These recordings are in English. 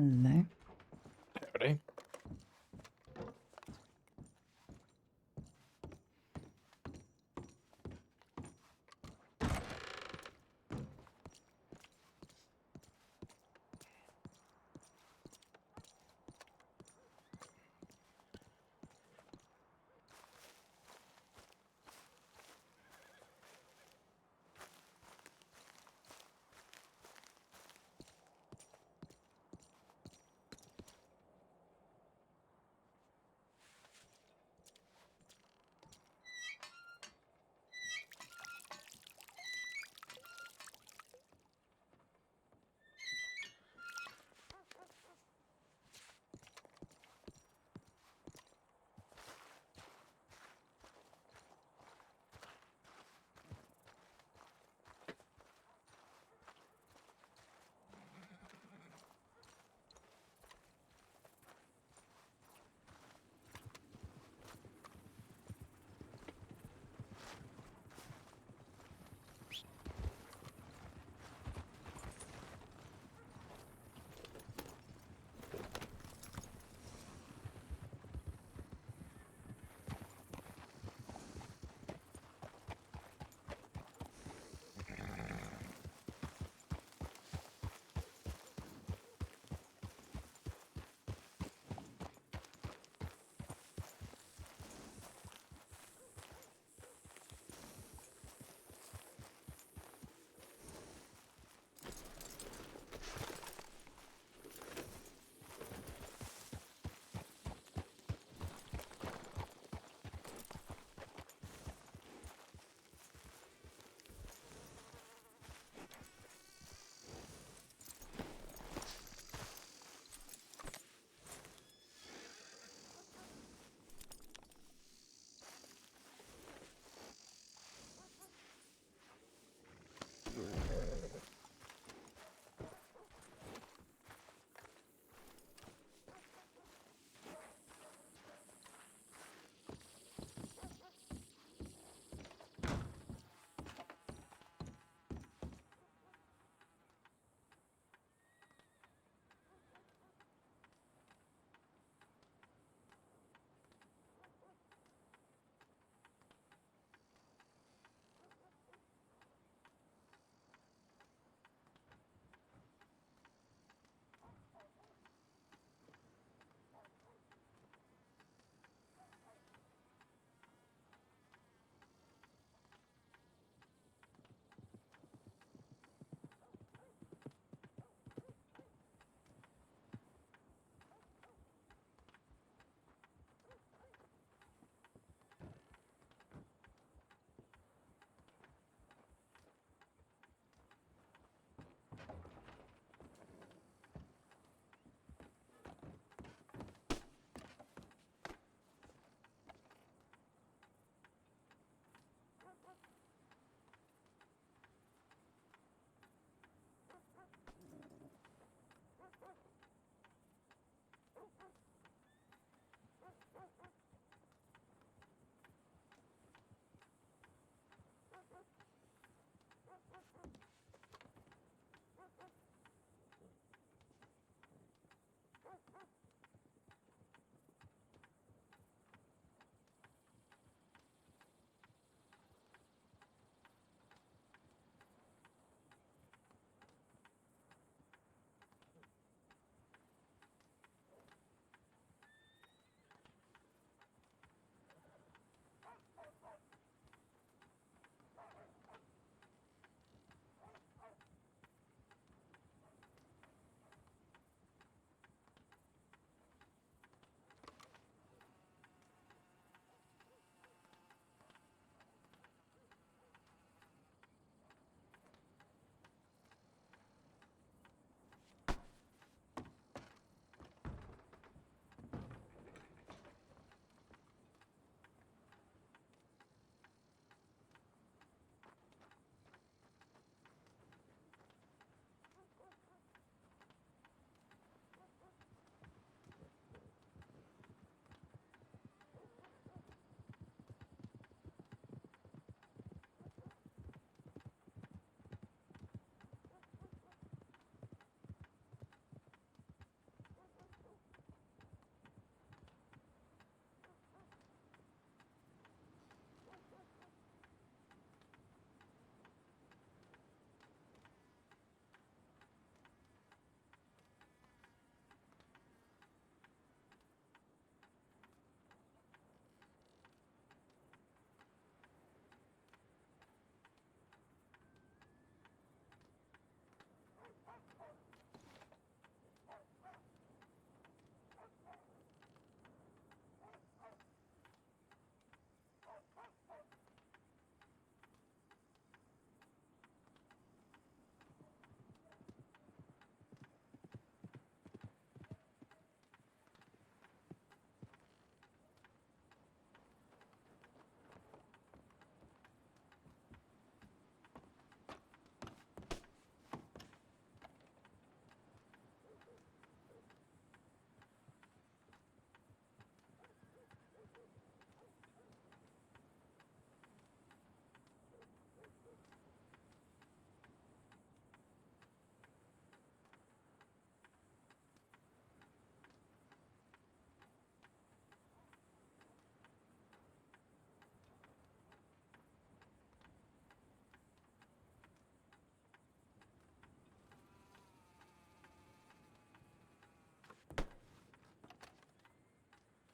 Hello. Howdy.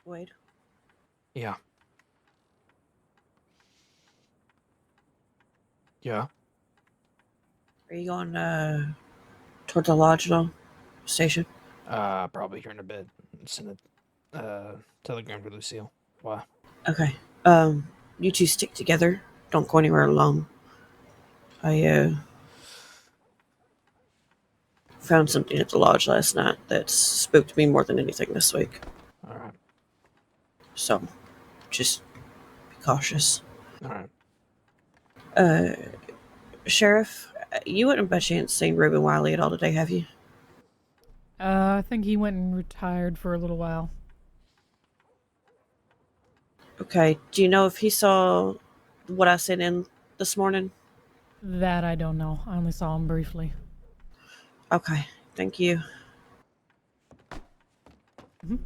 Wade, Yeah. Yeah. are you going toward the lodge station? Probably here in a bit. Send a telegram to Lucille. Why? Okay. You two stick together. Don't go anywhere alone. I found something at the lodge last night that spooked me more than anything this week. All right. So, just be cautious. All right. Sheriff, you wouldn't by chance seen Reuben Wiley at all today, have you? I think he went and retired for a little while. Okay. Do you know if he saw what I sent in this morning? That I don't know. I only saw him briefly. Okay. Thank you. Mhm.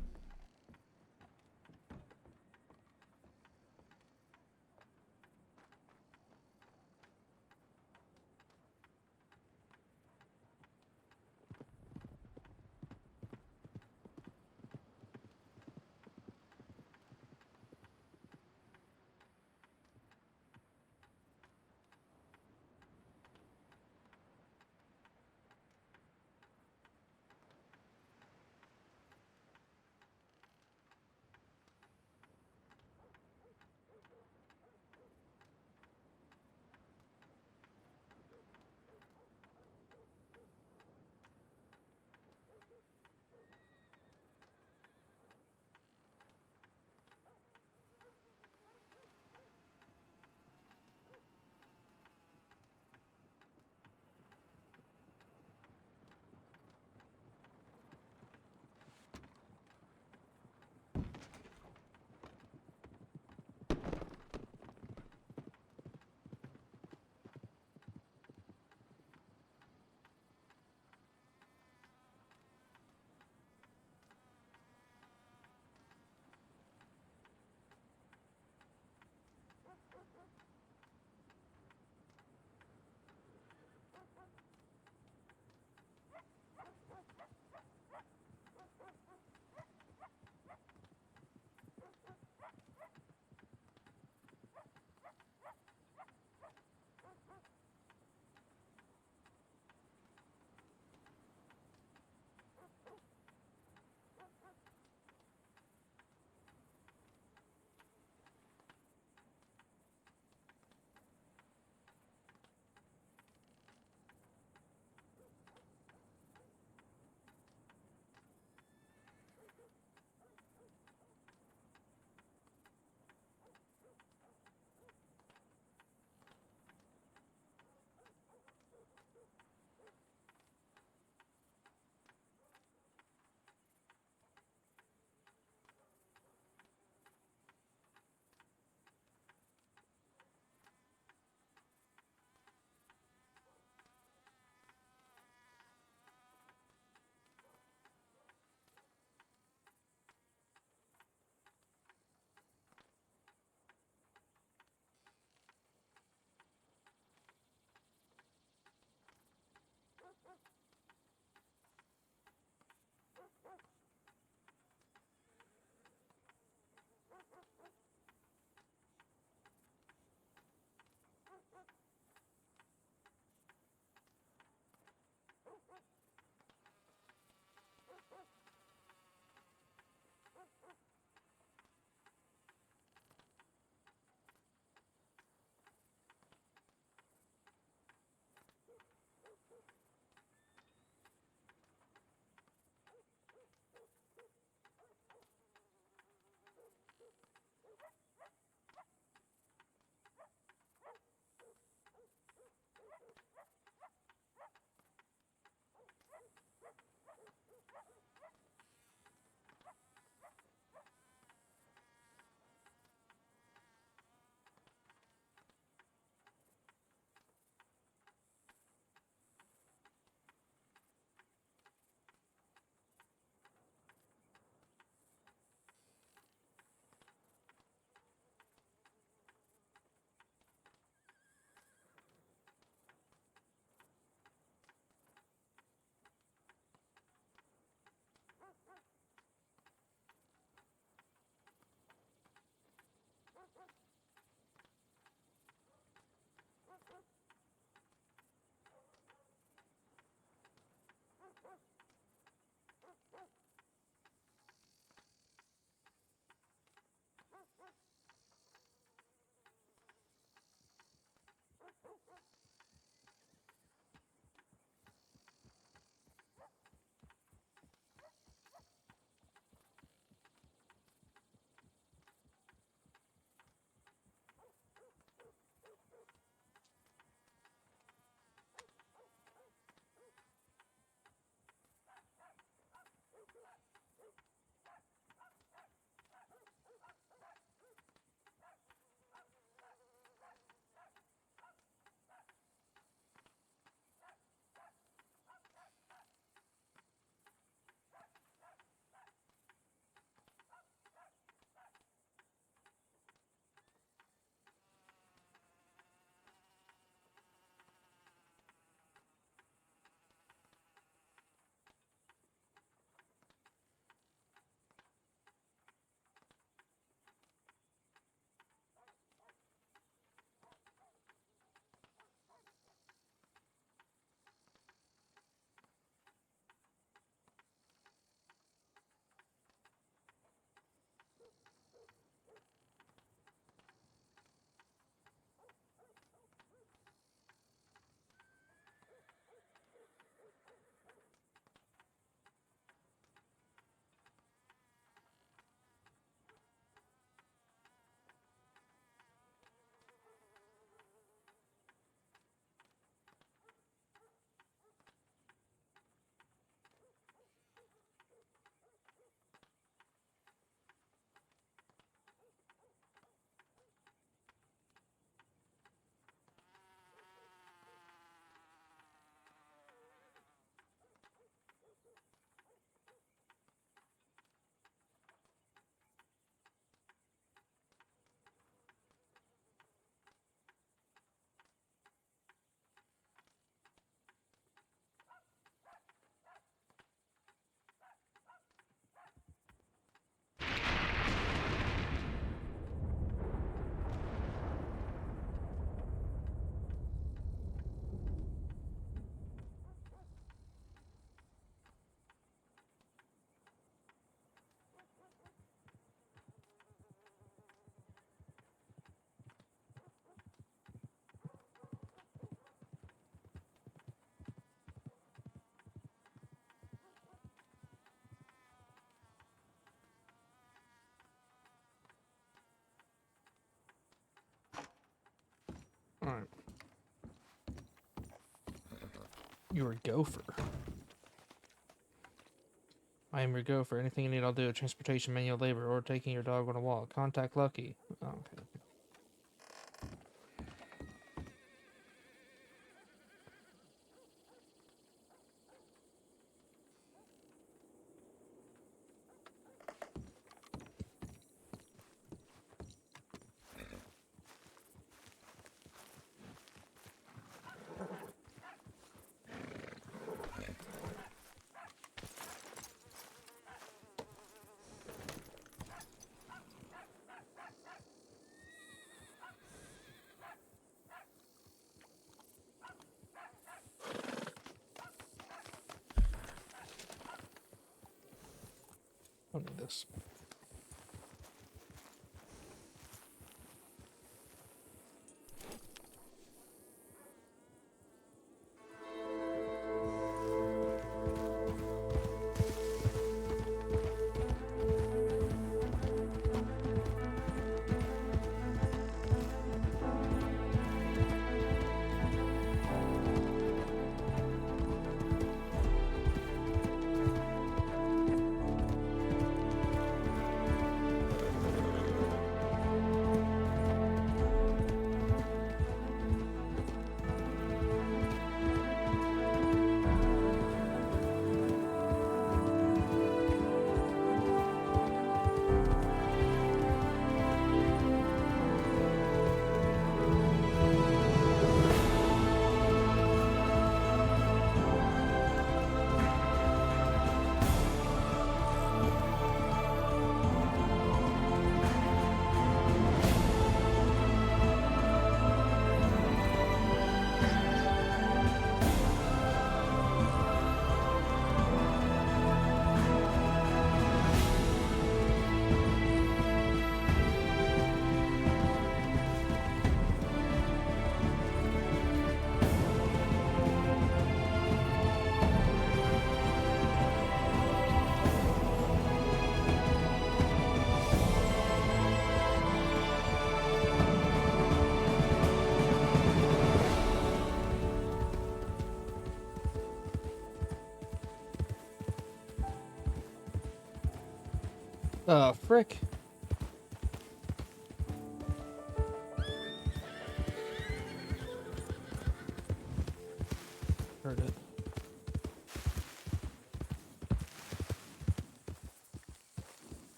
Alright. You're a gopher. I am your gopher. Anything you need, I'll do. Transportation, manual labor, or taking your dog on a walk. Contact Lucky. Oh, okay. I don't need this. Frick. Heard it.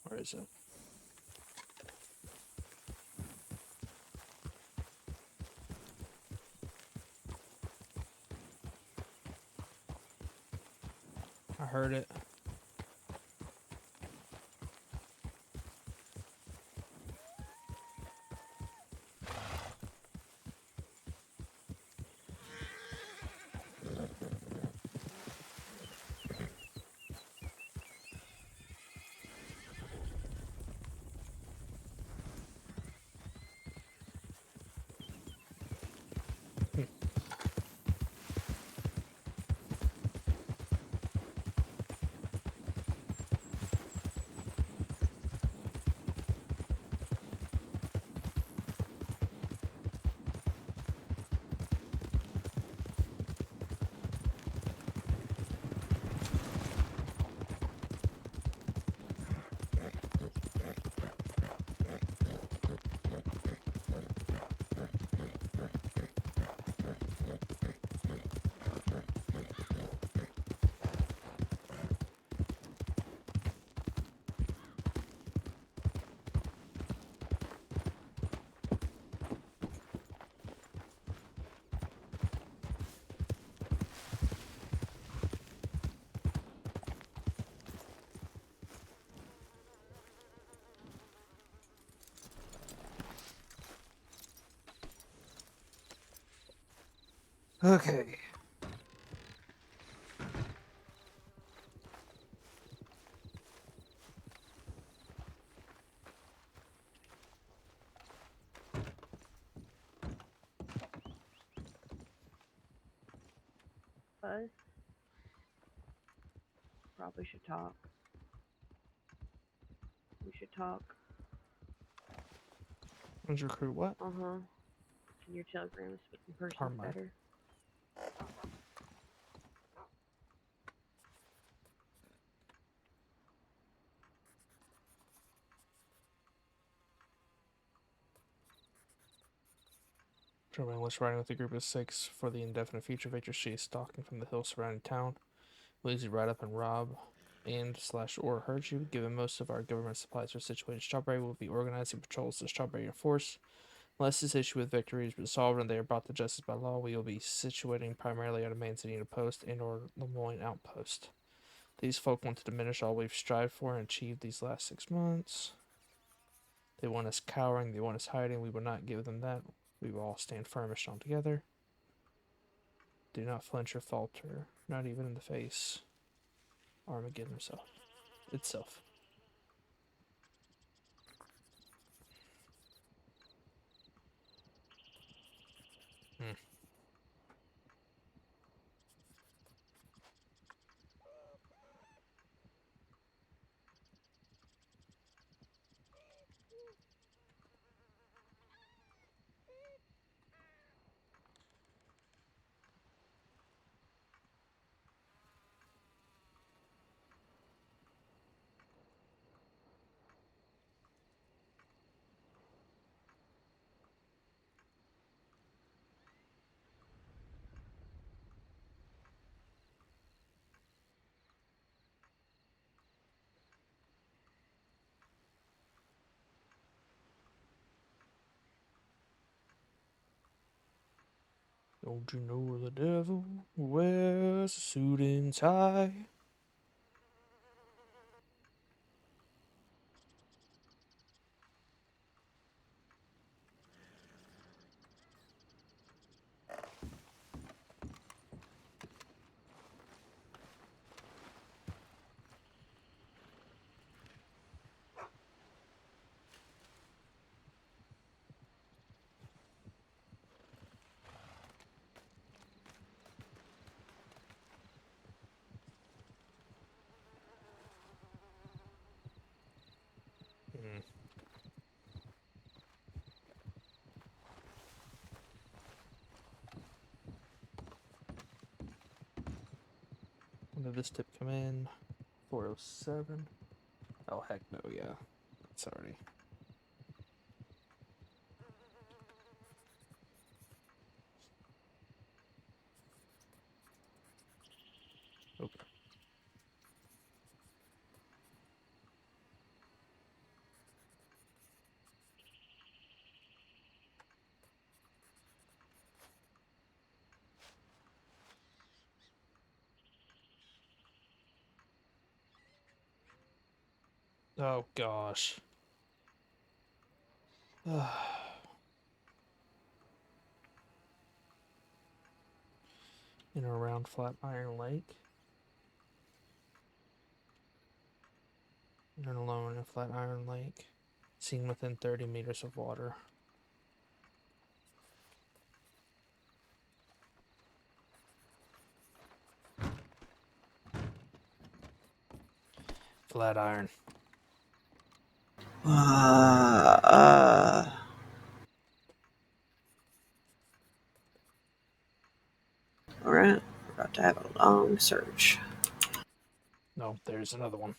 Where is it? I heard it. Okay. Buzz, probably should talk. We should talk. When's your crew? What? Uh-huh. Can your telegram speak in person Harm mine. better? German was riding with a group of 6 for the indefinite future. Victor she is stalking from the hills surrounding town. Will easily ride up and rob and/or hurt you. Given most of our government supplies are situated in Strawberry, we'll be organizing patrols to Strawberry and Force. Unless this issue with Victory is resolved and they are brought to justice by law, we will be situating primarily at a Manzanita post and/or Lemoyne outpost. These folk want to diminish all we've strived for and achieved these last 6 months. They want us cowering, they want us hiding. We will not give them that. We will all stand firm and strong together. Do not flinch or falter, not even in the face. Armageddon itself. Hmm. Don't you know the devil wears a suit and tie? Hmm. When did this tip come in? 407. Oh, heck no, yeah. It's already. Okay. Oh, gosh. In and around Flatiron Lake. In and alone in Flatiron Lake. Seen within 30 meters of water. Flatiron. Uh, Alright, we're about to have a long search. No, there's another one.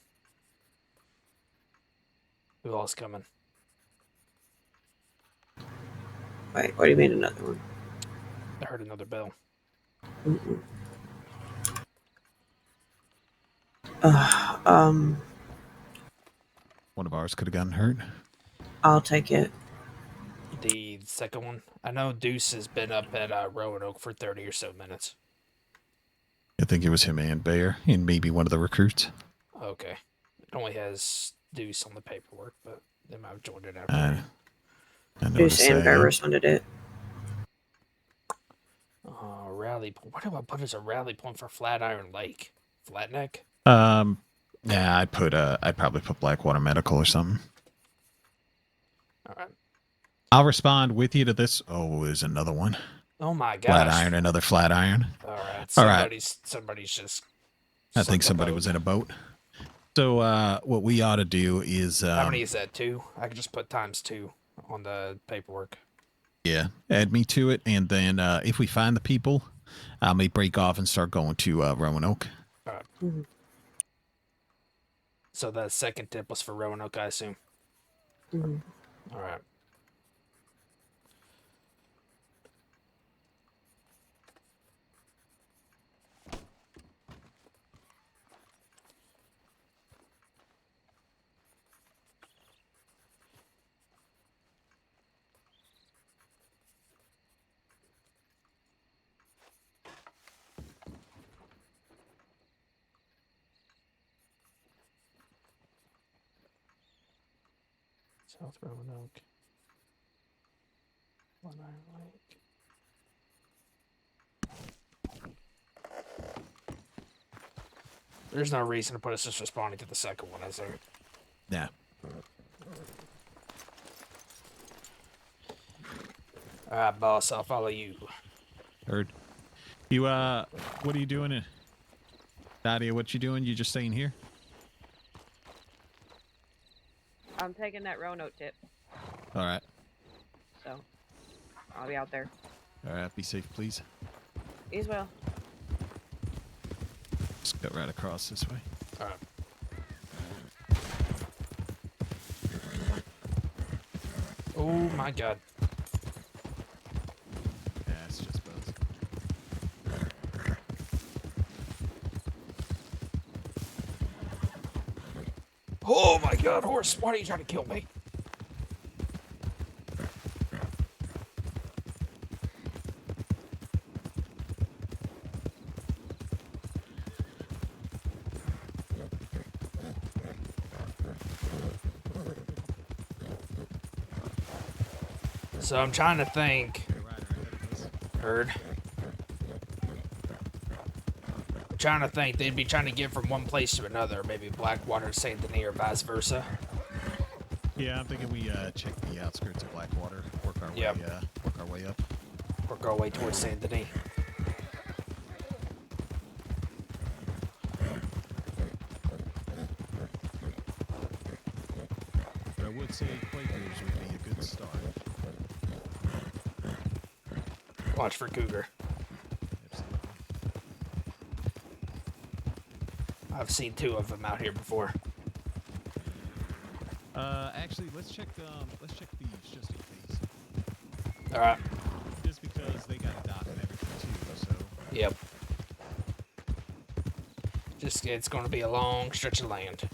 Who else coming? Wait, what do you mean another one? I heard another bell. Mm-mm. One of ours could have gotten hurt. I'll take it. The second one. I know Deuce has been up at Roanoke for 30 or so minutes. I think it was him and Bayer, and maybe one of the recruits. Okay. It only has Deuce on the paperwork, but they might have joined it after. I Deuce noticed and Bear that. responded it. Rally point. What do I put as a rally point for Flatiron Lake? Flatneck? Yeah, I'd probably put Blackwater Medical or something. All right. I'll respond with you to this. Oh, there's another one. Oh my gosh. Flatiron, another Flatiron. All right. All right. Somebody's just. I think somebody was in a boat. So what we ought to do is How many is that? 2? I could just put ×2 on the paperwork. yeah, add me to it, and then if we find the people, I may break off and start going to Roanoke. All right. Mm-hmm. So the second tip was for Roanoke, I assume. Mm-hmm. All right. South Roanoke. Flatiron Lake. There's no reason to put us just responding to the second one, is there? Yeah. All right, boss. I'll follow you. Heard. You what are you doing? Nadia, what you doing? You just staying here? I'm taking that Roanoke tip, All right. so I'll be out there. All right. Be safe, please. You as well. Just cut right across this way. All right. Oh my God. Yeah, it's just Buzz. Oh my God, horse! Why are you trying to kill me? So I'm trying to think. Heard. I'm trying to think. They'd be trying to get from one place to another, maybe Blackwater to Saint Denis or vice versa. Yeah, I'm thinking we check the outskirts of Blackwater, work our way up. Work our way towards Saint Denis. But I would say Quakers would be a good start. Watch for cougar. Absolutely. I've seen 2 of them out here before. Actually, let's check thieves just in case. All right. Just because they got a dock and everything too, so. Yep. Just it's going to be a long stretch of land.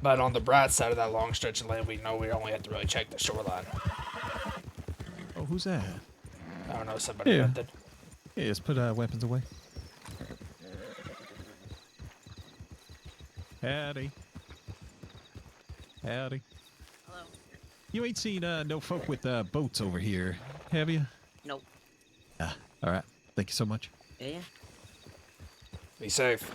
But on the bright side of that long stretch of land, we know we only have to really check the shoreline. Oh, who's that? I don't know, somebody Yeah. hunted. Yeah, let's put weapons away. Howdy. Howdy. Hello. You ain't seen no folk with boats over here, have you? Nope. Ah, all right. Thank you so much. Yeah. Be safe.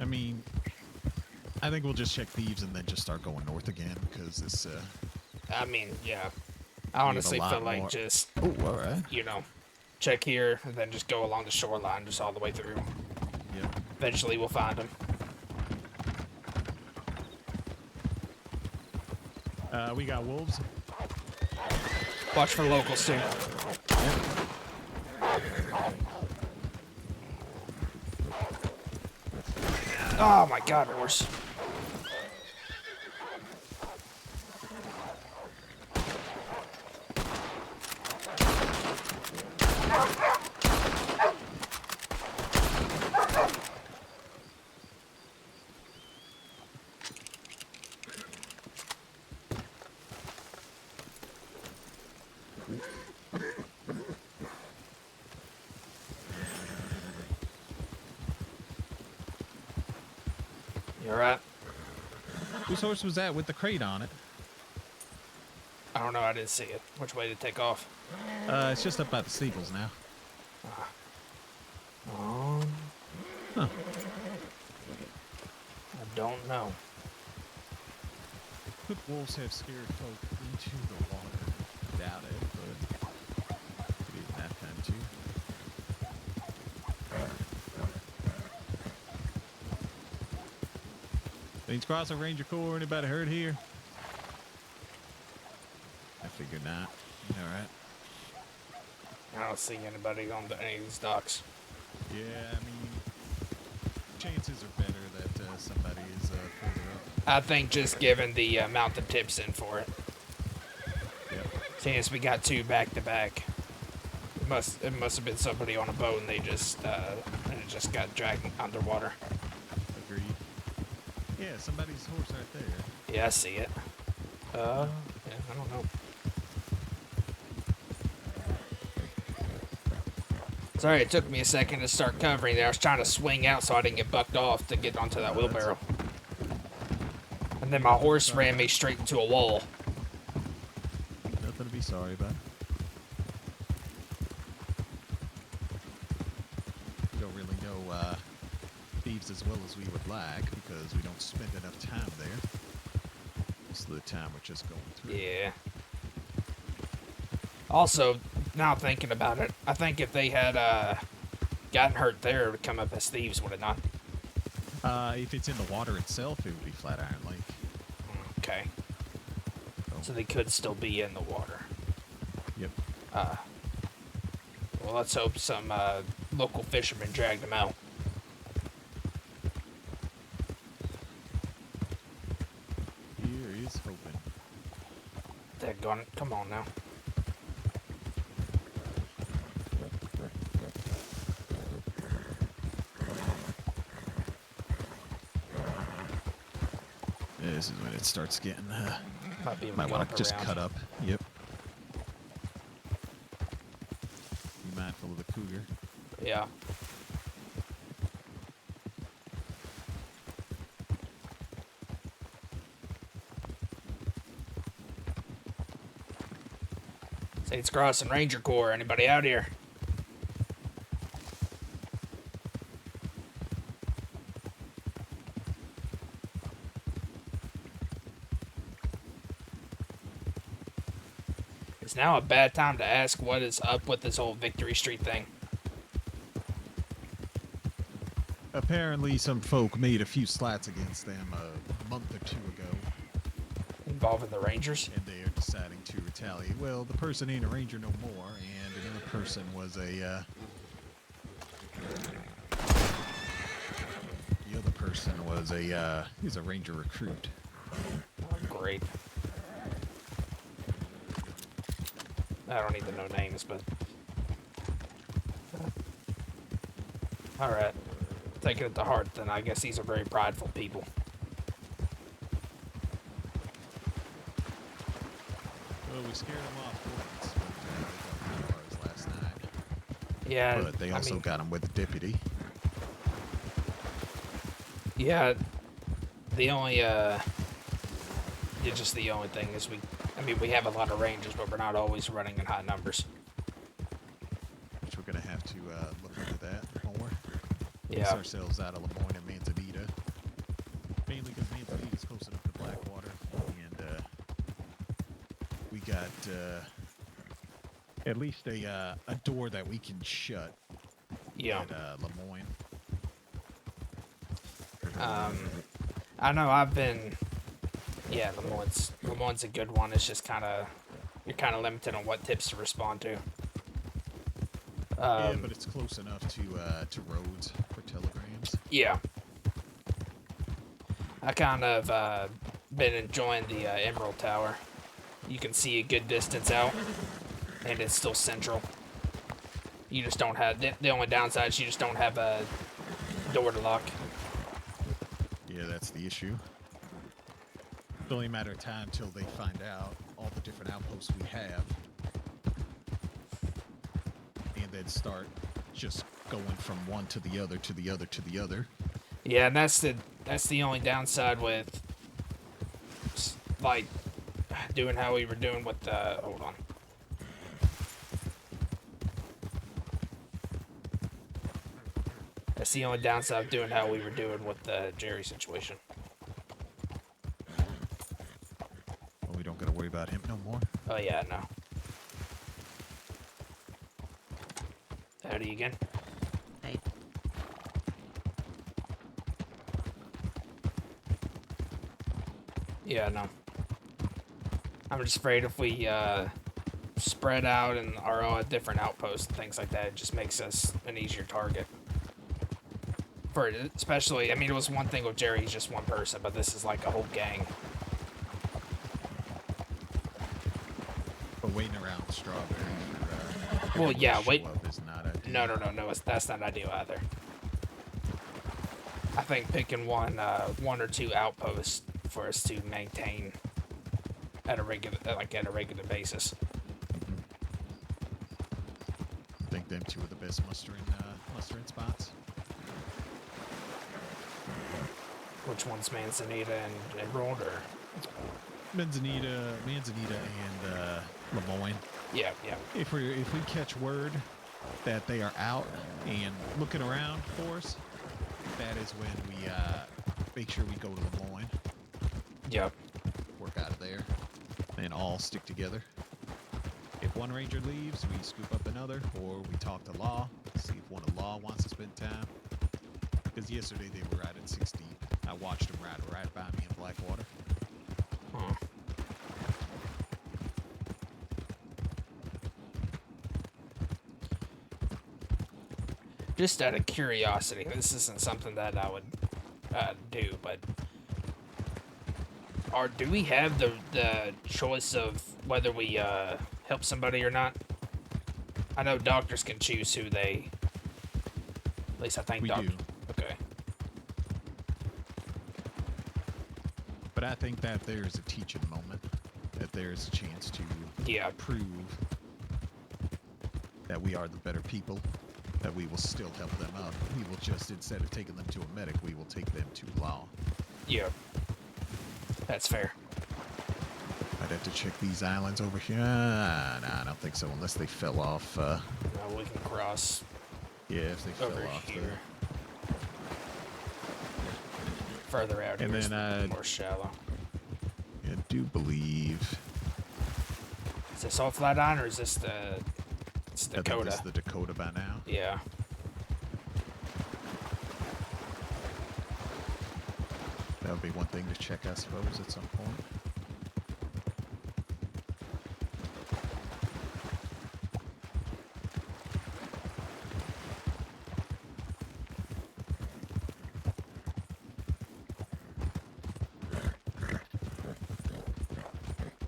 I mean, I think we'll just check thieves and then just start going north again because this. I mean, yeah. I honestly lot feel like more. just, Oh, all right. you know, check here and then just go along the shoreline just all the way through. Yep. Eventually we'll find them. We got wolves. Watch for locals too. Oh my god, horse. You alright? Whose horse was that with the crate on it? I don't know, I didn't see it. Which way to take off? It's just up by the steeples now. Huh. I don't know. Could wolves have scared folk into the water? Doubt it, but could even that time too. Things crossing Ranger Corps. Anybody hurt here? I figured not. All right. I don't see anybody on any of these docks. Yeah, I mean, chances are better that somebody is further up. I think just given the amount of tips in for it. Yep. Since we got 2 back to back. It must have been somebody on a boat and they just and it just got dragged underwater. Agreed. Yeah, somebody's horse right there. Yeah, I see it. Yeah, I don't know. Sorry, it took me a second to start covering there. I was trying to swing out so I didn't get bucked off to get onto that wheelbarrow. And then my horse ran me straight into a wall. Nothing to be sorry about. We don't really know thieves as well as we would like because we don't spend enough time there. Most of the time we're just going through. Yeah. Also, now thinking about it, I think if they had gotten hurt there, it would come up as thieves, would it not? If it's in the water itself, it would be Flatiron Lake. Okay. So they could still be in the water. Yep. Well, let's hope some local fishermen dragged them out. Here is hoping. Daggone it. Come on now. Yeah, this is when it starts getting. Might want to just cut up. Yep. Be mindful of the cougar. Yeah. Saints Cross and Ranger Corps. Anybody out here? Is now a bad time to ask what is up with this whole Victory Street thing? Apparently, some folk made a few slats against them a month or two ago, Involving the Rangers? and they are deciding to retaliate. Well, the person ain't a ranger no more, and another person was a. The other person was he's a ranger recruit. Oh, great. I don't need to know names, but... Alright. Taking it to heart, then I guess these are very prideful people. Well, we scared them off once, but they got ours last night. Yeah, But they also got him with the deputy. Yeah, the only, just the only thing is we have a lot of rangers, but we're not always running in high numbers. Which we're gonna have to look into that more. Yeah. Base ourselves out of Lemoyne and Manzanita. Mainly because Manzanita's close enough to Blackwater, and we got at least a door that we can shut. Yeah. At Lemoyne. I know I've been, Lemoyne's a good one. It's just you're kind of limited on what tips to respond to. Yeah, but it's close enough to roads for telegrams. Yeah. I kind of been enjoying the Emerald Tower. You can see a good distance out, and it's still central. You just don't have, the only downside is you just don't have a door to lock. Yeah, that's the issue. It's only a matter of time till they find out all the different outposts we have. And then start just going from one to the other, to the other, to the other. Yeah, and that's the only downside with, like, doing how we were doing with the, hold on. That's the only downside of doing how we were doing with the Jerry situation. Well, we don't gotta worry about him no more. Oh yeah, no. Howdy again. Hey, Yeah, no. I'm just afraid if we spread out and are on different outposts and things like that, it just makes us an easier target. For especially, I mean, it was one thing with Jerry, he's just one person, but this is like a whole gang. But waiting around Strawberry for Well, yeah, to show wait. up is not ideal. No, that's not ideal either. I think picking one or two outposts for us to maintain at a regular basis. I think them two are the best mustering spots. Which one's Manzanita and Emerald, or? Manzanita and Lemoyne. Yeah. If we catch word that they are out and looking around for us, that is when we make sure we go to Lemoyne, Yep. work out of there, and all stick together. If one ranger leaves, we scoop up another, or we talk to Law, see if one of Law wants to spend time. Because yesterday they were riding 6 deep. I watched them ride right by me in Blackwater. Huh. Just out of curiosity, this isn't something that I would do, but do we have the choice of whether we help somebody or not? I know doctors can choose who they. At least I think We doctors. do. Okay. But I think that there's a teaching moment, that there's a chance to Yeah. prove that we are the better people, that we will still help them out. We will just, instead of taking them to a medic, we will take them to Law. Yeah. That's fair. I'd have to check these islands over here. Nah, I don't think so, unless they fell off. We can cross Yeah, if they fell over off here. there. Further out And here, then, it's more shallow. I do believe Is this all Flatiron or is this the it's I think Dakota? this is the Dakota by now. Yeah. That would be one thing to check, I suppose, at some point.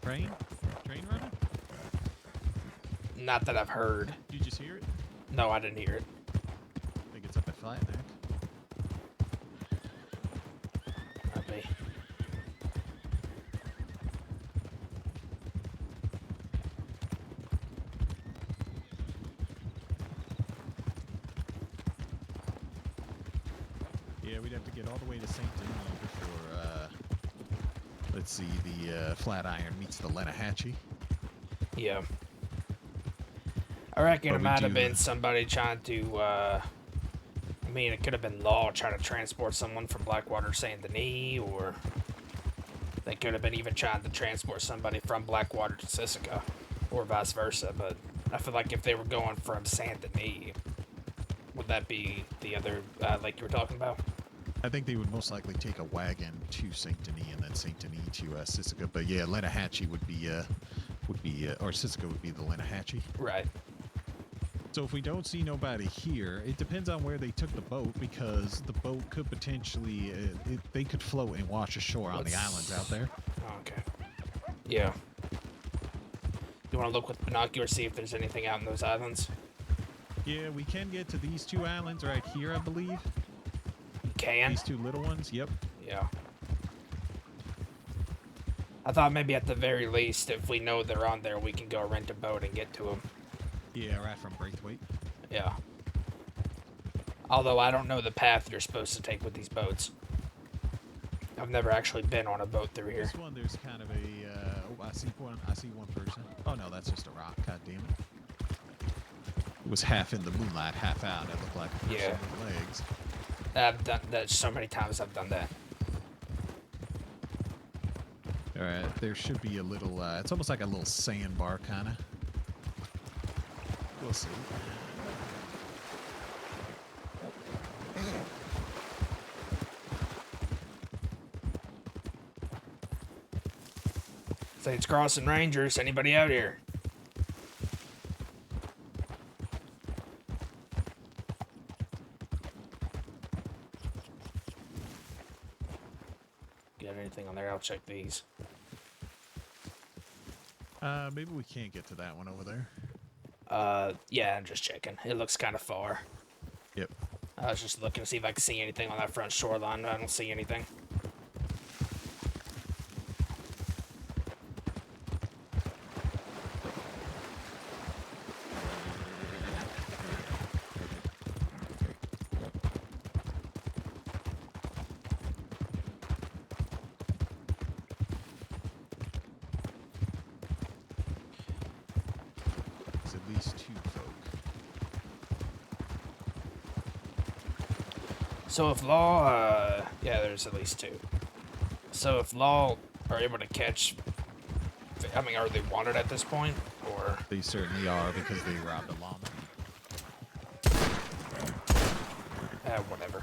Train running? Not that I've heard. Did you just hear it? No, I didn't hear it. I think it's up at Flatneck. Might be. Yeah, we'd have to get all the way to St. Denis before, let's see, the Flatiron meets the Lenahatchee. Yeah. I reckon But it we might have do- been somebody trying to, I mean, it could have been Law trying to transport someone from Blackwater to Saint Denis, or they could have been even trying to transport somebody from Blackwater to Sisika, or vice versa, but I feel like if they were going from Saint Denis, would that be the other lake you were talking about? I think they would most likely take a wagon to St. Denis and then St. Denis to Sisika. But yeah, Lenahatchee would be, or Sisika would be the Lenahatchee. Right. So if we don't see nobody here, it depends on where they took the boat, because the boat could potentially, they could float and wash ashore on the islands out there. Okay. Yeah. You want to look with binoculars, see if there's anything out in those islands? Yeah, we can get to these two islands right here, I believe. You can? These two little ones, yep. Yeah. I thought maybe at the very least, if we know they're on there, we can go rent a boat and get to them. Yeah, right from Braithwaite. Yeah. Although I don't know the path you're supposed to take with these boats. I've never actually been on a boat through here. This one, there's kind of a, oh, I see one person. Oh no, that's just a rock, god damn it. It was half in the moonlight, half out. It looked like a person Yeah. with legs. I've done that so many times. I've done that. Alright, there should be a little, it's almost like a little sandbar, kind of. We'll see. Saints Crossing Rangers, anybody out here? Got anything on there? I'll check these. Maybe we can't get to that one over there. Yeah, I'm just checking. It looks kind of far. Yep. I was just looking to see if I could see anything on that front shoreline. I don't see anything. There's at least two folk. So if Law, yeah, there's at least two. So if Law are able to catch, I mean, are they wanted at this point, or? They certainly are, because they robbed a llama. Whatever.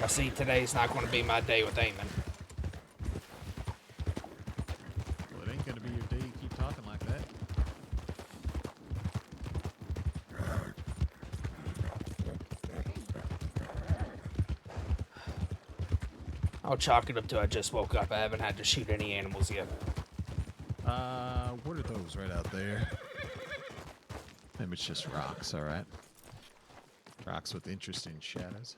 I see today's not going to be my day with aiming. Well, it ain't gonna be your day. You keep talking like that. I'll chalk it up to I just woke up. I haven't had to shoot any animals yet. What are those right out there? Maybe it's just rocks, alright. Rocks with interesting shadows.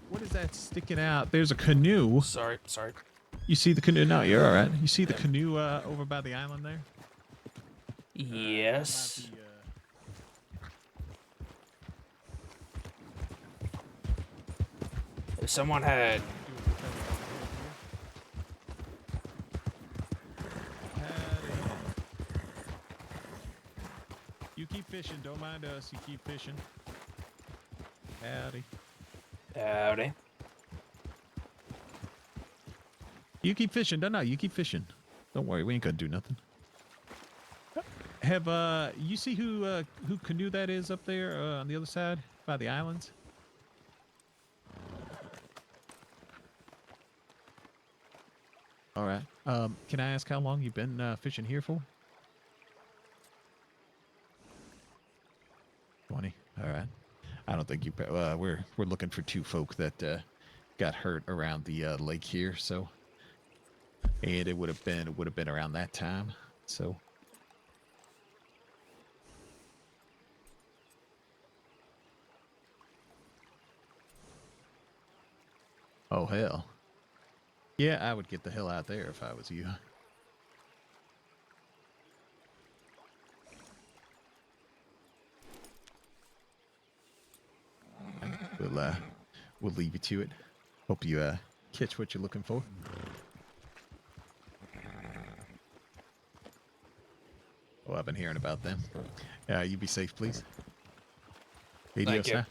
What is that sticking out? There's a canoe. Sorry. You see the canoe? No, you're alright. You see the canoe over by the island there? Yes. That might be, If someone had, fishing. Don't mind us. You keep fishing. Howdy. Howdy. You keep fishing. No, you keep fishing. Don't worry. We ain't gonna do nothing. Have you see who canoe that is up there on the other side by the islands? All right. Can I ask how long you've been fishing here for? 20. All right. I don't think you. We're looking for 2 folk that got hurt around the lake here. So, and it would have been around that time. So. Oh hell. Yeah, I would get the hell out there if I was you. We'll leave you to it. Hope you catch what you're looking for. Oh, I've been hearing about them. You be safe, please. Adios, you. huh?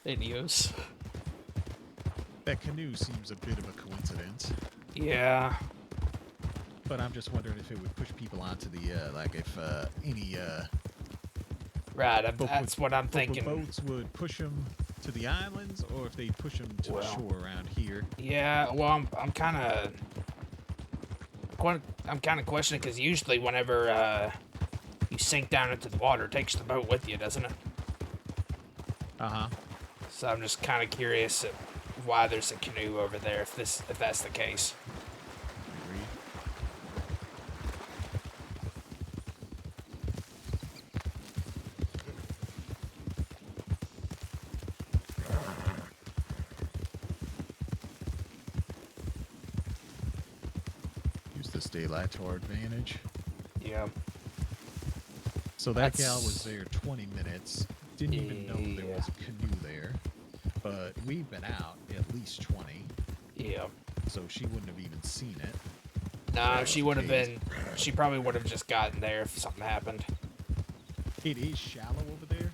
Adios. That canoe seems a bit of a coincidence. Yeah. But I'm just wondering if it would push people onto the, like if any Right, that's what I'm thinking. boats would push them to the islands, or if they'd push them to the shore around here. Yeah, well, I'm kind of questioning because usually whenever you sink down into the water, it takes the boat with you, doesn't it? Uh-huh. So I'm just kind of curious why there's a canoe over there if that's the case. Agreed. Use this daylight to our advantage. Yeah. So that gal was there 20 minutes. Didn't even know there Yeah. was a canoe there. But we've been out at least 20. Yeah. So she wouldn't have even seen it. No, That she was would the have case. been. She probably would have just gotten there if something happened. It is shallow over there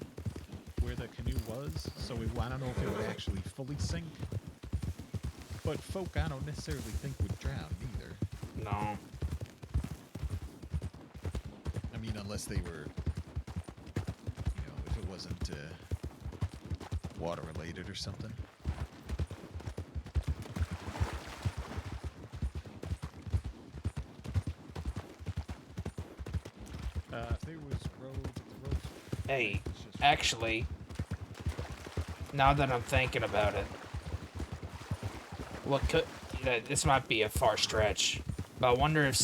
where the canoe was, so I don't know if it would actually fully sink. But folk I don't necessarily think would drown either. No. I mean, unless they were, if it wasn't water related or something. If there was the roads. Hey, it's just- actually, now that I'm thinking about it, what could this might be a far stretch, but I wonder if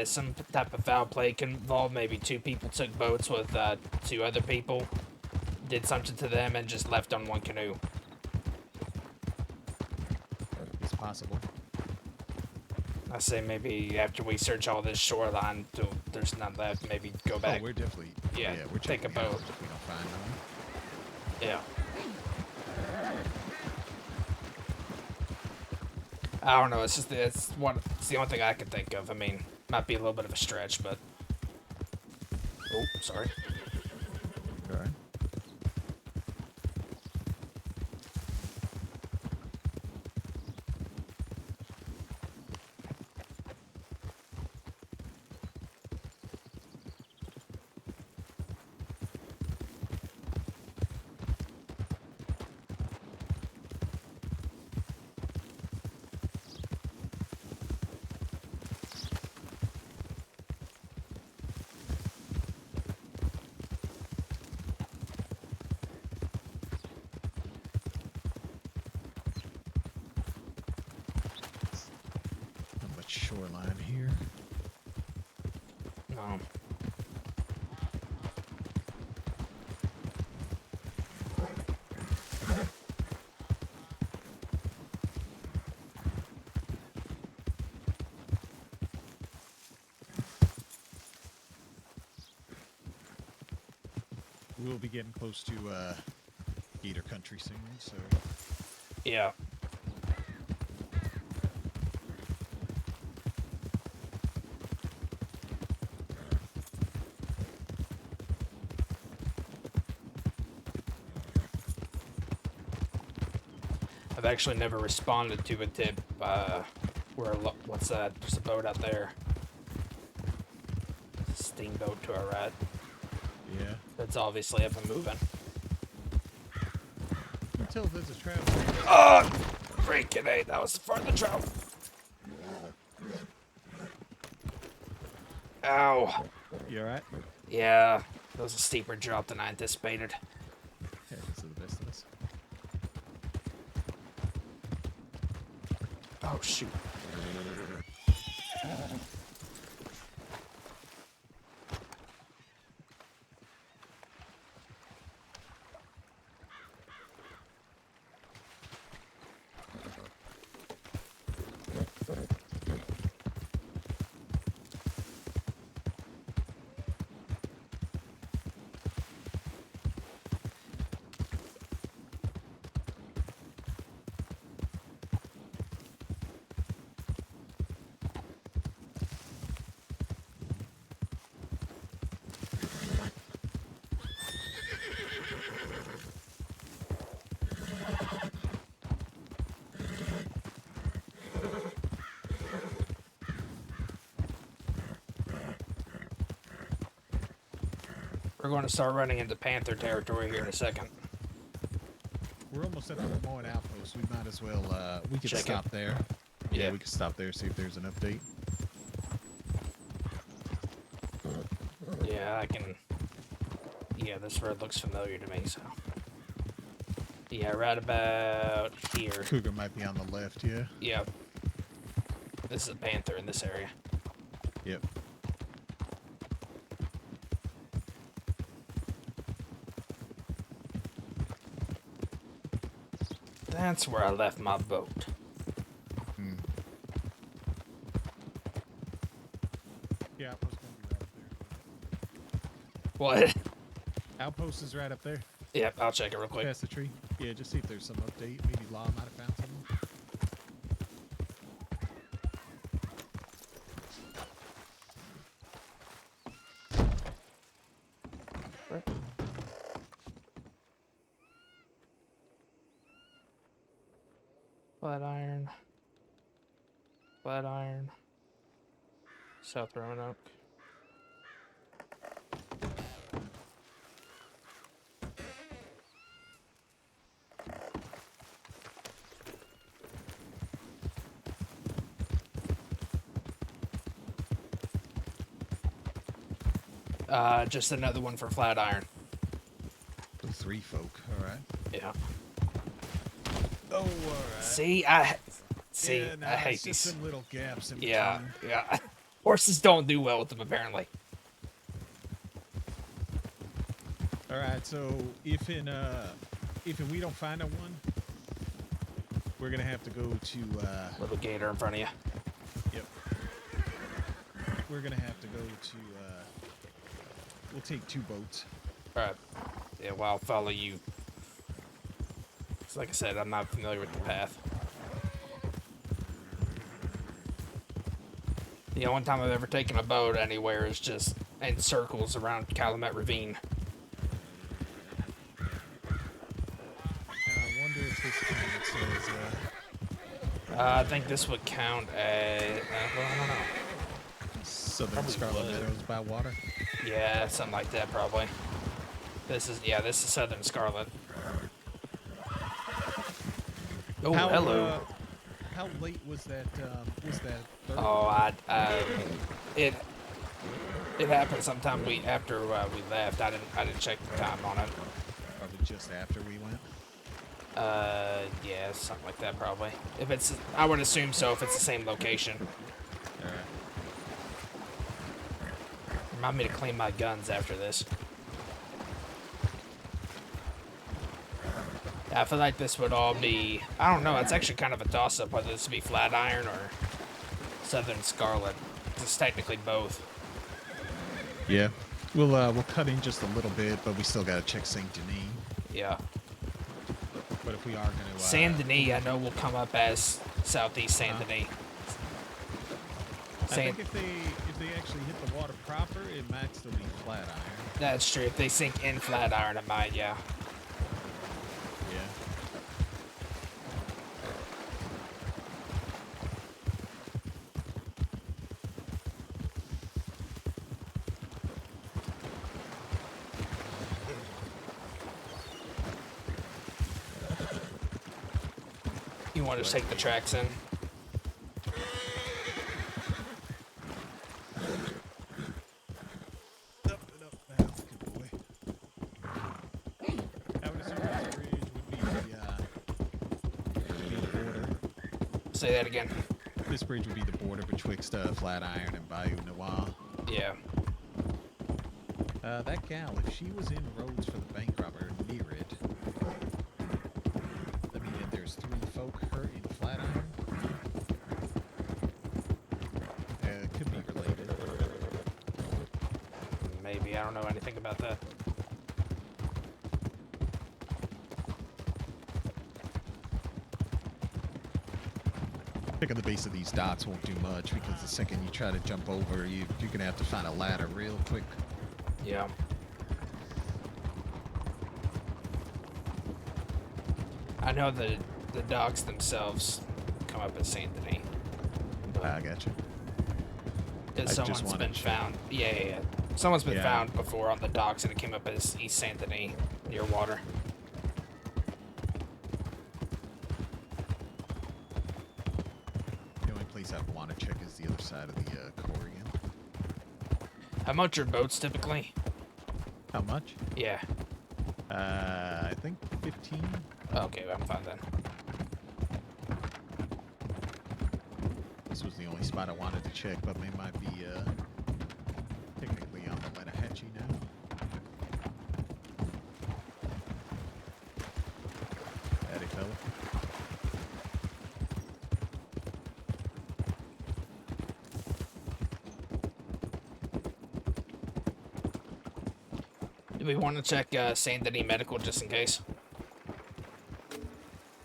some type of foul play can involve maybe 2 people took boats with 2 other people, did something to them, and just left on one canoe. It's possible. I say maybe after we search all this shoreline till there's none left, maybe go back. Oh, we're definitely. Yeah, we're take a checking out boat. if we don't find none. Yeah. I don't know. It's the only thing I can think of. I mean, might be a little bit of a stretch, but. Oh, sorry. All right. Not much shoreline here. No. We'll be getting close to Gator Country soon, so Yeah. I've actually never responded to a tip. What's that? There's a boat out there. Steamboat to our right. Yeah. That's obviously up and moving. Until there's a travel. Oh! Freaking A, that was for the trout. Ow. You alright? Yeah, that was a steeper drop than I anticipated. Yeah, this is the best of us. Oh, shoot. We're going to start running into Panther territory here in a second. We're almost at the Lemoyne outpost. We might as well, we could Check stop it. there. Yeah, we could stop there, see if there's an update. Yeah, I can... Yeah, this road looks familiar to me, so... Yeah, right about here. Cougar might be on the left, yeah? Yep. This is a Panther in this area. Yep. That's where I left my boat. Hmm. Yeah, outpost gonna be right up there. What? Outpost is right up there. Yep, I'll check it real quick. Past the tree. Yeah, just see if there's some update. Maybe Law might have found something. Flatiron. Flatiron. South Roanoke. Just another one for Flatiron. The 3 folk, alright. Yeah. Oh, alright. See, Yeah, I nah, hate it's just these. some little gaps in Yeah, between. yeah. Horses don't do well with them, apparently. Alright, so if we don't find a one, we're gonna have to go to Little gator in front of you. yep. We're gonna have to go to we'll take 2 boats. Alright. Yeah, well, I'll follow you. 'Cause like I said, I'm not familiar with the path. The only time I've ever taken a boat anywhere is just in circles around Calumet Ravine. And I wonder if this time it says I think this would count as... well, I don't know. Southern Probably Scarlet would. Meadows by water. Yeah, something like that, probably. This is Southern Scarlet. Oh, hello. How late was that third? Oh, it happened sometime after we left. I didn't check the time on it. Probably just after we went. Yeah, something like that probably. I would assume so if it's the same location. Alright. Remind me to clean my guns after this. I feel like this would all be... I don't know, it's actually kind of a toss-up whether this would be Flatiron or Southern Scarlet. It's technically both. Yeah. We'll cut in just a little bit, but we still gotta check Saint Denis. Yeah. But if we are gonna Saint Denis, I know, will come up as Southeast Saint Denis. I think if they actually hit the water proper, it might still be Flatiron. That's true. If they sink in Flatiron, it might, yeah. Yeah. You want to just take the tracks in? Up and up now. Good boy. I would assume this bridge would be the border. Say that again. This bridge would be the border betwixt Flatiron and Bayou Noir. Yeah. That gal, if she was in roads for the bank robber near it, that means that there's 3 folk hurt in Flatiron. Could be related. Maybe. I don't know anything about that. Picking the base of these docks won't do much because the second you try to jump over, you're gonna have to find a ladder real quick. Yeah. I know the docks themselves come up as Saint Denis. I got you. just Someone's wanted been to check. found. Yeah. Someone's been Yeah. found before on the docks, and it came up as East Saint Denis near water. The only place I want to check is the other side of the core again. How much are boats typically? How much? Yeah. I think 15. Okay, I'm fine then. This was the only spot I wanted to check, but they might be technically on the Lenahatchee now. Howdy, fella. Do we want to check Saint Denis Medical just in case?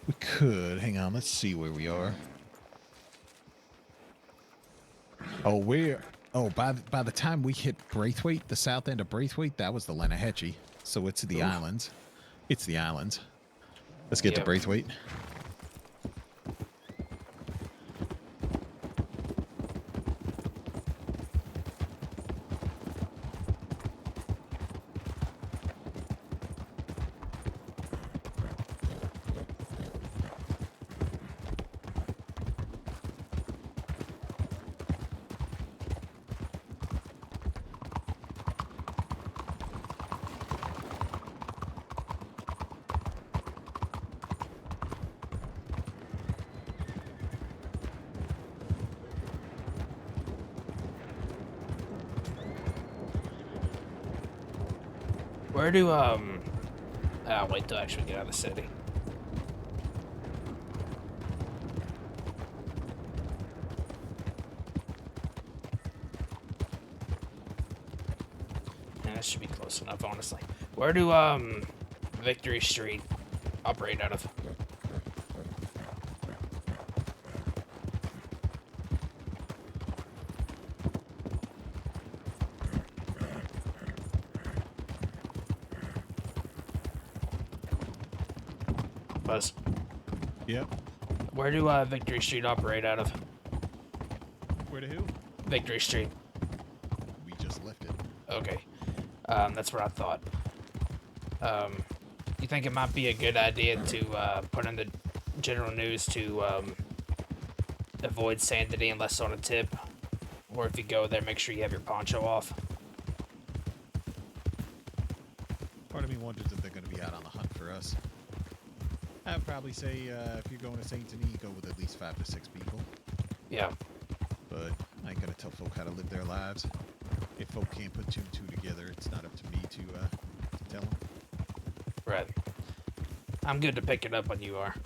We could. Hang on, let's see where we are. Oh, by the time we hit Braithwaite, the south end of Braithwaite, that was the Lenahatchee. So it's the islands. It's the islands. Let's get to Yep. Braithwaite. Where do I'll wait till I actually get out of the city. Yeah, that should be close enough, honestly. Where do Victory Street operate out of? Buzz. Yep. Where do Victory Street operate out of? Where to who? Victory Street. We just left it. Okay. That's what I thought. You think it might be a good idea to put in the general news to avoid Saint Denis unless on a tip? Or if you go there, make sure you have your poncho off. Part of me wonders if they're going to be out on the hunt for us. I'd probably say if you're going to Saint Denis, go with at least 5 to 6 people. Yeah. But I ain't gonna tell folk how to live their lives. If folk can't put 2 and 2 together, it's not up to me to tell them. Right. I'm good to pick it up when you are.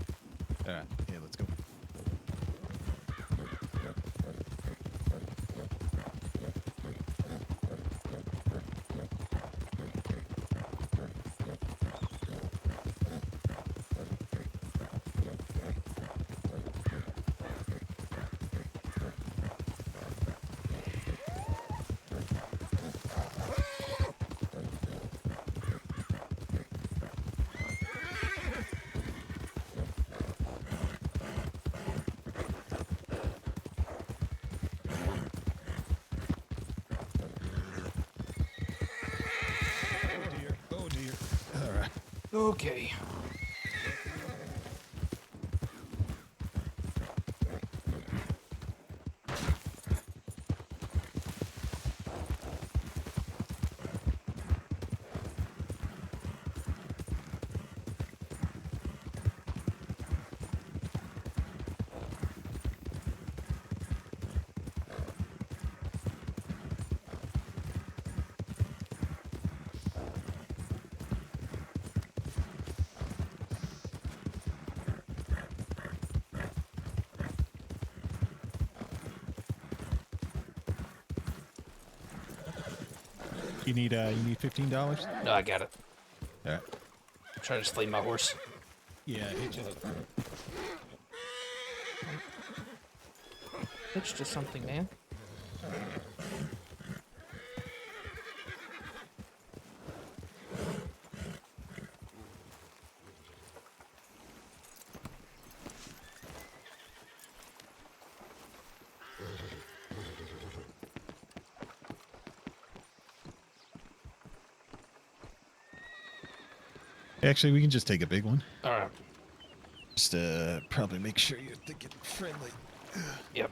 Alright, yeah, let's go. Oh dear. Alright. Okay. You need $15? No, I got it. All right. Try to just leave my horse. Yeah, hitch it. Hitch to something, man. Actually, we can just take a big one. All right. Just probably make sure you're thinking friendly. Yep.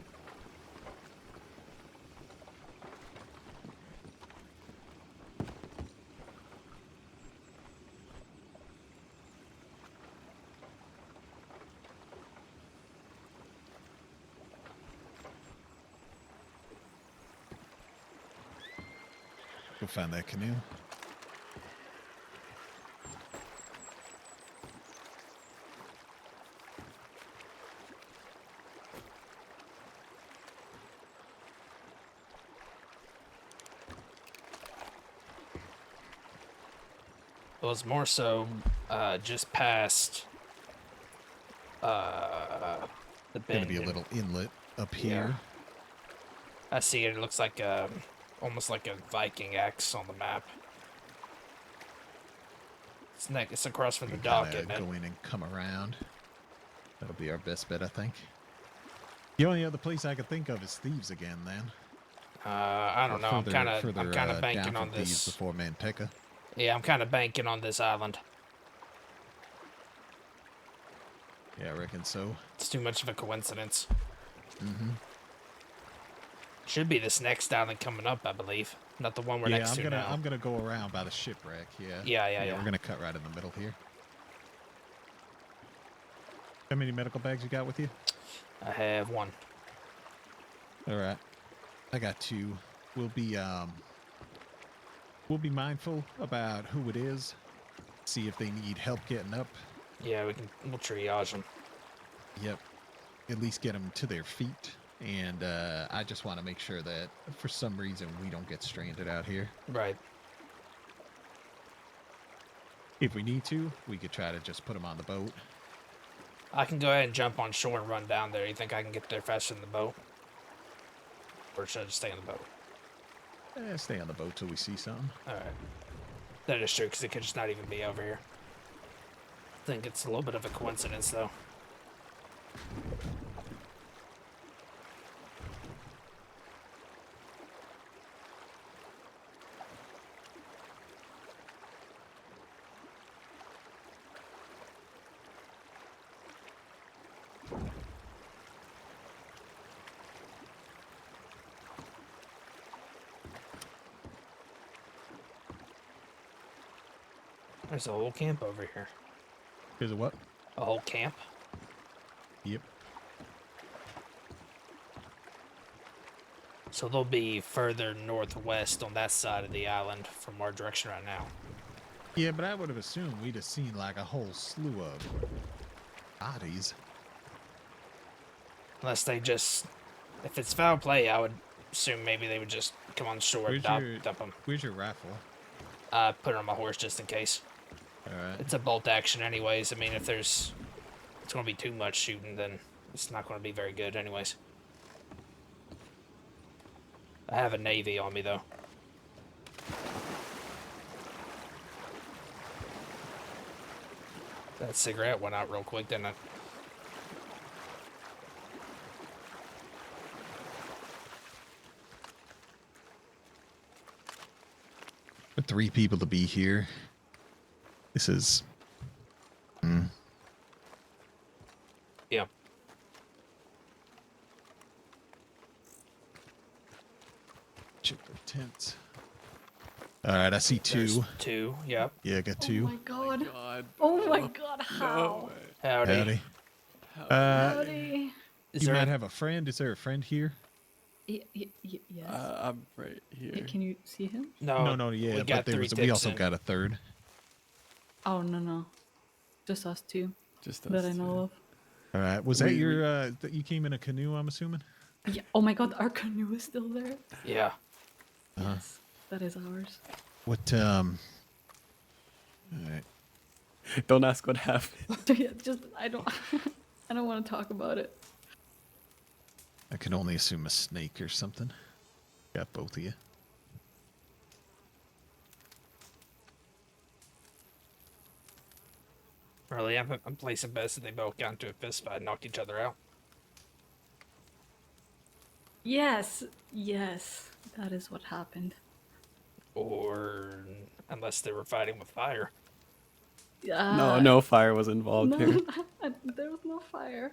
Go find that canoe. It was more so just past the Gonna bend. be a little inlet up here. I see it. It looks like almost like a Viking axe on the map. It's across from the We dock, kinda isn't it? go in and come around. That'll be our best bet, I think. The only other place I could think of is Thieves again, then. I don't know. I'm kind of down banking from on Thieves this. before Manteca. Yeah, I'm kind of banking on this island. Yeah, I reckon so. It's too much of a coincidence. Mm-hmm. Should be this next island coming up, I believe. Not the one we're Yeah, next to now. I'm gonna go around by the shipwreck. Yeah. Yeah. We're gonna cut right in the middle here. How many medical bags you got with you? I have one. All right, I got 2. We'll be mindful about who it is. See if they need help getting up. Yeah, we'll triage them. Yep. At least get them to their feet. And I just want to make sure that for some reason we don't get stranded out here. Right. If we need to, we could try to just put them on the boat. I can go ahead and jump on shore and run down there. You think I can get there faster than the boat? Or should I just stay on the boat? Stay on the boat till we see something. Alright. That is true, because it could just not even be over here. I think it's a little bit of a coincidence, though. There's a whole camp over here. Here's a what? A whole camp? Yep. So they'll be further northwest on that side of the island from our direction right now. Yeah, but I would have assumed we'd have seen like a whole slew of bodies. Unless they just... If it's foul play, I would assume maybe they would just come on shore and dump them. Where's your rifle? Put it on my horse just in case. Alright. It's a bolt action anyways. I mean, if it's going to be too much shooting, then it's not going to be very good anyways. I have a Navy on me, though. That cigarette went out real quick, didn't it? For 3 people to be here. This is... Yeah. Check the tents. Alright, I see 2. There's 2, yep. Yeah, I got Oh 2. my god. God. Oh my god, how? Howdy. Howdy. Howdy. Is You there might a- have a friend. Is there a friend here? Yes. I'm right here. Can you see him? No, no, we yeah, got but three we tips also in. got a third. Oh, no. Just us 2 Just that us I know two. of. All right. Was that your that you came in a canoe, I'm assuming? Yeah. Oh my god, our canoe is still there. Yeah. Uh-huh. Yes, that is ours. What, All right. Don't ask what happened. Yeah, just I don't I don't want to talk about it. I can only assume a snake or something. Got both of you. Really, I'm placing bets that they both got into a fist fight and knocked each other out. Yes, yes, that is what happened. Or unless they were fighting with fire. No, no fire was involved No, here. there was no fire.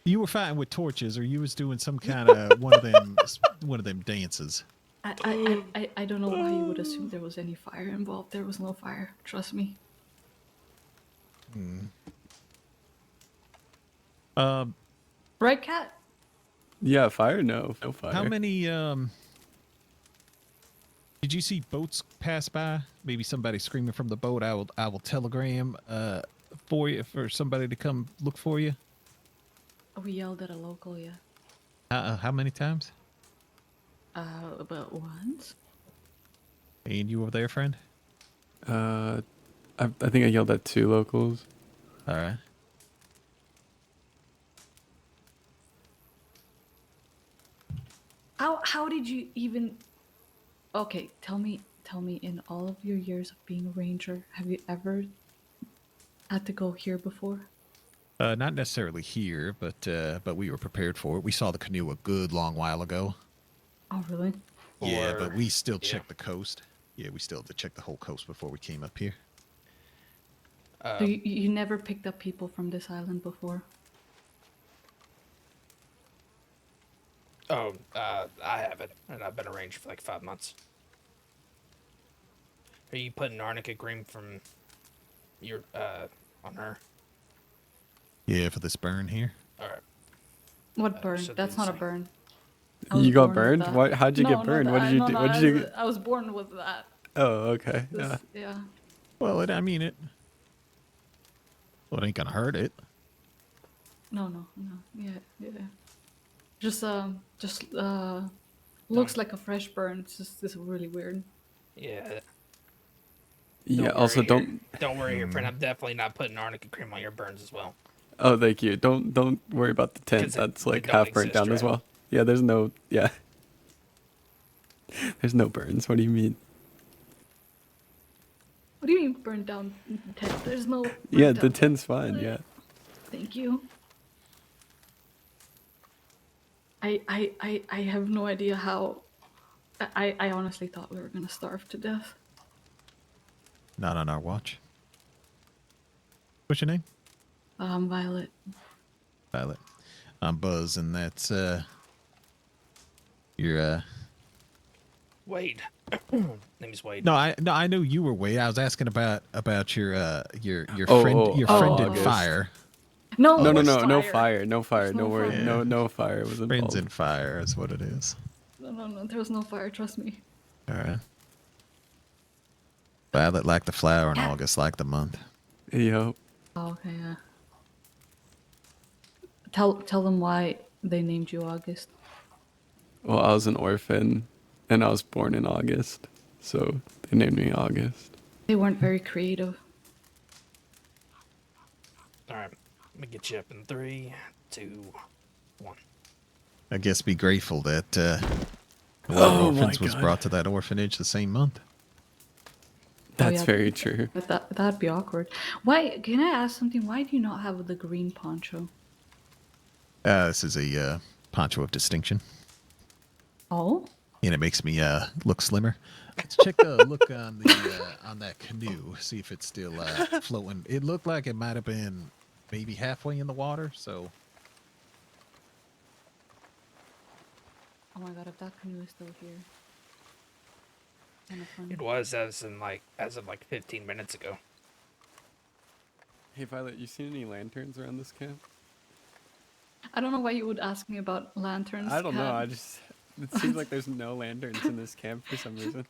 You were fighting with torches, or you was doing some kind of one of them dances. I don't know why you would assume there was any fire involved. There was no fire. Trust me. Right, Cat? Yeah, fire? No, no fire. How many? Did you see boats pass by? Maybe somebody screaming from the boat. I will telegram for somebody to come look for you. We yelled at a local, yeah. How many times? About once. And you over there, friend? I think I yelled at 2 locals. All right. How did you even? Okay, tell me. In all of your years of being a ranger, have you ever had to go here before? Not necessarily here, but we were prepared for it. We saw the canoe a good long while ago. Oh, really? Yeah, Or- but we still yeah. checked the coast. Yeah, we still had to check the whole coast before we came up here. So you never picked up people from this island before? Oh, I haven't, and I've been a ranger for like 5 months. Are you putting arnica cream from your on her? Yeah, for this burn here. All right. What burn? should That's be the not a same. burn. I was You got born with burned? that. What? How'd you No, get burned? What did you do? What did you? I was born with that. Oh, okay. Yeah. Yeah. Well, it ain't gonna hurt it. No. Yeah. Just looks like a fresh burn. It's just really weird. Yeah. Yeah. Don't Also, worry don't. Don't worry, your friend. I'm definitely not putting arnica cream on your burns as well. Oh, thank you. Don't worry about the tent. 'Cause That's they like don't half burnt exist, down as right? well. Yeah. There's no. Yeah. There's no burns. What do you mean? What do you mean burned down tent? There's no. Yeah, burnt the down- tent's fine. Yeah. Thank you. I have no idea how. I honestly thought we were gonna starve to death. Not on our watch. What's your name? Violet. Violet. I'm Buzz, and that's your Wade. Name's Wade. No, I know you were Wade. I was asking about your Oh, friend oh, your oh, friend in August. fire. No, No, there's no fire. No fire. There's No no worry. fire. No fire was Friends involved. in fire is what it is. No. There was no fire. Trust me. All right. Violet like the flower, and Yeah. August like the month. Yo. Oh, okay. Yeah. Tell them why they named you August. Well, I was an orphan, and I was born in August, so they named me August. They weren't very creative. All right. Let me get you up in 3, 2, 1. I guess be grateful that one Oh of the my orphans was God. brought to that orphanage the same month. That's yeah. very true. But that'd be awkward. Why? Can I ask something? Why do you not have the green poncho? This is a poncho of distinction, Oh. and it makes me look slimmer. Let's check the look on the on that canoe, see if it's still floating. It looked like it might have been maybe halfway in the water, so Oh my god! If that canoe is still here. Kinda funny. It was as of 15 minutes ago. Hey, Violet, you seen any lanterns around this camp? I don't know why you would ask me about lanterns. I don't know. Kat. It seems like there's no lanterns in this camp for some reason.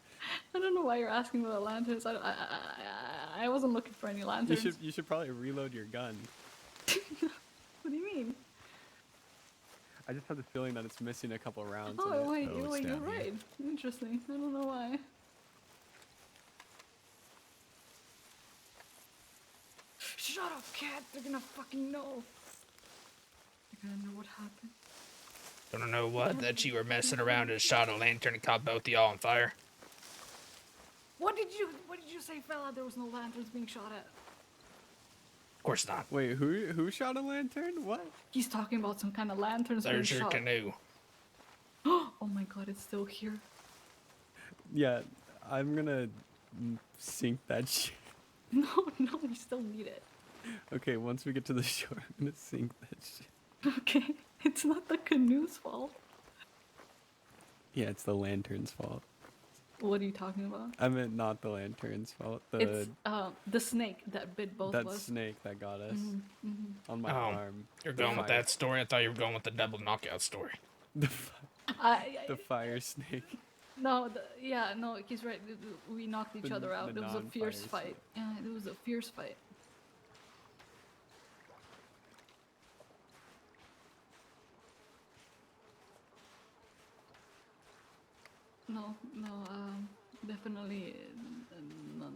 I don't know why you're asking about lanterns. I wasn't looking for any lanterns. You should probably reload your gun. What do you mean? I just have the feeling that it's missing a couple rounds. in Oh it. wait, Oh, it's wait, you're down here. right. Interesting. I don't know why. Shut up, cat. They're gonna fucking know. They're gonna know what happened. Don't know what? That you were messing around and shot a lantern and caught both of y'all on fire? What did you say, fella? There was no lanterns being shot at. Of course not. Wait, who shot a lantern? What? He's talking about some kind of lanterns being There's your shot. canoe. Oh my god, it's still here. Yeah, I'm gonna sink that shit. No, we still need it. Okay, once we get to the shore, I'm gonna sink that shit. Okay, it's not the canoe's fault. Yeah, it's the lantern's fault. What are you talking about? I meant not the lantern's fault. It's the snake that bit both that of us. snake that got us on my Oh, arm. You're The going with fire- that story? I thought you were going with the double knockout story. The fire snake. No, he's right. We knocked each The- other out. the It was a fierce non-fire fight. Yeah, it was a fierce fight. No, definitely,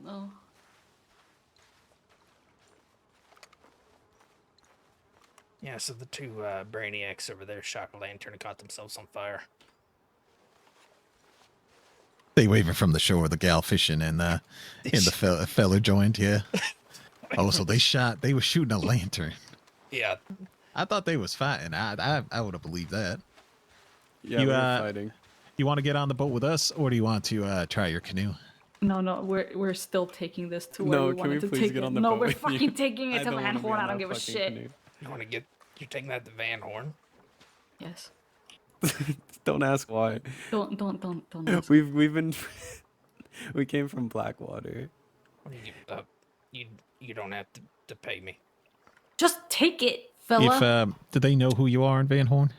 no. Yeah, so the two brainiacs over there shot a lantern and caught themselves on fire. They waving from the shore, the gal fishing, and the fella joined. Yeah. Oh, so they were shooting a lantern. Yeah, I thought they was fighting. I would have believed that. Yeah, You, we were uh, fighting. You want to get on the boat with us, or do you want to try your canoe? No, we're still taking this to where No, we can wanted we to please take get it. on the No, boat we're with you? fucking taking it I to don't Van wanna be Horn. on I don't that give a fucking shit. canoe. you're taking that to Van Horn? Yes. Don't ask why. Don't ask. We've been we came from Blackwater. What do you don't have to pay me. Just take it, fella. Do they know who you are in Van Horn?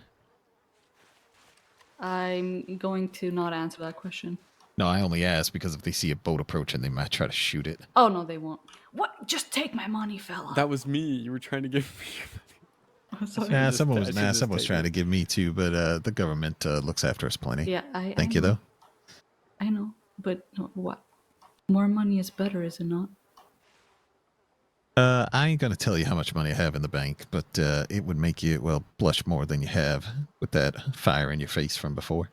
I'm going to not answer that question. No, I only ask because if they see a boat approaching, they might try to shoot it. Oh no, they won't. What? Just take my money, fella. That was me. You were trying to give me. Sorry. Yeah, just- someone I was should nah, just someone was take trying it. to give me too, but the government looks after us plenty. Yeah, Thank I you know. though. I know, but what? More money is better, is it not? I ain't gonna tell you how much money I have in the bank, but it would make you blush more than you have with that fire in your face from before.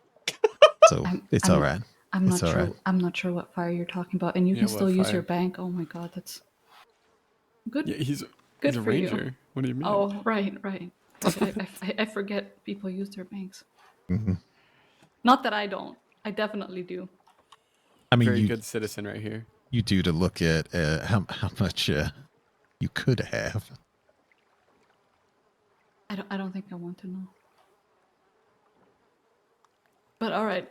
So it's all right. I'm not It's all sure. right. I'm not sure what fire you're talking about, and you Yeah, can what still use your fire? bank. Oh my god, that's good. Yeah, he's Good a for you. ranger. What do you mean? Oh, right. I forget people use their banks. Mhm. Not that I don't. I definitely do. I mean, Very you good citizen right here. you do to look at how much you could have. I don't think I want to know. But all right.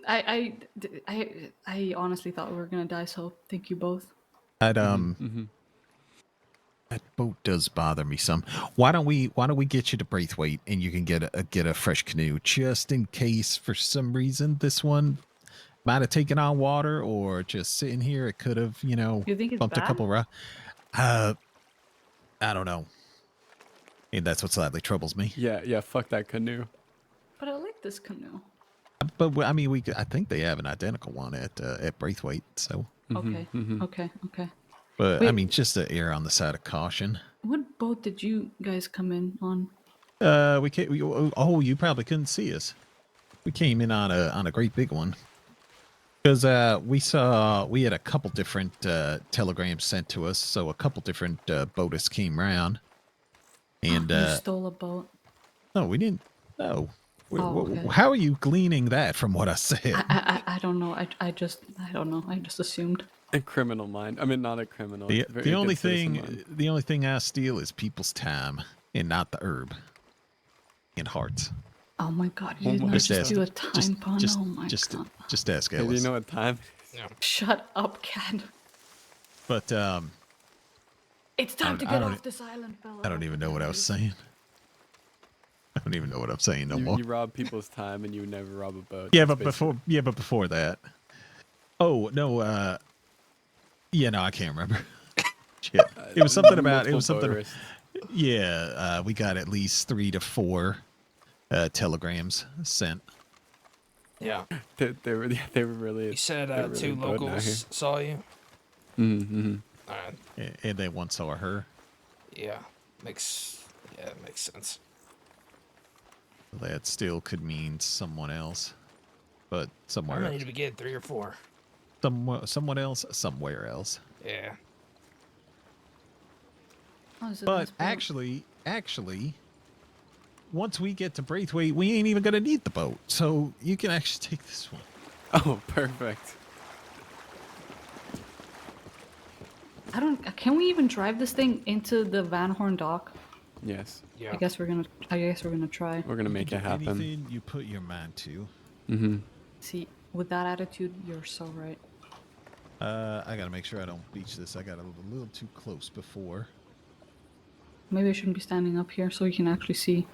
I honestly thought we were gonna die. So thank you both. That Mm-hmm. that boat does bother me some. Why don't we get you to Braithwaite and you can get a fresh canoe just in case for some reason this one might have taken on water or just sitting here it could have You think it's bumped bad? a couple I don't know. And that's what slightly troubles me. Yeah, fuck that canoe. But I like this canoe. But I mean I think they have an identical one at Braithwaite. So, Okay. mhm. Okay. but I Wait. mean just to err on the side of caution. What boat did you guys come in on? You probably couldn't see us. We came in on a great big one. Because we had a couple different telegrams sent to us, so a couple different boatists came round. And You stole a boat. no, we didn't. No. Oh, okay. How are you gleaning that from what I said? I don't know. I don't know. I just assumed. A criminal mind. I mean, not a criminal. The, very the good only citizen mind. thing I steal is people's time and not the herb and hearts. Oh my god! You did my not Just just ask- do a time pun. just, Oh my just, god! just ask Hey, do Ellis. you know what time? No. Shut up, cat. But It's time to I get don't- off this island, fella. I don't even know what I was saying. I don't even know what I'm saying no more. You rob people's time and you never rob a boat. Yeah, That's but before that. Oh no, yeah, no, I can't remember. Shit. It was something about multiple boat about, arrests. yeah, we got at least 3 to 4 telegrams sent. Yeah. They were really. You said they're really two boating out locals saw you. Mm-hmm. Alright. And they once saw her. Yeah. Makes sense. That still could mean someone else, but How somewhere many else. did we get? 3 or 4? Someone else, somewhere else. Yeah. Oh, is it But nice boat? actually, once we get to Braithwaite, we ain't even gonna need the boat, so you can actually take this one. Oh, perfect. I don't. Can we even drive this thing into the Van Horn dock? Yes, Yeah. I guess we're gonna try. we're gonna make You it can do happen. Anything you put your mind to. Mm-hmm. See, with that attitude, you're so right. I gotta make sure I don't beach this. I got a little too close before. Maybe I shouldn't be standing up here so you can actually see.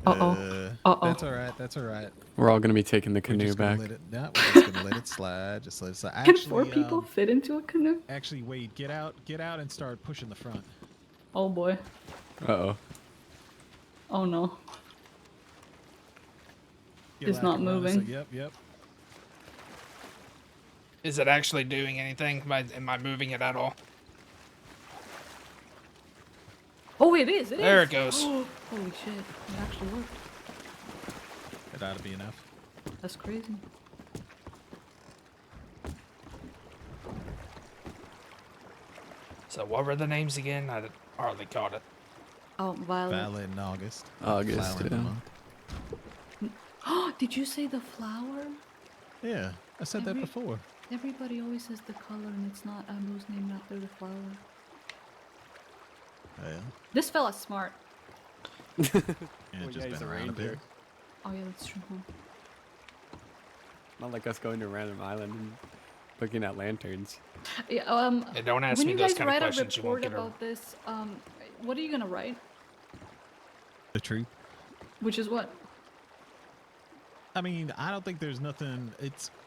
That's all right. That's all right. We're all gonna be taking the We're canoe just gonna back. let it. No, we're just gonna let it slide. Just let it slide. Can 4 people fit into a canoe? Actually, Wade, get out, and start pushing the front. Oh boy. Uh-oh. Oh no. Get It's like not around us, moving. like, yep. Is it actually doing anything? Am I moving it at all? Oh, it is. There is. it goes. Holy shit! It actually worked. That ought to be enough. That's crazy. So what were the names again? I hardly caught it. Oh, Violet. Violet in August. August, Flower in the yeah. month. Oh, did you say the flower? Yeah, I said that Every- before. Everybody always says the color, and it's not Ambo's named after the flower. Yeah, This fella's smart. yeah, Well, just yeah, he's been a around a bit. ranger. Oh yeah, that's true. Huh? Not like us going to a random island and looking at lanterns. Yeah. And don't ask When me you those guys kind of write a questions. You won't report get a. about this, what are you gonna write? The truth. Which is what? I mean, I don't think there's nothing.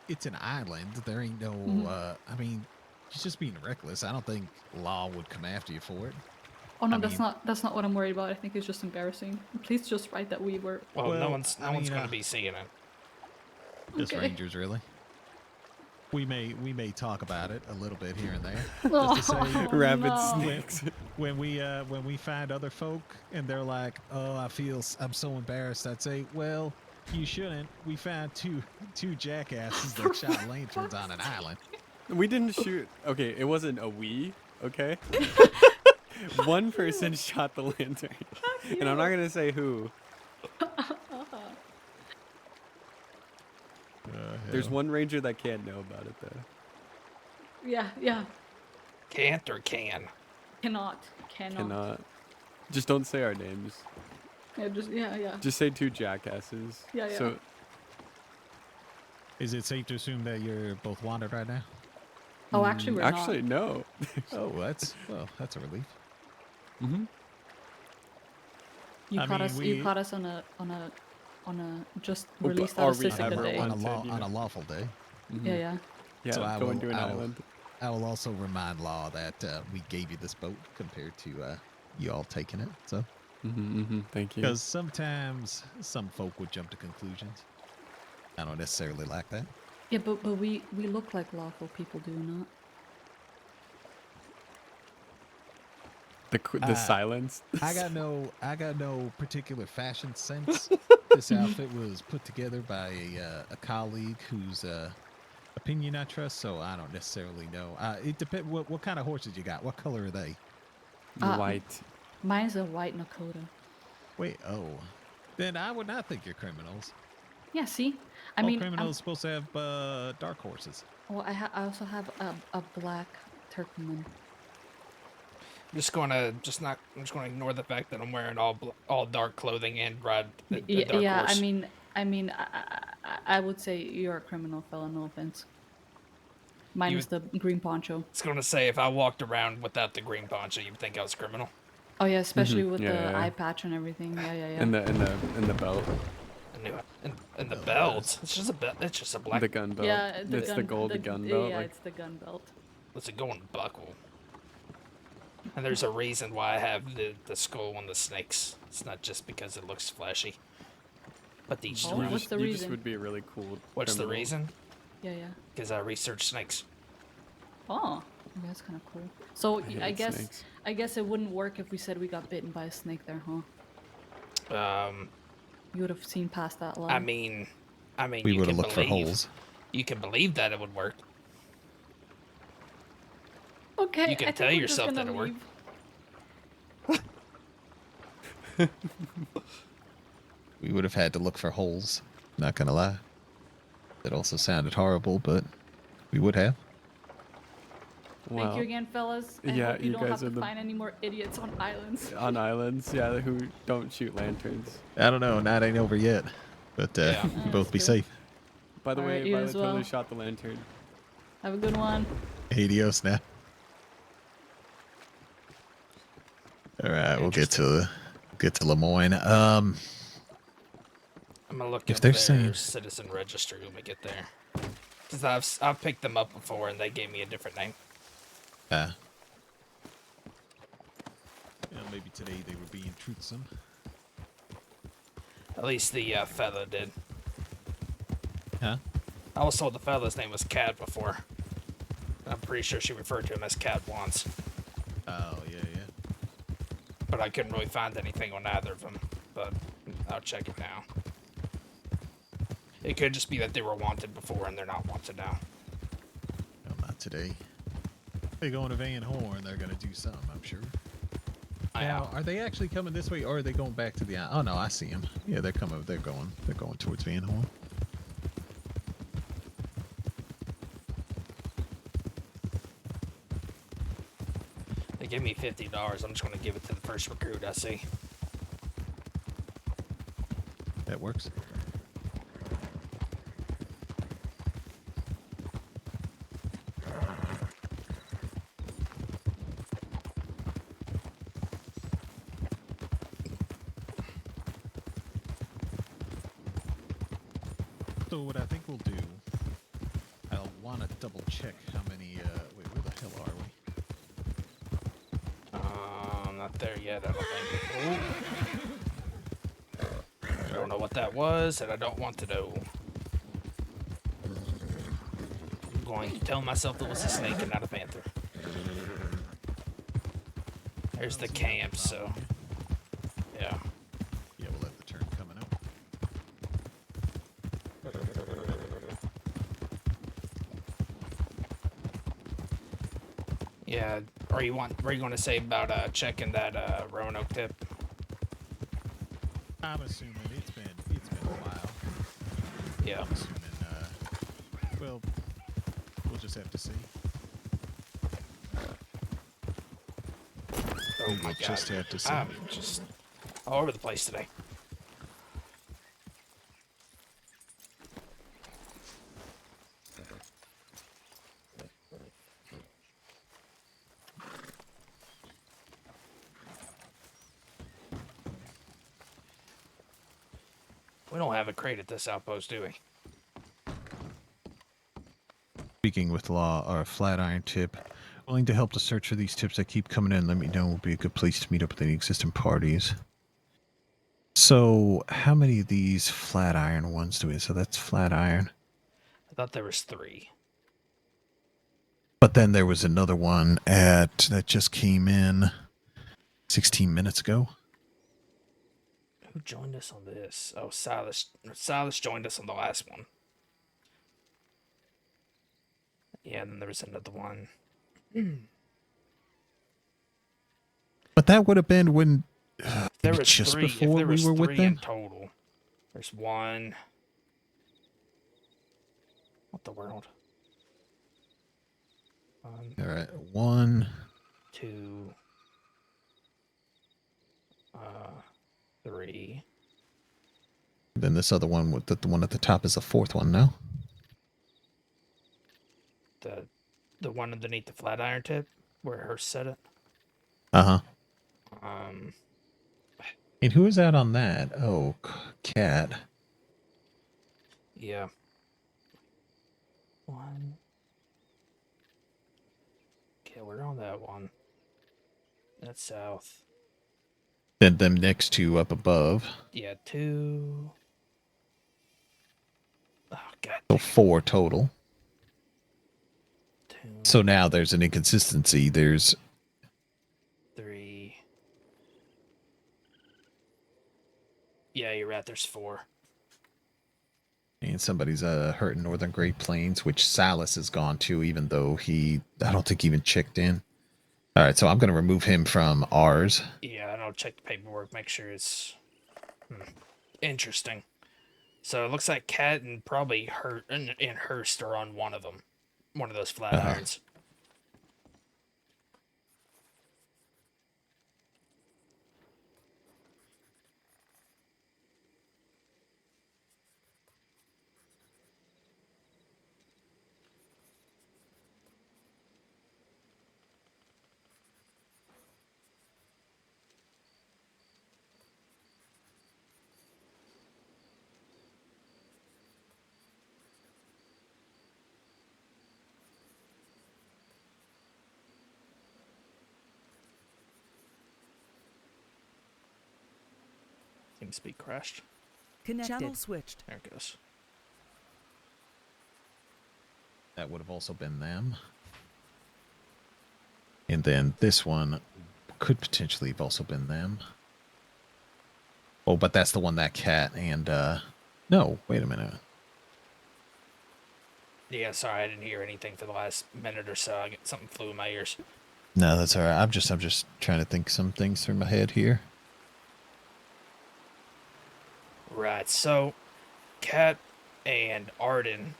It's an island. There ain't no. I mean, he's just being reckless. I don't think law would come after you for it. Oh no, I that's mean- not what I'm worried about. I think it's just embarrassing. Please just write that we were. Well, no Well, one's I going mean, to be seeing it. Just Okay. rangers, really. We may talk about it a little bit here and there. Oh, Just to say, Rabbit no. snakes. when we find other folk and they're like, "Oh, I'm so embarrassed," I'd say, "Well, you shouldn't. We found two jackasses that shot lanterns on an island." We didn't shoot. Okay, it wasn't a we. Okay. One person shot the lantern, and I'm not gonna say who. There's one ranger that can't know about it though. Yeah. Can't or can? Cannot. Cannot. Just don't say our names. Yeah. Just say 2 jackasses. Yeah. So Is it safe to assume that you're both wanted right now? Oh, actually, we're actually not. no. Oh, that's a relief. Mm-hmm. You I caught mean, us. we- You caught us on a just Oh, released but out are of we Sisika ever day. on- On Wanted, you a know. lawful day. Yeah. Yeah, So I going will- to an I will- island. I will also remind Law that we gave you this boat compared to you all taking it. So, Thank you. because sometimes some folk would jump to conclusions. I don't necessarily like that. Yeah, but we look like lawful people, do we not? The silence. I got no particular fashion sense. This outfit was put together by a colleague whose opinion I trust, so I don't necessarily know. It depends. What kind of horses you got? What color are they? White. Mine's a white Nakota. Wait, then I would not think you're criminals. Yeah, see? I All mean, criminals supposed to have dark horses. well, I also have a black Turkmen. I'm just going to ignore the fact that I'm wearing all dark clothing and ride a dark Yeah, horse. I mean, I would say you're a criminal fella. No offense. Minus the green poncho. I was going to say, if I walked around without the green poncho, you'd think I was criminal. Oh yeah, especially with Yeah, the yeah, yeah. eye patch and everything. Yeah. In the belt. I knew it. And the belt. It's just a belt. It's just a black. The gun belt. Yeah, It's the gold gun belt. Yeah, like, it's the gun belt. What's it going buckle? And there's a reason why I have the skull on the snakes. It's not just because it looks flashy. But these Oh, what's the you reason? just would be a really cool. What's the criminal. reason? Yeah, yeah. Because I research snakes. Oh, okay, that's kind of cool. So I hate snakes. I guess it wouldn't work if we said we got bitten by a snake there, huh? You would have seen past that line. I mean, We you would have can looked for believe. holes. You can believe that it would work. Okay, You can I think tell we're yourself just that gonna it worked. leave. We would have had to look for holes. Not gonna lie. It also sounded horrible, but we would have. Thank Well, you again, fellas. I yeah, hope you you don't guys have are to the- find any more idiots on islands. on islands, yeah, who don't shoot lanterns. I don't know. Night ain't over yet. But Yeah. you That's both be true. safe. By the Alright, way, you Violet as totally well. shot the lantern. Have a good one. Adios now. All right, we'll get to Lemoyne. I'm gonna look If up they're their saying- citizen registry when we get there. Because I've picked them up before and they gave me a different name. Maybe today they were being truthsome. At least the fella did. Huh? I was told the fella's name was Cad before. I'm pretty sure she referred to him as Cad once. Oh, yeah. But I couldn't really find anything on either of them. But I'll check it now. It could just be that they were wanted before and they're not wanted now. No, not today. They go into Van Horn, they're going to do something, I'm sure. Now, are they actually coming this way, or are they going back to the... Oh, no, I see them. Yeah, they're coming. They're going towards Van Horn. They give me $50. I'm just going to give it to the first recruit I see. That works. So what I think we'll do, I'll want to double check how many, wait, where the hell are we? Not there yet, I don't think. Ooh. I don't know what that was, and I don't want to know. I'm going to tell myself it was a snake and not a panther. There's the camp, so... Yeah. Yeah, we'll have the turn coming up. Yeah, or you going to say about checking that Roanoke tip? I'm assuming it's been a while. Yeah. I'm assuming, well, we'll just have to see. Oh my We'll god. just have to see. I'm just all over the place today. We don't have a crate at this outpost, do we? Speaking with law or a Flatiron tip. Willing to help to search for these tips that keep coming in. Let me know. Will be a good place to meet up with any existing parties. So, how many of these Flatiron ones do we have? So that's Flatiron. I thought there was 3. But then there was another one that just came in 16 minutes ago. Who joined us on this? Oh, Silas. Silas joined us on the last one. Yeah, and then there was another one. But that would have been when There maybe was just 3. before If there we was were 3 with them. in total. There's 1. What the world? 1, All right, 1. 2, 3. Then this other one with the one at the top is the 4th one now. The one underneath the Flatiron tip where her set it. Uh huh. Um, And who is out on that? Oh, Cat. yeah. 1. Okay, we're on that one. That's south. Then them next two up above. Yeah, 2. Oh, God. So 4 total. 2, So now there's an inconsistency. There's 3. Yeah, you're right. There's 4. and somebody's hurt in Northern Great Plains, which Salas has gone to, even though I don't think even checked in. All right, so I'm going to remove him from ours. Yeah, I don't check the paperwork. Make sure it's interesting. So it looks like Cat and probably Hurt and Hurst are on one of them. One of those flat irons. Seems to be crashed. Channel switched. There it goes. That would have also been them. And then this one could potentially have also been them. Oh, but that's the one that Cat and, no, wait a minute. Yeah, sorry, I didn't hear anything for the last minute or so. Something flew in my ears. No, that's all right. I'm just trying to think some things through my head here. Right, so Kat and Arden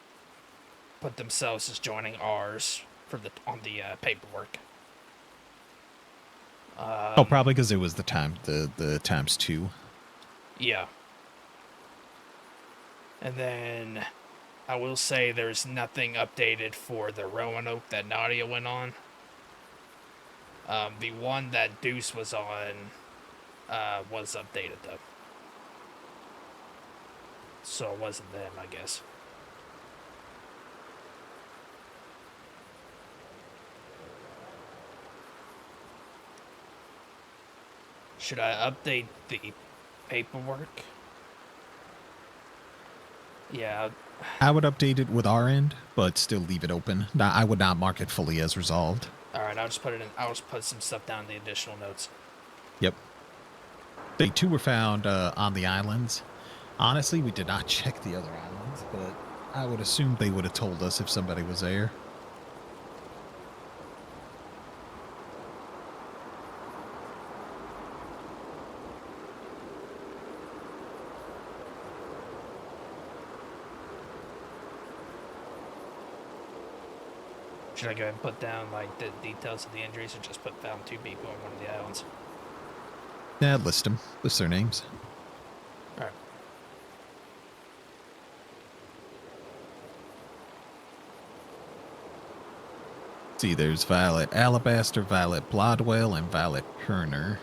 put themselves as joining ours for on the paperwork. Probably because it was the times 2. Yeah. And then I will say there's nothing updated for the Roanoke that Nadia went on. The one that Deuce was on was updated though. So it wasn't them, I guess. Should I update the paperwork? Yeah. I would update it with our end, but still leave it open. I would not mark it fully as resolved. All right, I'll just put it in. I'll just put some stuff down in the additional notes. Yep. They 2 were found on the islands. Honestly, we did not check the other islands, but I would assume they would have told us if somebody was there. Should I go ahead and put down like the details of the injuries, or just put found 2 people on one of the islands? Yeah, list them. List their names. All right. See, there's Violet Alabaster, Violet Blodwell, and Violet Herner.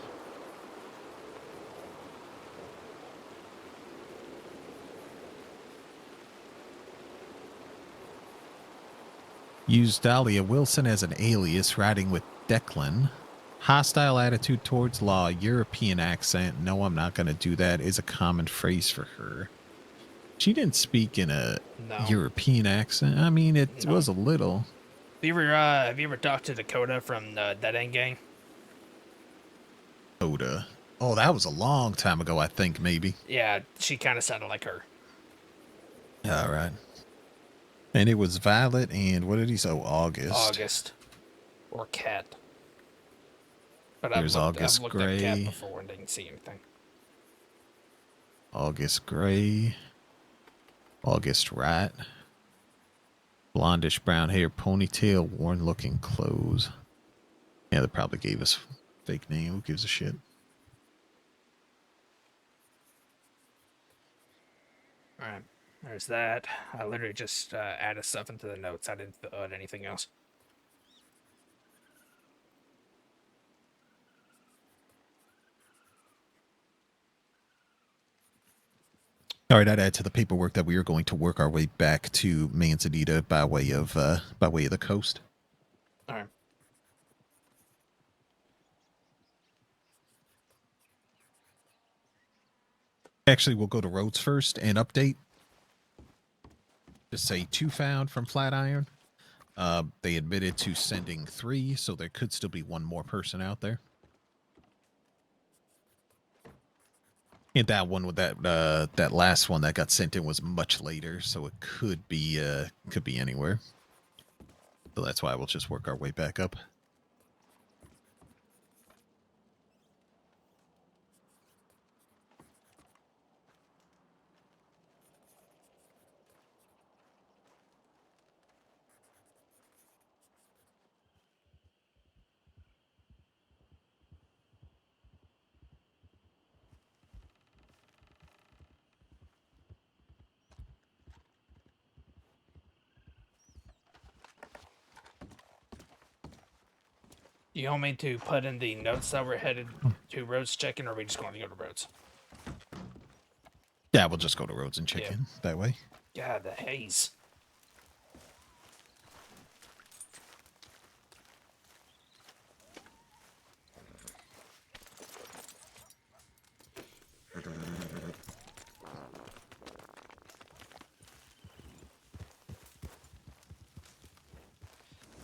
Used Dahlia Wilson as an alias, riding with Declan. Hostile attitude towards law, European accent. No, I'm not going to do that. Is a common phrase for her. She didn't speak in a European accent. I mean, it was a little. Have you ever talked to Dakota from the Dead End Gang? Dakota. Oh, that was a long time ago, I think, maybe. Yeah, she kind of sounded like her. All right. And it was Violet and what did he say? Oh, August. August. Or Cat. But There's August I've looked Gray. up Cat before and didn't see anything. August Gray. August Wright. Blondish brown hair, ponytail, worn looking clothes. Yeah, they probably gave us fake name. Who gives a shit? Alright, there's that. I literally just added stuff into the notes. I didn't fill out anything else. All right, I'd add to the paperwork that we are going to work our way back to Manzanita by way of the coast. Alright. Actually, we'll go to roads first and update. Just say 2 found from Flatiron. They admitted to sending 3, so there could still be 1 more person out there. And that one with that last one that got sent in was much later, so it could be anywhere. So that's why we'll just work our way back up. You want me to put in the notes that we're headed to roads checking, or are we just going to go to roads? Yeah, we'll just go to roads and check in that way. God, the haze.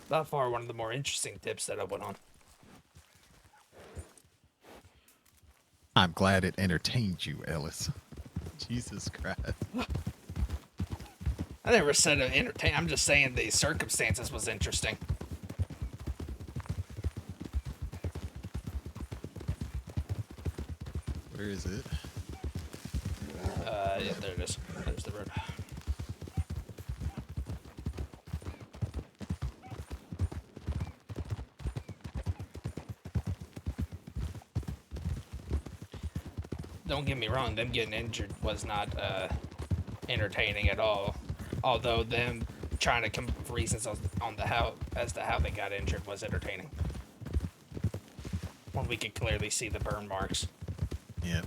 By far one of the more interesting tips that I went on. I'm glad it entertained you, Ellis. Jesus Christ. I never said it entertain. I'm just saying the circumstances was interesting. Where is it? Yeah, there it is. There's the road. Don't get me wrong, them getting injured was not entertaining at all. Although them trying to come up with reasons on the how as to how they got injured was entertaining. When we could clearly see the burn marks. Yep.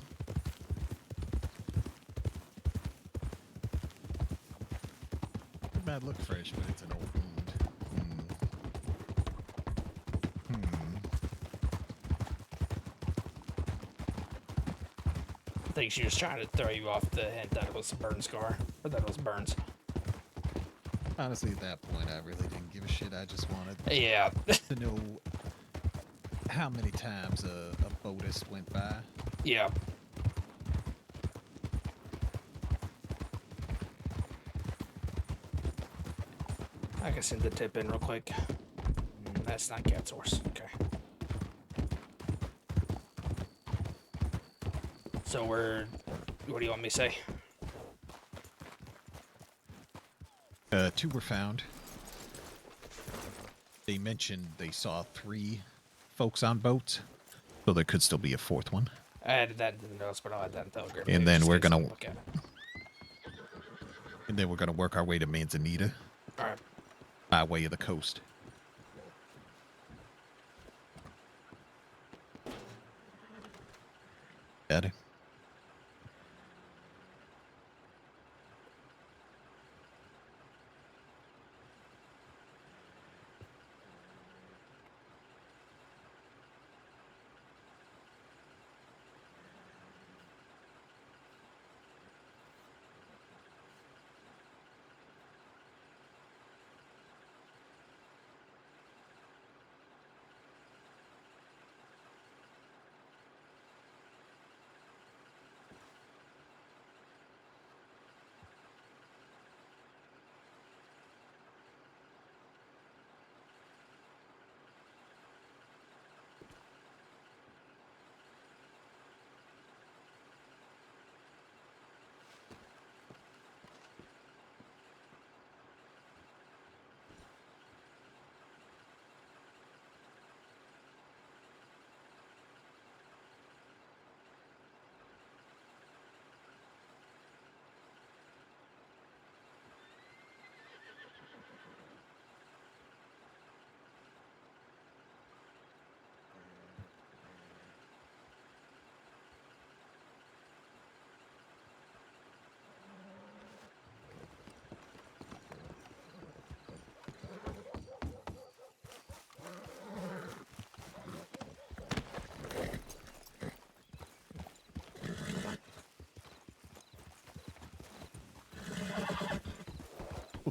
It might look fresh, but it's an old wound. I think she was trying to throw you off the hint that it was a burn scar, or that it was burns. Honestly, at that point, I really didn't give a shit. I just wanted to know how many times a BOTUS went by. Yeah. I can send the tip in real quick. That's not cat source. Okay. So what do you want me to say? 2 were found. They mentioned they saw 3 folks on boats, so there could still be a 4th one. I added that into the notes, but I'll add that in Telegram. And then we're gonna look at it. And then we're gonna work our way to Manzanita. All right. By way of the coast. Got it.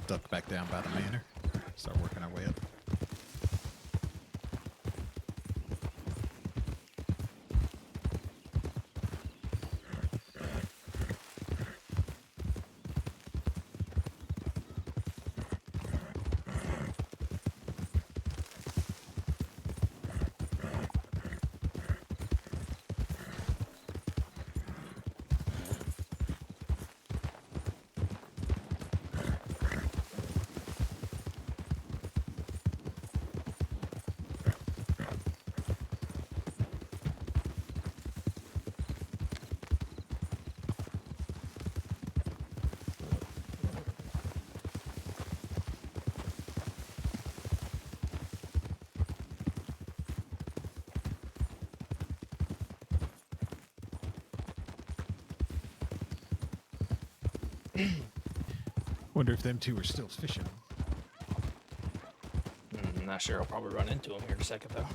duck back down by the manor. Start working our way up. Wonder if them two are still fishing. Not sure. I'll probably run into him here in a second, though.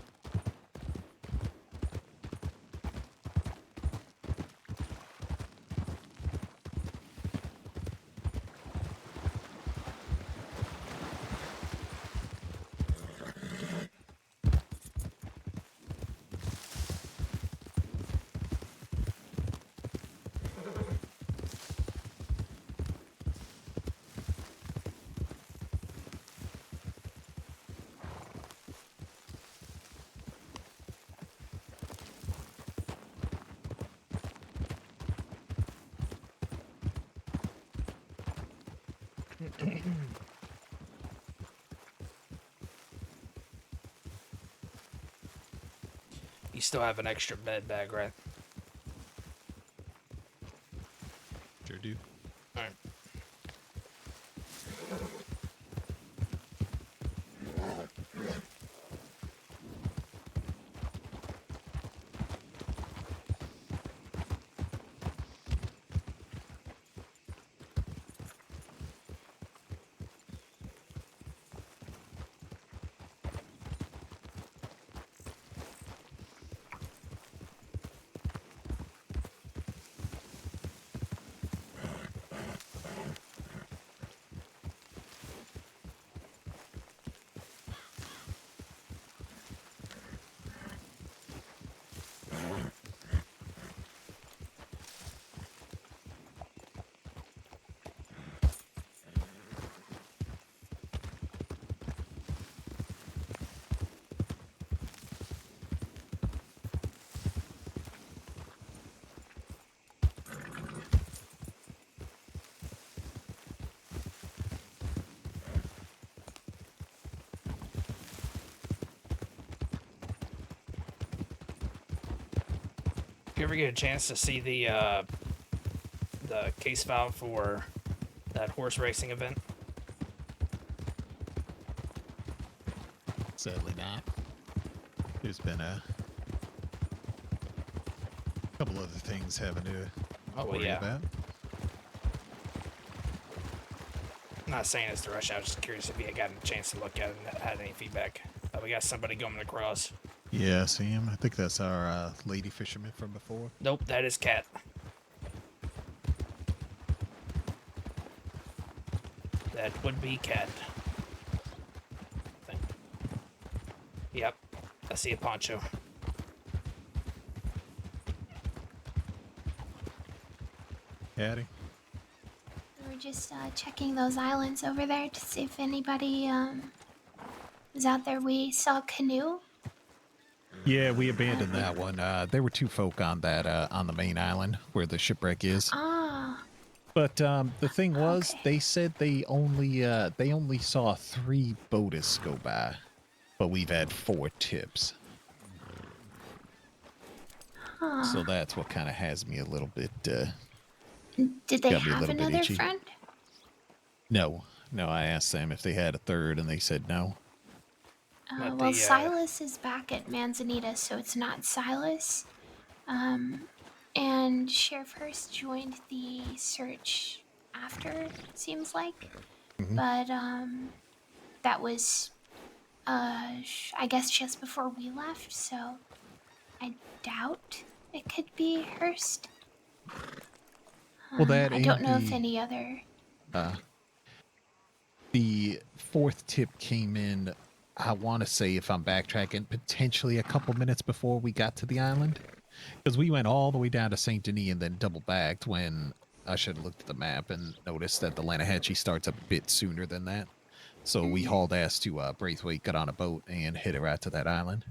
You still have an extra bed bag, right? Sure do. Alright. If you ever get a chance to see the case file for that horse racing event? Sadly not. There's been a couple other things having to worry about. I'm not saying it's to rush out, just curious if you had gotten a chance to look at it and had any feedback. We got somebody coming across. Yeah, see him. I think that's our lady fisherman from before. Nope, that is Cat. That would be Cat. Yep, I see a poncho. Hattie? We were just checking those islands over there to see if anybody was out there. We saw a canoe. Yeah, we abandoned that one. There were two folk on that on the main island where the shipwreck is. Ah. But the thing was, Okay. they said they only saw 3 boats go by, but we've had 4 tips. Huh. So that's what kind of has me a little bit. Did they got me a have little bit another itchy. friend? No, I asked them if they had a third, and they said no. Well, Silas is back at Manzanita, so it's not Silas. And Sheriff Hurst joined the search after, it seems like. Mhm. But, that was, I guess just before we left, so I doubt it could be Hurst. Well, that I don't and know if the, any other... the fourth tip came in, I want to say, if I'm backtracking, potentially a couple minutes before we got to the island. Because we went all the way down to St. Denis and then double backed when I should have looked at the map and noticed that the Lanahatchee starts a bit sooner than that. So we hauled ass to Braithwaite, got on a boat, and headed right to that island.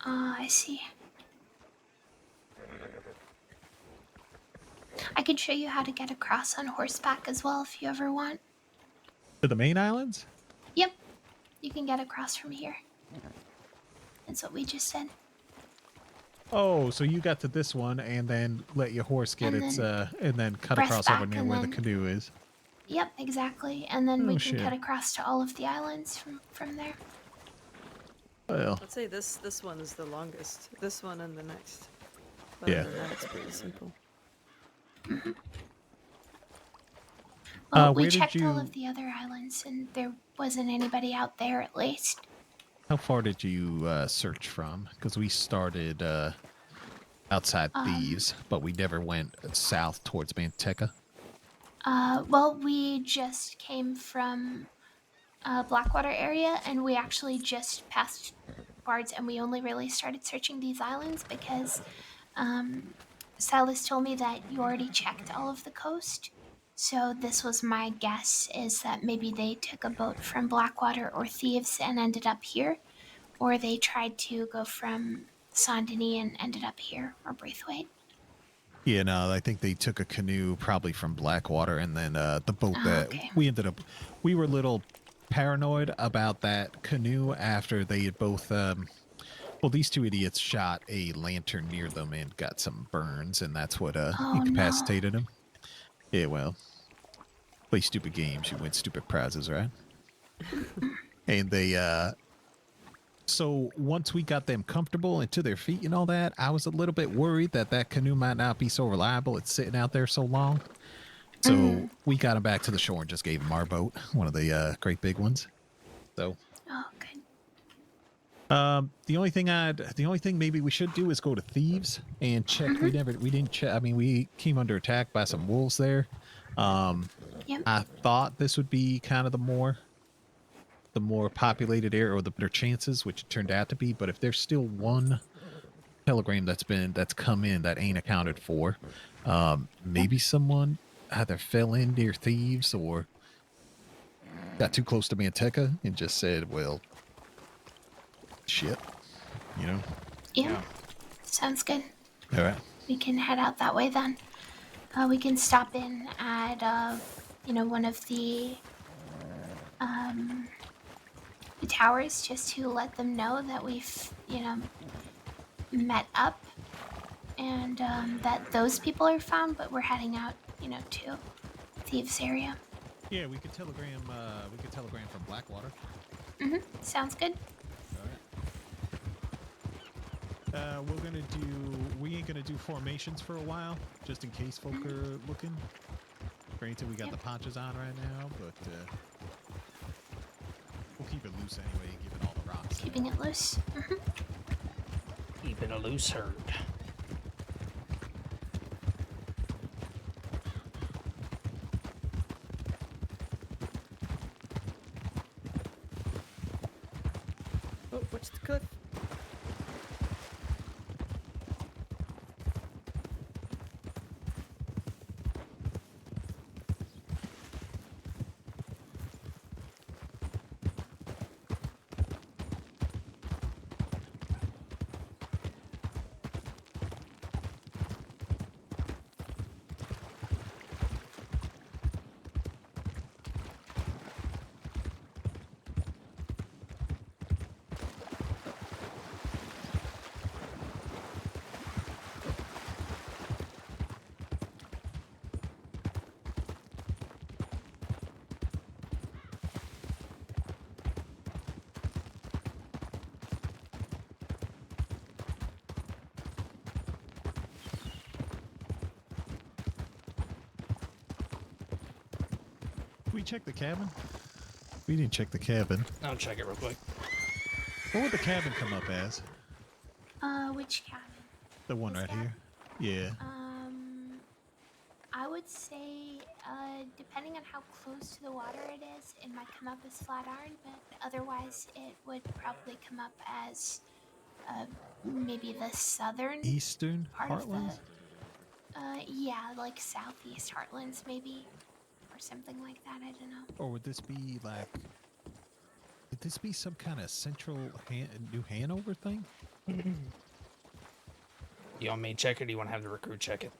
I see. I can show you how to get across on horseback as well if you ever want. To the main islands? Yep, you can get across from here. That's what we just said. Oh, so you got to this one and then let your horse get And its, then and then cut press across over back near and where the then- canoe is. Yep, exactly. And then we Oh, can shit. cut across to all of the islands from there. Well, I'd say this one is the longest. This one and the next. But Yeah. other than that, it's pretty simple. Well, we where did checked all you- of the other islands, and there wasn't anybody out there at least. how far did you search from? Because we started outside Thieves, but we never went south towards Manteca. Well, we just came from Blackwater area, and we actually just passed guards, and we only really started searching these islands because Silas told me that you already checked all of the coast. So this was my guess, is that maybe they took a boat from Blackwater or Thieves and ended up here, or they tried to go from Saint Denis and ended up here, or Braithwaite. Yeah, no, I think they took a canoe probably from Blackwater, and then the boat Oh, that okay. we were a little paranoid about that canoe after they had both, well, these two idiots shot a lantern near them and got some burns, and that's what Oh, incapacitated them. Yeah, well, play stupid games, you win stupid prizes, right? And they, so once we got them comfortable and to their feet and all that, I was a little bit worried that that canoe might not be so reliable. It's sitting out there so long. So we got them back to the shore and just gave them our boat, one of the great big ones. So Oh, good. the only thing maybe we should do is go to Thieves and check. We didn't check. I mean, we came under attack by some wolves there. Yep. I thought this would be kind of the more populated area or the better chances, which it turned out to be. But if there's still one telegram that's come in that ain't accounted for, maybe someone either fell in near Thieves or got too close to Manteca and just said, well, shit, you know? Yeah. Sounds good. All right. We can head out that way then. We can stop in at, one of the towers just to let them know that we've, met up and that those people are found, but we're heading out, to Thieves area. Yeah, we could telegram. From Blackwater. Sounds good. All right. We ain't gonna do formations for a while, just in case folk are looking. Granted, we got the ponchos on right now, but we'll keep it loose anyway, given all the rocks. Keeping it loose. Keeping a loose herd. Oh, what's the cliff? We check the cabin. We didn't check the cabin. I'll check it real quick. What would the cabin come up as? Which cabin? The one This right cabin? here. Yeah. I would say depending on how close to the water it is, it might come up as flat iron, but otherwise it would probably come up as maybe the southern Eastern part of the. Heartlands? Yeah, like southeast Heartlands maybe, or something like that. I don't know. Or would this be like? Would this be some kind of central New Hanover thing? You want me to check it, or do you want to have the recruit check it?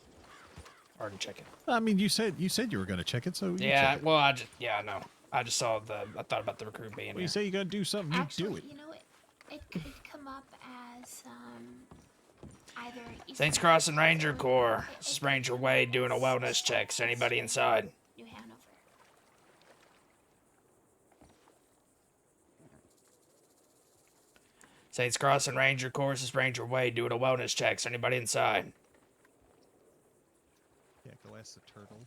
Already check it. I mean, you said you were gonna check it, so you Yeah, check it. well, I know. I just saw I thought about the recruit being When here. you say you gotta do something, you Actually, do it. you know, it could come up as either Saints Eastern Crossing Ranger or Corps. it This is could Ranger come Wade up doing a as wellness check. Is anybody inside? New Hanover. Saints Crossing Ranger Corps. This is Ranger Wade doing a wellness check. Is anybody inside? Yeah, go ask the turtle.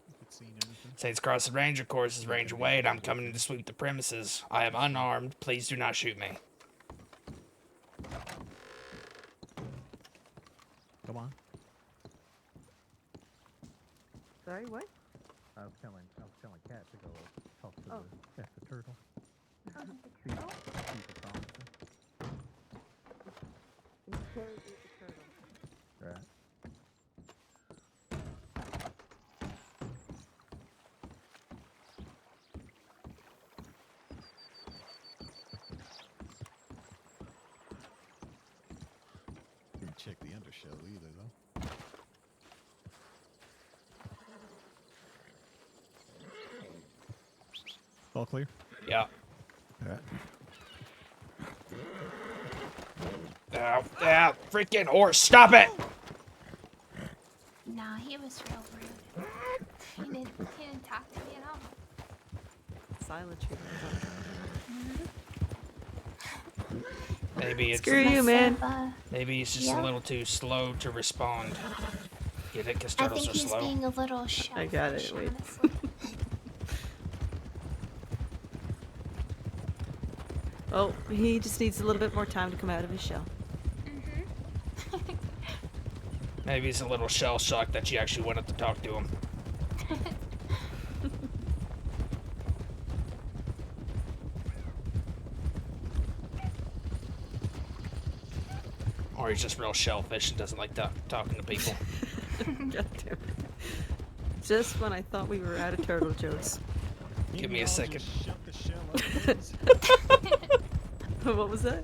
If it's seen anything. Saints Crossing Ranger Corps. This is Ranger Wade. I'm coming in to sweep the premises. I am unarmed. Please do not shoot me. Come on. Sorry, what? I was telling Kat to go talk to the turtle. The turtle? Right. Didn't check the undershell either, though. All clear? Yeah. All right. Ow, ow, freaking horse. Stop it! Nah, he was real rude. He didn't talk to me at all. Silent treatment. Maybe it's Screw you, man. maybe he's just Yeah. a little too slow to respond. Get it? Because I turtles think are he's slow. being a little shellfish, I got it, wait. honestly. Oh, he just needs a little bit more time to come out of his shell. Maybe he's a little shell shocked that you actually went up to talk to him. Or he's just real shellfish and doesn't like talking to people. God damn it. Just when I thought we were out of turtle jokes. Give me a second. Just shut the shell up, please. What was that?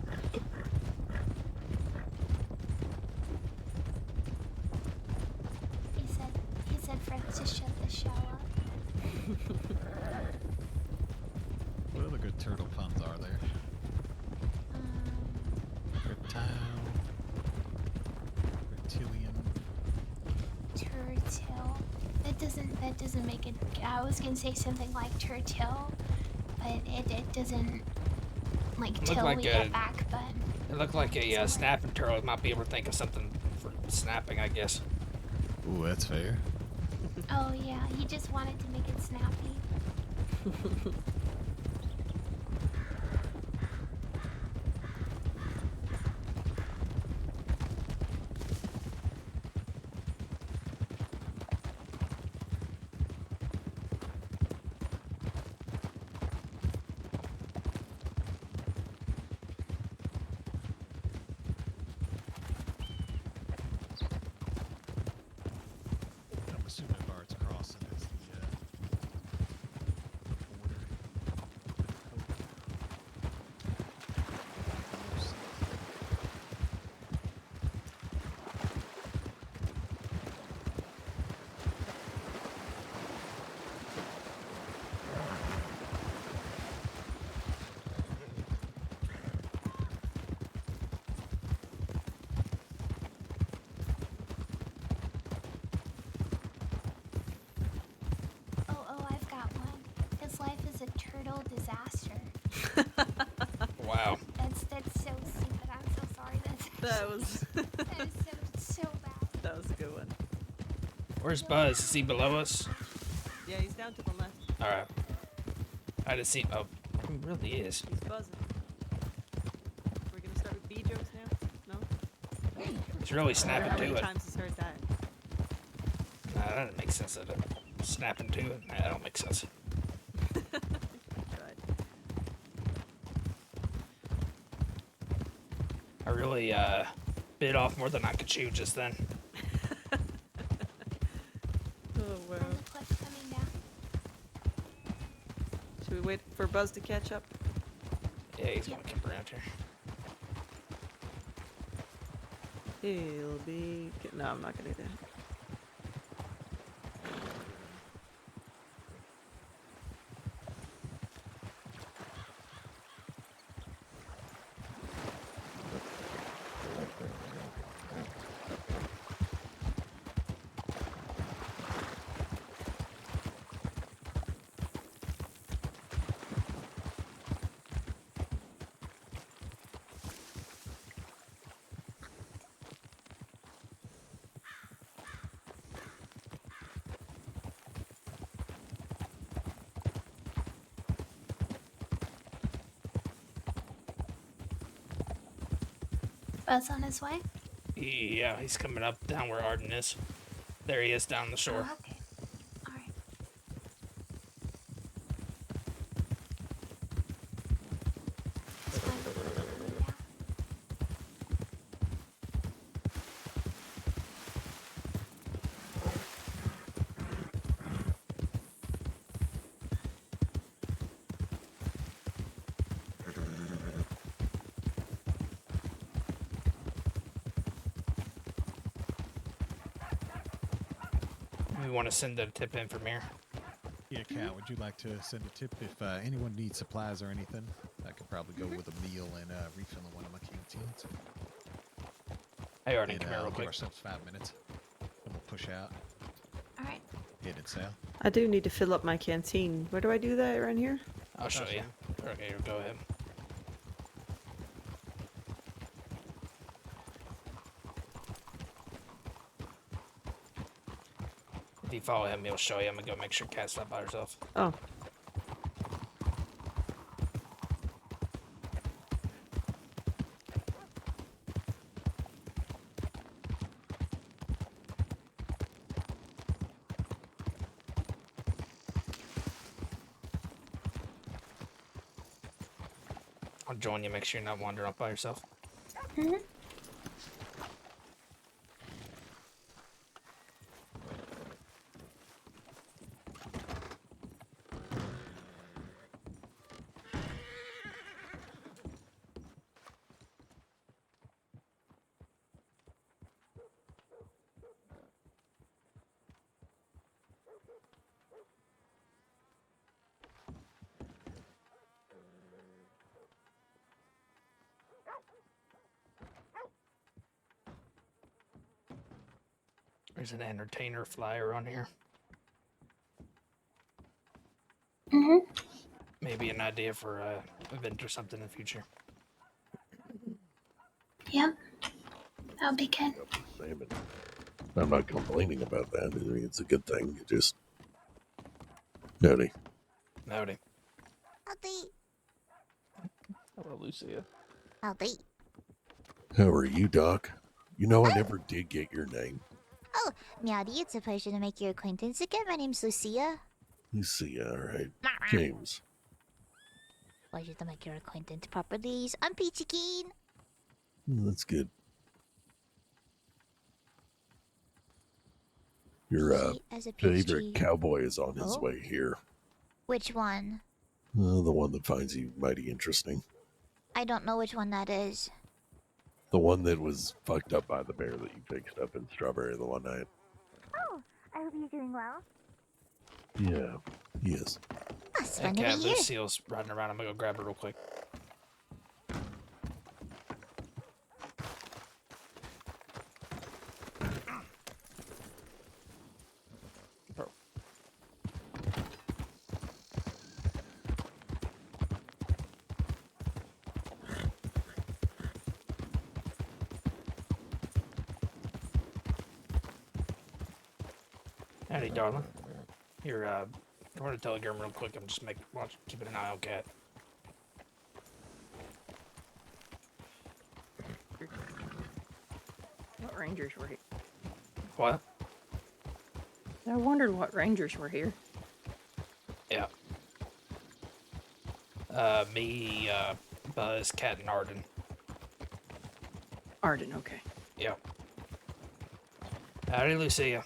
He said for us to shut the shell up. What other good turtle puns are there? Reptile. Reptilian. Turtle. That doesn't make it. I was gonna say something like turtle, but it doesn't like Look till like we a- get back. But It looked like a snapping turtle. Might be able to think of something for snapping, I guess. Ooh, that's fair. oh yeah, he just wanted to make it snappy. I'm assuming Bart's crossing is the border. Oh, I've got one. His life is a turtle disaster. Wow. That's so stupid. I'm so sorry. That was That is so bad. that was a good one. Where's Buzz? Is he below us? Yeah, he's down to the left. Alright. I just see. Oh, he really is. He's buzzing. We're gonna start with B jokes now? No? He's really How snapping many to it. times has heard that? Nah, that doesn't make sense of it. snapping to it. Nah, that don't make sense. God. I really bit off more than I could chew just then. Oh, wow. And the cliff coming down. Should we wait for Buzz to catch up? Yeah, he's gonna camp around here. He'll be... No, I'm not gonna do that. Buzz on his way. Yeah, he's coming up down where Arden is. There he is down the shore. Oh, okay. All right. It's fine. Yeah. We want to send a tip in from here. Yeah, Cat, would you like to send a tip if anyone needs supplies or anything? I could probably go with a meal and refilling one of my canteens. Hey, Arden, And, come here real we'll give quick. ourselves 5 minutes. And we'll push out. All right. Headed south. I do need to fill up my canteen. Where do I do that? Around here? I'll show you. Okay, go ahead. If you follow him, he'll show you. I'm gonna go make sure Cat's not by herself. Oh. I'll join you. Make sure you're not wandering off by yourself. Mm-hmm. There's an entertainer flyer on here. Mm-hmm. Maybe an idea for a event or something in the future. Yep. That'll be good. I'm not complaining about that. I mean, it's a good thing. It just... Howdy. Howdy. Howdy. Hello, Lucia. Howdy. How are you, Doc? You know, I never did get your name. Oh, Meowdy, it's a pleasure to make your acquaintance again. My name's Lucia. Lucia, all right. James. Pleasure to make your acquaintance properly. I'm Peachy Keen. That's good. Your Easy as a peach favorite tea. cowboy is on his Oh. way here. Which one? The one that finds you mighty interesting. I don't know which one that is. The one that was fucked up by the bear that you picked up in Strawberry the one night. Oh, I hope you're doing well. Yeah, he is. Oh, it's Hey, fun to Cat, be here. Lucille's riding around. I'm gonna go grab her real quick. Bro. Howdy, darling. Here, I want to telegram real quick. I'm just keeping an eye on Cat. What rangers were he? What? I wondered what rangers were here. Yeah. Me, Buzz, Cat, and Arden. Arden, okay. Yep. Howdy, Lucia.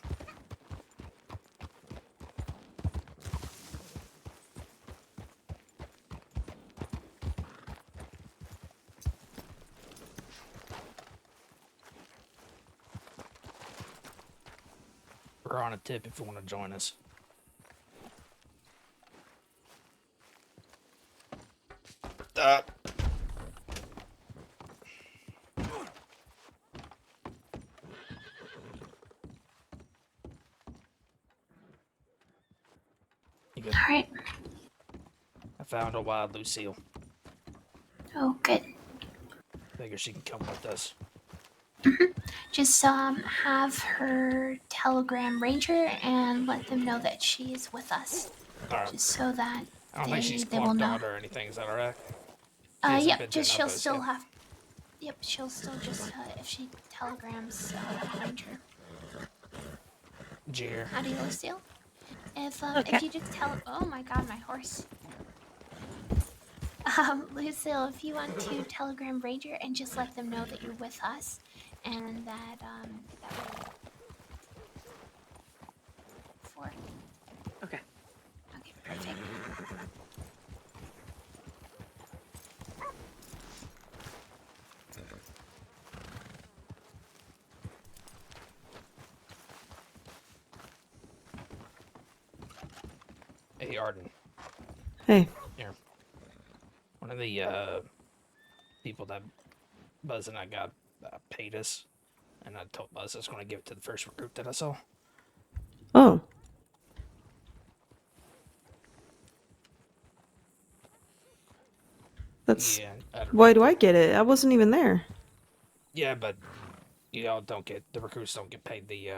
We're on a tip if you want to join us. You good? All right. I found a wild Lucille. Oh, good. Figure she can come with us. Just have her telegram Ranger and let them know that she is with us, Alright. just so that I don't think she's they will clocked know. out or anything. Is that alright? She hasn't Yep. been Just to she'll Numbers still yet. have. Yep. She'll still just if she telegrams Ranger. Jeer. How do you Lucille? If Okay. you just tell. Oh my God, my horse. Lucille, if you want to telegram Ranger and just let them know that you're with us, and that that will. Okay. Okay, perfect. Hey, Arden. Hey. Here. One of the people that Buzz and I got paid us, and I told Buzz I was going to give it to the first recruit that I saw. Oh. That's Yeah. I don't why know. do I get it? I wasn't even there. Yeah, but you all don't get the recruits don't get paid the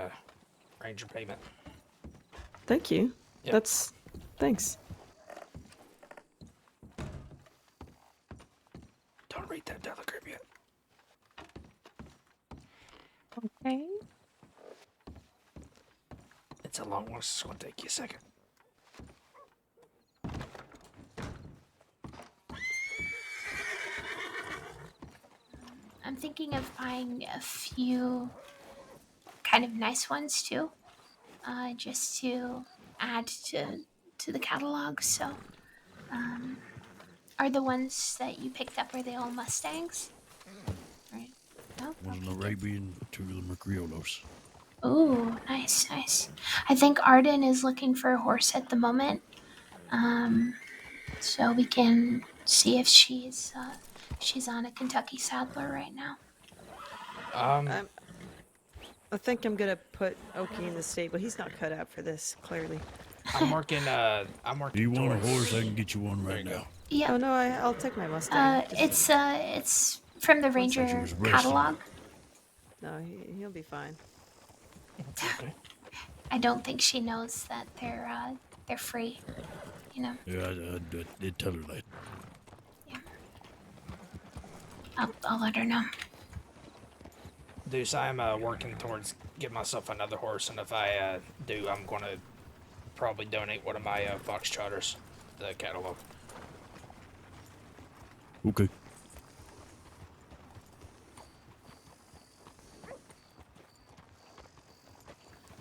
ranger payment. Thank you. Yep. That's thanks. Don't read that telegram yet. Okay. It's a long one. It's going to take you a second. I'm thinking of buying a few kind of nice ones too, just to add to the catalog. So, are the ones that you picked up, are they all Mustangs? Right. No. One's an Okay, good. Arabian, two of them are Criollos. Ooh, nice, nice. I think Arden is looking for a horse at the moment. So we can see if she's on a Kentucky Saddler right now. I think I'm gonna put Oki in the stable. He's not cut out for this, clearly. I'm working. Do you want a towards- horse? I can get you one There right you go. now. Yeah. Oh no, I'll take my Mustang. It's from the One second. Ranger Was resting. catalog. No, he'll be fine. Okay. I don't think she knows that they're free. You know. Yeah, I did tell her that. I'll let her know. Deuce, I'm working towards getting myself another horse, and if I do, I'm going to probably donate one of my fox trotters to the catalog. Okay.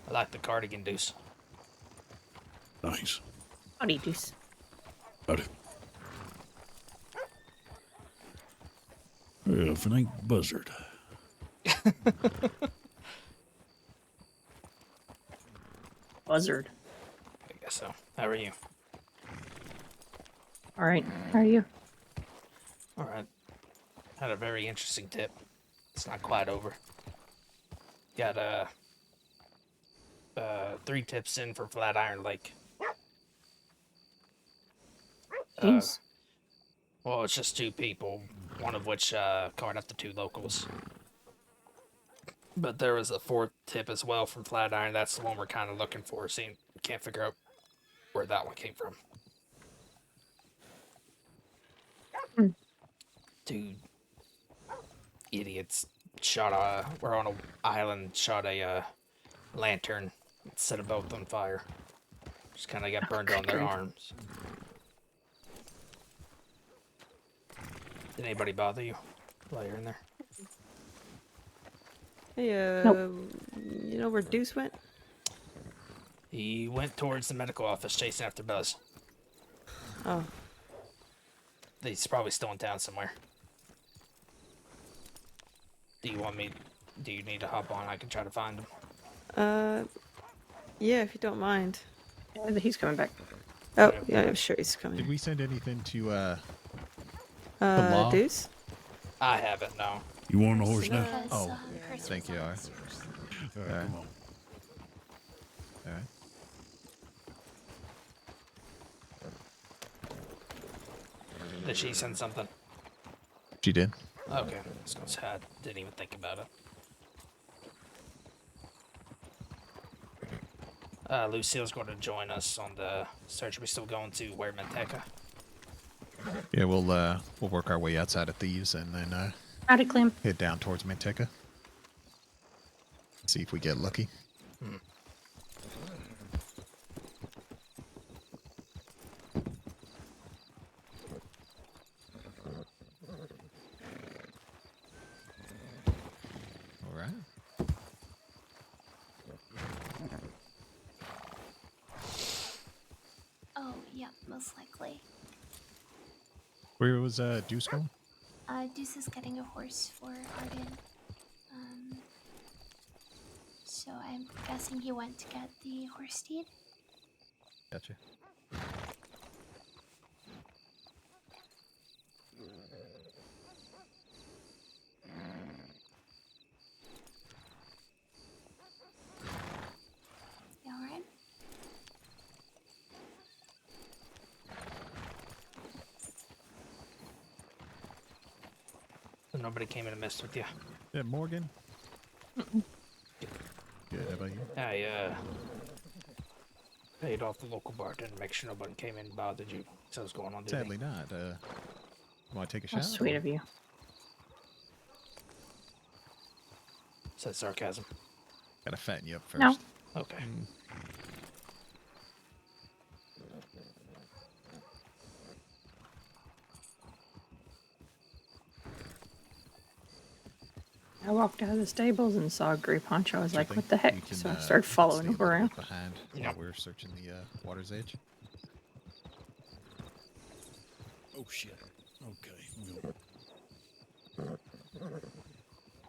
I like the cardigan, Deuce. Nice. Howdy, Deuce. Howdy. Well, if it ain't Buzzard. Buzzard. I guess so. How are you? All right. How are you? All right. Had a very interesting tip. It's not quite over. Got 3 tips in for Flatiron Lake. Jeez. Well, it's just 2 people, one of which caught up the 2 locals. But there was a 4th tip as well from Flatiron. That's the one we're kind of looking for. Seeing, we can't figure out where that one came from. Dude, idiots shot we're on an island, shot a lantern set them both on fire. Just kind of got burned on their arms. Did anybody bother you while you're in there? Hey, you know where Deuce went? He went towards the medical office chasing after Buzz. Oh. He's probably still in town somewhere. Do you need to hop on? I can try to find him. Yeah, if you don't mind. Yeah, he's coming back. Oh, yeah, I'm sure he's coming. Did we send anything to the law? Deuce? I haven't, no. You want on the horse now? Oh, thank you. All right. All right, come on. All right. Did she send something? She did. Okay, so I didn't even think about it. Lucille's going to join us on the search. Are we still going to where Manteca? Yeah, we'll work our way outside of Thieves and then Howdy, Clem. head down towards Manteca. See if we get lucky. All right. Oh, yeah, most likely. Where was Deuce going? Deuce is getting a horse for Arden. So I'm guessing he went to get the horse steed. Gotcha. You alright? So nobody came in and messed with you. Yeah, Morgan. Good. How about you? I paid off the local bartender to make sure nobody came in and bothered you. So what's going on, did Sadly not. Want to take a shot? That's sweet of you. Is that sarcasm? Gotta fatten you up first. No. Okay. I walked out of the stables and saw a gray poncho. I was like, what the We heck? can, So I started following stay him a little around. bit behind while we're searching the water's edge. Oh shit. Okay.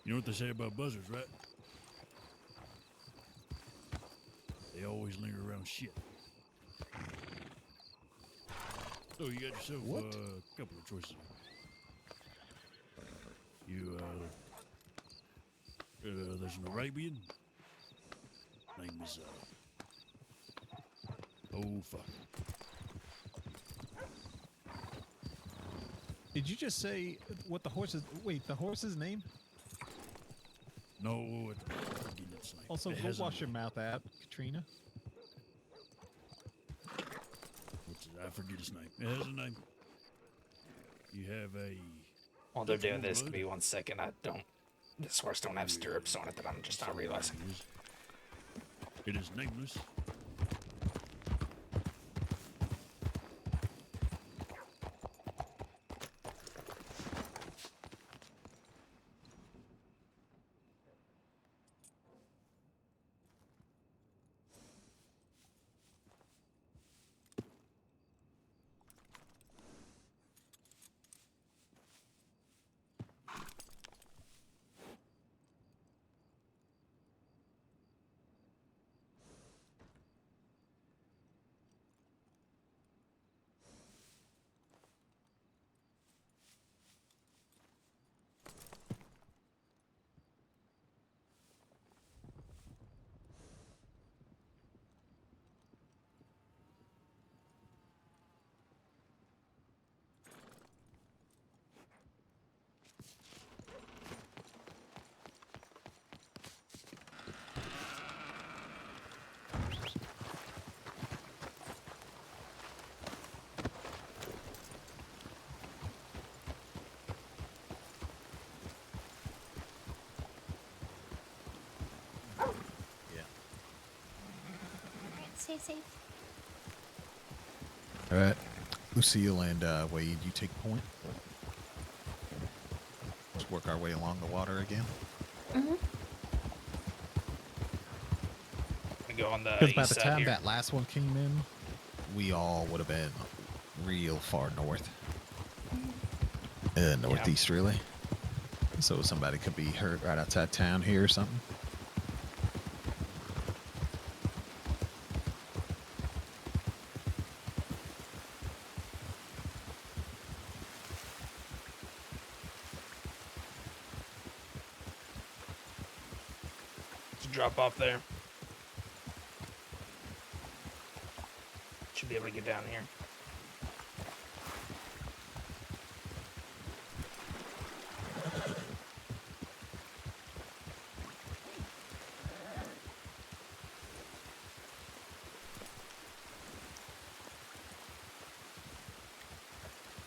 You know what they say about buzzards, right? They always linger around shit. So you got yourself a couple of choices. You there's an Arabian. Name is oh fuck. Did you just say what the horse's... Wait, the horse's name? No, forget its name. Also, It go has a- wash your mouth out, Katrina. I forget his name. It has a name. You have a... While they're doing this, give me 1 second. This horse don't have stirrups on it that I'm just not realizing. It is nameless. Stay safe. All right. Lucille and Wade, you take point. Let's work our way along the water again. Mm-hmm. We go on the Because by east the side time here. that last one came in, we all would have been real far north. Northeast, really. So somebody could be hurt right outside town here or something. Just drop off there. Should be able to get down here.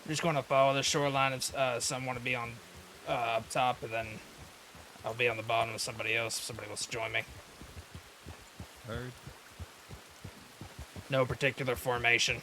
I'm just going to follow the shoreline if some want to be on up top, and then I'll be on the bottom with somebody else if somebody wants to join me. Heard. No particular formation.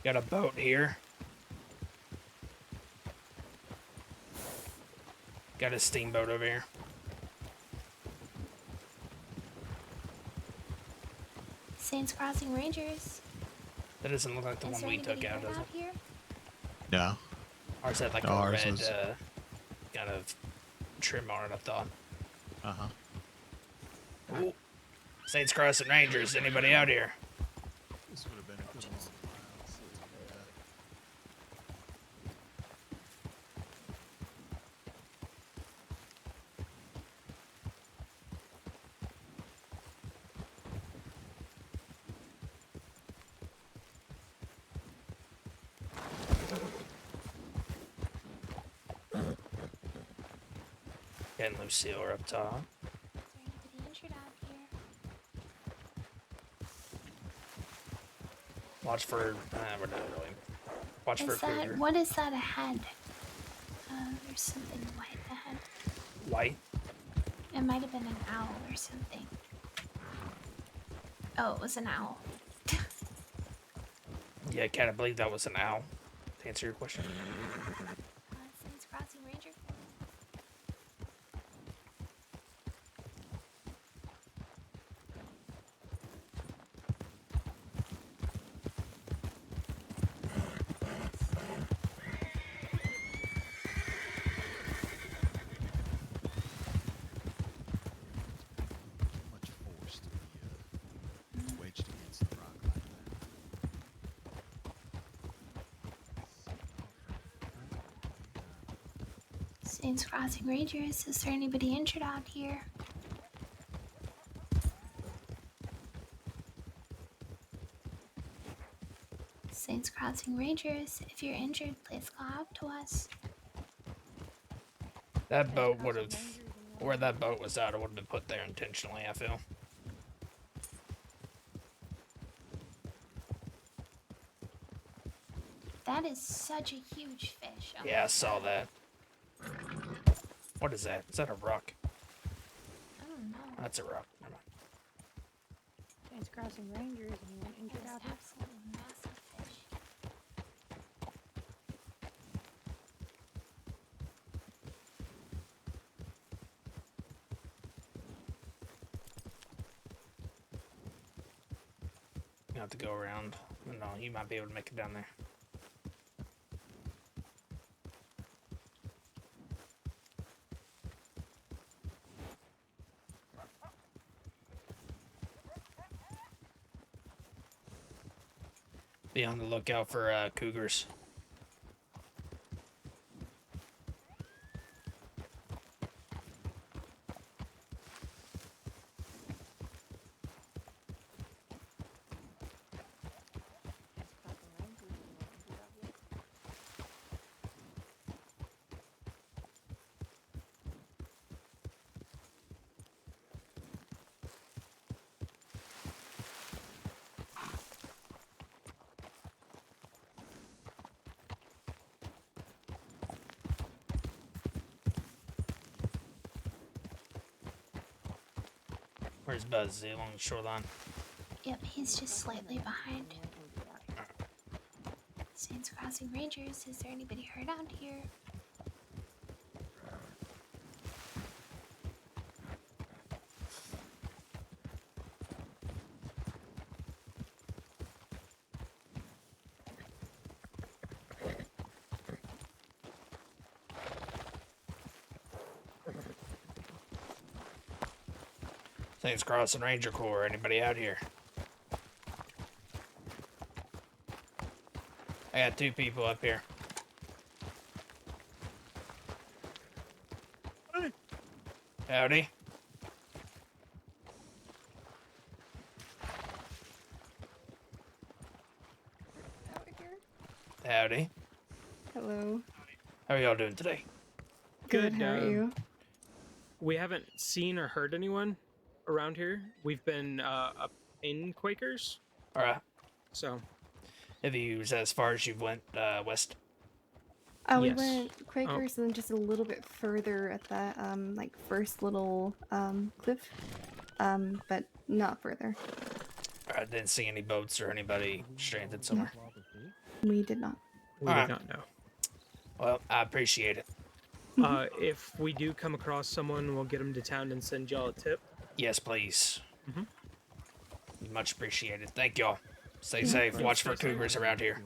Got a boat here. Got a steamboat over here. Saints Crossing Rangers. That doesn't look like the Is one there we took anybody out, hurt does it? out here? No. Ours had like No, a ours red was- kind of trim on it, I thought. Uh-huh. Ooh. Saints Crossing Rangers, anybody out here? This would have been a good long while. And Lucille are up top. Is there anybody injured out here? Watch for. We're not really. Watch for Is that cougar. what is that ahead? There's something white ahead. White. It might have been an owl or something. Oh, it was an owl. Yeah, I kind of believe that was an owl. To answer your question. Saints Crossing Ranger. Much force to be wedged against the rock like that. Saints Crossing Rangers. Is there anybody injured out here? Saints Crossing Rangers. If you're injured, please call out to us. That boat would have. Where that boat was at, it would have been put there intentionally, I feel. That is such a huge fish. Oh Yeah, my I saw God. that. What is that? Is that a rock? I don't know. That's a rock. Never mind. It's crossing rangers and you went injured It's out here. absolutely massive fish. You have to go around. No, you might be able to make it down there. Be on the lookout for cougars. Where's Buzz? Is he along the shoreline? Yep, he's just slightly behind. Saints Crossing Rangers, is there anybody hurt out here? Saints Crossing Ranger Corps. Anybody out here? I got 2 people up here. Howdy. Howdy. Hello. How are y'all doing today? Good, how are you? We haven't seen or heard anyone around here. We've been up in Quakers. All right. So, have you as far as you went west? We Yes. went Quakers and then just a little bit further at that like first little cliff, but not further. I didn't see any boats or anybody stranded somewhere. We did not. We All did right. not know. Well, I appreciate it. If we do come across someone, we'll get them to town and send y'all a tip. Yes, please. Mhm. Much appreciated. Thank y'all. Stay Yeah. safe. Yeah, Watch for stay safe. cougars around here.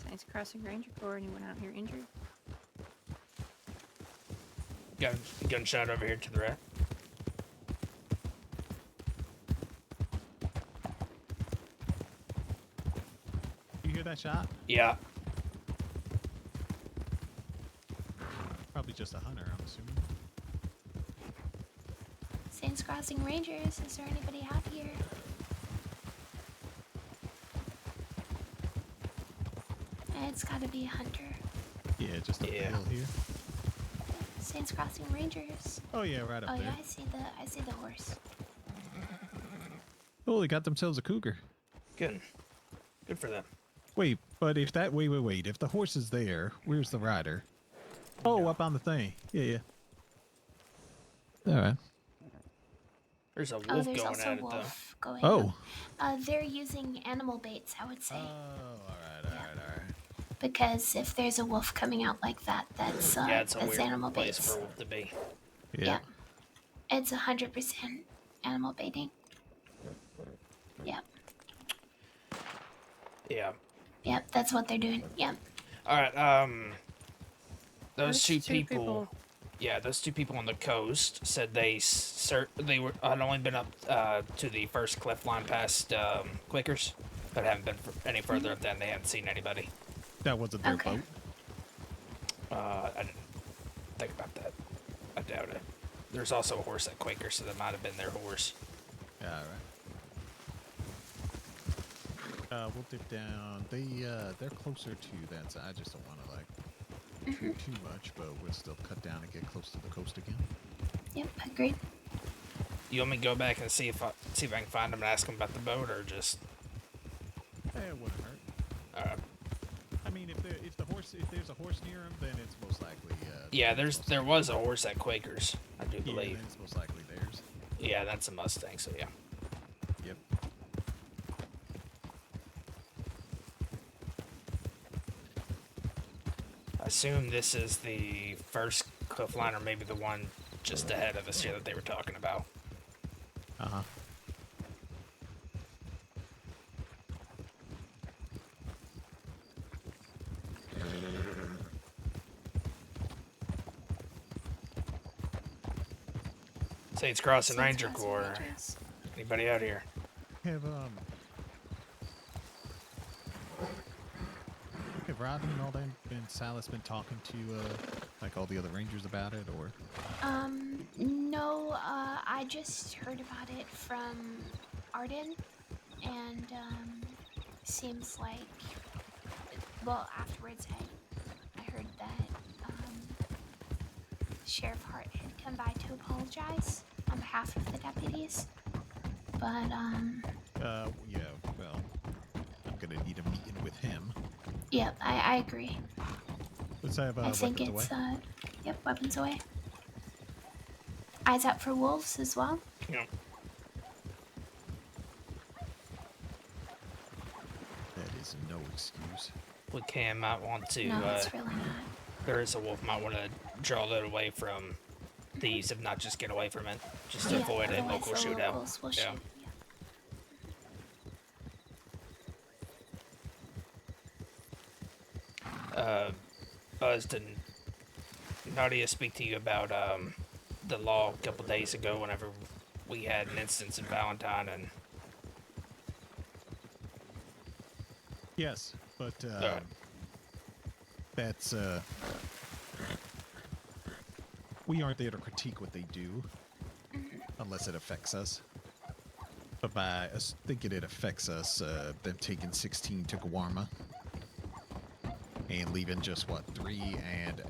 Saints Crossing Ranger Corps. Anyone out here injured? Gunshot over here to the right. You hear that shot? Yeah. Probably just a hunter, I'm assuming. Saints Crossing Rangers, is there anybody out here? It's gotta be a hunter. Yeah, just up the hill here. Saints Crossing Rangers. Oh yeah, right up Oh there. yeah, I see the horse. Oh, they got themselves a cougar. Good. Good for them. Wait, but if that wait. If the horse is there, where's the rider? Oh, up on the thing. Yeah. All right. There's a wolf Oh, there's going also at a it though. wolf going. Oh. They're using animal baits, I would say. Oh, all right. Because if there's a wolf coming out like that, that's Yeah, it's a that's weird animal place baits. for a wolf to be. Yeah. It's 100% animal baiting. Yep. Yeah. Yep, that's what they're doing. Yep. All right. Those Those two two people. people- Yeah, those 2 people on the coast said they had only been up to the first cliff line past Quakers, but haven't been any further up than they haven't seen anybody. That wasn't their boat. I didn't think about that. I doubt it. There's also a horse at Quaker, so that might have been their horse. Yeah, all right. We'll dip down. They're closer to that, so I just don't want to like too much, but we'll still cut down and get close to the coast again. Yep, agreed. You want me to go back and see if I can find them and ask them about the boat, or just? It wouldn't hurt. All right. I mean, if there's a horse near him, then it's most likely. Yeah, there was a horse at Quaker's, I do believe. Then it's most likely theirs. Yeah, that's a Mustang. So yeah. Yep. I assume this is the first cliff line, or maybe the one just ahead of us here that they were talking about. Uh-huh. Saints Crossing Ranger Corps. Anybody out here? Have Robin and all them and Silas been talking to like all the other rangers about it, or? No, I just heard about it from Arden, and seems like, well, afterwards I heard that Sheriff Hart had come by to apologize on behalf of the deputies, but Yeah, well, I'm gonna need a meeting with him. Yep, I agree. Let's have I think weapons it's away. Yep, weapons away. Eyes out for wolves as well. Yeah. That is no excuse. What Cam might want to. No, it's really not. There is a wolf might want to draw that away from thieves, if not just get away from it, just to Yeah, avoid a otherwise local the shootout. locals will Yeah. shoot, Buzz, did Nadia speak to you about the law a couple days ago whenever we had an instance in Valentine? And Yes, but that's we aren't there to critique what they do unless it affects us. But by us thinking it affects us, them taking 16 to Gawarma and leaving just what 3, and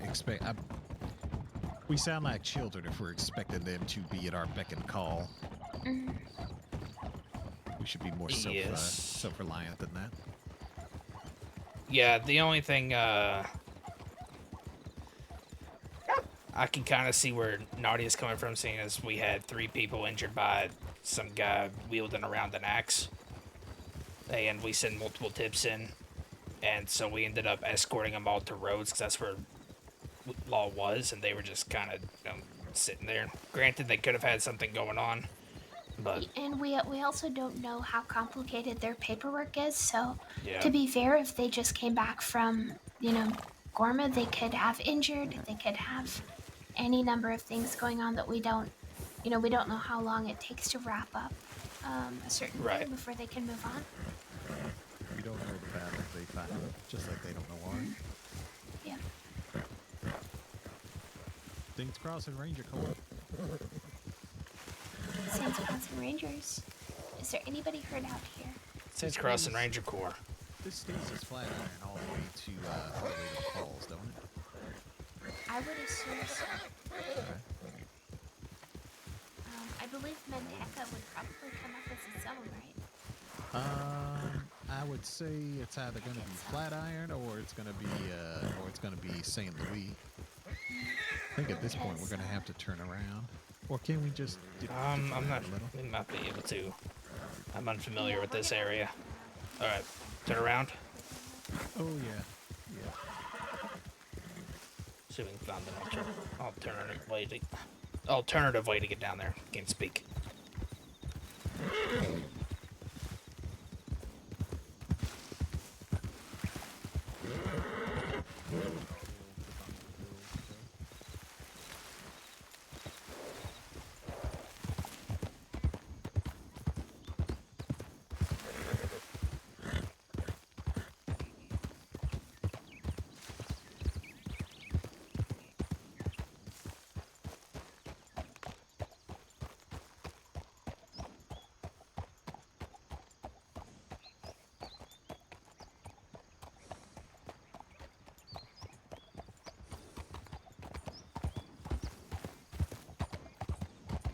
we sound like children if we're expecting them to be at our beck and call. We should be more self-reliant than that. yeah, the only thing I can kind of see where Nadia's coming from, seeing as we had 3 people injured by some guy wielding around an axe, and we sent multiple tips in, and so we ended up escorting them all to Rhodes because that's where law was, and they were just kind of sitting there. Granted, they could have had something going on, but and we also don't know how complicated their paperwork is. So, yeah. to be fair, if they just came back from Gorma, they could have injured. They could have any number of things going on that we don't know how long it takes to wrap up a certain thing before they can move on. We don't know the battles they fight, just like they don't know ours. Yeah. Saints Crossing Ranger Corps. Saints Crossing Rangers. Is there anybody hurt out here? Saints Crossing Ranger Corps. This stays as flat iron all the way to the falls, don't it? I would assume so. I believe Manteca would probably come up as its own, right? I would say it's either going to be flat iron or it's going to be St. Louis. I think at this point we're going to have to turn around, or can we just? I'm not. We might be able to. I'm unfamiliar with this area. All right, turn around. Oh yeah. See if we can find an alternative way to get down there. Can't speak.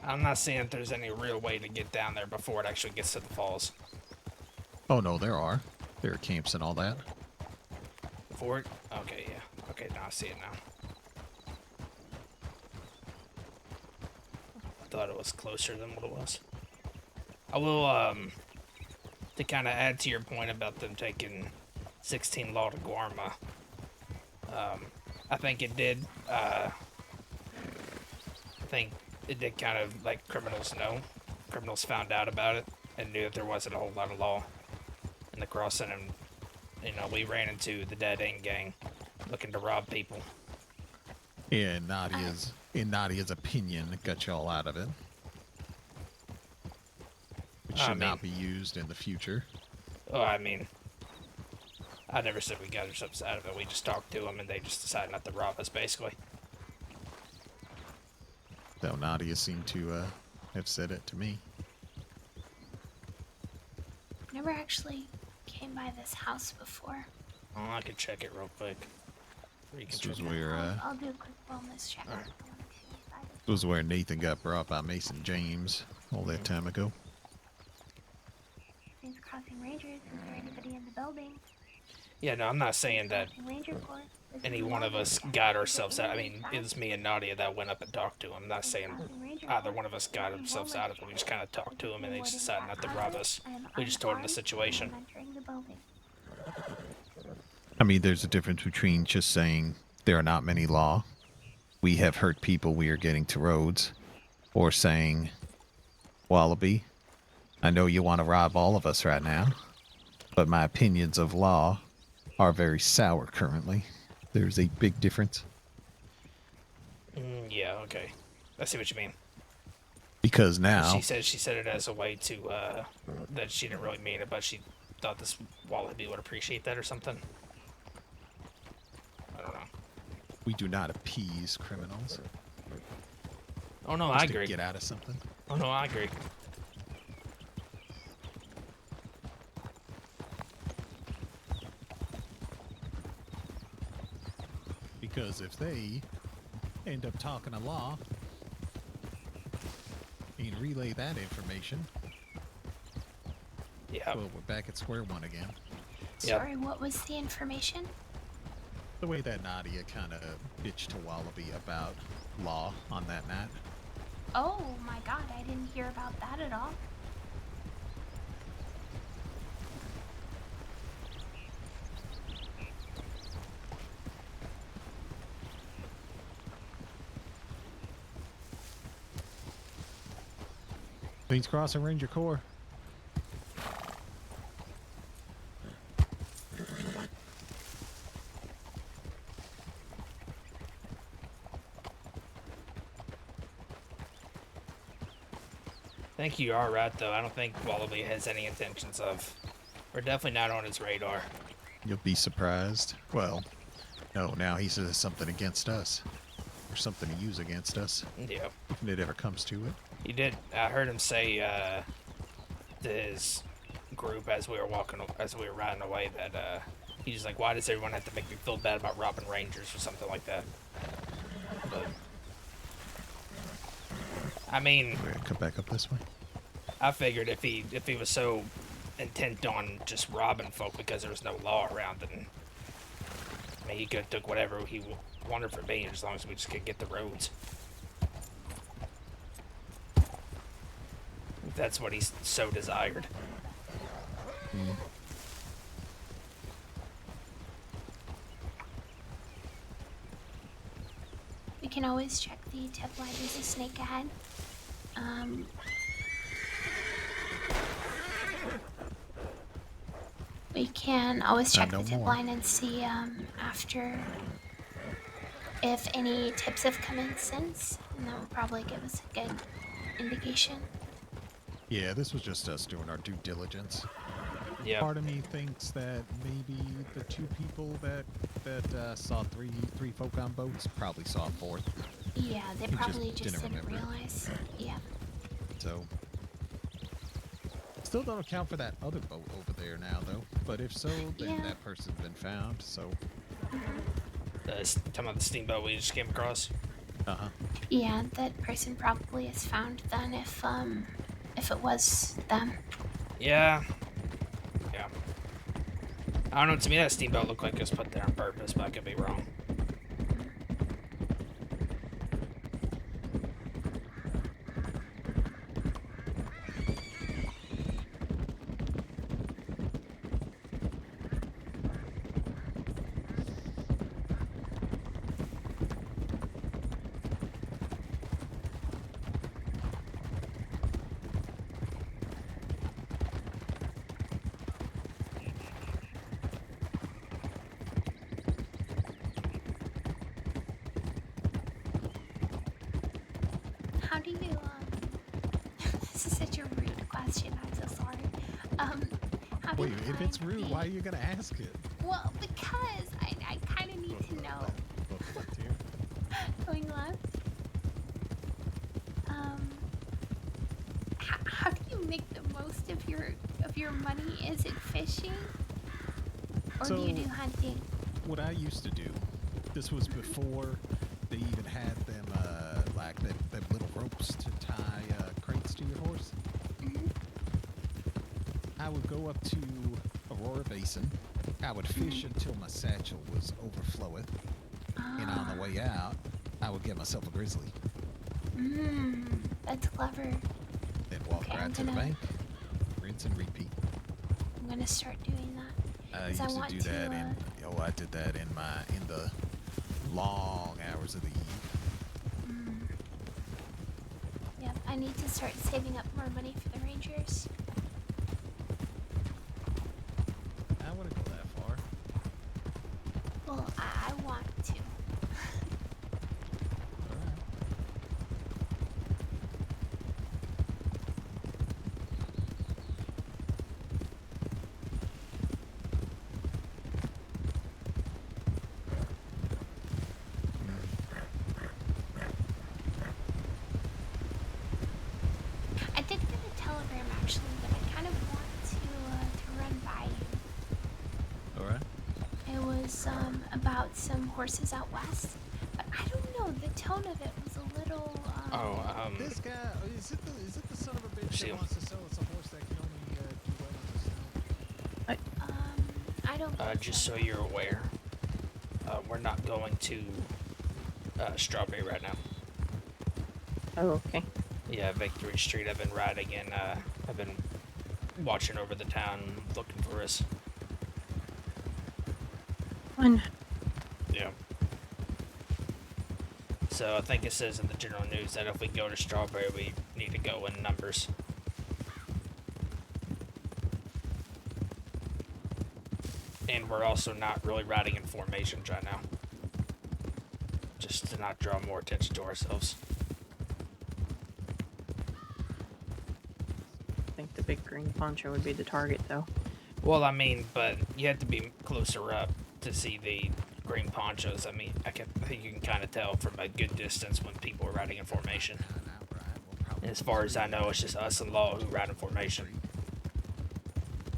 I'm not saying if there's any real way to get down there before it actually gets to the falls. Oh no, there are. There are camps and all that. Before it? Okay, yeah. Okay, now I see it now. I thought it was closer than what it was. I will, to kind of add to your point about them taking 16 Law to Guarma, I think it did, I think it did kind of like criminals know. Criminals found out about it and knew that there wasn't a whole lot of law in the crossing, and, you know, we ran into the Dead End gang looking to rob people. Yeah, in Nadia's opinion, got y'all out of it. It should not be used in the future. Oh, I mean, I never said we got ourselves out of it. We just talked to them, and they just decided not to rob us, basically. Though Nadia seemed to have said it to me. Never actually came by this house before. Oh, I could check it real quick. This was where I'll do a quick wellness check. Alright. this was where Nathan got brought by Mason James all that time ago. These crossing rangers. Is there anybody in the building? Yeah, no, I'm not saying that Ranger Corps. any one of us got ourselves out. I mean, it was me and Nadia that went up and talked to him. I'm not saying either one of us got ourselves out of it. We just kind of talked to him, and they just decided not to rob us. We just told them the situation. I mean, there's a difference between just saying there are not many law, we have hurt people, we are getting to roads, or saying, Wallaby, I know you want to rob all of us right now, but my opinions of law are very sour currently. There's a big difference. Yeah, okay. I see what you mean. Because now... She said it as a way to, that she didn't really mean it, but she thought this Wallaby would appreciate that or something. I don't know. We do not appease criminals. Oh no, Just I to agree. get out of something. Oh no, I agree. Because if they end up talking a law and relay that information, yeah, well, we're back at square one again. Sorry, what was the information? The way that Nadia kind of bitched to Wallaby about law on that night. Oh my god, I didn't hear about that at all. Queen's Crossing Ranger Corps. I think you are right, though. I don't think Wallaby has any intentions of... We're definitely not on his radar. You'll be surprised. Well, no, now he says something against us. Or something to use against us. Yeah. If it ever comes to it. He did. I heard him say to his group as we were riding away that he's just like, why does everyone have to make me feel bad about robbing rangers or something like that? But I mean, we're gonna come back up this way. I figured if he was so intent on just robbing folk because there was no law around, then I mean, he could have took whatever he wanted from me as long as we just could get the roads. If that's what he's so desired. We can always check the tip line. There's a snake ahead. We can always check the tip line and see after if any tips have come in since, and that will probably give us a good indication. Yeah, this was just us doing our due diligence. Yeah. Part of me thinks that maybe the two people that saw three folk on boats probably saw a fourth. Yeah, they He probably just didn't remember. realize. Yeah. So, still don't account for that other boat over there now, though. But if so, then that person's been found. So, Talking about the steamboat we just came across. Uh-huh. Yeah, that person probably is found then if it was them. Yeah. Yeah. I don't know, to me that steamboat looked like it was put there on purpose, but I could be wrong. How do you this is such a rude question, I'm so sorry. How do Wait, you if it's find rude, the- why are you gonna ask it? Well, because I kind of need to know. Look left here. Going left. How do you make the most of your money? Is it fishing, or do you do hunting? What I used to do, this was before they even had them, like them little ropes to tie crates to your horse. I would go up to Aurora Basin. I would fish until my satchel was overflowing. And on the way out, I would get myself a grizzly. That's clever. Then walk Okay, right to the bank, rinse and repeat. I'm gonna start doing that. I used to do that I did that in the long hours of the eve. Yep, I need to start saving up more money for the Rangers. I wouldn't go that far. Well, I want to. I did get a telegram actually that I kind of want to run by you. All right. It was about some horses out west, but I don't know. The tone of it was a little. This guy is it the son of a bitch that wants to sell us a horse that can only do well in the snow? I don't. Just so you're aware, we're not going to Strawberry right now. Oh, okay. Yeah, Victory Street. I've been riding and I've been watching over the town looking for us. Fun. Yeah. So I think it says in the general news that if we go to Strawberry, we need to go in numbers. And we're also not really riding in formations right now. Just to not draw more attention to ourselves. I think the big green poncho would be the target, though. Well, I mean, but you have to be closer up to see the green ponchos. I mean, I think you can kind of tell from a good distance when people are riding in formation. And as far as I know, it's just us and Law who ride in formation.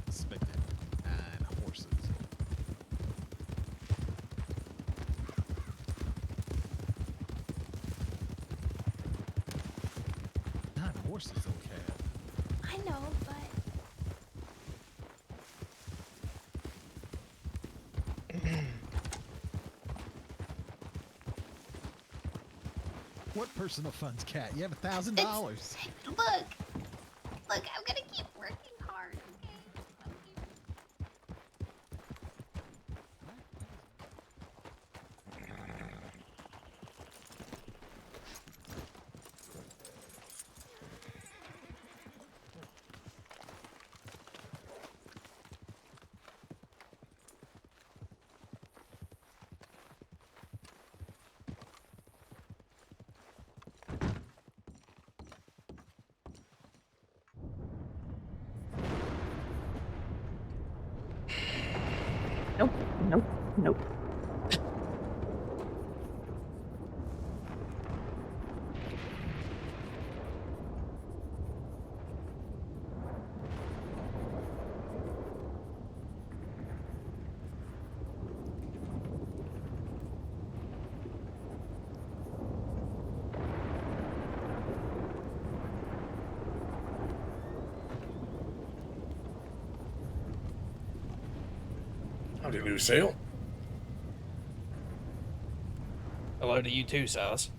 Expected 9 horses. 9 horses, okay. I know, but. What personal funds, Cat? You have $1,000. Look, I'm gonna keep working hard. Nope, nope, nope. Howdy, Lucille. Hello to you too, Silas.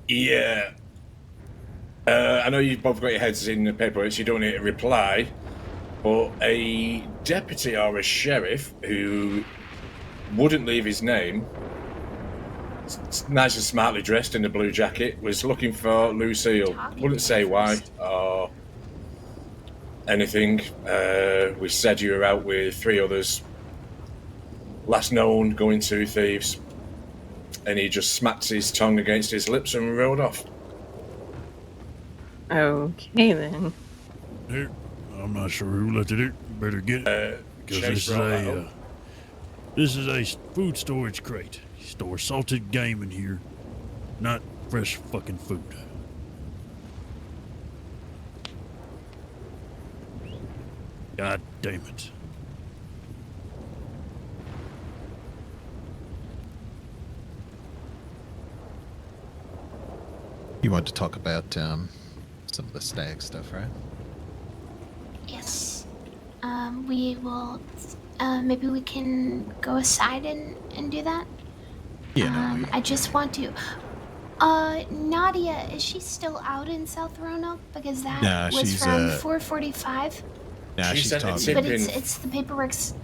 Yeah. I know you've both got your heads in the paper, so you don't need to reply. But a deputy or a sheriff who wouldn't leave his name, nice and smartly dressed in a blue jacket, was looking for Lucille. Wouldn't say why or anything. We said you were out with 3 others. Last known going to thieves. And he just smacked his tongue against his lips and rode off. Okay, then. Here, I'm not sure who let it in. Better get it. Because this is a food storage crate. You store salted game in here, not fresh fucking food. God damn it. You want to talk about some of the stag stuff, right? Yes. We will. Maybe we can go aside and do that. Yeah. I just want to. Nadia, is she still out in South Roanoke? Because that was she's, from 4:45. Nah, she's talking. But it's the paperwork's.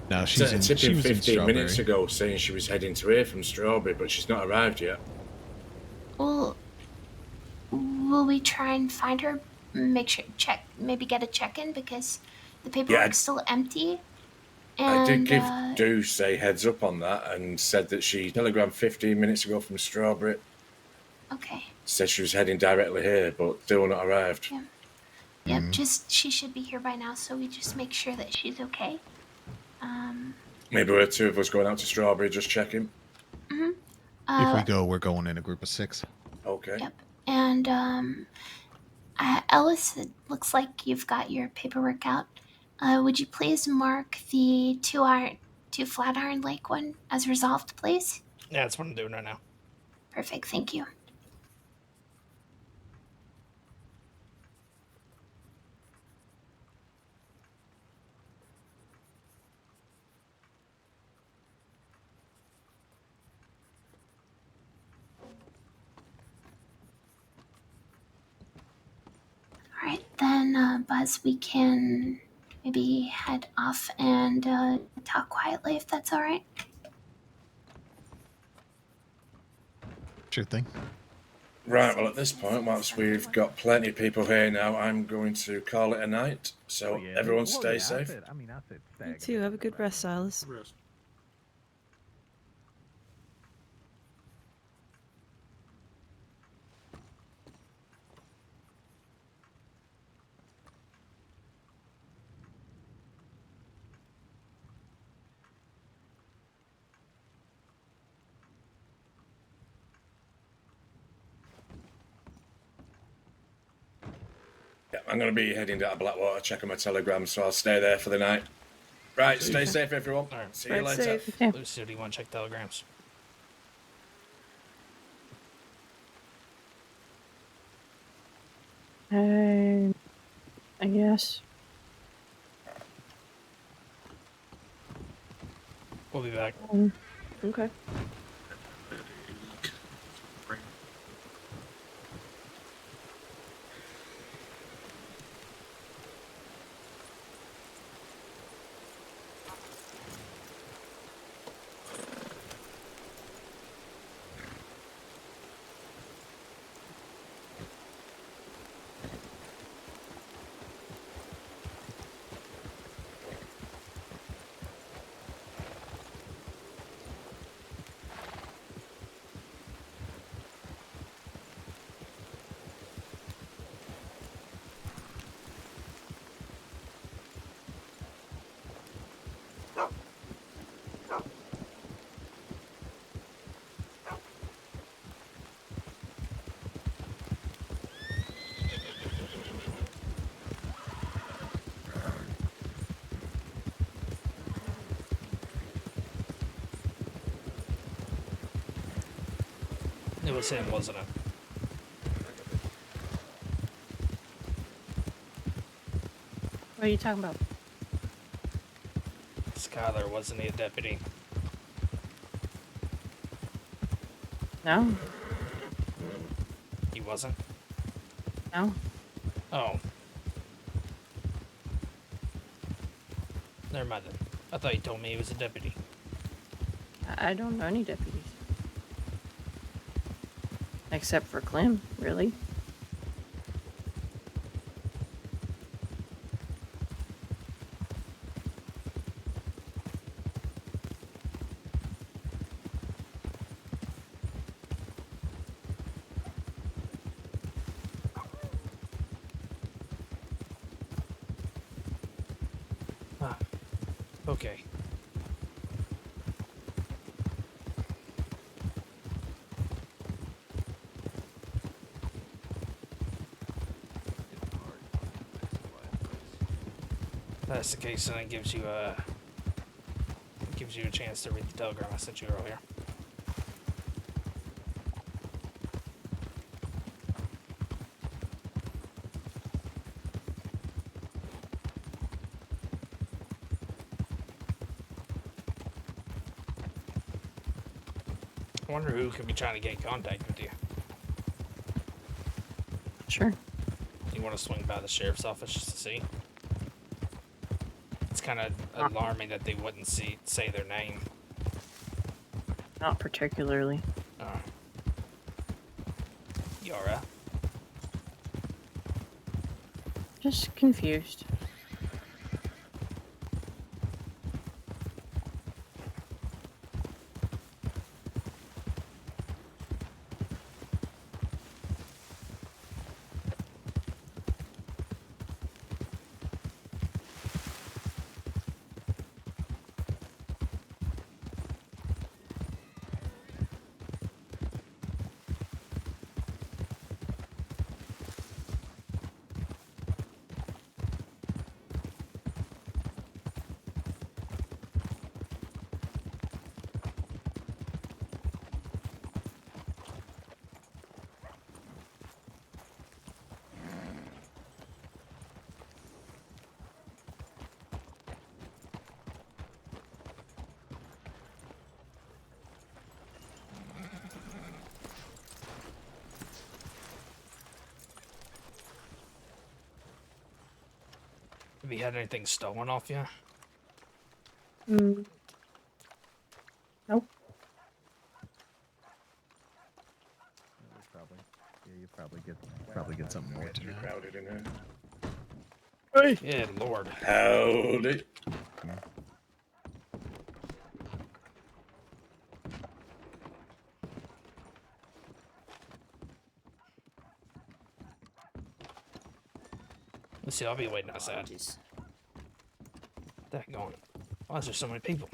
No, she was 15 minutes ago saying she was heading to here from Strawberry, but she's not arrived yet. Well, will we try and find her? Make sure maybe get a check-in because the paperwork's still empty. And, I did give Deuce a heads up on that and said that she telegrammed 15 minutes ago from Strawberry. Okay. Said she was heading directly here, but still not arrived. Yeah. Yep. Just she should be here by now, so we just make sure that she's okay. Maybe we're 2 of us going out to Strawberry just checking. If we go, we're going in a group of 6. Okay. Yep. And Ellis, it looks like you've got your paperwork out. Would you please mark the 2 Flatiron Lake one as resolved, please? Yeah, that's what I'm doing right now. Perfect. Thank you. Alright, then, Buzz, we can maybe head off and talk quietly if that's alright. Sure thing. Right, well, at this point, once we've got plenty of people here now, I'm going to call it a night. So everyone stay safe. You too. Have a good rest, Silas. Yeah, I'm going to be heading down to Blackwater, checking my telegram, so I'll stay there for the night. Right, stay safe, everyone. All right. See you later. Lucy, do you want to check telegrams? I guess. We'll be back. Okay. It was him, wasn't it? What are you talking about? Kyler, wasn't he a deputy? No, He wasn't? no. Oh. Never mind then. I thought you told me he was a deputy. I don't know any deputies. Except for Clem, really. Ah. Okay. If that's the case, then it gives you a chance to read the telegram I sent you earlier. I wonder who could be trying to get in contact with you. Sure. You want to swing by the sheriff's office just to see? It's kind of alarming that they wouldn't say their name. Not particularly. Oh. You alright? Just confused. Have you had anything stolen off you? Nope. You probably get something more tonight. Crowded in here. Hey! Yeah, Lord. Howdy. Let's see, I'll be waiting outside. That going. Why is there so many people?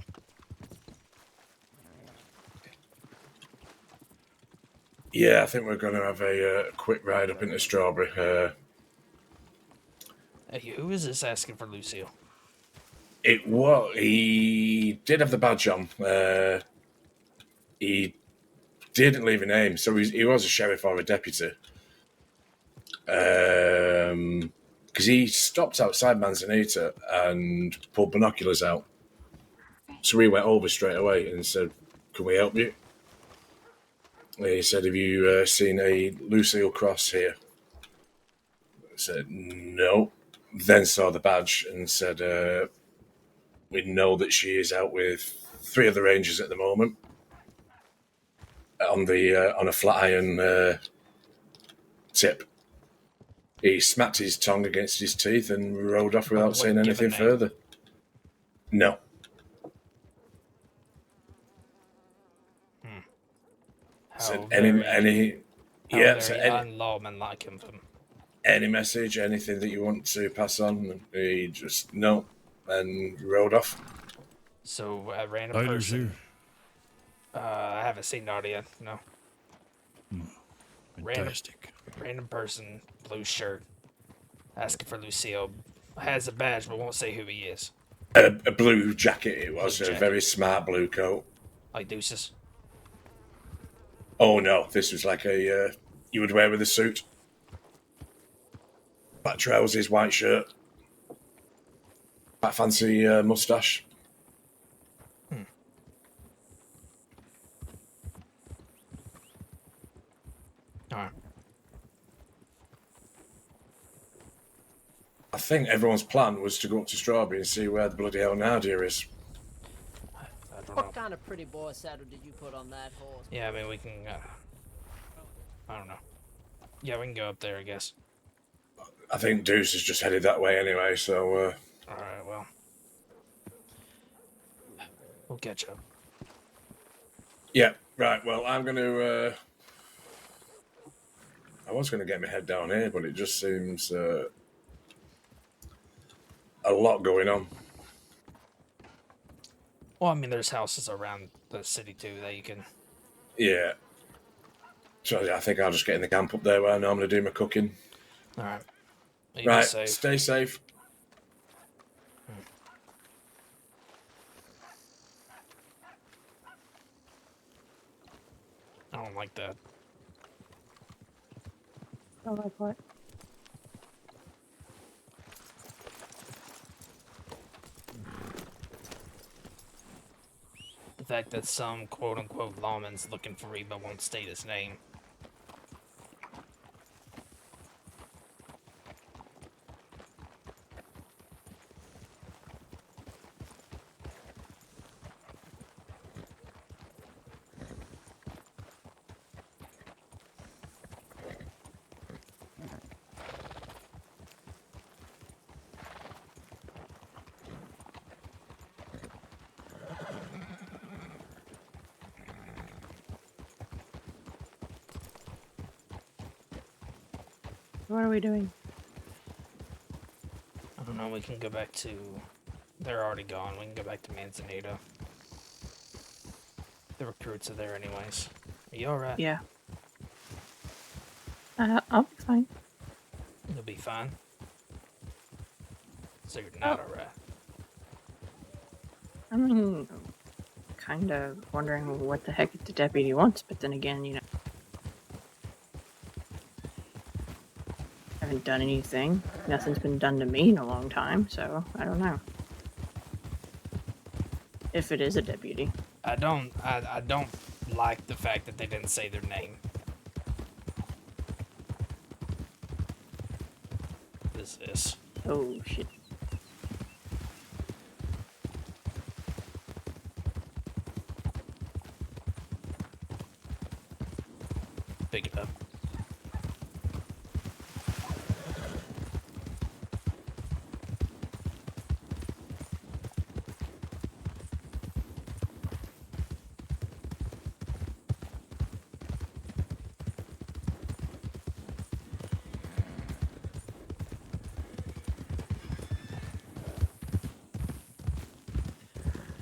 Yeah, I think we're going to have a quick ride up into Strawberry. Hey, who is this asking for Lucille? He did have the badge on. He didn't leave a name, so he was a sheriff or a deputy. Because he stopped outside Manzanita and pulled binoculars out. So we went over straight away and said, "Can we help you?" He said, "Have you seen a Lucille cross here?" I said, "No." Then saw the badge and said, "We know that she is out with 3 of the Rangers at the moment on a flat iron tip." He smacked his tongue against his teeth and rode off without saying anything further. No. Said any unlawman-like him. Any message, anything that you want to pass on? He just no, and rode off. So a random Riders person. I haven't seen Nadia yet. No. Fantastic. Random person, blue shirt, asking for Lucille. Has a badge, but won't say who he is. A blue jacket. It was a very smart blue coat. Like Deuces. Oh no, this was like a you would wear with a suit. Black trousers, white shirt, quite fancy moustache. Alright. I think everyone's plan was to go up to Strawberry and see where the bloody hell Nadia is. I don't know. What kind of pretty boy saddle did you put on that horse? Yeah, I mean, we can, I don't know. Yeah, we can go up there, I guess. I think Deuce is just headed that way anyway, so... Alright, well. We'll catch up. Yeah, right, well, I'm going to... I was going to get my head down here, but it just seems... a lot going on. Well, I mean, there's houses around the city, too, that you can... Yeah. So yeah, I think I'll just get in the camp up there where I normally do my cooking. Alright. Right, safe. stay safe. I don't like that. I like what? The fact that some quote-unquote lawman's looking for Reba won't state his name. What are we doing? I don't know, we can go back to... They're already gone. We can go back to Manzanita. The recruits are there anyways. Are you alright? Yeah. I'll be fine. You'll be fine. So you're not alright. I mean, kind of wondering what the heck the deputy wants, but then again, you know, I haven't done anything. Nothing's been done to me in a long time, so I don't know. If it is a deputy. I don't like the fact that they didn't say their name. What is this? Oh, shit. Pick it up.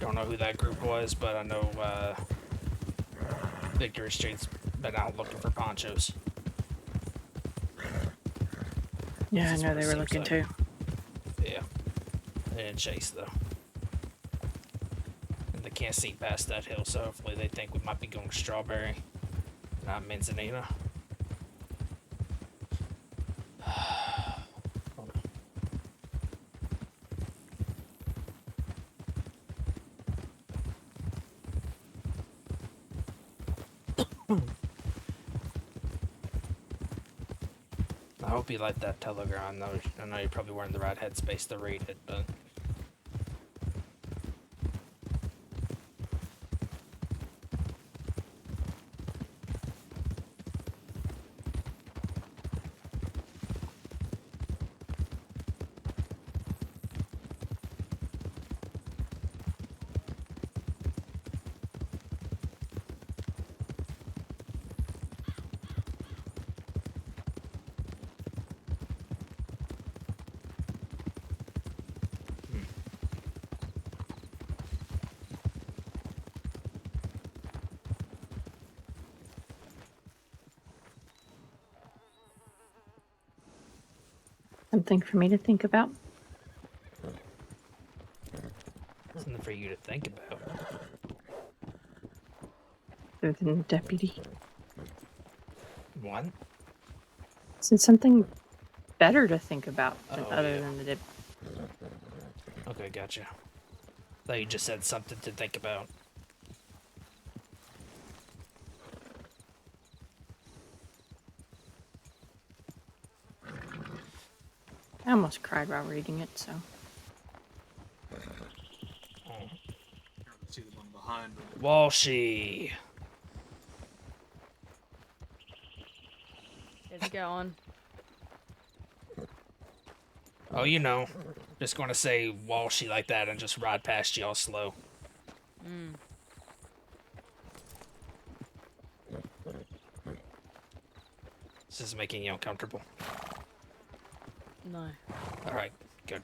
Don't know who that group was, but I know Victory Street's been out looking for ponchos. Yeah, I This is know what they it were seems looking like. too. Yeah. They didn't chase, though. And they can't see past that hill, so hopefully they think we might be going to Strawberry, not Manzanita. I hope you like that telegram. I know you're probably wearing the right headspace to read it, but... Something for me to think about. Something for you to think about. Other than the deputy. What? Since something better to think about than Oh, other yeah. than the deputy. Okay, gotcha. Thought you just said something to think about. I almost cried while reading it, so. See the one behind. Walshy. How's it going? Oh, you know, just gonna say Walshy like that and just ride past y'all slow. Mm. This is making you uncomfortable. No. Alright, good.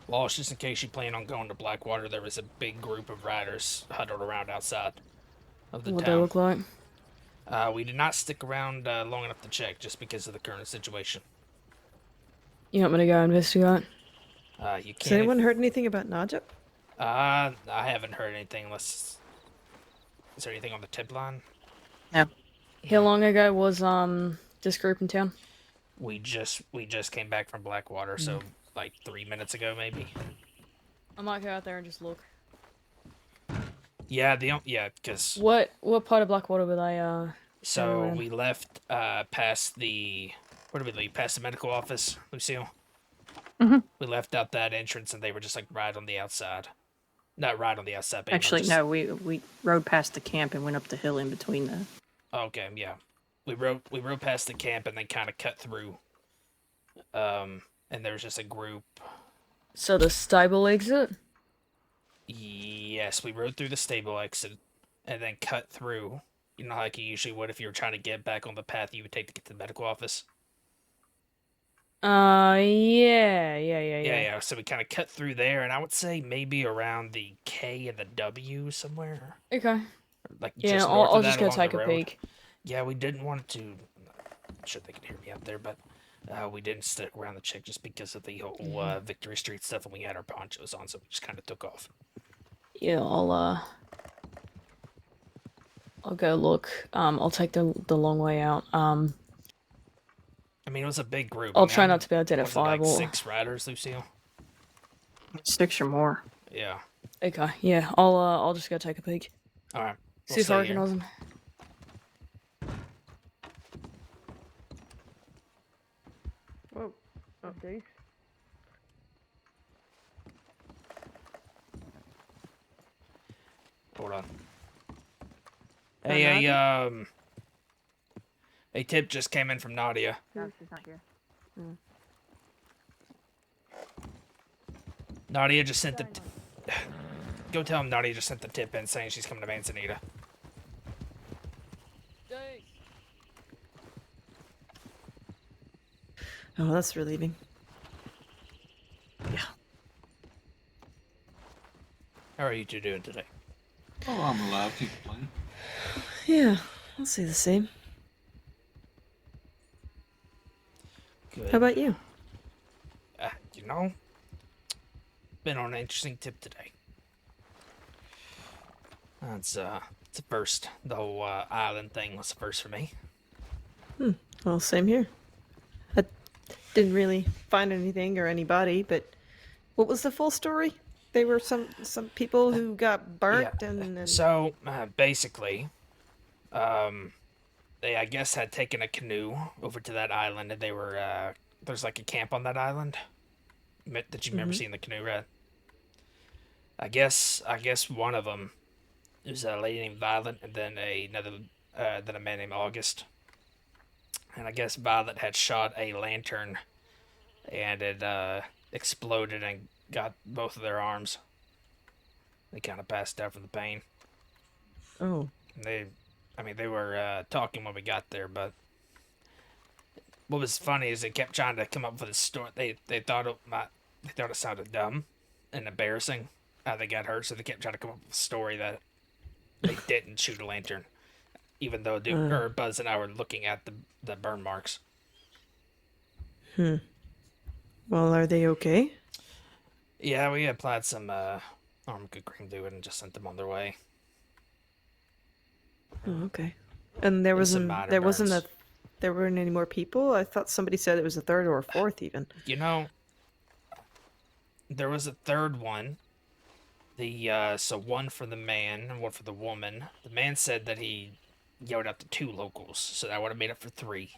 Walsh, just in case you plan on going to Blackwater, there was a big group of riders huddled around outside of the What town. they look like? We did not stick around long enough to check, just because of the current situation. You want me to go investigate? You Has can't. anyone heard anything about Naja? I haven't heard anything. Unless, is there anything on the tip line? No. How long ago was this group in town? We just came back from Blackwater, so like 3 minutes ago, maybe. I might go out there and just look. Yeah, because What part of Blackwater were they so around? we left past the where did we leave? Past the medical office, Lucille. Mhm. We left out that entrance, and they were just like right on the outside. Not right on the outside, but Actually, just... no, we rode past the camp and went up the hill in between the. Okay, yeah. We rode past the camp and then kind of cut through. And there was just a group. So the stable exit? Yes, we rode through the stable exit and then cut through. You know, like you usually would if you were trying to get back on the path you would take to get to the medical office. Yeah. So we kind of cut through there, and I would say maybe around the K and the W somewhere. Okay. Like Yeah, just north I'll of just that go along take the a road. peek. Yeah, we didn't want to. I'm sure they can hear me out there, but we didn't stick around the check just because of the whole Victory Street stuff, and we had our ponchos on, so we just kind of took off. Yeah, I'll go look. I'll take the long way out. I mean, it was a big group. I'll I mean, try not to be what was it, identifiable. like 6 riders, Lucille? 6 or more. Yeah. Okay, yeah, I'll just go take a peek. All right. See if I recognize him. Whoa. Update. Hold on. Hey, a tip just came in from Nadia. No, she's not here. Nadia just sent the... Go tell him Nadia just sent the tip in saying she's coming to Manzanita. Oh, that's relieving. How are you two doing today? Oh, I'm alive. Keep playing. Yeah, I'll say the same. Good. How about you? You know, been on an interesting tip today. It's a first. The whole island thing was a first for me. Well, same here. I didn't really find anything or anybody, but what was the full story? They were some people who got burnt and... So, basically, they, I guess, had taken a canoe over to that island, and they were, there's like a camp on that island. That you remember seeing the canoe, right? I guess one of them was a lady named Violet, and then then a man named August. And I guess Violet had shot a lantern, and it exploded and got both of their arms. They kind of passed out from the pain. Oh. They were talking when we got there, but what was funny is they kept trying to come up with a story. They thought it sounded dumb and embarrassing how they got hurt, so they kept trying to come up with a story that they didn't shoot a lantern, even though Buzz and I were looking at the burn marks. Well, are they okay? Yeah, we applied some arm good cream to it and just sent them on their way. Oh, okay. And there and some wasn't minor there wasn't burns. there weren't any more people. I thought somebody said it was a third or a fourth even. You know, there was a third one. So one for the man and one for the woman. The man said that he yelled out to 2 locals, so that would have made up for 3.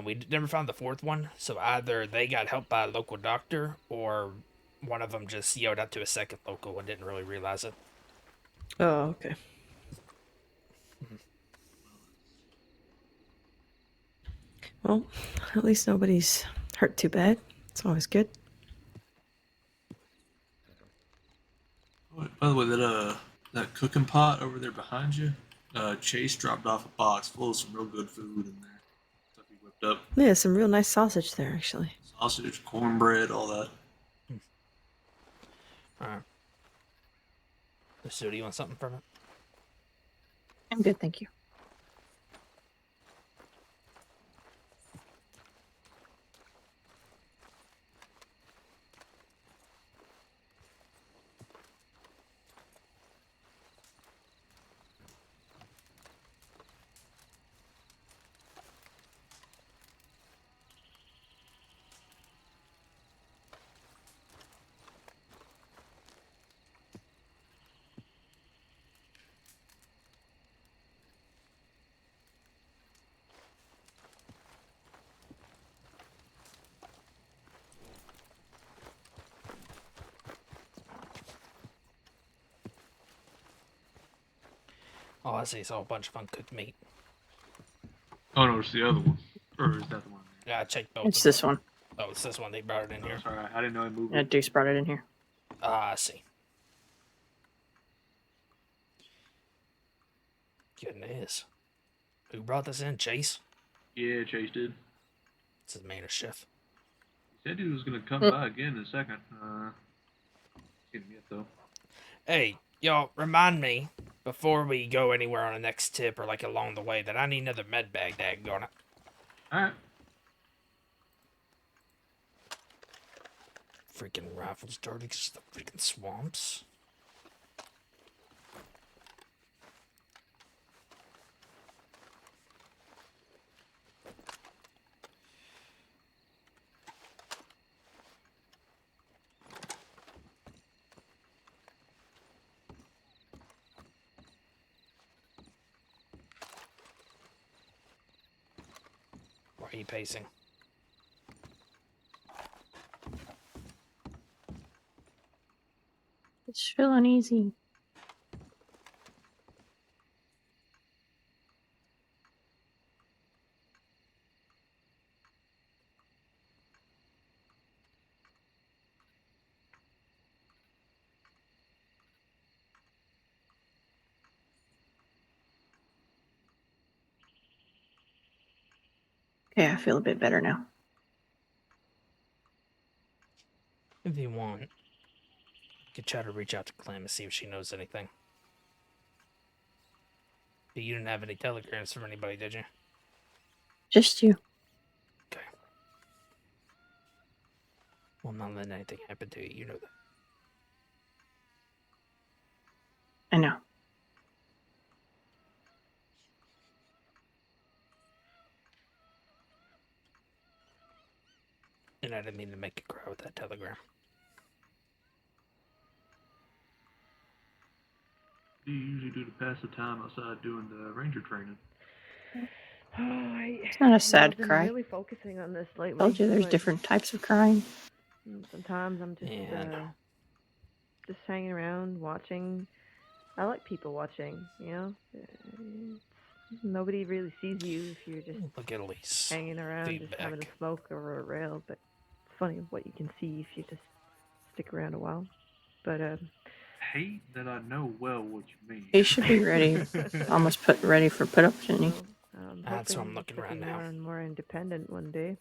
We never found the 4th one, so either they got helped by a local doctor or one of them just yelled out to a second local and didn't really realize it. Oh, okay. Well, at least nobody's hurt too bad. It's always good. By the way, that cooking pot over there behind you, Chase dropped off a box full of some real good food in there. Stuff he whipped up. Yeah, some real nice sausage there, actually. Sausage, cornbread, all that. Alright. So do you want something from it? I'm good, thank you. Oh, I see. It's all a bunch of uncooked meat. Oh no, it's the other one. Or is that the one? Yeah, I checked both. It's of them. this one. Oh, it's this one. They brought it in here. Sorry, I didn't know I moved Yeah, it. Deuce brought it in here. Ah, I see. Goodness. Who brought this in? Chase? Yeah, Chase did. It's his main chef. He said he was gonna come by again in a second. Didn't yet though. Hey, y'all, remind me before we go anywhere on the next tip or like along the way that I need another med bag, daggone it. Alright. Freaking rifle's dirty because the freaking swamps. Why are you pacing? Just feel uneasy. Okay, I feel a bit better now. If you want, you could try to reach out to Clem and see if she knows anything. But you didn't have any telegrams from anybody, did you? Just you. Okay. Well, not letting anything happen to you, you know that. I know. And I didn't mean to make you cry with that telegram. What do you usually do to pass the time outside doing the ranger training? It's not a sad I've been cry. really focusing on this lately. Told you there's but different types of crying. Sometimes I'm just Yeah, I know. just hanging around watching. I like people watching, you know. Nobody really sees you if you're just Look at Ellis. hanging around, just having a Feedback. smoke over a rail. But it's funny what you can see if you just stick around a while. But Hate that I know well what you mean. He should be ready. Almost ready for put up, shouldn't he? That's what I'm hoping looking to right be now. more and more independent one day.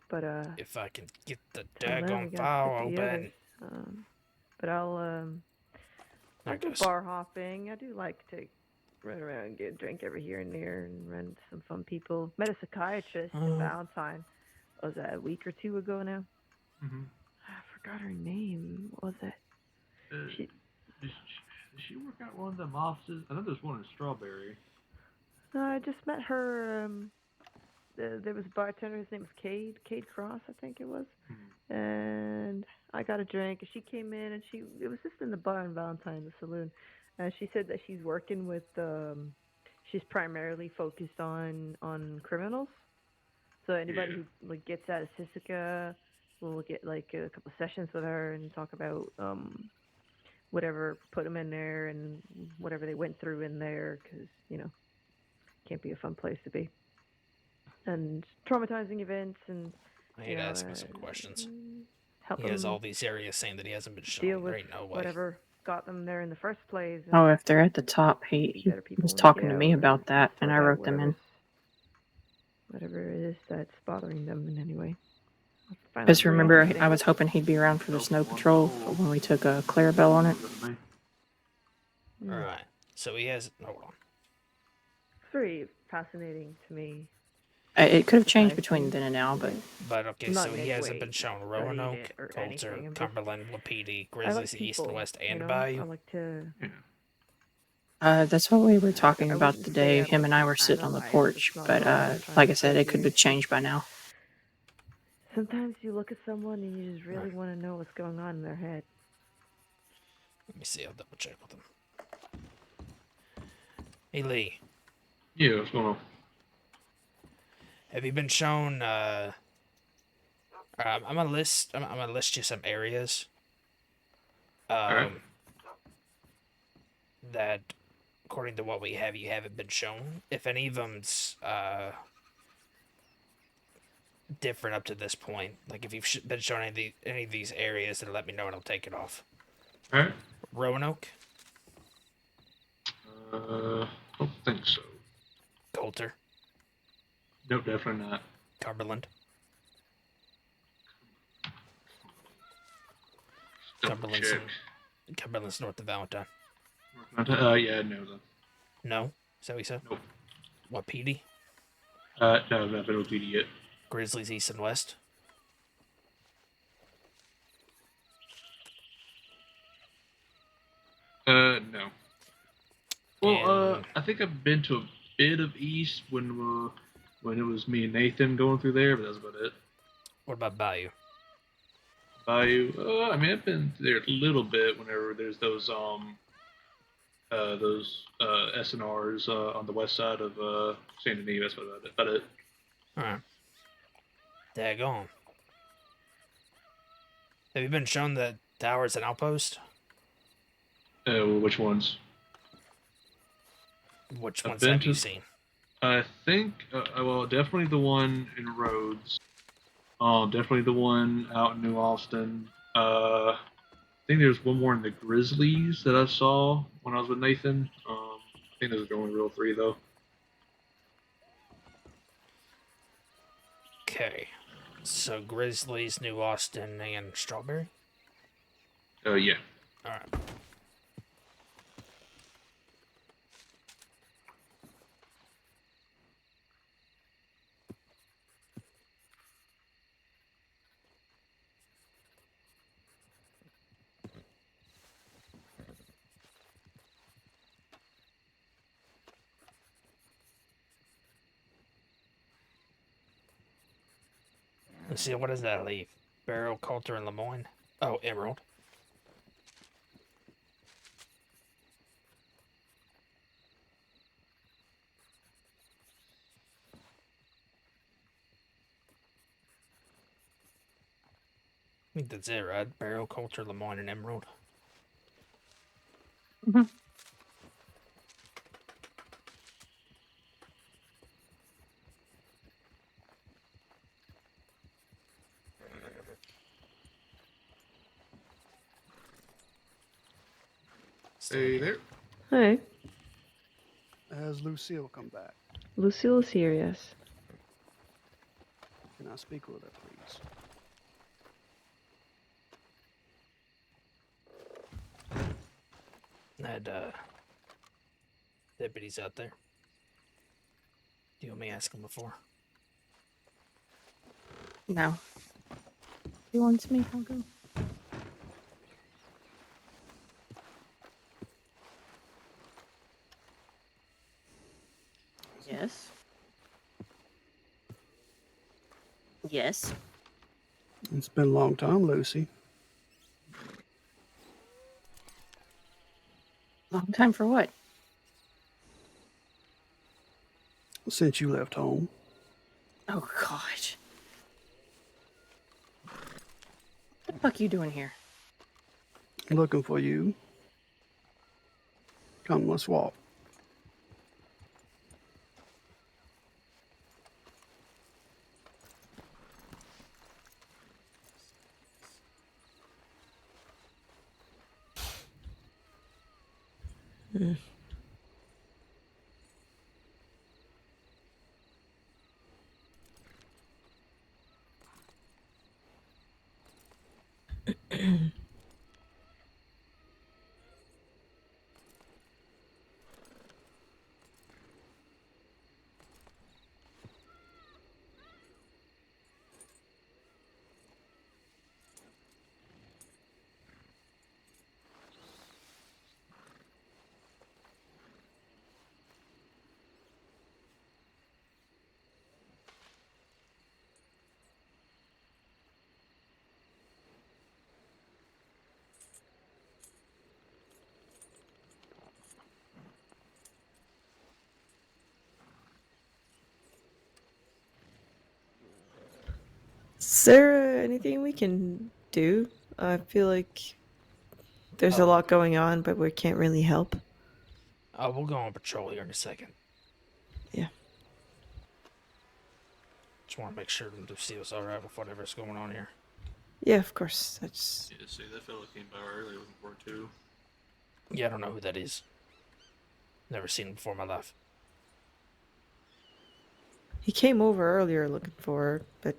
But If I can get the till then, we daggone gotta file stick together. open. But I'll There I it do goes. bar hopping. I do like to run around and get a drink every here and there and run into some fun people. Met a psychiatrist in Valentine. Was that a week or 2 ago now? Mm-hmm. I forgot her name. What was it? Does she work out one of them offices? I know there's one in Strawberry. I just met her. There was a bartender. His name was Cade Cross, I think it was. And I got a drink. And she came in, and it was just in the bar in Valentine, the saloon. She said that she's working with. She's primarily focused on criminals. So anybody who like gets out of Sisika will get like a couple sessions with her and talk about whatever put them in there and whatever they went through in there, because can't be a fun place to be. And traumatizing events and I need to ask him some questions. help He has them all these areas saying that he hasn't been deal shown. with There ain't no way. whatever got them there in the first place. Oh, if they're at the top, he was talking to me about that, and I wrote them in. Whatever it is that's bothering them in any way. Because remember, I was hoping he'd be around for the snow patrol when we took a Clarabelle on it. Alright. So he has. Hold on. It's very fascinating to me. It could have changed between then and now, but... But okay, Not so in he any hasn't way been shown studied Roanoke, it or Coulter, anything. I'm just- Cumberland, Wapiti, I Grizzlies, like East and people, West, and I Bayou. like to. That's what we were talking I about wouldn't the say day I'd him like and I to were sitting on the analyze, porch, it's not but at all what I'm trying like to I said, say it could here. have changed by now. Sometimes you look at someone and you just really want to know what's going on in their head. Let me see, I'll double check with him. Hey Lee, Yeah, what's going on? have you been shown I'm gonna list you some areas Alright. that according to what we have you haven't been shown. If any of them's different up to this point, like if you've been shown any of these areas, then let me know and I'll take it off. Alright. Roanoke, Don't think so. Coulter, Nope, definitely not. Cumberland, Double check. Cumberland's north of Valentine. Yeah, no then. No? Is that what you said? Nope. Wapiti? No, not been OPD yet. Grizzlies east and west? No. Well, I think I've been to a bit of east when it was me and Nathan going through there, but that's about it. What about Bayou? Bayou, I mean, I've been there a little bit whenever there's those SNRs on the west side of San Denis. That's about it. Alright. Daggone. Have you been shown the towers and outpost? Which ones? Which ones have you seen? I think, well, definitely the one in Rhodes. Definitely the one out in New Austin. I think there's one more in the Grizzlies that I saw when I was with Nathan. I think those are the only real three, though. Okay. So Grizzlies, New Austin, and Strawberry? Yeah. Alright. Let's see, what does that leave? Barrow, Coulter, and Lemoyne? Oh, Emerald. I think that's it, right? Barrow, Coulter, Lemoyne, and Emerald. Hey there. Hey, Has Lucille come back? Lucille is here, yes. Can I speak with her, please? Had, deputies out there. Do you want me to ask them before? No. He wants me, I'll go. Yes. Yes. It's been a long time, Lucy. Long time for what? Since you left home. Oh, God. What the fuck you doing here? Looking for you. Come, let's walk. Hmm. Is there anything we can do? I feel like there's a lot going on, but we can't really help. We'll go on patrol here in a second. Yeah. Just want to make sure the Lucille's alright with whatever's going on here. Yeah, of course. That's. Yeah, see, that fella came by earlier looking for it too. Yeah, I don't know who that is. Never seen him before in my life. He came over earlier looking for her, but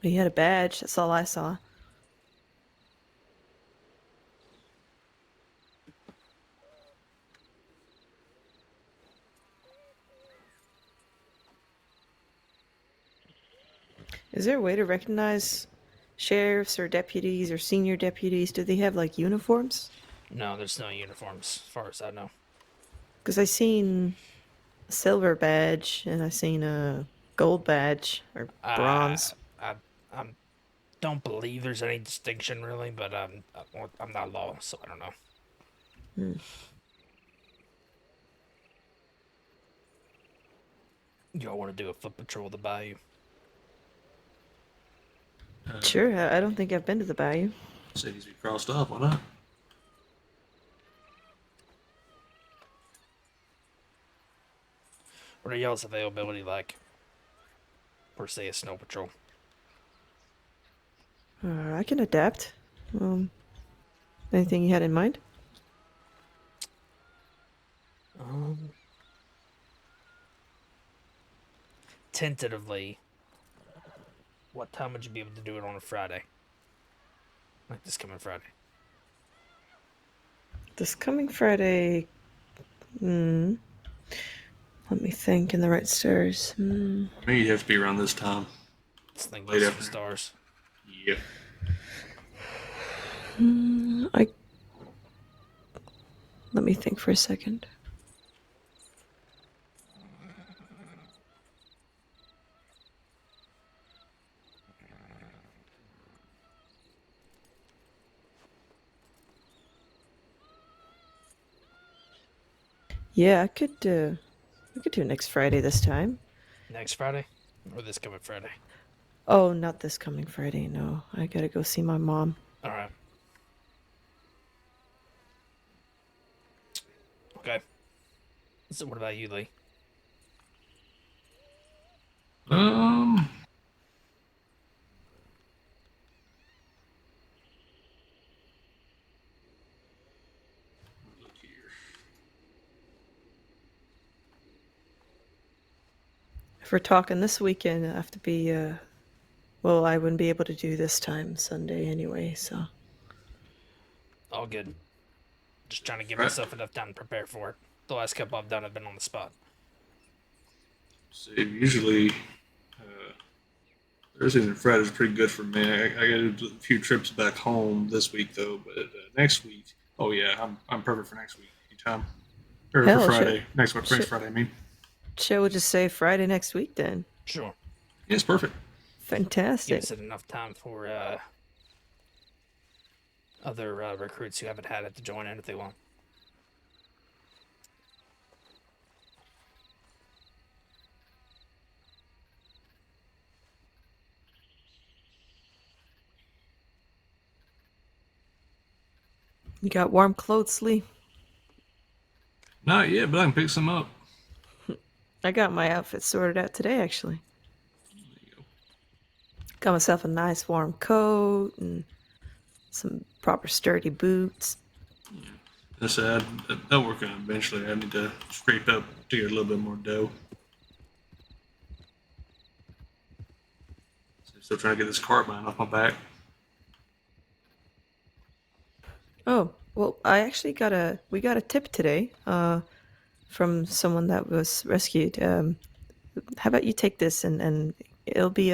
he had a badge. That's all I saw. Is there a way to recognize sheriffs or deputies or senior deputies? Do they have like uniforms? No, there's no uniforms, as far as I know. Because I seen a silver badge and I seen a gold badge or bronze. I don't believe there's any distinction really, but I'm not law, so I don't know. Hmm. Y'all want to do a foot patrol of the bayou? Sure, I don't think I've been to the bayou. Cities we crossed off, why not? What are y'all's availability like for, say, a snow patrol? I can adapt. Anything you had in mind? Tentatively, what time would you be able to do it on a Friday? Like this coming Friday? This coming Friday. Let me think in the right stars. I mean, you'd have to be around this time. Let's think Late of afternoon. stars. Yep. Let me think for a second. Yeah, we could do next Friday this time. Next Friday? Or this coming Friday? Oh, not this coming Friday, no. I gotta go see my mom. Alright. Okay. So what about you, Lee? Look here. If we're talking this weekend, I have to be, well, I wouldn't be able to do this time Sunday anyway, so. All good. Just trying to give Right. myself enough time to prepare for it. The last couple I've done have been on the spot. So usually, Thursdays and Fridays are pretty good for me. I got to do a few trips back home this week though, but next week, oh yeah, I'm perfect for next week. Anytime. Or Hell, for Friday. Next Friday, I mean. Shall we just say Friday next week then? Sure. Yes, perfect. Fantastic. Gives it enough time for other recruits who haven't had it to join in if they want. You got warm clothes, Lee? Not yet, but I can pick some up. I got my outfit sorted out today, actually. Got myself a nice warm coat and some proper sturdy boots. I said that'll work out eventually. I need to scrape up to get a little bit more dough. Still trying to get this carbine off my back. Oh, well, we got a tip today, from someone that was rescued. How about you take this and it'll be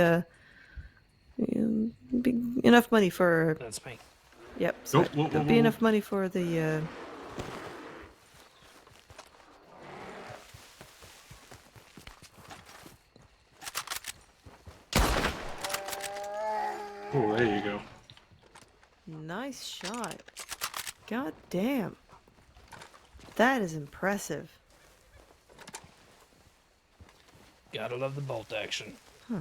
be enough money for. That's me. Yep. So it'll be enough money for the. Oh, there you go. Nice shot. God damn. That is impressive. Gotta love the bolt action. Huh.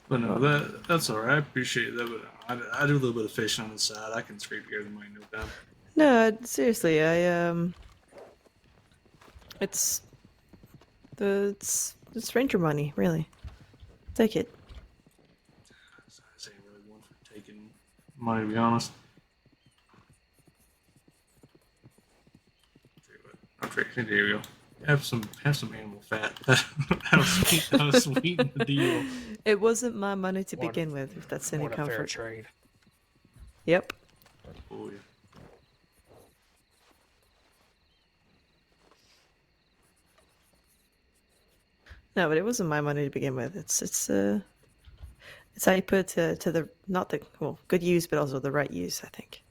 But no, that's all right. I appreciate that. But I do a little bit of fishing on the side. I can scrape together the money no time. No, seriously, it's ranger money, really. Take it. This ain't really one for taking money, to be honest. Okay, there you go. Have some animal fat. That'll sweeten the deal. It wasn't my money to begin with, if that's any What a fair comfort. trade. Yep. Oh yeah. No, but it wasn't my money to begin with. It's how you put it to the not the good use, but also the right use, I think.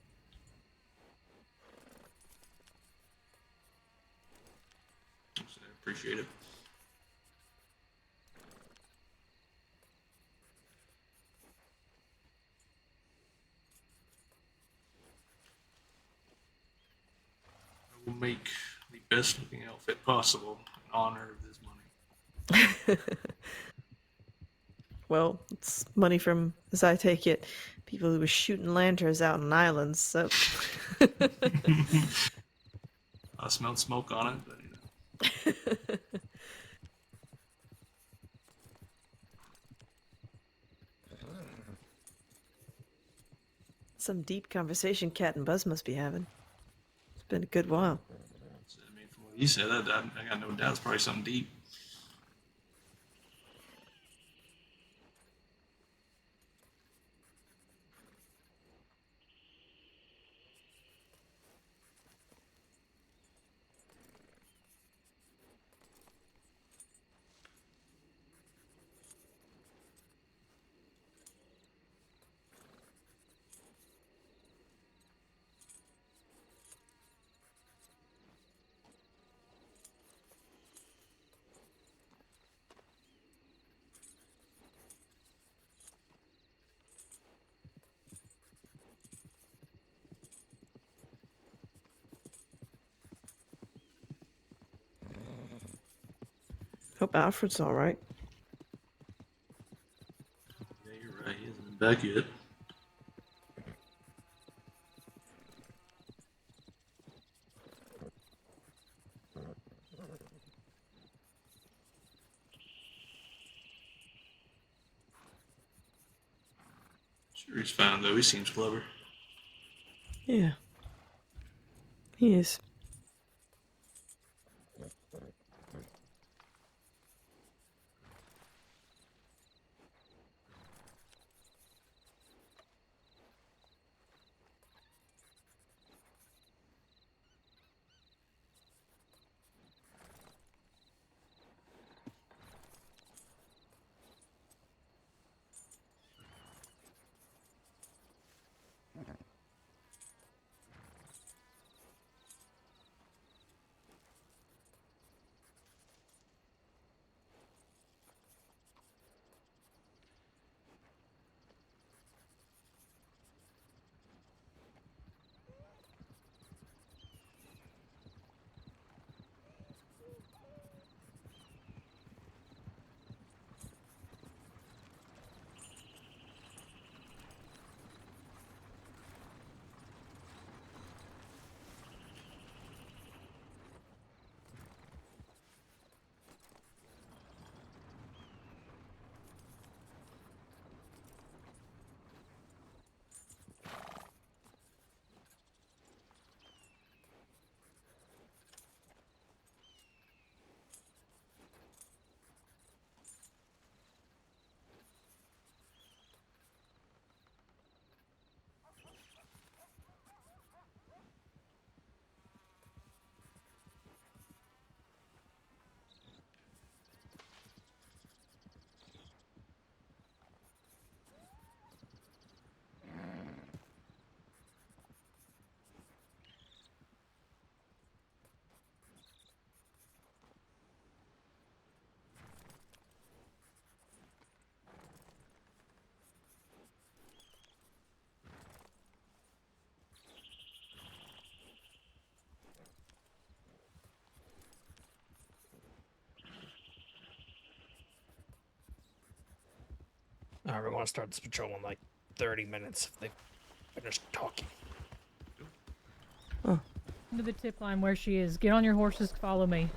I appreciate it. I will make the best looking outfit possible in honor of this money. Well, it's money from, as I take it, people who were shooting lanterns out on islands. So I smelled smoke on it, but you know. some deep conversation Cat and Buzz must be having. It's been a good while. I mean, from what you said, I got no doubt it's probably something deep. Hope Alfred's all right. Yeah, you're right. He hasn't been back yet. Sure, he's fine though. He seems clever. Yeah. He is. Alright, we're going to start this patrol in like 30 minutes if they finish talking. Oh. Into the tip line where she is. Get on your horses, follow me.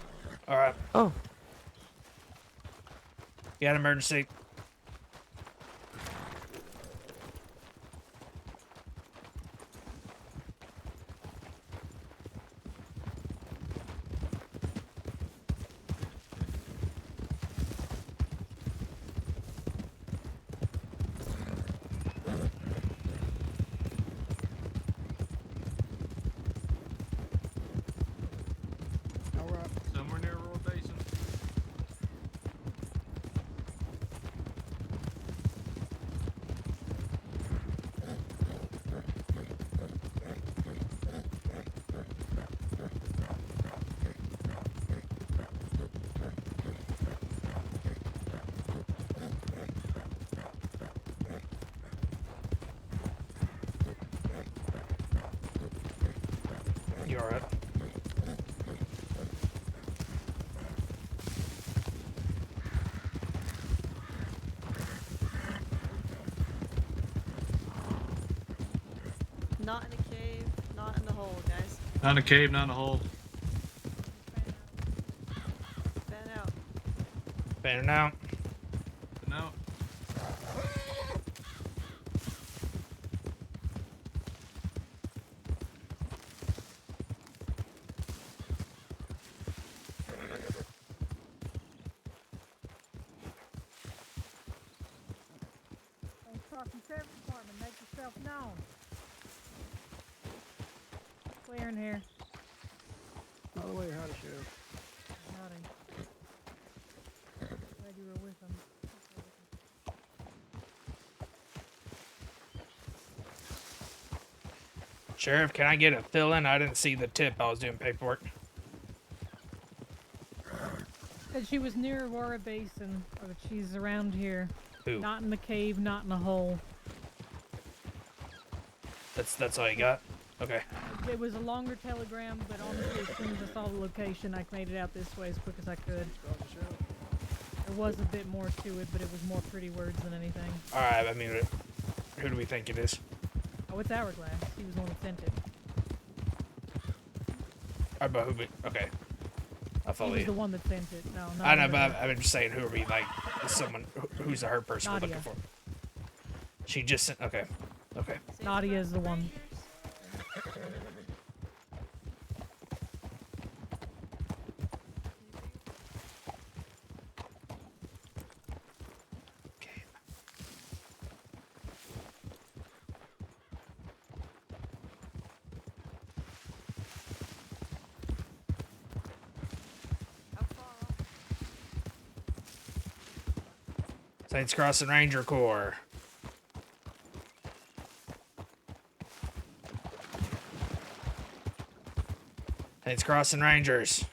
Alright. Oh. You got an emergency. Somewhere near Aurora Basin. You alright? Not in a cave, not in the hole, guys. Not in a cave, not in a hole. Fan out. Fanning out. No. Sheriff's Department, make yourself known. Clear in here. By the way, howdy, Sheriff. Howdy. Glad you were with them. Sheriff, can I get a fill-in? I didn't see the tip. I was doing paperwork. Said she was near Aurora Basin, or that she's around here. Who? Not in the cave, not in the hole. That's all you got? Okay. It was a longer telegram, but honestly, as soon as I saw the location, I made it out this way as quick as I could. There was a bit more to it, but it was more pretty words than anything. Alright, I mean, who do we think it is? Oh, it's Hourglass. He was the one that sent it. Alright, but who we... Okay. I follow He was you. the one that sent it. No, not I know, Hourglass. but I'm just saying, who are we, like, someone... Who's the her person we're Nadia. looking for? She just sent... Okay. Okay. Nadia is the one. Saints Crossing Ranger Corps. Saints Crossing Rangers.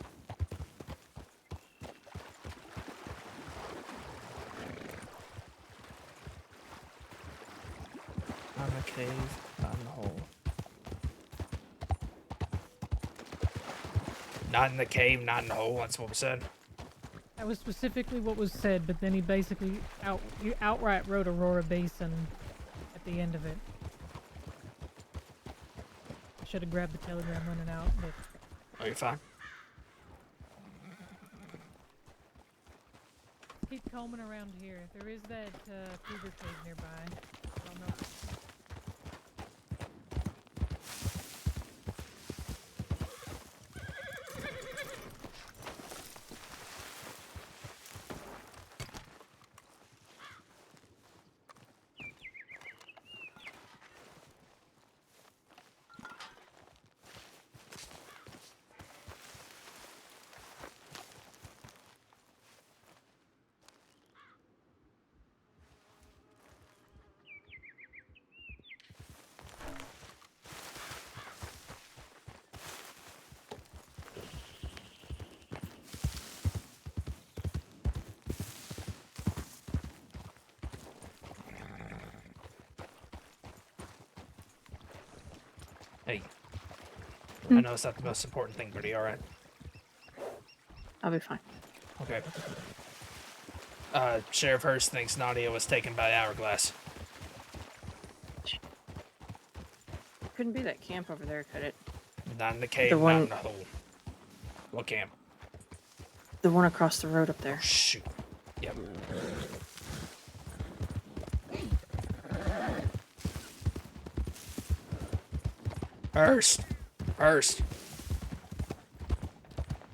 Not in the cave, not in the hole. Not in the cave, not in the hole. That's what we said. That was specifically what was said, but then he basically outright wrote Aurora Basin at the end of it. I should have grabbed the telegram running out, but... Oh, you're fine. Keep combing around here. There is that cougar cave nearby. I don't know. Hey. I know it's not the most important thing, but are you alright? I'll be fine. Okay. Sheriff Hurst thinks Nadia was taken by Hourglass. Couldn't be that camp over there, could it? Not in the cave, The one- not in the hole. What camp? The one across the road up there. Shoot. Yep. Hurst! Hurst!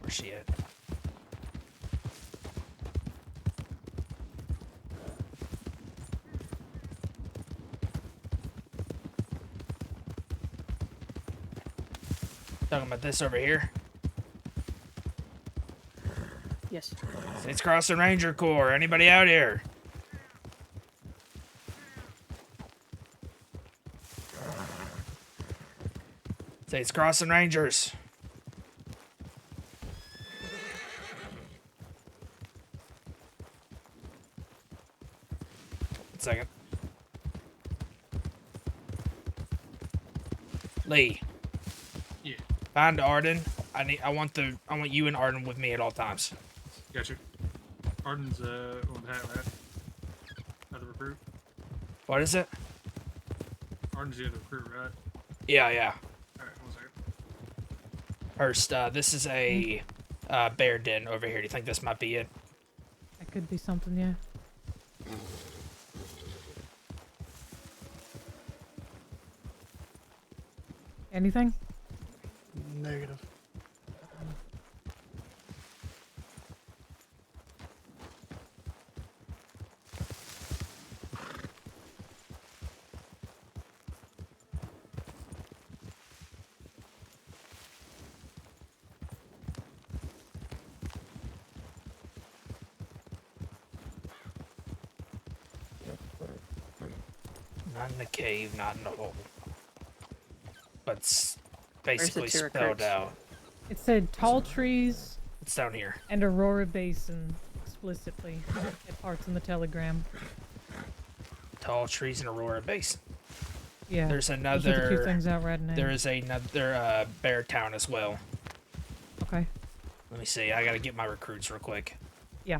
Where's she at? Talking about this over here? Yes. States Crossing Ranger Corps. Anybody out here? States Crossing Rangers. One second. Lee. Yeah. Find Arden. I want you and Arden with me at all times. Gotcha. Arden's on that, right? Another recruit. What is it? Arden's the other recruit, right? Yeah. Alright, 1 second. Hurst, this is a bear den over here. Do you think this might be it? That could be something, yeah. Anything? Negative. Not in the cave, not in the hole. But it's Where's the basically two spelled recruits? out. It said tall trees It's down here. and Aurora Basin explicitly at parts in the telegram. Tall trees in Aurora Basin. Yeah. There's those are the another. two things out right now. There is another bear town as well. Okay. Let me see. I gotta get my recruits real quick. Yeah.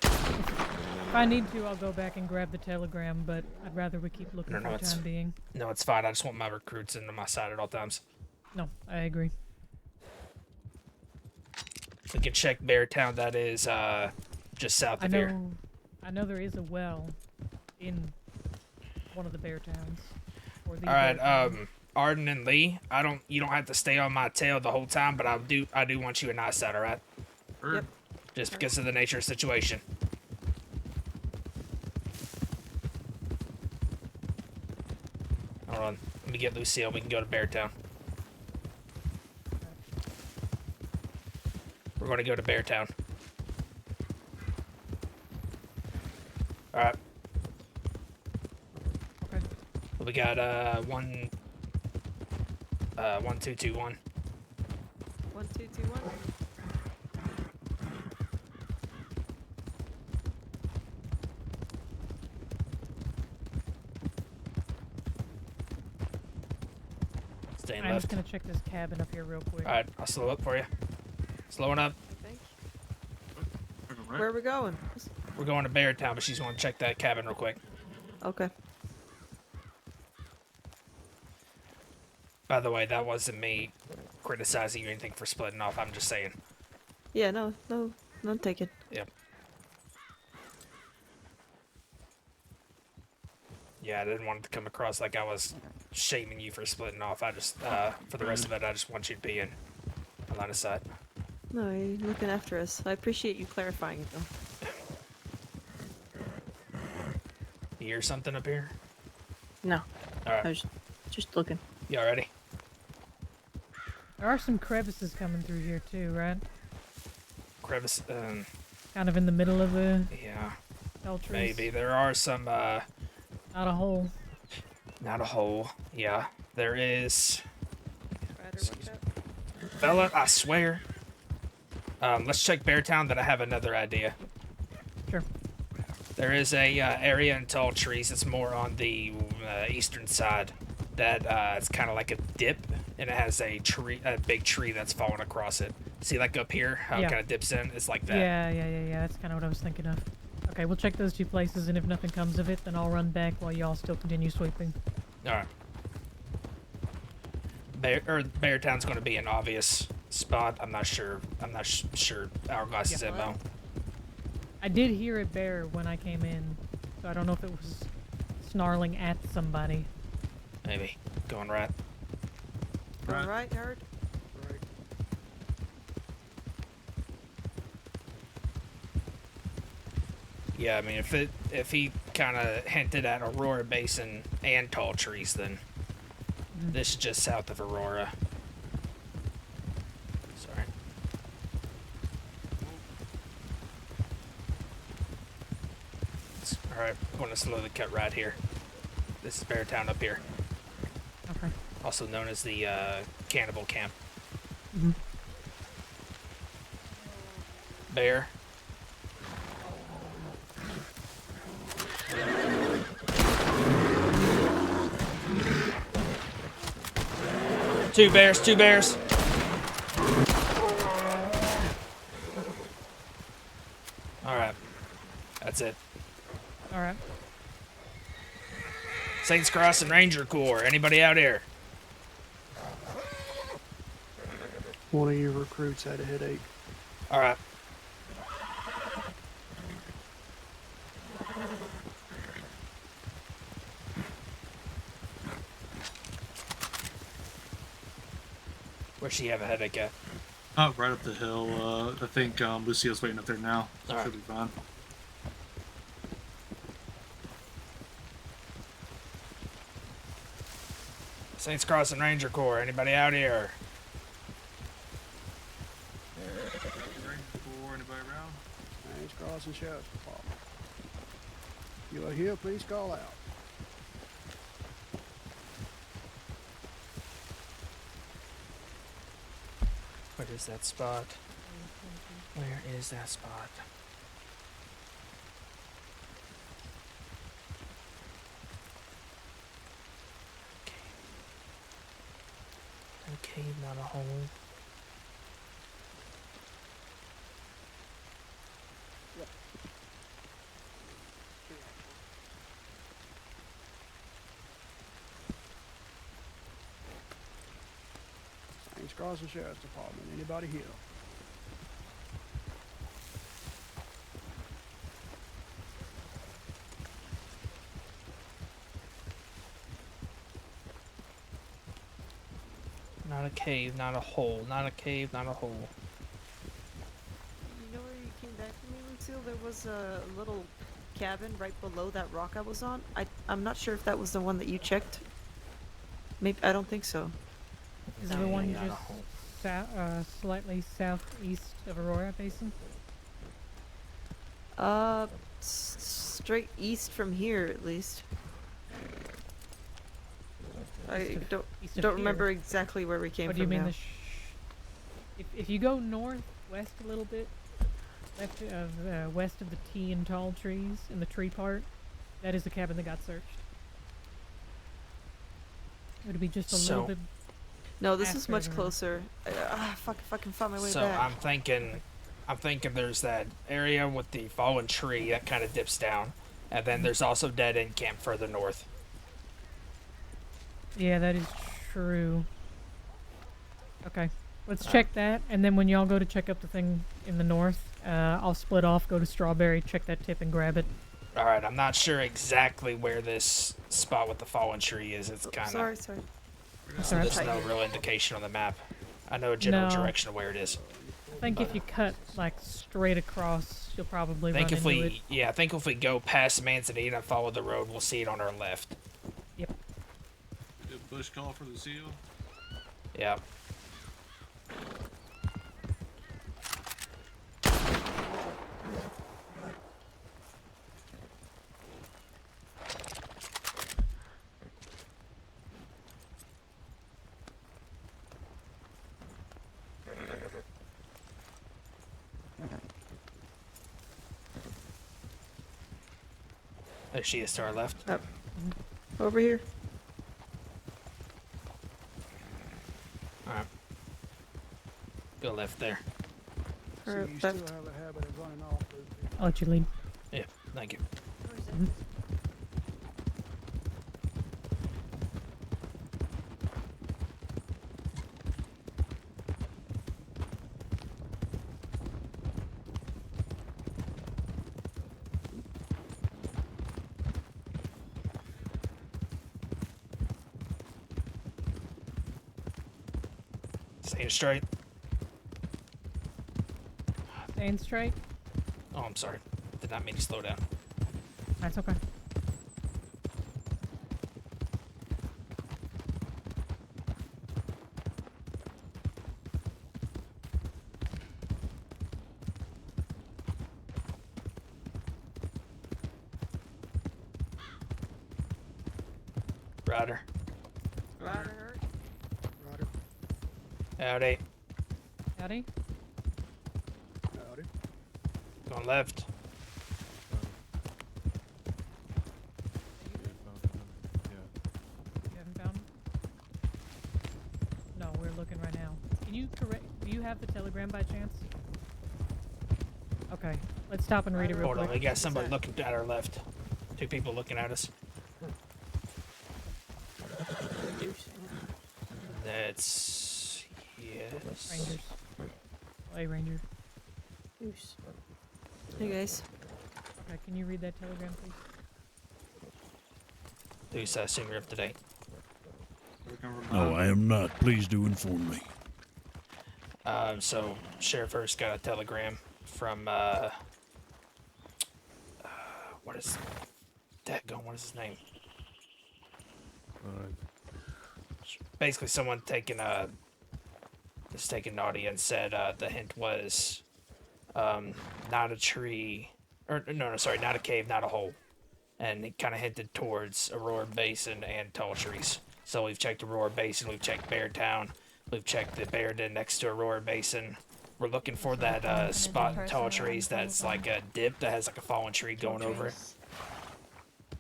If I need to, I'll go back and grab the telegram, but I'd rather we keep looking for the it's time being. No, it's fine. I just want my recruits into my side at all times. No, I agree. We can check Bear Town. That is just south of here. I know there is a well in one of the bear towns. Or the All right, bear town. Arden and Lee. You don't have to stay on my tail the whole time, but I do want you in nice side. All right. Yep. Just because of the nature of the situation. Hold on. Let me get Lucille. We can go to Bear Town. We're going to go to Bear Town. All right. Okay. We got 1221. 1221. Staying I'm left. just gonna check this cabin up here real quick. All right, I'll slow up for you. Slowing up. Where are we going? We're going to Bear Town, but she's going to check that cabin real quick. Okay. By the way, that wasn't me criticizing you or anything for splitting off. I'm just saying. Yeah, no, take it. Yep. Yeah, I didn't want it to come across like I was shaming you for splitting off. I just, for the rest of it, I just want you to be in a line of sight. No, you're looking after us. I appreciate you clarifying it, though. You hear something up here? No. All right. I was just looking. You all ready? There are some crevices coming through here too, right? Crevice, Kind of in the middle of the yeah. tall trees. Maybe. There are some, Not a hole. not a hole. Yeah. There is... Fella, I swear. Let's check Bear Town, then I have another idea. Sure. There is a area in tall trees that's more on the eastern side. that it's kind of like a dip, and it has a big tree that's fallen across it. See, like up here, how it Yeah. kind of dips in? It's like that. Yeah. That's kind of what I was thinking of. Okay, we'll check those 2 places, and if nothing comes of it, then I'll run back while y'all still continue sweeping. All right. Beartown's going to be an obvious spot. I'm not sure. Sure Hourglass's MO. I did hear a bear when I came in, so I don't know if it was snarling at somebody. Maybe. Going right. All right, Howard. Yeah, I mean, if he kind of hinted at Aurora Basin and tall trees, then this is just south of Aurora. Sorry. All right, I'm going to slowly cut right here. This is Beartown up here. Okay. Also known as the Cannibal Camp. Bear. Two bears. All right. That's it. All right. Saints Cross and Ranger Corps. Anybody out here? One of your recruits had a headache. All right. Where's she have a headache at? Right up the hill. I think Lucille's waiting up there now. So All she'll be fine. Saints Cross and Ranger Corps. Anybody out here? Anybody around? Saints Cross and Sheriff's Department. You are here, please call out. Where is that spot? Where is that spot? Okay, not a hole. Saints Cross and Sheriff's Department. Anybody here? Not a cave, not a hole. Not a cave, not a hole. You know where you came back from me, Lucille? There was a little cabin right below that rock I was on. I'm not sure if that was the one that you checked. Maybe I don't think so. Is there one just slightly southeast of Aurora Basin? Straight east from here, at least. I don't remember exactly where we came What from. do you mean now. if you go northwest a little bit, west of the T and tall trees in the tree part, that is the cabin that got searched. It would be just a little bit. No, this is after much the- closer. Fuck if I can find my way So back. I'm thinking there's that area with the fallen tree that kind of dips down, and then there's also dead end camp further north. Yeah, that is true. Okay, let's check that, and then when y'all go to check up the thing in the north, I'll split off, go to Strawberry, check that tip, and grab it. All right, I'm not sure exactly where this spot with the fallen tree is. It's kind of Sorry. There's no real indication on the map. I know a general No. direction of where it is. I think if you cut like straight across, you'll probably I think run if into it. I think if we go past Manzanita and follow the road, we'll see it on our left. Yep. Did Bush call for the seal? Yeah. There she is to our left. Over here. the left there. So you still have a habit of running off those people. I'll let you lead. Yeah, thank you. Mhm. Staying straight. Staying straight. Oh, I'm sorry. Did not mean to slow down. That's okay. Ryder. Ryder. Ryder. Howdy. Howdy. Howdy. Going left. You haven't found him? No, we're looking right now. Can you correct? Do you have the telegram by chance? Okay, let's stop and read it real Hold quick. on, we got somebody looking at our left. 2 people looking at us. That's yes. Rangers. Hey, Ranger. Oops. Hey guys. Okay, can you read that telegram, please? Deuce, I assume you're up to date. No, I am not. Please do inform me. So Sheriff Hurst got a telegram from what is what is his name? Basically, someone taking naughty and said the hint was not a tree, or no, sorry, not a cave, not a hole, and it kind of hinted towards Aurora Basin and tall trees. So we've checked Aurora Basin, we've checked Bear Town, we've checked the Bear Den next to Aurora Basin. We're looking for that spot in tall trees that's like a dip that has like a fallen tree going over it,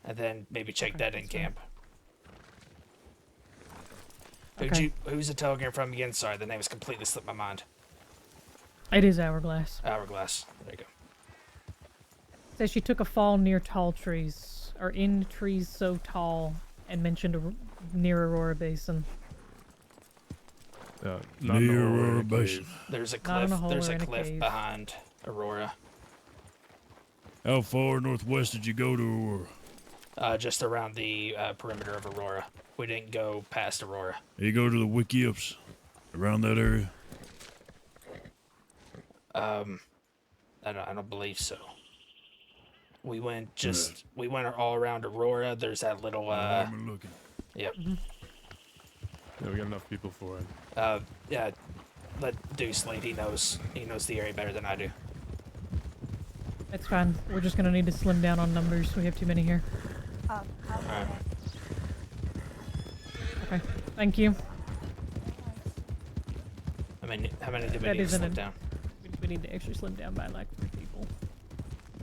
and then maybe check that in camp. Who's the telegram from again? Sorry, the name has completely slipped my mind. It is Hourglass. Hourglass. There you go. Says she took a fall near tall trees, or in trees so tall, and mentioned near Aurora Basin. Near Aurora Basin. There's a Not in cliff. a hole There's or a in a cliff cave. behind Aurora. How far northwest did you go to Aurora? Just around the perimeter of Aurora. We didn't go past Aurora. You go to the Wiki Ups around that area? I don't believe so. We went we went all around Aurora. There's that little looking. Yep. Yeah, we got enough people for it. Yeah. Let Deuce lead. He knows the area better than I do. It's fine. We're just gonna need to slim down on numbers. We have too many here. Alright. Okay. Thank you. How many do we That need to isn't slim an- down? We need to extra slim down by like 3 people.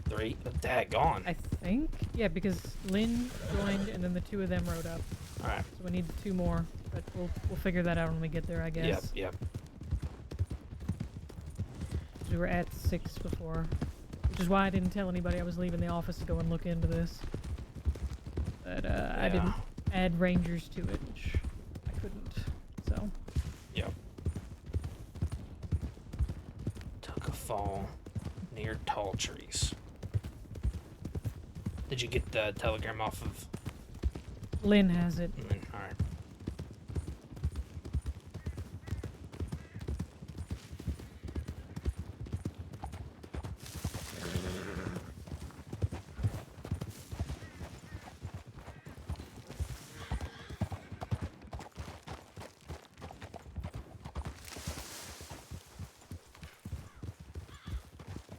3? Daggone. I think. Yeah, because Lynn joined and then the 2 of them rode up. Alright. So we need 2 more, but we'll figure that out when we get there, I guess. Yep. We were at 6 before, which is why I didn't tell anybody I was leaving the office to go and look into this. But I didn't add rangers to it, which I couldn't. So. Yep. Took a fall near tall trees. Did you get the telegram off of Lynn has it. Lynn? Alright.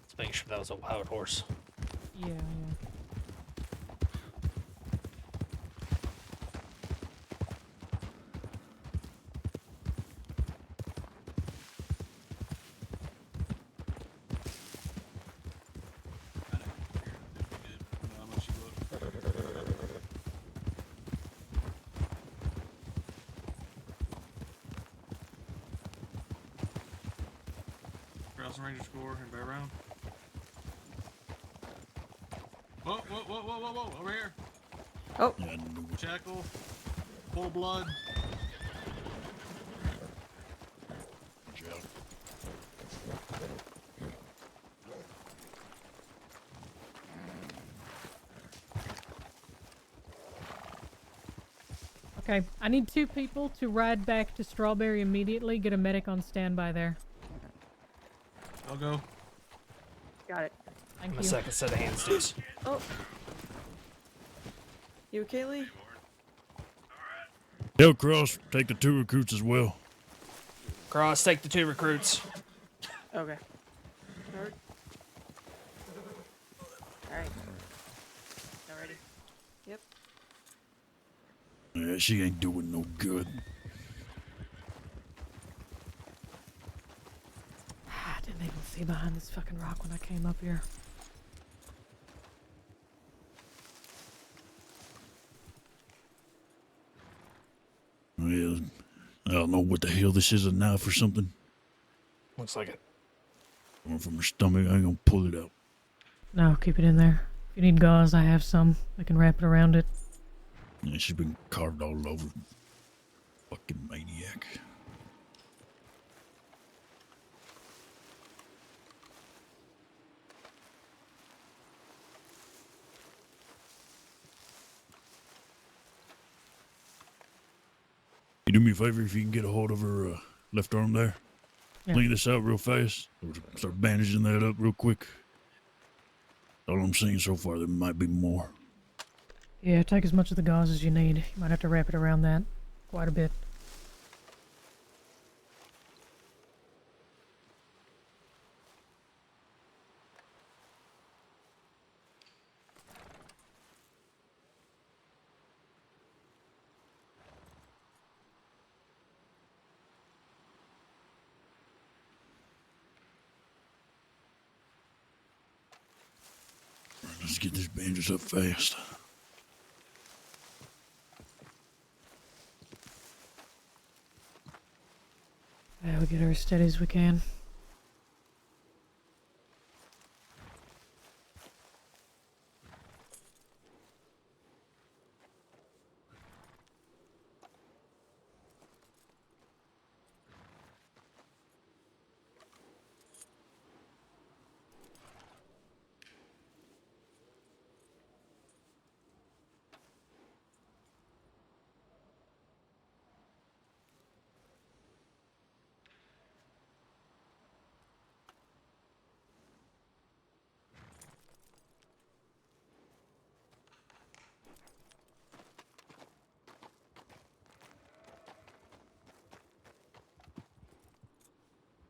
Let's make sure that was a wild horse. Yeah. Thousand Ranger score. Anybody around? Whoa, whoa, whoa, whoa, whoa, whoa! Over here. Oh. Yeah, I knew it. Shackle. Full blood. Watch out. Okay, I need 2 people to ride back to Strawberry immediately. Get a medic on standby there. I'll go. Got it. Thank I'm you. a second set of hands, dudes. Oh. You okay, Lee? Tell Cross, take the 2 recruits as well. Cross, take the 2 recruits. Okay. Alright. Alrighty. Yep. Yeah, she ain't doing no good. I didn't even see behind this fucking rock when I came up here. Well, I don't know what the hell this is, a knife or something. Looks like it. Coming from her stomach, I ain't gonna pull it out. No, keep it in there. If you need gauze, I have some. I can wrap it around it. Yeah, she's been carved all over. Fucking maniac. You do me a favor if you can get a hold of her left arm there. Yeah. Clean this out real fast. Or start bandaging that up real quick. All I'm seeing so far, there might be more. Yeah, take as much of the gauze as you need. You might have to wrap it around that quite a bit. Let's get this bandage up fast. Yeah, we'll get her as steady as we can.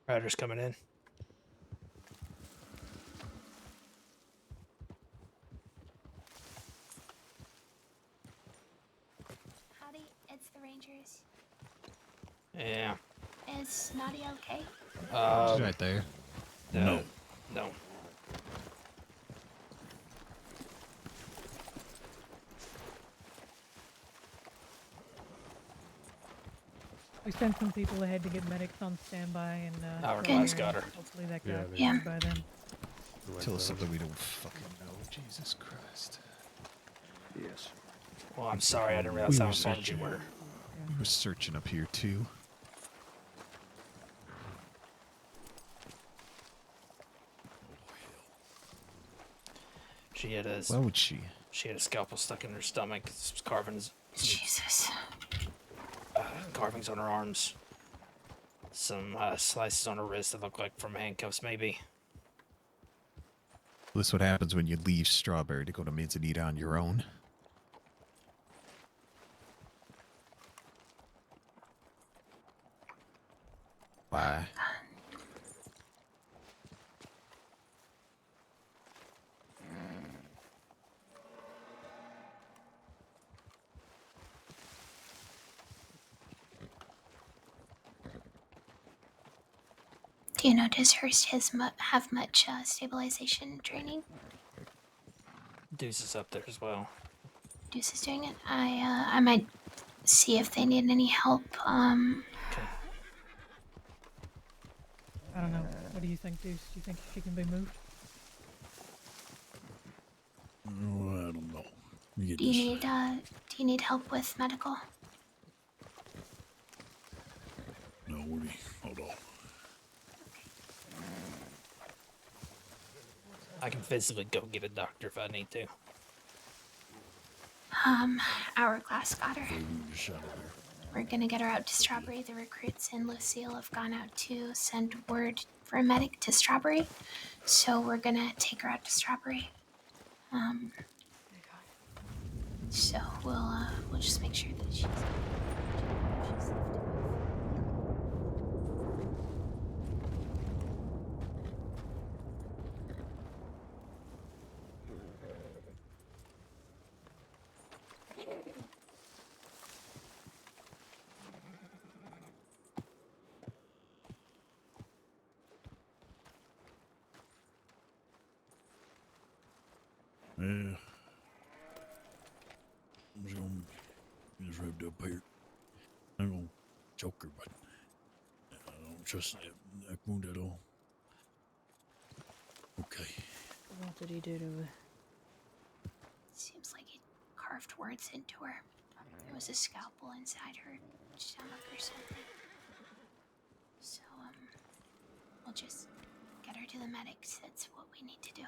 Rider's coming in. Howdy, it's the Rangers. Yeah. Is Nadia okay? She's right there. No. No. We sent some people ahead to get medics on standby, and Our Strawberry, class got her. Hopefully that got Yeah. by then. Tell us something we don't fucking know. Jesus Christ. Yes. Well, I'm sorry. I didn't realize We how were informed you searching. were. We were searching up here too. She had a. Why would she? She had a scalpel stuck in her stomach. Some carvings. Jesus. Carvings on her arms. Some slices on her wrist that look like from handcuffs, maybe. This is what happens when you leave Strawberry to go to Manzanita on your own. Why? Do you know, does Hurst have much stabilization training? Deuce is up there as well. Deuce is doing it. I might see if they need any help. I don't know. What do you think, Deuce? Do you think she can be moved? Oh, I don't know. Do you need help with medical? No, Woody. Hold on. I can physically go get a doctor if I need to. Hourglass got her. Just shot her. We're gonna get her out to Strawberry. The recruits and Lucille have gone out to send word for a medic to Strawberry. So we're gonna take her out to Strawberry. So we'll just make sure that she's Yeah. I'm just gonna get this wrapped up here. I'm gonna choke her, but I don't trust that wound at all. Okay. What did he do to her? seems like he carved words into her. There was a scalpel inside her stomach or something. So we'll just get her to the medics. That's what we need to do.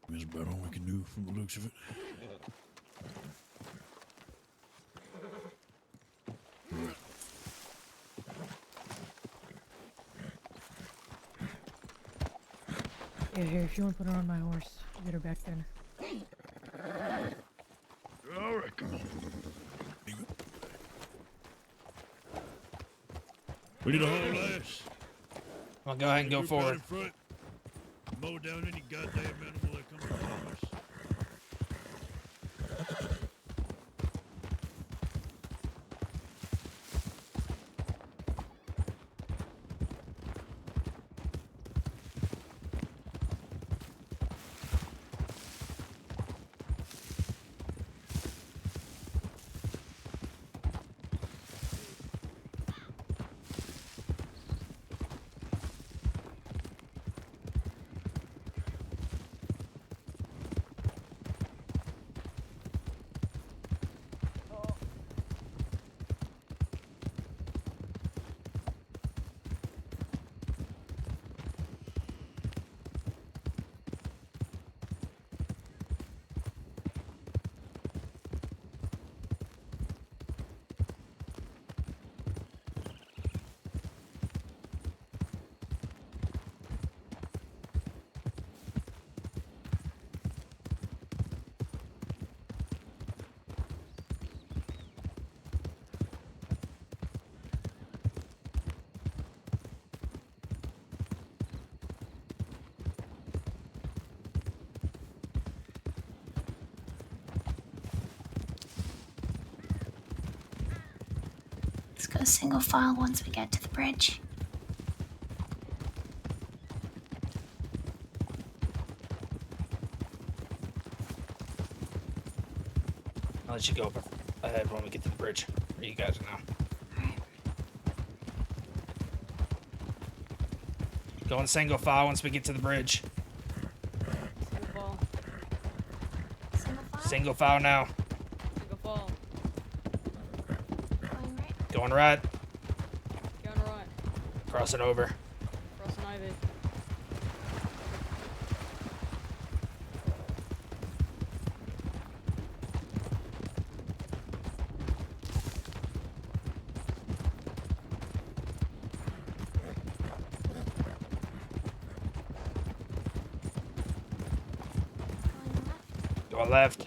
That's about all we can do from the looks of it. Right. Yeah, here, if you want to put her on my horse, I'll get her back then. All right, come on. We need a whole ass. I'll go ahead and go forward. Mow down any goddamn animal that comes along us. Let's go single file once we get to the bridge. I'll let you go ahead when we get to the bridge. Or you guys know. Go in single file once we get to the bridge. Single file now. Single fall. Going right. Going right. Crossing over. Crossing over. Going left.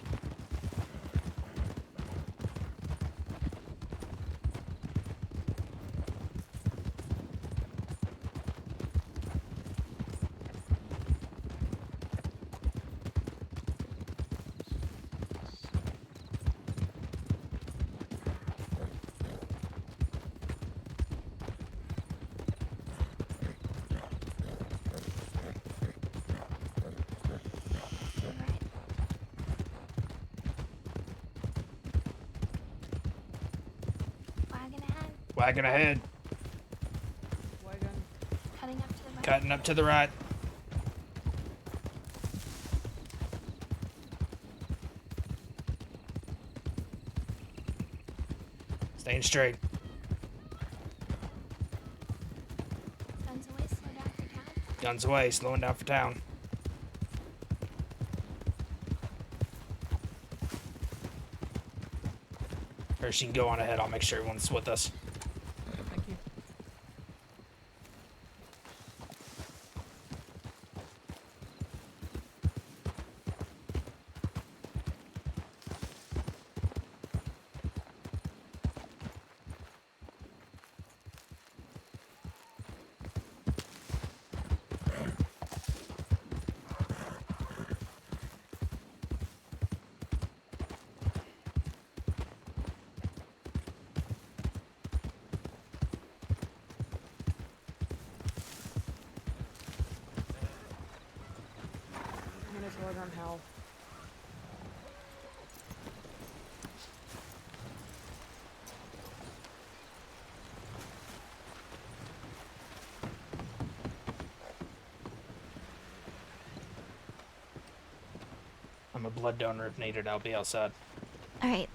Wagon ahead. Cutting up to the right. Cutting up to the right. Staying straight. Guns away, slow down for town. Guns away, slowing down for town. Or she can go on ahead. I'll make sure everyone's with us. Thank you. I'm a blood donor if needed. I'll be outside. All right.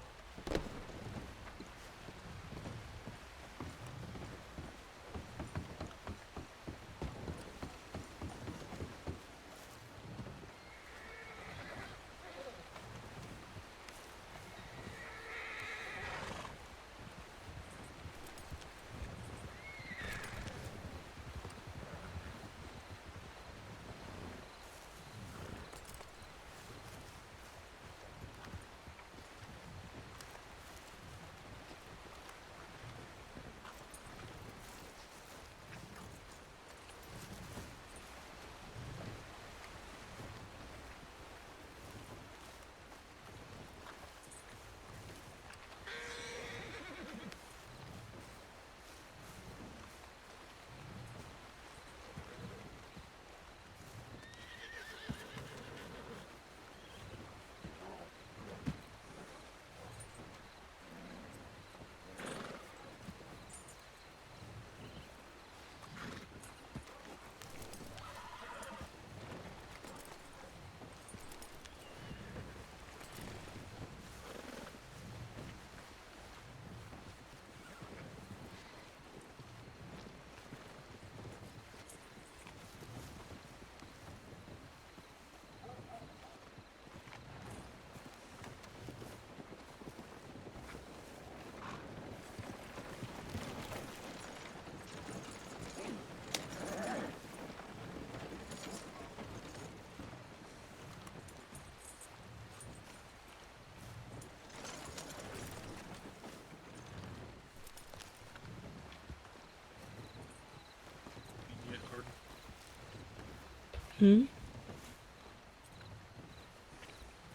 Hmm?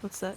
What's that?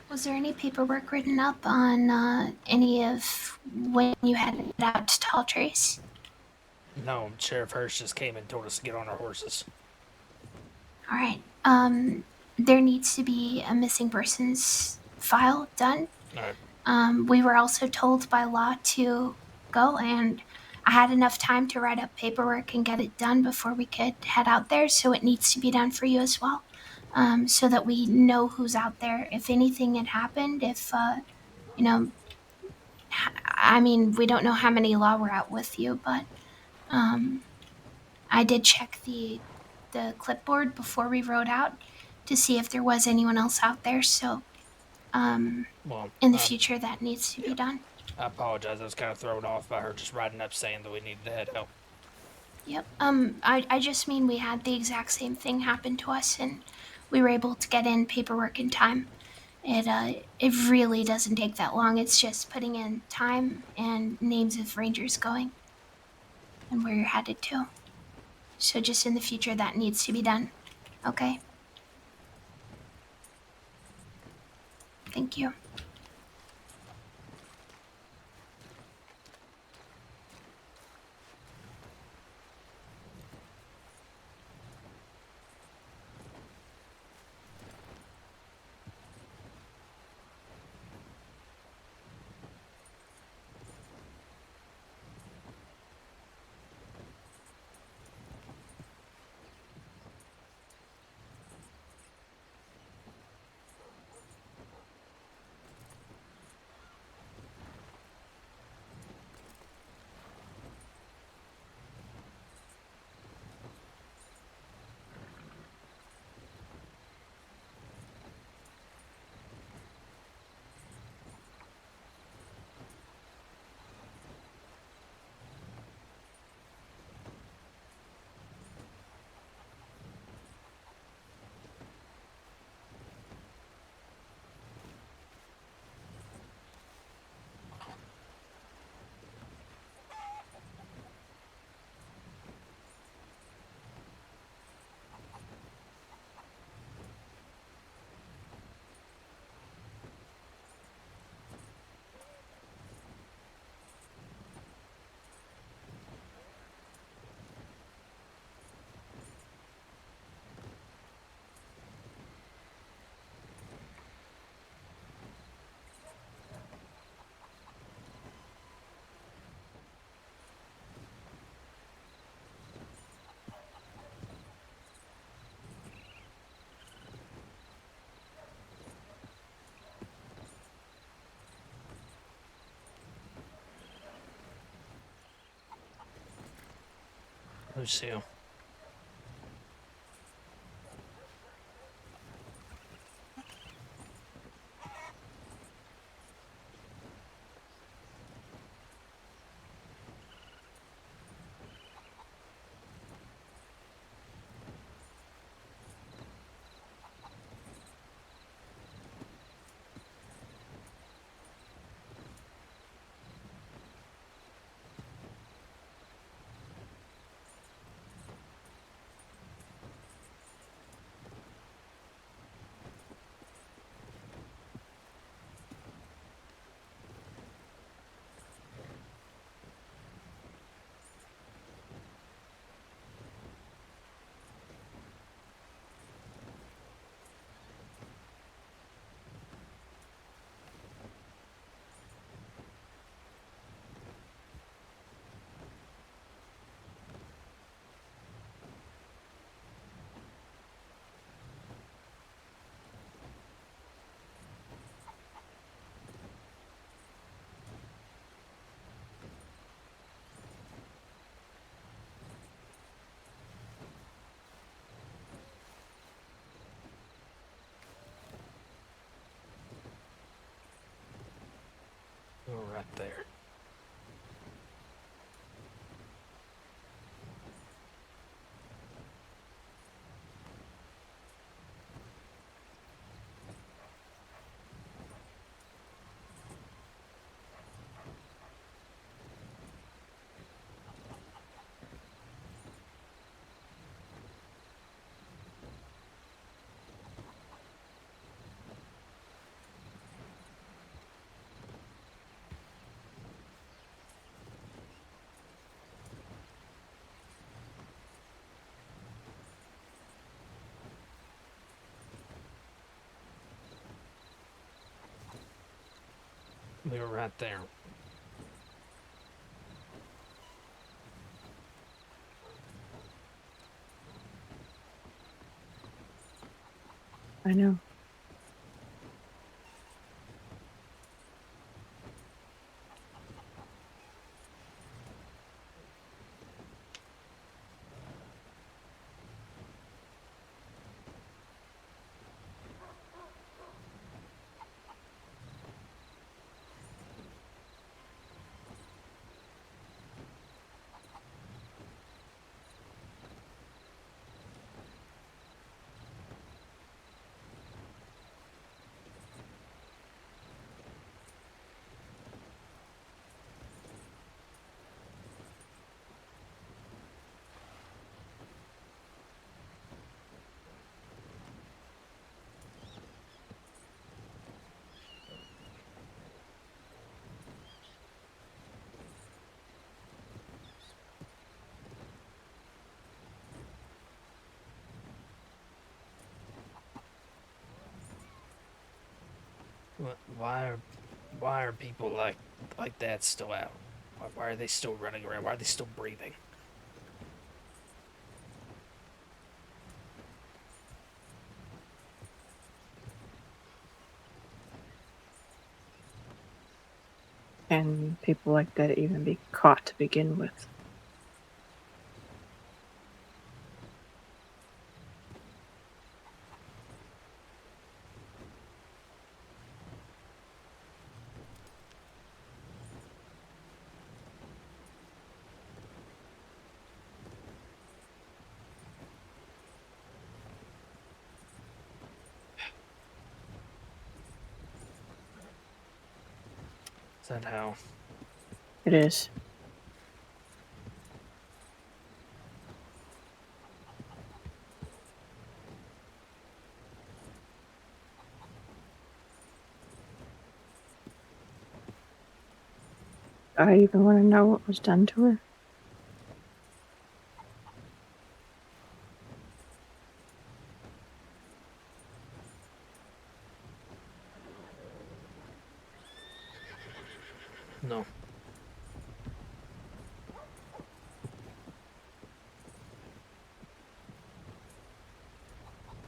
Was there any paperwork written up on any of when you headed out to Tall Trees? No, Sheriff Hirsch just came and told us to get on our horses. All right. There needs to be a missing persons file done. All right. We were also told by law to go, and I had enough time to write up paperwork and get it done before we could head out there, so it needs to be done for you as well, so that we know who's out there. If anything had happened, if, you know, I mean, we don't know how many law were out with you, but I did check the the clipboard before we rode out to see if there was anyone else out there. So, Well, in the future, that needs to be done. I apologize. I was kind of thrown off by her just riding up saying that we needed to head out. Yep. I just mean we had the exact same thing happen to us, and we were able to get in paperwork in time. It really doesn't take that long. It's just putting in time and names of rangers going and where you're headed to. So just in the future, that needs to be done. Okay. Thank you. Lucille. We're right there. We were right there. I know. Why are people like that still out? Why are they still running around? Why are they still breathing? Can people like that even be caught to begin with? Is that how? It is. I even want to know what was done to her. No.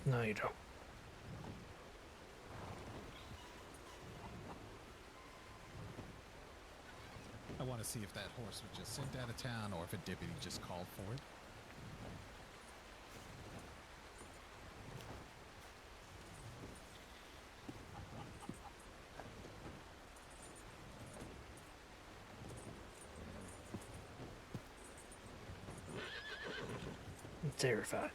No, you don't. I want to see if that horse was just sent out of town or if a deputy just called for it. I'm terrified.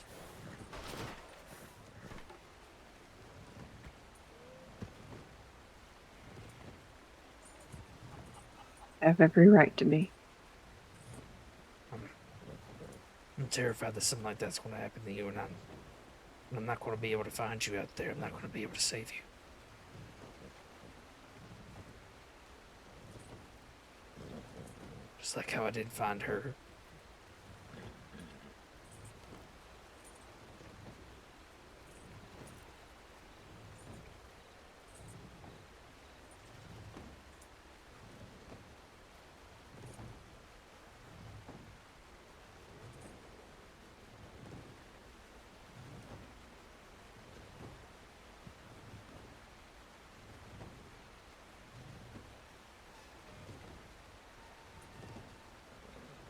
I have every right to be. I'm terrified that something like that's going to happen to you, and I'm not going to be able to find you out there. I'm not going to be able to save you. Just like how I didn't find her.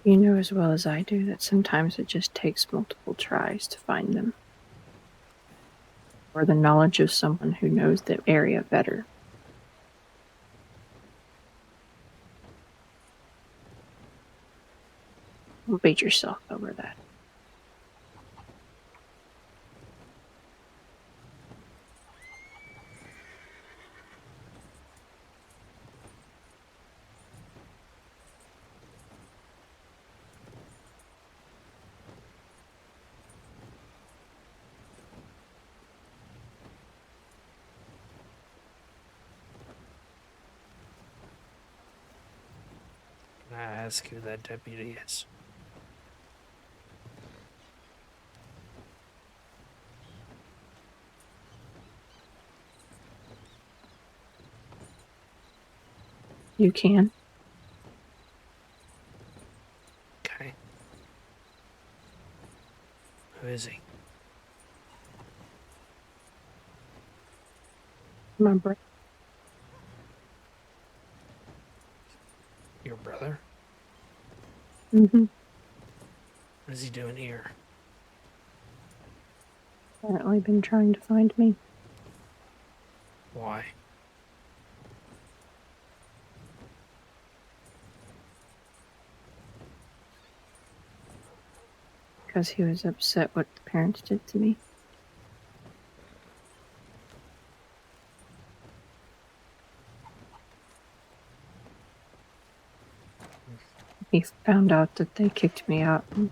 You know as well as I do that sometimes it just takes multiple tries to find them. Or the knowledge of someone who knows the area better. Don't beat yourself over that. Can I ask who that deputy is? You can. Okay. Who is he? My brother. Your brother? Mm-hmm. What is he doing here? Apparently been trying to find me. Why? Because he was upset what the parents did to me. He found out that they kicked me out and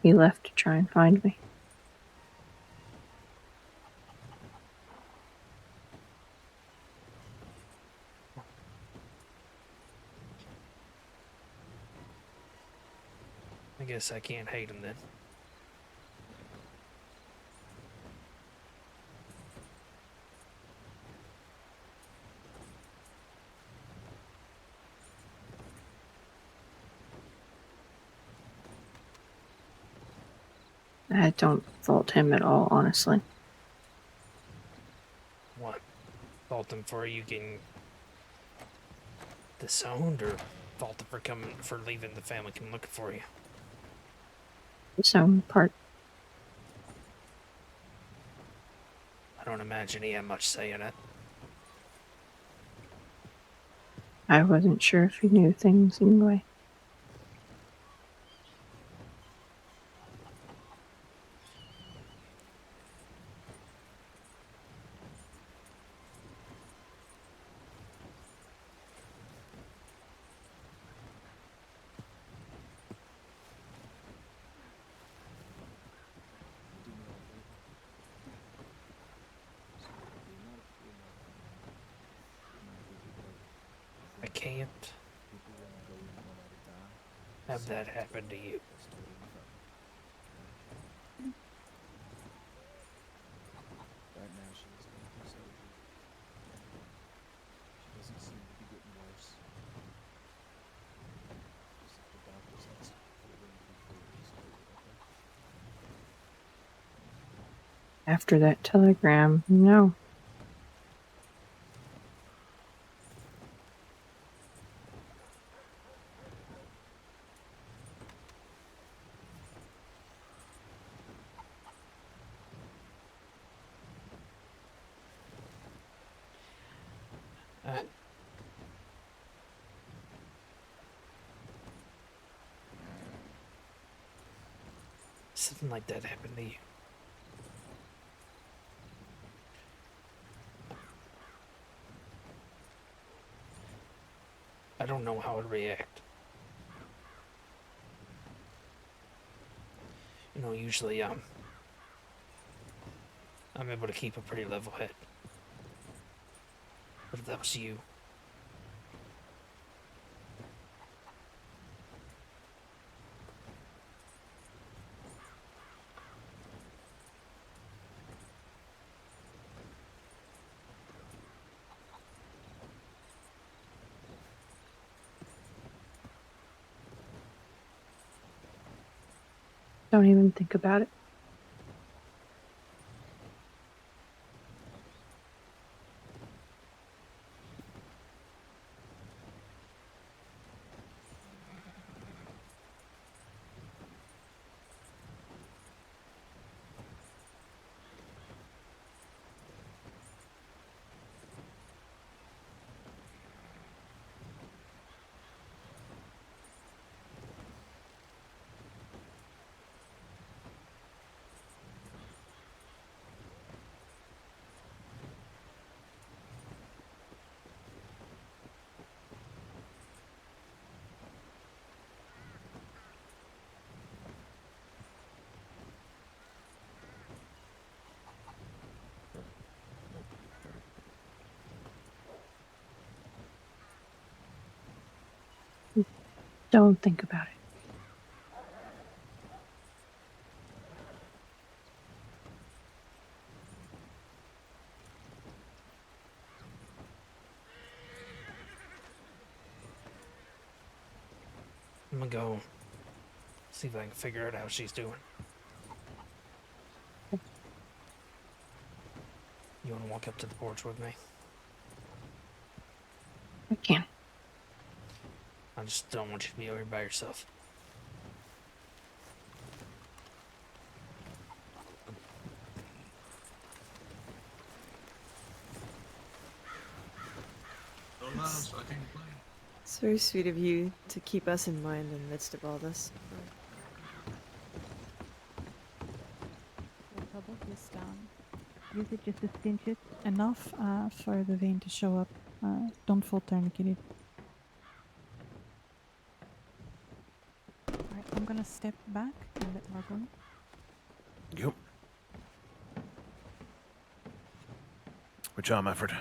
he left to try and find me. I guess I can't hate him then. I don't fault him at all, honestly. What? Fault him for you getting disowned, or fault him for leaving the family come looking for you? So, part. I don't imagine he had much say in it. I wasn't sure if he knew things anyway. I can't have that happen to you. Right now, she is going through surgery. She doesn't seem to be getting worse. Just if the doctor's asking for anything further, just do it, okay? After that telegram, no. Something like that happened to you. I don't know how I'd react. You know, usually I'm able to keep a pretty level head. But if that was you, Don't even think about it. Don't think about it. I'm gonna go see if I can figure out how she's doing. You wanna walk up to the porch with me? I can. I just don't want you to be over here by yourself. It's very sweet of you to keep us in mind in the midst of all this. The bubble is down. Use it just to cinch it enough for the vein to show up. Don't full tourniquet it. Alright, I'm gonna step back and let Mark go. Yep. Which arm, Effort?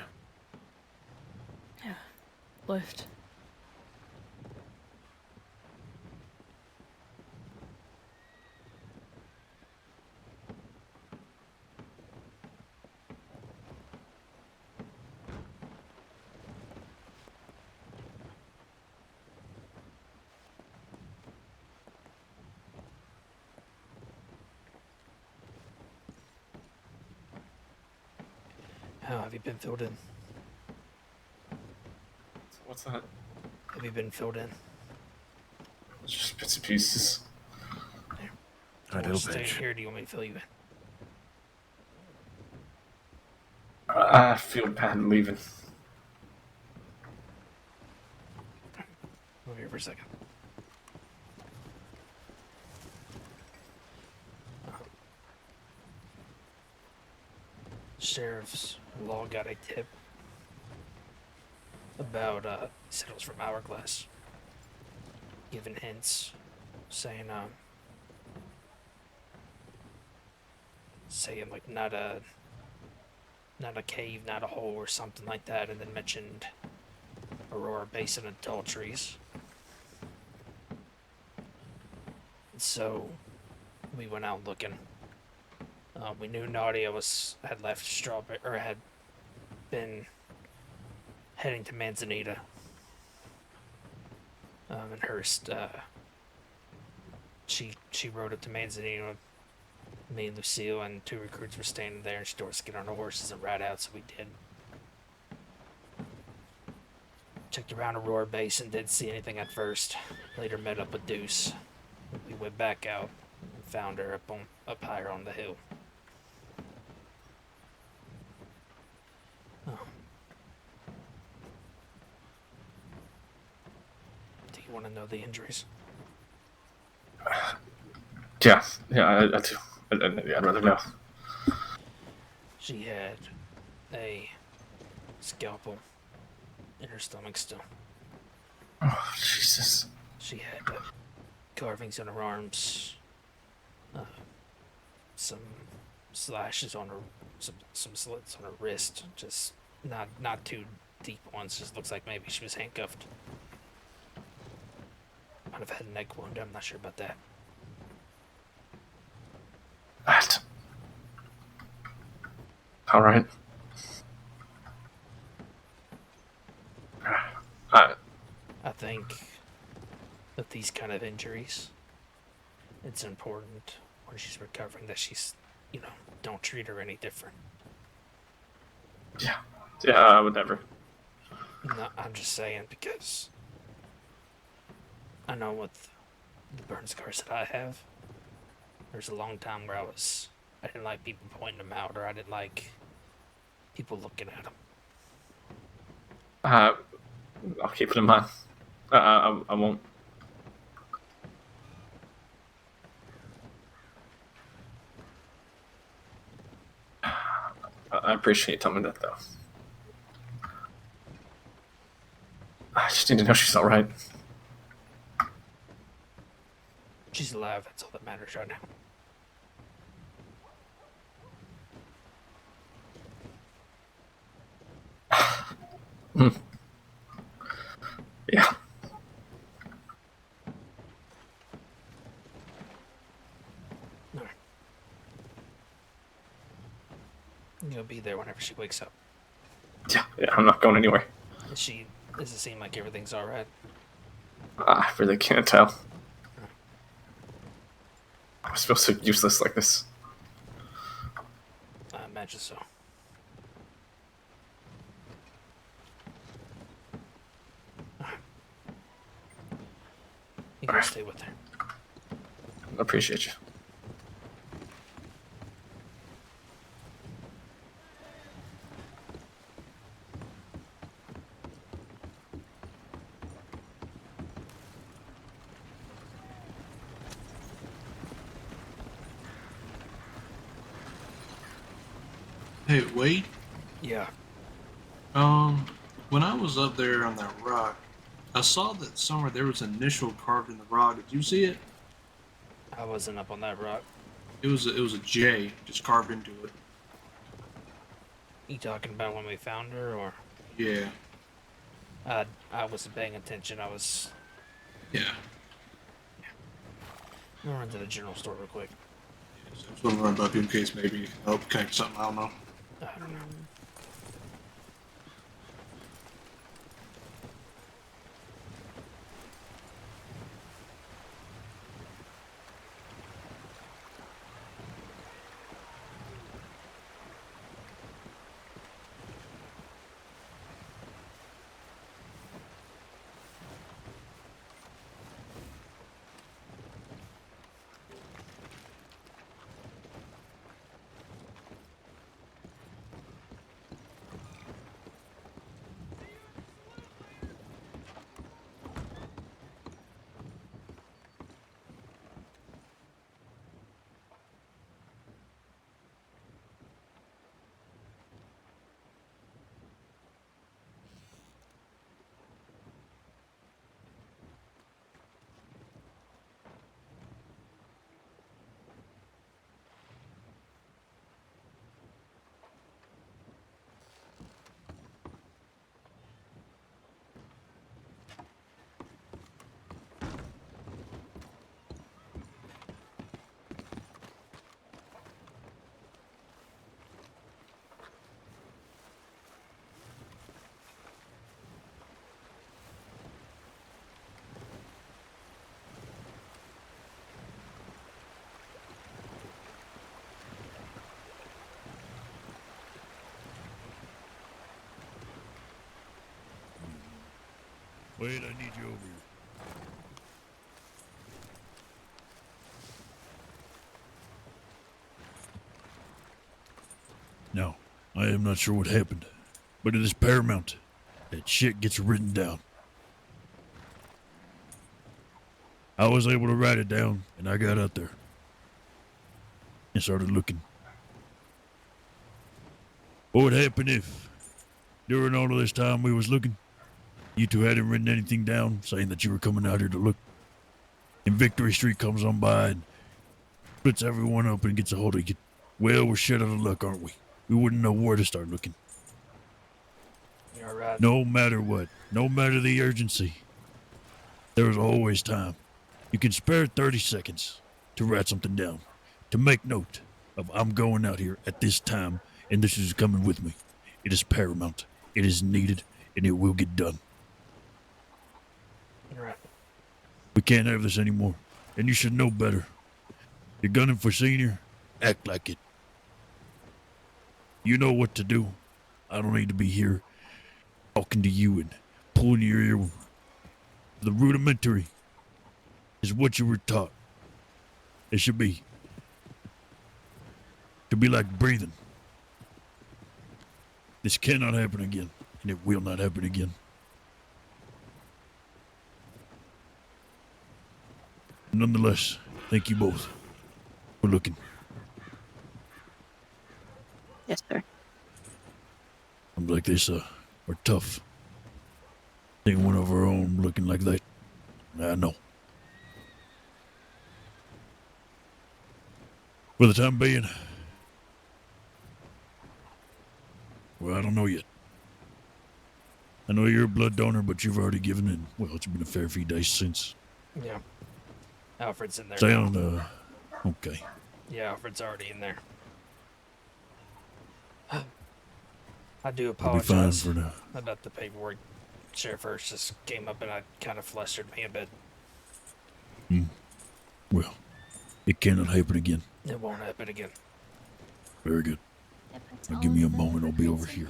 Left. How have you been filled in? What's that? Have you been filled in? Just bits and pieces. I Do you do, want to stay bitch. here or do you want me to fill you in? I feel bad leaving. Move here for a second. Sheriff's Law got a tip about, said it was from Hourglass. Giving hints, saying like not a cave, not a hole or something like that, and then mentioned Aurora Basin adulteries. So we went out looking. We knew Nadia had left Strawberry, or had been heading to Manzanita. And Hurst, she rode up to Manzanita. Me and Lucille and 2 recruits were standing there, and she told us to get on our horses and ride out, so we did. Checked around Aurora Basin, didn't see anything at first. Later met up with Deuce. We went back out and found her up higher on the hill. Oh. Do you want to know the injuries? Yeah, I do. I'd rather know. She had a scalpel in her stomach still. Oh, Jesus. She had carvings on her arms, some slashes on her, some slits on her wrist, just not too deep ones, just looks like maybe she was handcuffed. Might have had a neck wound, I'm not sure about that. That. Alright. I think with these kind of injuries, it's important when she's recovering that she's, don't treat her any different. Yeah, I would never. No, I'm just saying because I know with the burn scars that I have, there's a long time where I didn't like people pointing them out, or I didn't like people looking at them. I'll keep it in mind. I won't. I appreciate you telling me that, though. I just need to know she's alright. She's alive, that's all that matters right now. Yeah. Alright. You'll be there whenever she wakes up. Yeah, I'm not going anywhere. Does it seem like everything's alright? I really can't tell. I feel so useless like this. I imagine so. You can stay with her. I appreciate you. Hey, Wade? Yeah. When I was up there on that rock, I saw that somewhere there was an initial carved in the rock. Did you see it? I wasn't up on that rock. It was a J just carved into it. You talking about when we found her, or? Yeah. I wasn't paying attention. Yeah. I'm gonna run to the general store real quick. Just want to run up in case maybe help connect something. I don't know. I don't know. Wait, I need you over here. Now, I am not sure what happened, but it is paramount that shit gets written down. I was able to write it down, and I got out there and started looking. What would happen if, during all of this time we was looking, you two hadn't written anything down saying that you were coming out here to look, and Victory Street comes on by and splits everyone up and gets a hold of you? Well, we're shit out of luck, aren't we? We wouldn't know where to start looking. You're right. No matter what, no matter the urgency, there is always time. You can spare 30 seconds to write something down, to make note of I'm going out here at this time and this is coming with me. It is paramount. It is needed, and it will get done. You're right. We can't have this anymore, and you should know better. You're gunning for senior, act like it. You know what to do. I don't need to be here talking to you and pulling your ear. The rudimentary is what you were taught. It should be like breathing. This cannot happen again, and it will not happen again. Nonetheless, thank you both for looking. Yes, sir. Times like this are tough. Seeing one of our own looking like that, I know. For the time being, well, I don't know yet. I know you're a blood donor, but you've already given it. Well, it's been a fair few days since. Yeah. Alfred's in there. Sound, now. Okay. Yeah, Alfred's already in there. I do We'll be apologize fine for now. about the paperwork. Sheriff Hurst just came up and I kind of flustered me a bit. Well, it cannot happen again. It won't happen again. Very good. Now give me a moment, I'll be over here.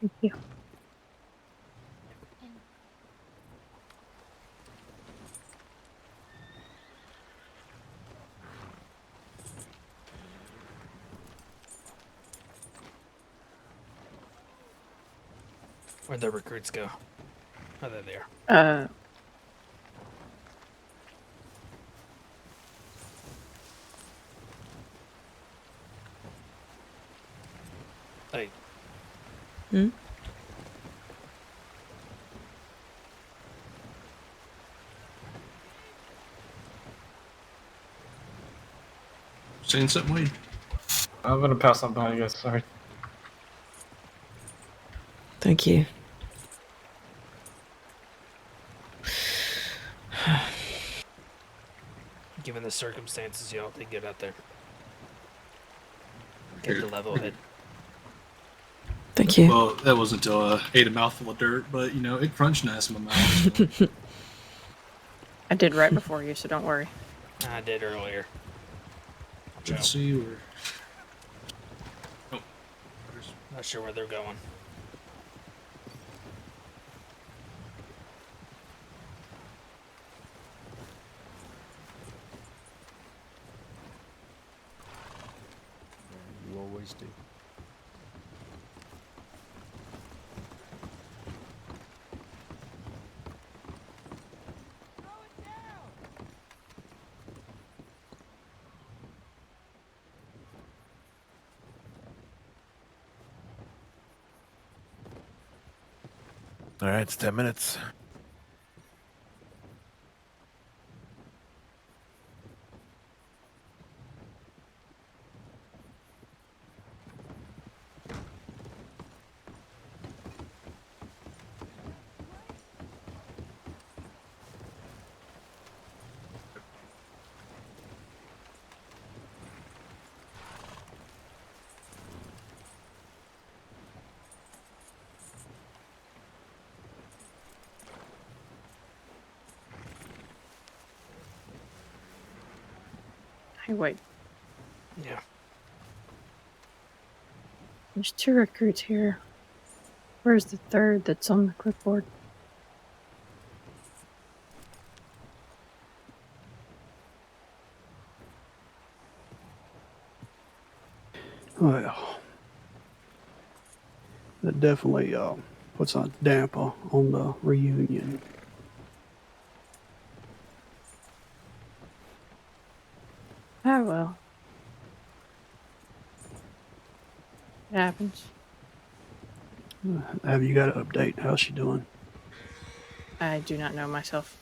Thank you. Where'd the recruits go? Oh, there they are. Hey. Hmm? Saying something, Wade? I'm gonna pass on by you guys. Sorry. Thank you. Given the circumstances, y'all did get out there. Get the level head. Thank you. Well, that wasn't until I ate a mouthful of dirt, but you know, it crunched nice in my mouth. So. I did right before you, so don't worry. I did earlier. Let's see where. Oh, not sure where they're going. You always do. All right, it's 10 minutes. Hey, wait. Yeah. There's 2 recruits here. Where's the 3rd that's on the clipboard? Well, that definitely puts a damper on the reunion. Oh well. It happens. Have you got an update? How's she doing? I do not know myself.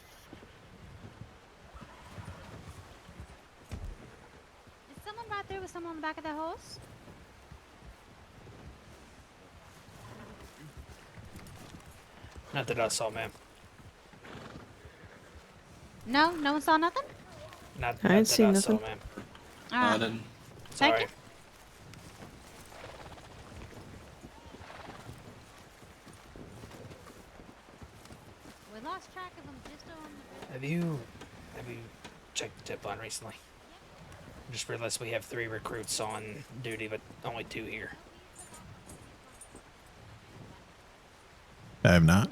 Is someone right there with someone on the back of that horse? Not that I saw, ma'am. No? No one saw nothing? Not I didn't that see I nothing. saw, ma'am. Alright. didn't. Thank Sorry. you. We lost track of them just on... Have you checked the tip line recently? Just realized we have 3 recruits on duty, but only 2 here. I have not.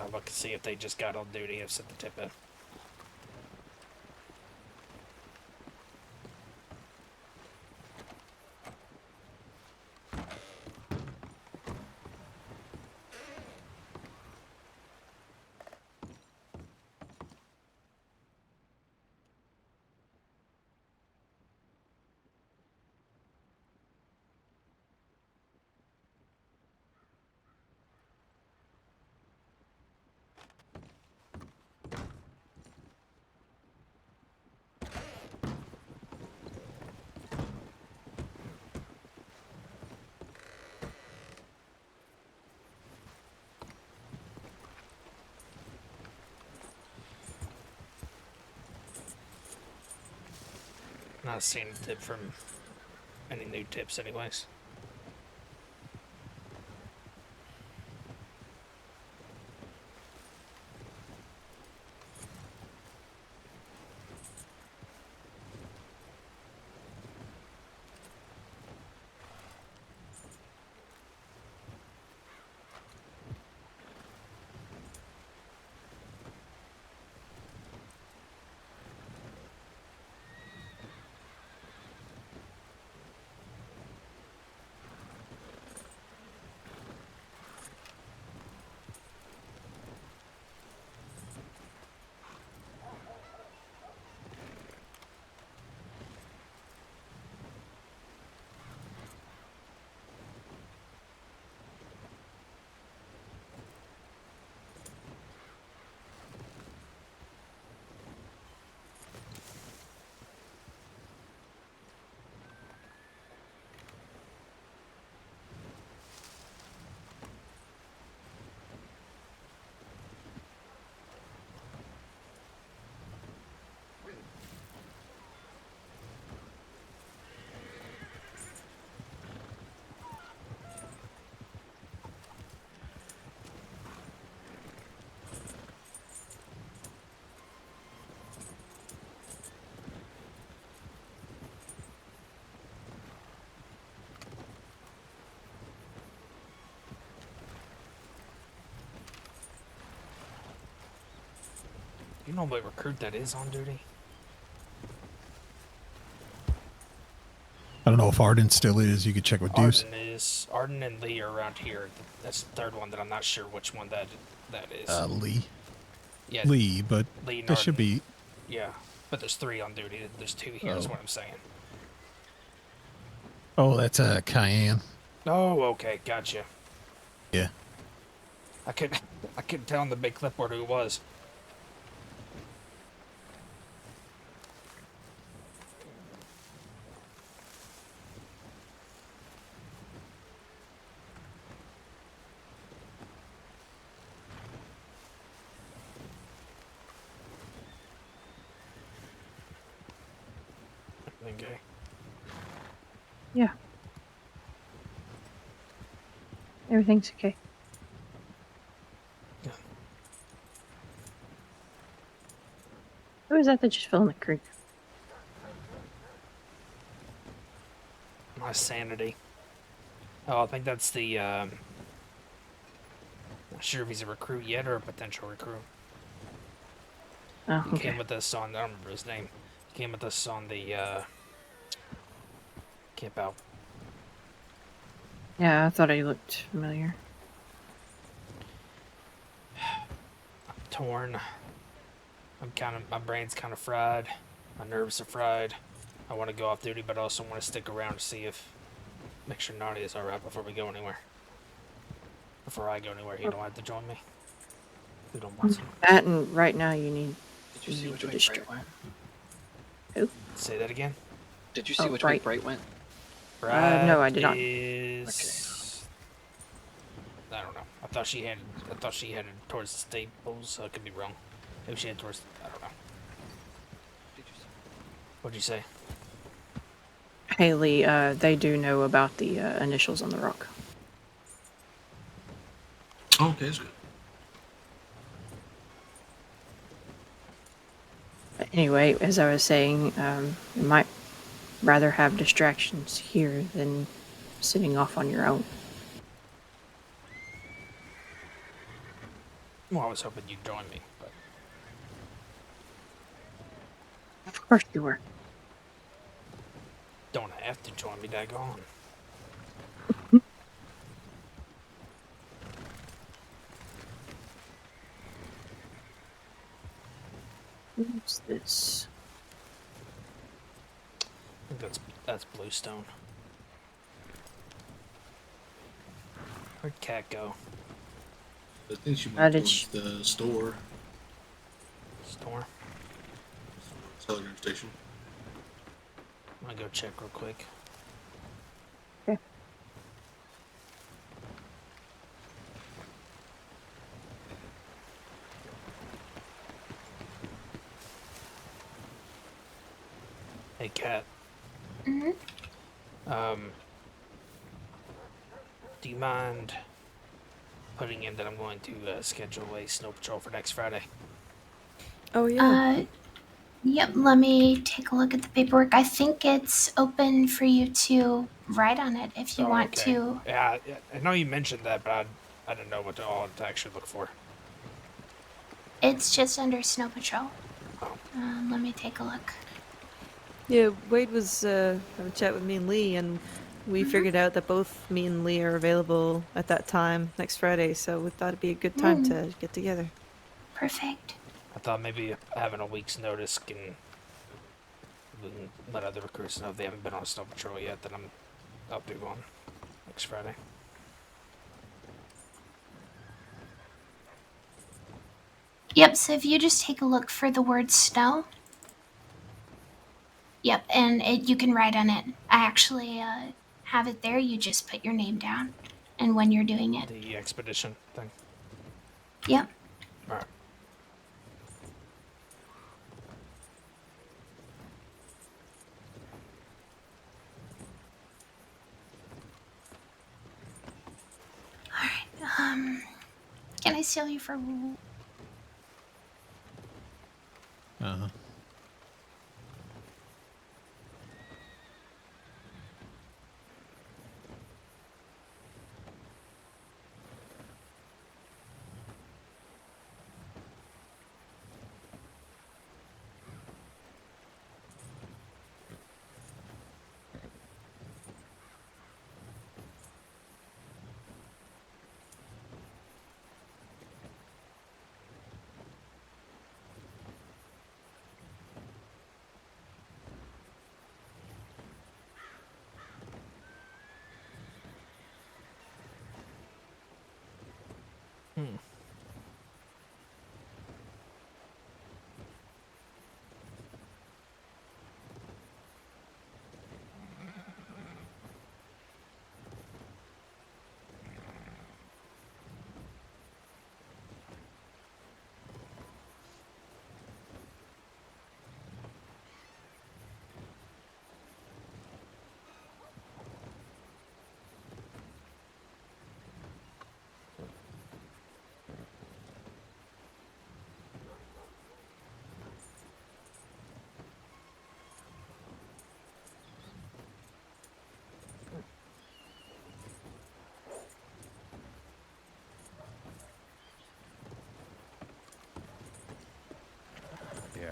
I'll look to see if they just got on duty and set the tip in. Not seeing a tip from any new tips anyways. You know what recruit that is on duty? I don't know if Arden still is. You could check with Deuce. Arden and Lee are around here. That's the 3rd one that I'm not sure which one that is. Lee. Yeah. Lee, but Lee and there should Arden. be. Yeah, but there's 3 on duty. There's 2 here. Is Oh. what I'm saying. Oh, that's Cayenne. Oh, okay, gotcha. Yeah. I couldn't tell on the big clipboard who it was. Okay. Yeah. Everything's okay. Who was that just fell in the creek? My sanity. Oh, I think that's the, not sure if he's a recruit yet or a potential recruit. Oh, He okay. came with us on, I don't remember his name. He came with us on the, camp out. Yeah, I thought he looked familiar. I'm torn. My brain's kind of fried. My nerves are fried. I want to go off duty, but I also want to stick around to see if, make sure Nadia is alright before we go anywhere. Before I go anywhere, he don't have to join me. Who don't want to? That and right now you need, Did you see which way destroy. Bright went? Who? Say that again? Did you see which way Bright went? No, I did not. Is... I don't know. I thought she headed towards the stables. So I could be wrong. Maybe she headed towards. I don't know. What'd you say? Haley, they do know about the initials on the rock. Oh, okay, that's good. Anyway, as I was saying, you might rather have distractions here than sitting off on your own. Well, I was hoping you'd join me, but Of course you were. don't have to join me, daggone. What's this? I think that's Bluestone. Where'd Cat go? I think she went towards the store. Store? Telegram station. I'm gonna go check real quick. Okay. Hey, Cat. Mm-hmm. Do you mind putting in that I'm going to schedule a snow patrol for next Friday? Oh, yeah. Yep, let me take a look at the paperwork. I think it's open for you to write on it if you want to. Yeah, I know you mentioned that, but I didn't know what to actually look for. It's just under Snow Patrol. Let me take a look. Yeah, Wade was having a chat with me and Lee, and we figured out that both me and Lee are available at that time next Friday, so we thought it'd be a good time to get together. Perfect. I thought maybe having a week's notice we can let other recruits know if they haven't been on snow patrol yet that I'll do one next Friday. Yep, so if you just take a look for the word snow. Yep, and you can write on it. I actually have it there. You just put your name down and when you're doing it. The expedition thing. Yep. All right. Can I steal you for? Uh-huh.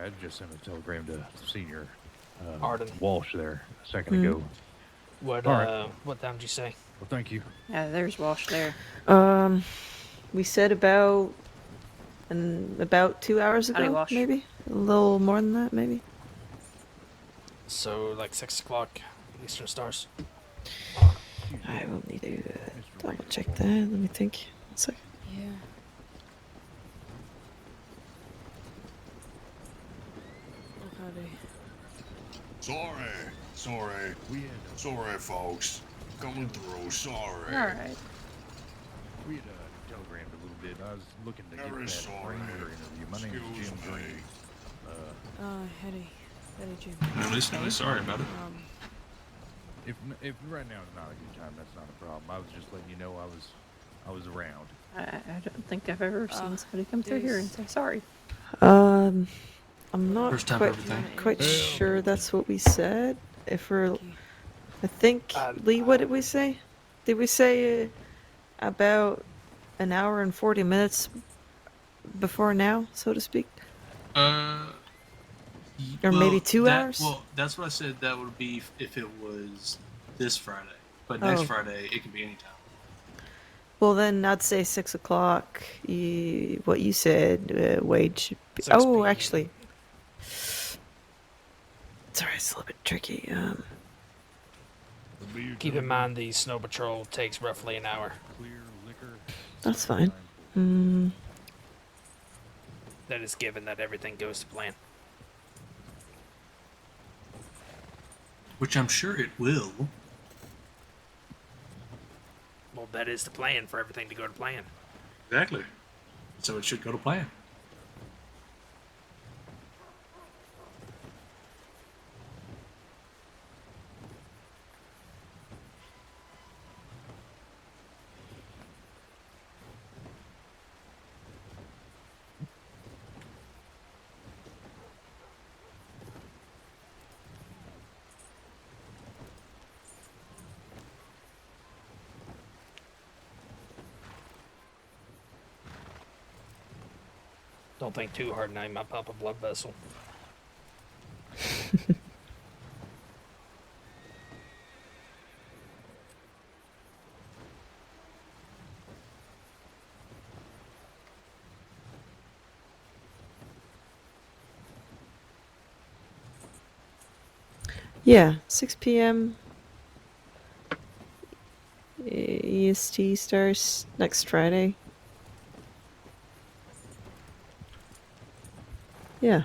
I just sent a telegram to Senior Arden. Walsh there a second Hmm. ago. What All right. what time did you say? Well, thank you. Yeah, there's Walsh there. We said about 2 hours Howdy, ago, Walsh. maybe a little more than that, maybe. So like 6 o'clock Eastern Stars. I will need to double check that. Let me think. 1 second. Yeah. Sorry, folks. Coming through. Sorry. All right. We had telegrammed a little bit. I was looking to get Very that sorry. Ranger interview. My name is Jim Green. Hetty Jim. No, sorry about it. If right now is not a good time, that's not a problem. I was just letting you know I was around. I don't think I've ever seen somebody come through here and say sorry. I'm not First time quite, for everything. quite sure that's what we said. If we're, I think, Lee, what did we say? Did we say about an hour and 40 minutes before now, so to speak? Or maybe 2 hours? Well, that's what I said. That would be if it was this Friday. But next Oh. Friday, it can be anytime. Well, then I'd say 6 o'clock. What you said, Wade should be. 6 Oh, p.m. actually. Sorry, it's a little bit tricky. Keep in mind the snow patrol takes roughly an hour. That's fine. That is given that everything goes to plan. Which I'm sure it will. Well, that is the plan for everything to go to plan. Exactly. So it should go to plan. Don't think too hard now, you might pop a blood vessel. Yeah, 6 p.m. EST starts next Friday. Yeah.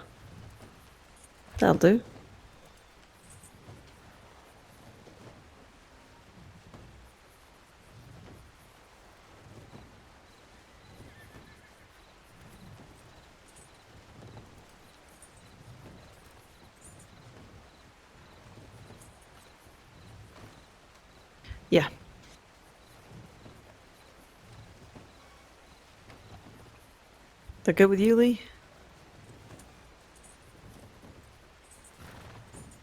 That'll do. Yeah. They're good with you, Lee?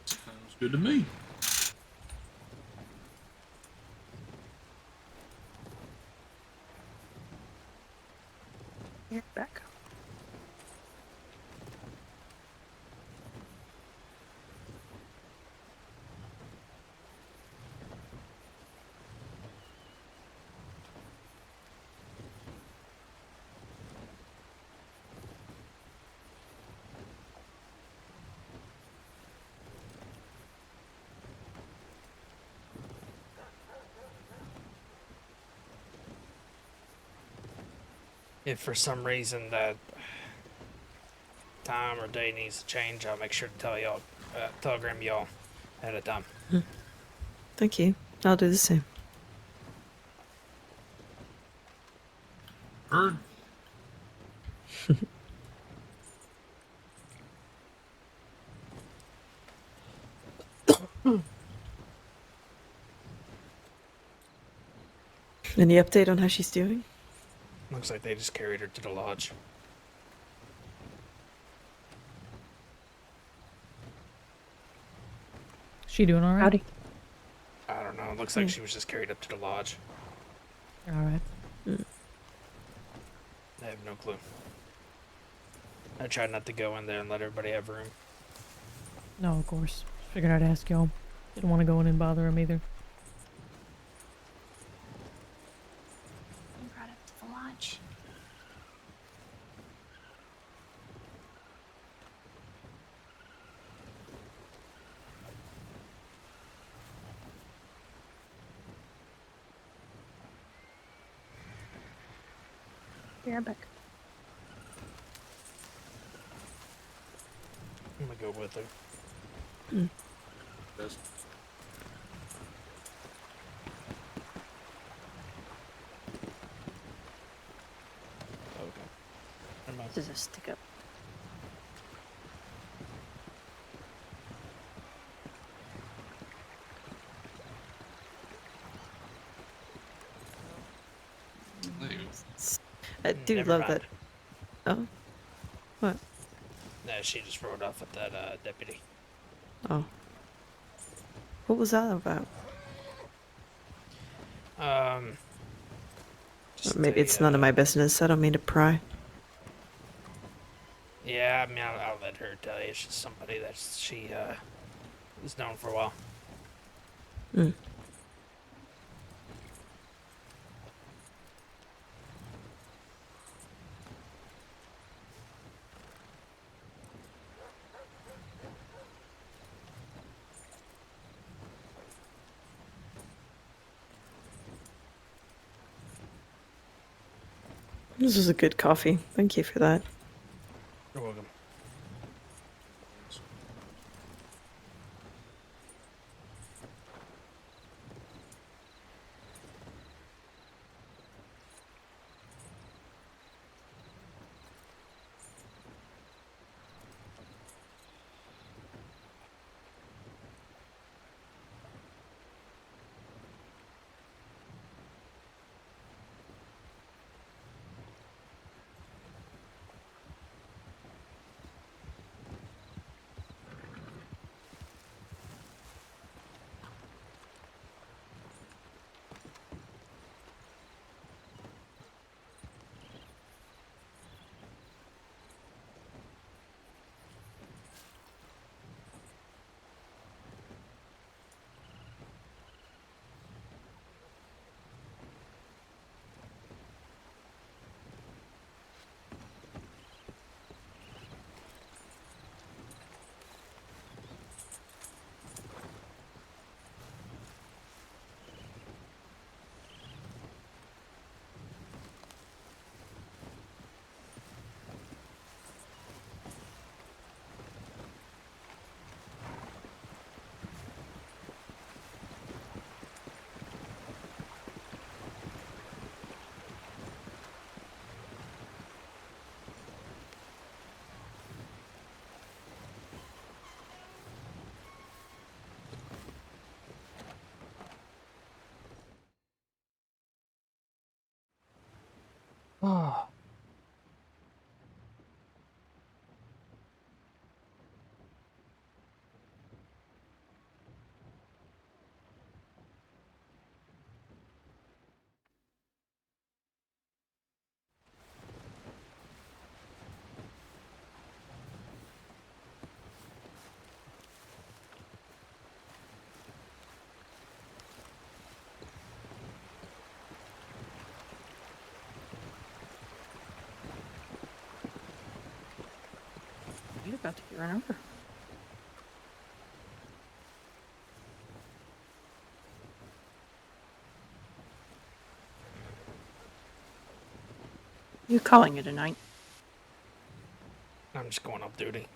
Sounds good to me. You're back. If for some reason that time or day needs to change, I'll make sure to tell y'all, telegram y'all ahead of time. Thank you. I'll do the same. Heard. Any update on how she's doing? Looks like they just carried her to the lodge. She doing all right? Howdy. I don't know. It looks like she was just carried up to the lodge. All right. I have no clue. I tried not to go in there and let everybody have room. No, of course. Figured I'd ask y'all. Didn't want to go in and bother him either. I brought up to the lodge. Yeah, back. I'm gonna go with her. Best. Okay. Never mind. This is a stick up. I do Never love mind. that. Oh. What? No, she just rode off with that deputy. Oh. What was that about? Maybe it's none of my business. I don't mean to pry. Yeah, I mean, I'll let her tell you. She's somebody that she is known for a while. Mm. This is a good coffee. Thank you for that. You're welcome. Oh. You're about to get run over. You calling it a night? I'm just going off duty.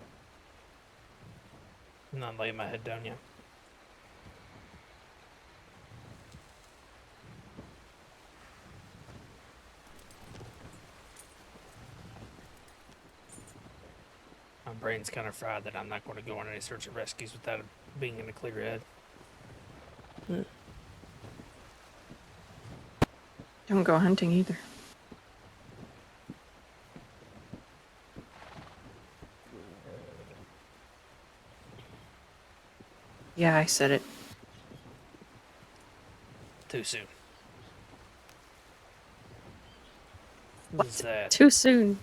I'm not laying my head down yet. My brain's kind of fried that I'm not going to go on any search and rescues without it being in a clear head. Mm. Don't go hunting either. Yeah, I said it. Too soon. What? Is that Too soon.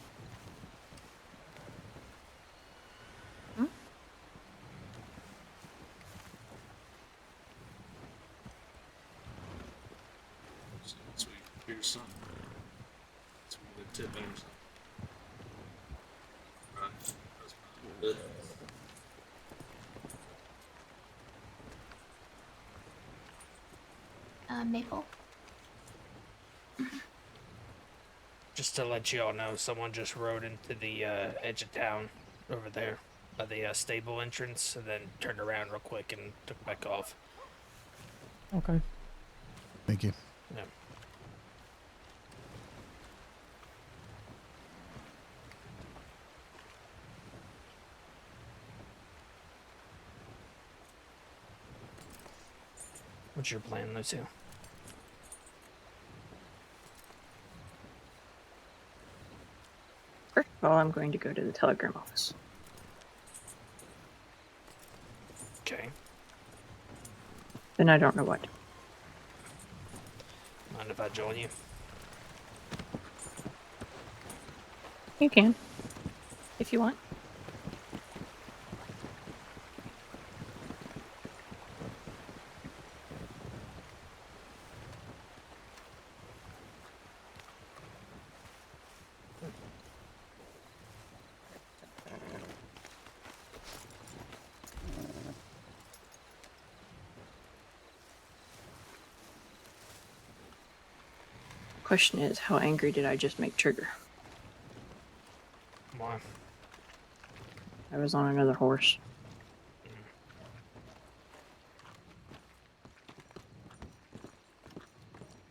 Here's some. It's one of the tip items. Right. That's good. Maple. Just to let you all know, someone just rode into the edge of town over there by the stable entrance and then turned around real quick and took back off. Okay. Thank you. Yeah. What's your plan, Lucio? First of all, I'm going to go to the telegram office. Okay. Then I don't know what. Mind if I join you? You can, if you want. Question is, how angry did I just make Trigger? Why? I was on another horse.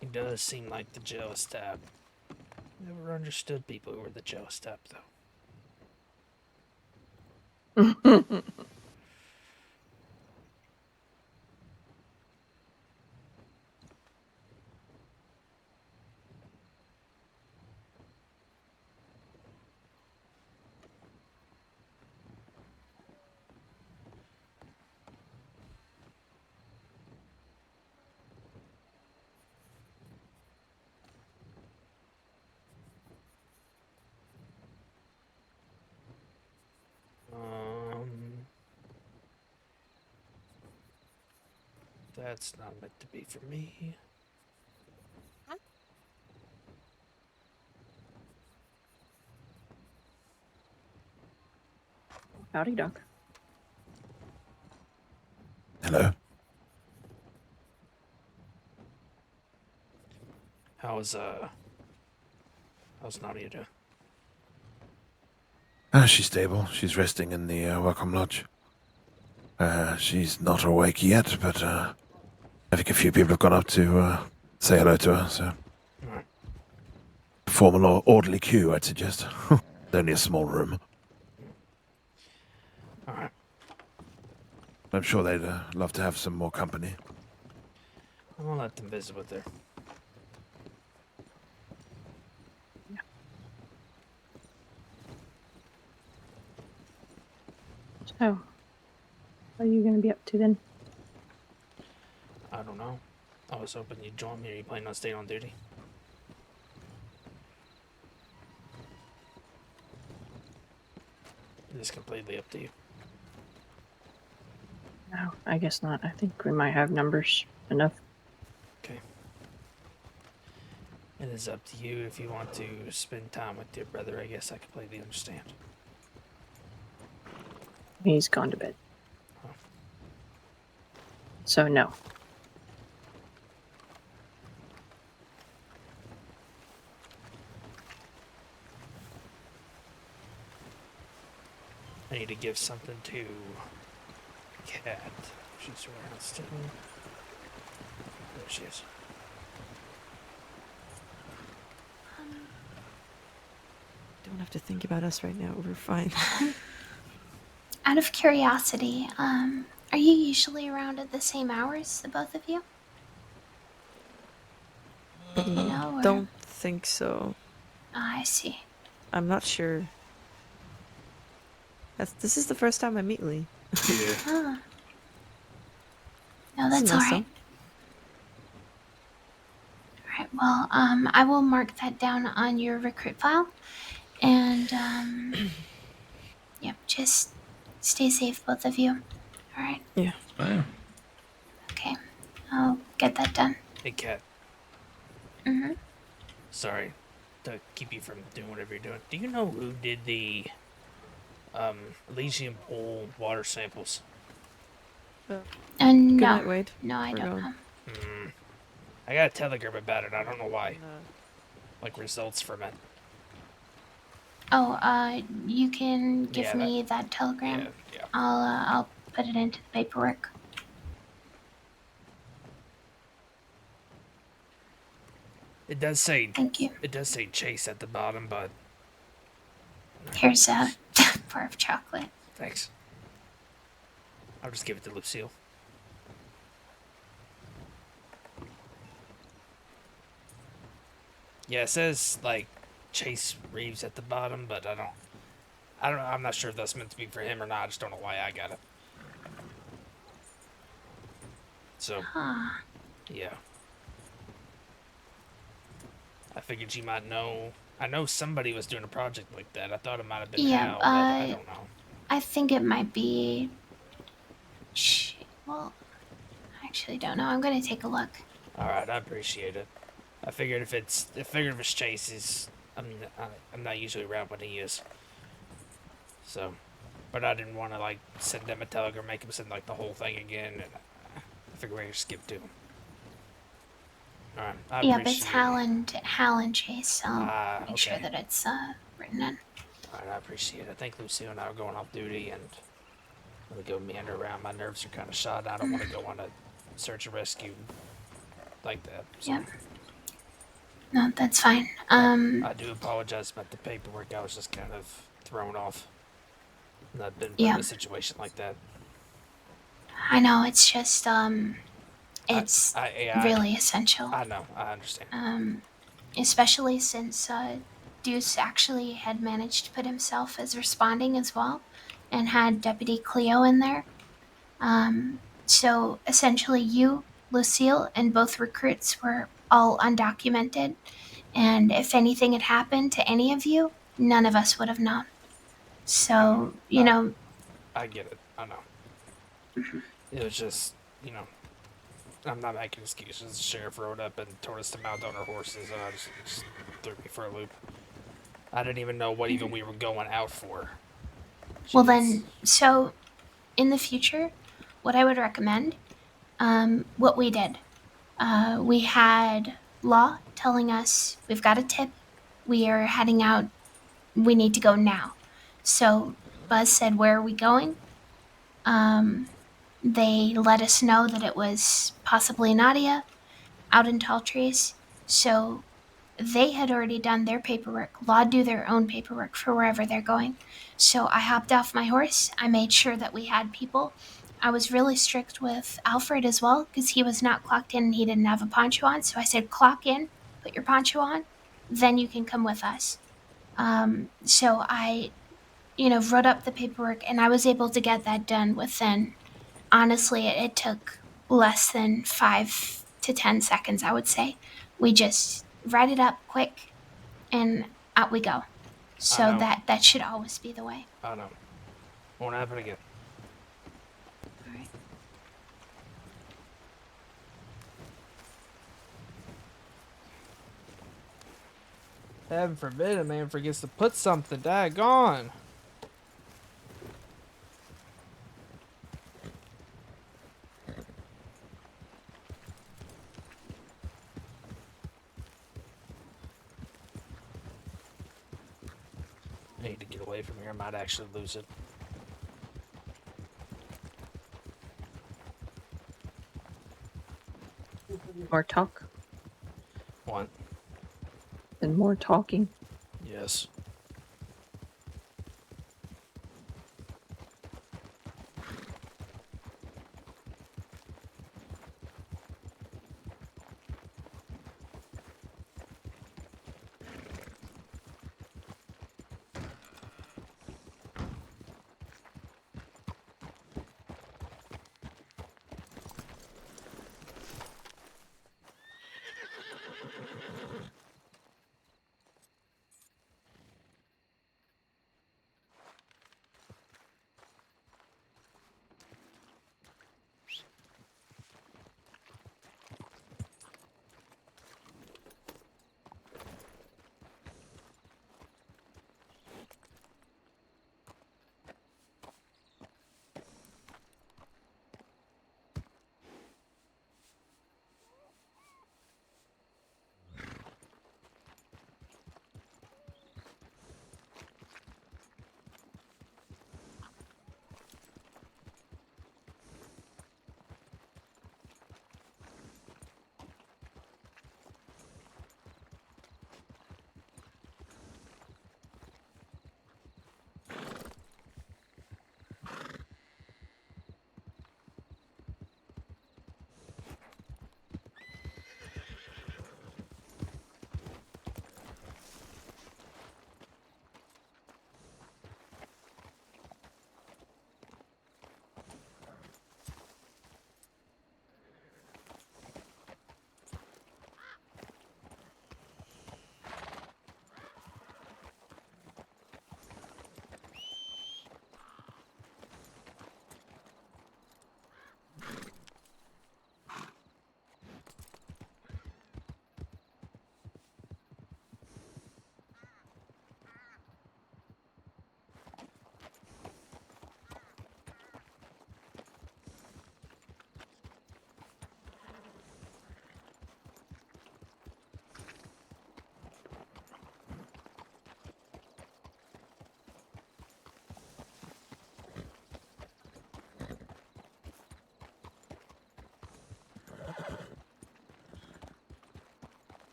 He does seem like the jealous type. Never understood people who were the jealous type, though. That's not meant to be for me. Howdy, Doc. Hello. How's Nadia doing? She's stable. She's resting in the welcome lodge. She's not awake yet, but I think a few people have gone up to say hello to her, so... Right. Form an orderly queue, I'd suggest. Only a small room. Alright. I'm sure they'd love to have some more company. I'll let them visit with her. So, what are you going to be up to then? I don't know. I was hoping you'd join me. Are you planning on staying on duty? It's completely up to you. No, I guess not. I think we might have numbers enough. Okay. It is up to you if you want to spend time with your brother. I guess I completely understand. He's gone to bed. Oh. So, no. I need to give something to Cat. She's around still. There she is. Don't have to think about us right now. We're fine. Out of curiosity, are you usually around at the same hours, the both of you? No, or... Don't think so. Oh, I see. I'm not sure. This is the first time I meet Lee. Yeah. Huh. No, This that's is nice, alright. Alright, well, I will mark that down on your recruit file. And, yep, just stay safe, both of you. Alright? Yeah. Wow. Okay. I'll get that done. Hey, Cat. Mm-hmm. sorry to keep you from doing whatever you're doing. Do you know who did the Elysium Pool water samples? No. Good night, Wade. No, I We're don't going. know. I got a telegram about it. I don't know why. Like results from it. Oh, you can give Yeah, me that telegram. Yeah. I'll put it into the paperwork. It does say. Thank you. It does say Chase at the bottom, but. Here's a bar of chocolate. Thanks. I'll just give it to Lucille. Yeah, it says like Chase Reeves at the bottom, but I don't know. I'm not sure if that's meant to be for him or not. I just don't know why I got it. So, yeah. I figured you might know. I know somebody was doing a project like that. I thought it might have been Hal, but I don't know. I think it might be. Well, I actually don't know. I'm gonna take a look. All right, I appreciate it. I figured if it's Chase's, I'm not usually around when he is. So, but I didn't want to like send them a telegram, make him send like the whole thing again, and I figured we just skip to him. All right, I Yep, appreciate it's Hal and Chase. I'll make sure okay. that it's written in. All right, I appreciate it. I think Lucille and I are going off duty, and I'm gonna go meander around. My nerves are kind of shot. I don't want to go on a search and rescue like that. So. Yep. No, that's fine. I do apologize about the paperwork. I was just kind of thrown off. And I've been put in a situation like that. I know, it's just it's really essential. I know, I understand. Especially since Deuce actually had managed to put himself as responding as well, and had Deputy Cleo in there. So essentially, you, Lucille, and both recruits were all undocumented, and if anything had happened to any of you, none of us would have known. So, you know. I get it. I know. It was just, I'm not making excuses. The sheriff rode up and told us to mount on our horses, and I just threw me for a loop. I didn't even know what even we were going out for. Well then, so in the future, what I would recommend, what we did, we had Law telling us we've got a tip, we are heading out, we need to go now. So Buzz said, where are we going? They let us know that it was possibly Nadia out in Tall Trees. So they had already done their paperwork. Law do their own paperwork for wherever they're going. So I hopped off my horse. I made sure that we had people. I was really strict with Alfred as well because he was not clocked in and he didn't have a poncho on. So I said, clock in, put your poncho on, then you can come with us. So I, wrote up the paperwork and I was able to get that done within, honestly, it took less than 5 to 10 seconds, I would say. We just write it up quick and out we go. So that should always be the way. I know. Won't happen again. Alright. Heaven forbid a man forgets to put something. Daggone. I need to get away from here. I might actually lose it. More talk What? and more talking. Yes.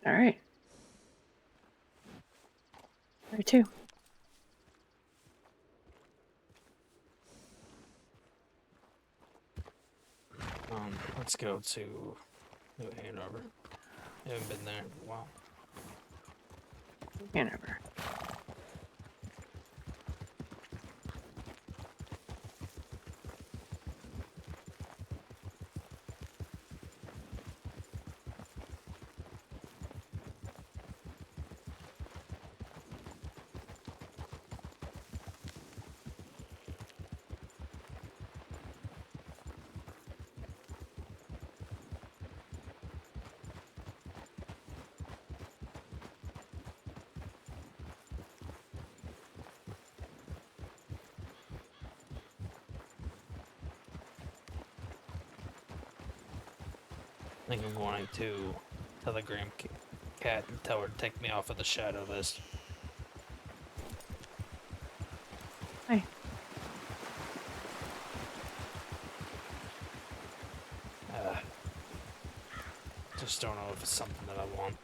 All right. Where to? Let's go to New Hanover. Haven't been there in a while. Hanover. I think I'm going to telegram Cat and tell her to take me off of the shadow list. Hey. Just don't know if it's something that I want.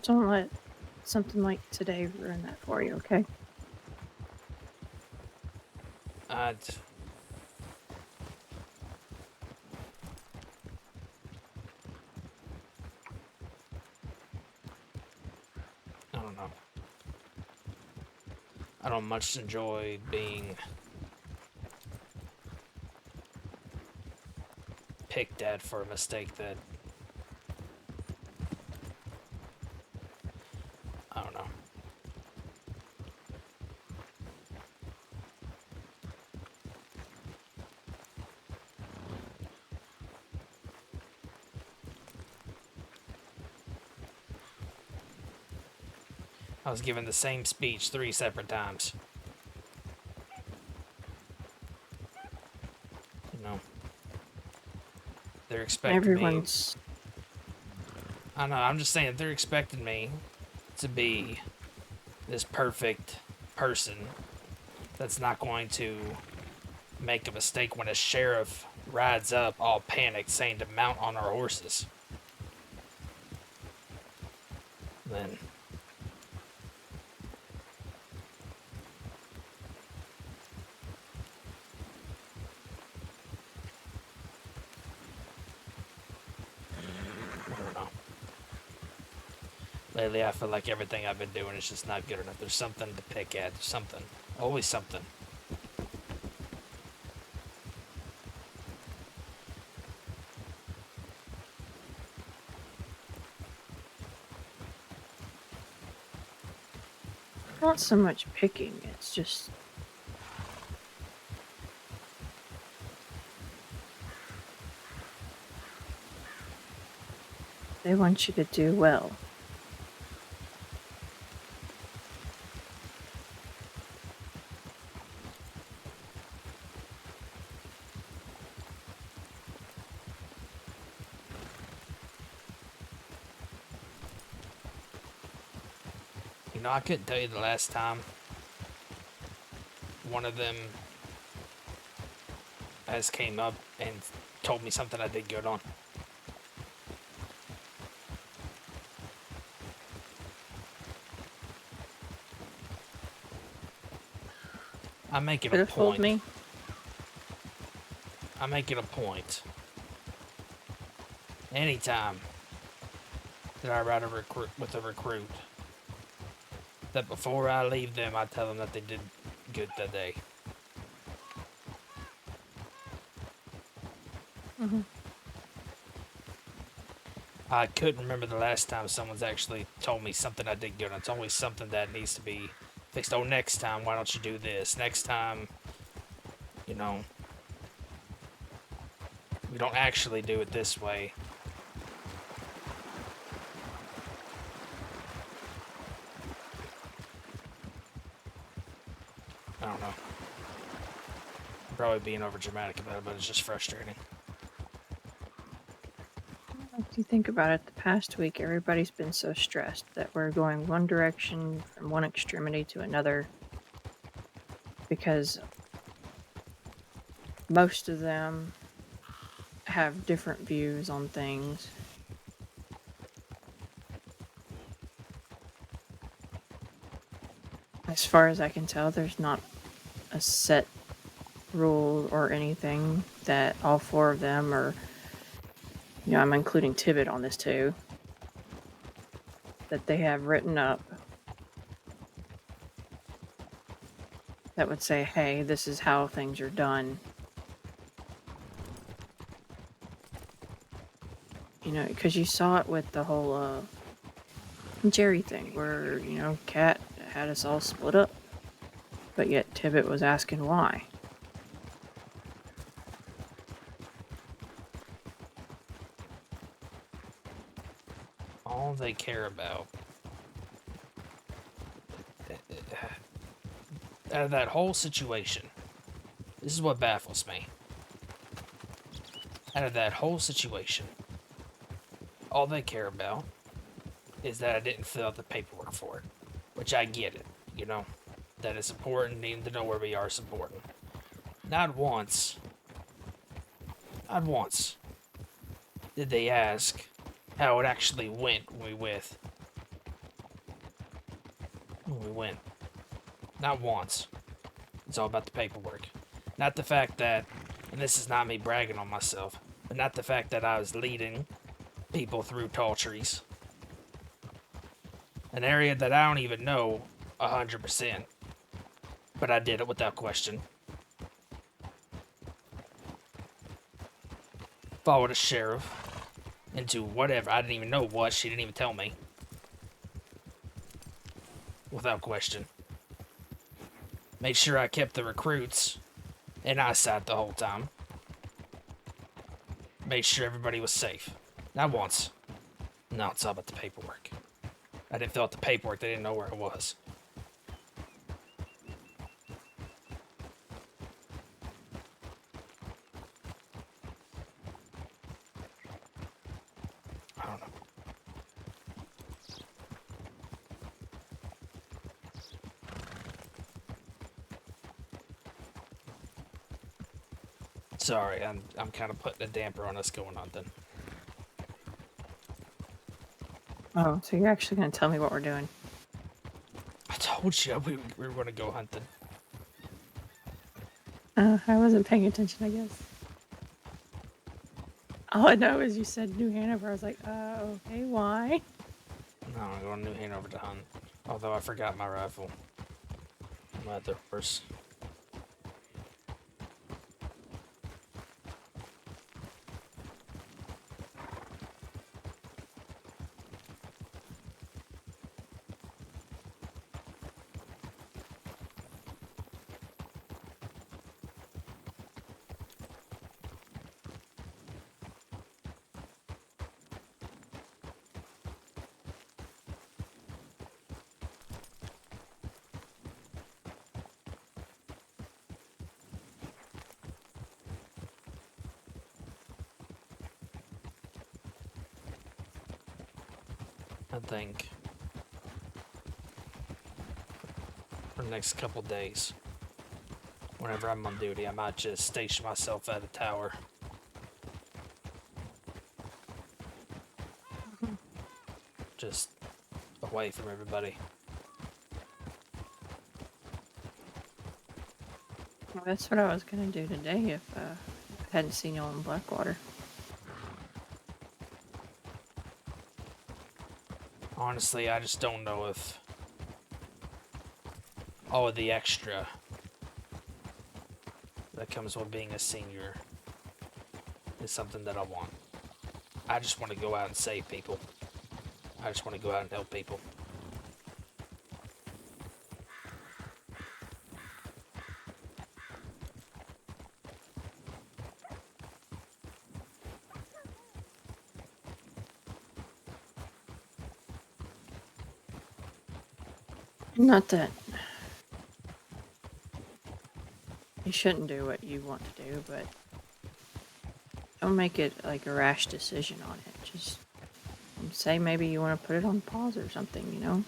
Don't let something like today ruin that for you, okay? I don't know. I don't much enjoy being picked at for a mistake that... I don't know. I was given the same speech 3 separate times. You know. They're expecting me... I know, I'm just saying, they're expecting me to be this perfect person that's not going to make a mistake when a sheriff rides up all panicked saying to mount on our horses. Then... Lately, I feel like everything I've been doing is just not good enough. There's something to pick at. There's something. Always something. Not so much picking, it's just... They want you to do well. You know, I couldn't tell you the last time one of them has came up and told me something I did good on. I make it a point. Me. I make it a point. Anytime that I ride a recruit with a recruit, that before I leave them, I tell them that they did good that day. I couldn't remember the last time someone's actually told me something I did good. It's always something that needs to be fixed. Oh, next time, why don't you do this? Next time, you know, we don't actually do it this way. I don't know. I'm probably being over dramatic about it, but it's just frustrating. If you think about it, the past week everybody's been so stressed that we're going one direction from one extremity to another because most of them have different views on things. As far as I can tell, there's not a set rule or anything that all 4 of them are, you know, I'm including Tibbet on this too, that they have written up that would say, hey, this is how things are done. You know, because you saw it with the whole Jerry thing where, you know, Kat had us all split up, but yet Tibbet was asking why. All they care about out of that whole situation, this is what baffles me. Out of that whole situation, all they care about is that I didn't fill out the paperwork for it, which I get it, you know, that it's important, needing to know where we are is important. Not once did they ask how it actually went when we went. Not once. It's all about the paperwork. Not the fact that, and this is not me bragging on myself, but not the fact that I was leading people through tall trees. An area that I don't even know 100%, but I did it without question. follow the sheriff into whatever. I didn't even know what. She didn't even tell me. Without question. Made sure I kept the recruits in eyesight the whole time. Made sure everybody was safe. Not once. No, it's all about the paperwork. I didn't fill out the paperwork. They didn't know where it was. I don't know. Sorry, I'm kind of putting a damper on us going on then. Oh, so you're actually going to tell me what we're doing? I told you we were going to go hunting. I wasn't paying attention, I guess. All I know is you said New Hanover. I was like, okay, why? No, I'm going to New Hanover to hunt. Although I forgot my rifle. My other horse. I think for the next couple days, whenever I'm on duty, I might just station myself at a tower. Just away from everybody. Well, that's what I was going to do today if I hadn't seen y'all in Blackwater. Honestly, I just don't know if all of the extra that comes with being a senior is something that I want. I just want to go out and save people. I just want to go out and help people. Not that you shouldn't do what you want to do, but don't make it like a rash decision on it. Just say maybe you want to put it on pause or something, you know?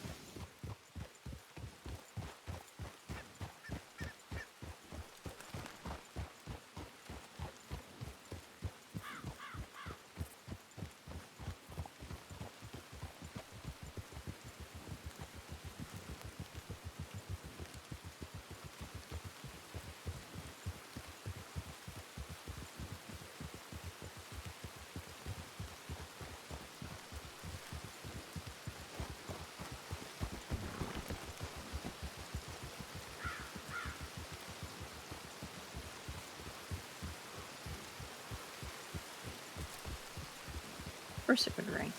Of course it would rain.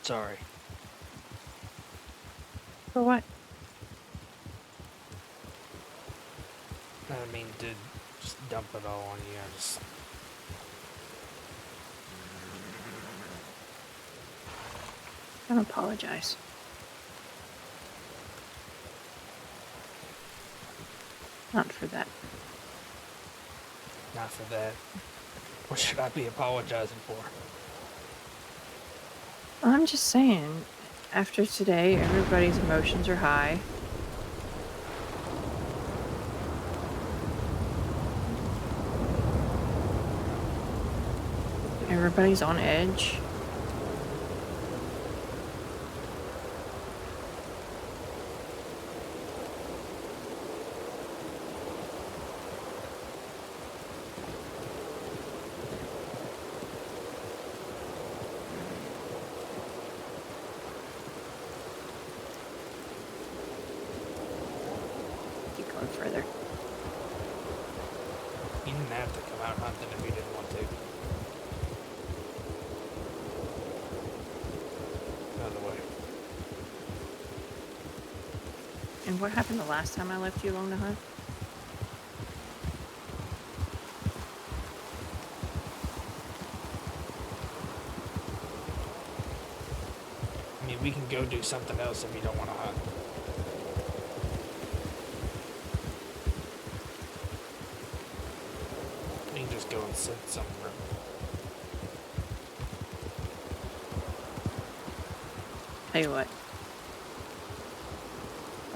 Sorry. For what? I didn't mean to just dump it all on you. I just... Don't apologize. Not for that. Not for that. What should I be apologizing for? I'm just saying, after today, everybody's emotions are high. Everybody's on edge. And what happened the last time I left you alone to hunt? I mean, we can go do something else if you don't want to hunt. We can just go and sit somewhere. Tell you what.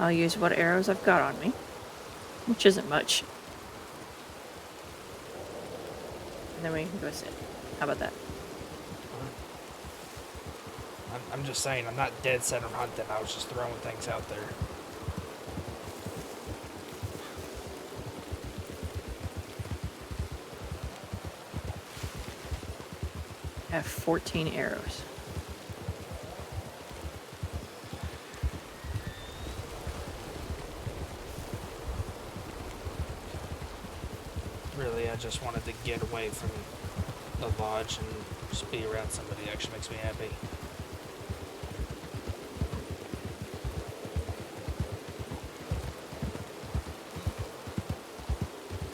I'll use what arrows I've got on me, which isn't much. And then we can go sit. How about that? I'm just saying, I'm not dead set on hunting. I was just throwing things out there. I have 14 arrows. Really, I just wanted to get away from the lodge and just be around somebody that actually makes me happy.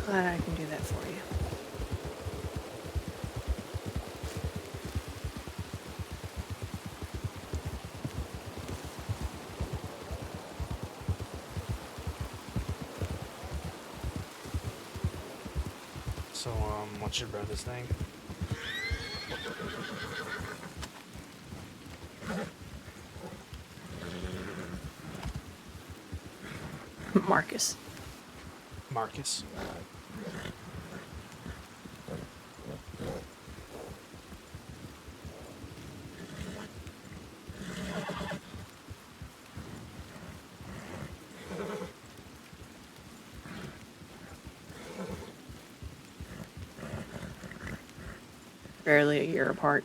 Glad I can do that for you. So, what's your brother's name? Marcus. Marcus. Barely a year apart.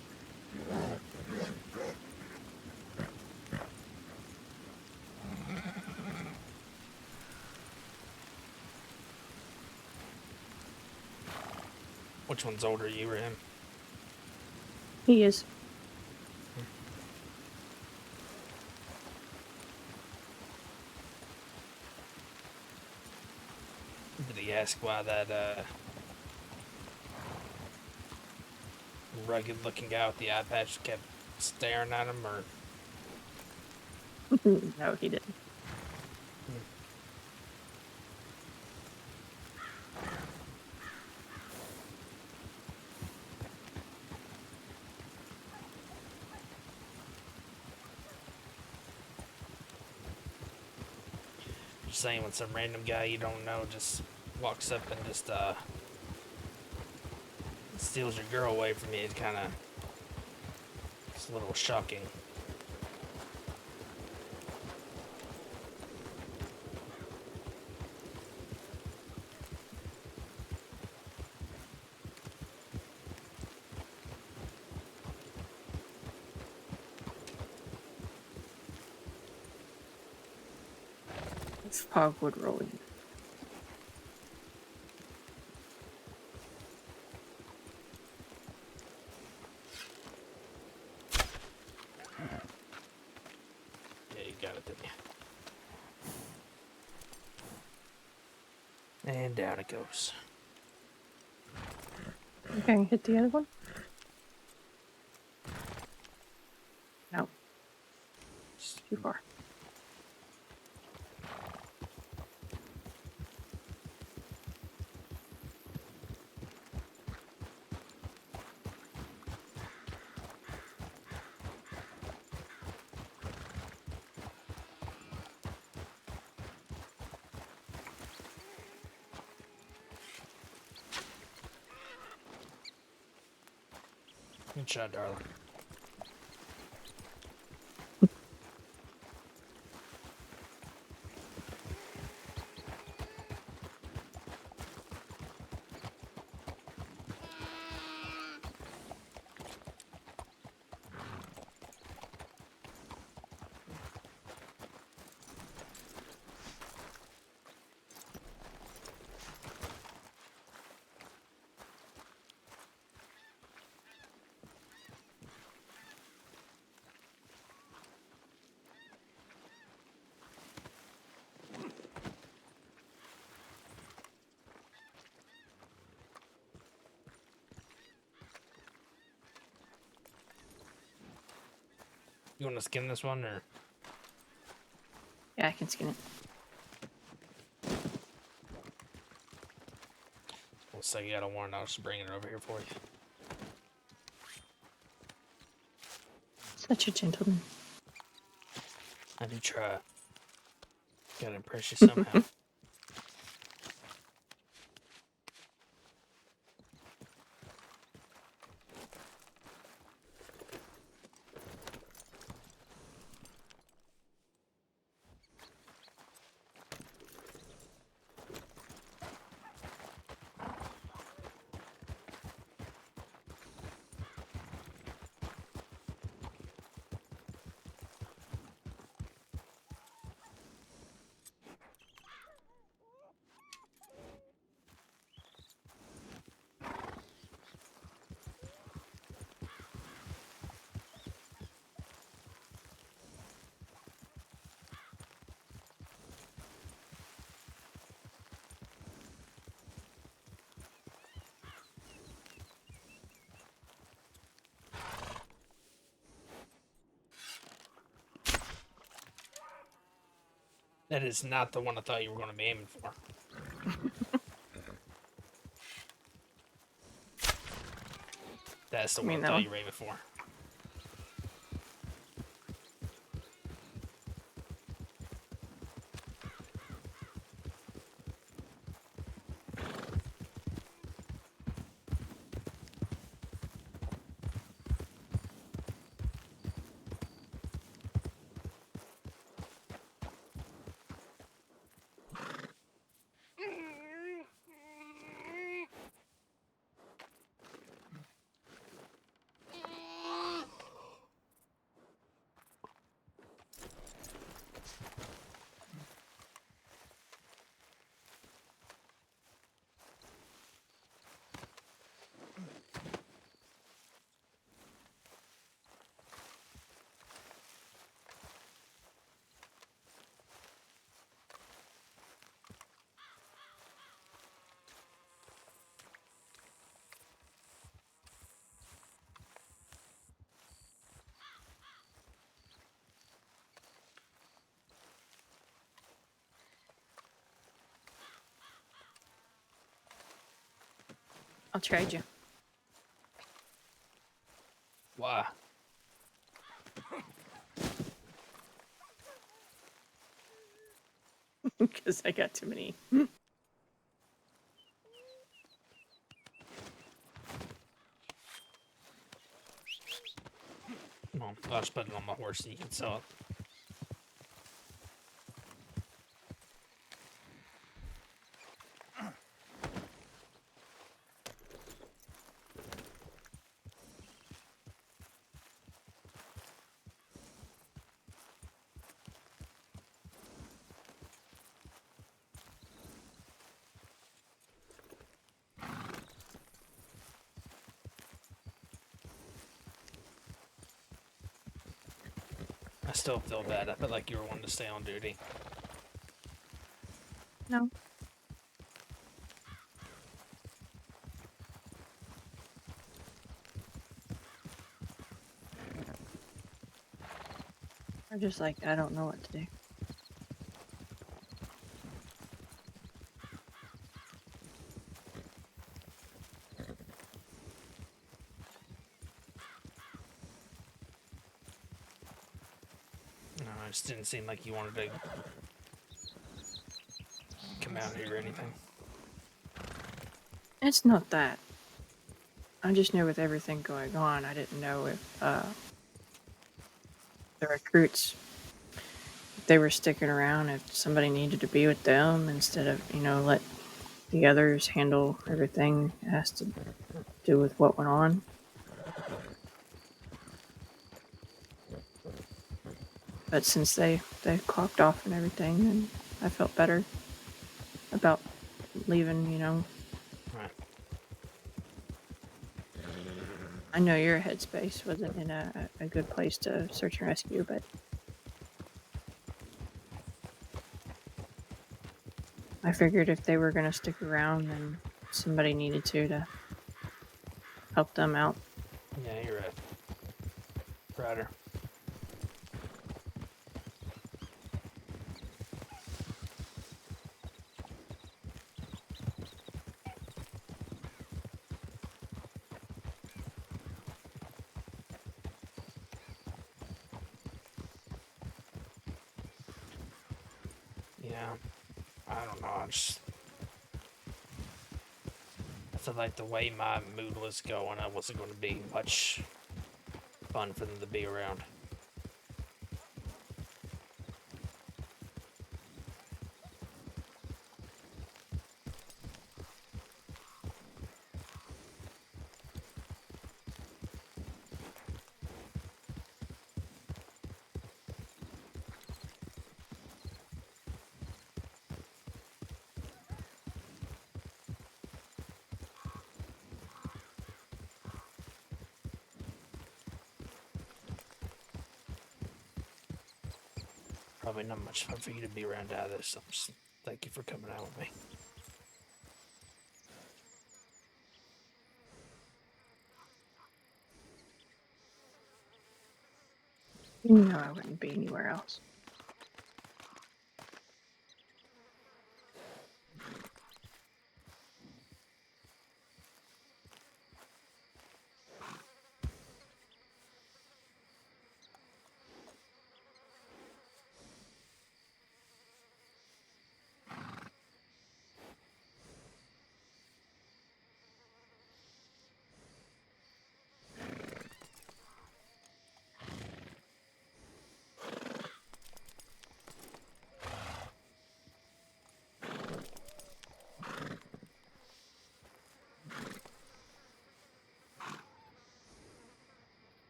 Which one's older, you or him? He is. Did he ask why that, rugged-looking guy with the eye patch kept staring at him, or? No, he didn't. Just saying, when some random guy you don't know just walks up and just, steals your girl away from you, it's a little shocking. It's Fogwood Road. Yeah, you got it, didn't you? And down it goes. Okay, hit the other one? No. Too far. Good shot, darling. You want to skin this one, or? Yeah, I can skin it. We'll say you got a warrant. I'll just bring it over here for you. Such a gentleman. I do try. Gotta impress you somehow. That is not the one I thought you were going to be aiming for. That's the one I thought you were aiming for. I'll trade you. Why? Because I got too many. Well, I'll just put it on my horse so you can sell it. I still feel bad. I felt like you were wanting to stay on duty. No. I'm just like, I don't know what to do. No, it just didn't seem like you wanted to come out here or anything. It's not that. I just knew with everything going on, I didn't know if the recruits, if they were sticking around, if somebody needed to be with them instead of, let the others handle everything it has to do with what went on. But since they clocked off and everything, then I felt better about leaving, Right. I know your headspace wasn't in a good place to search and rescue, but I figured if they were going to stick around, then somebody needed to help them out. Yeah, you're right. Ryder. Yeah. I don't know. I feel like the way my mood was going, I wasn't going to be much fun for them to be around. Probably not much fun for you to be around either, so thank you for coming out with me. No, I wouldn't be anywhere else.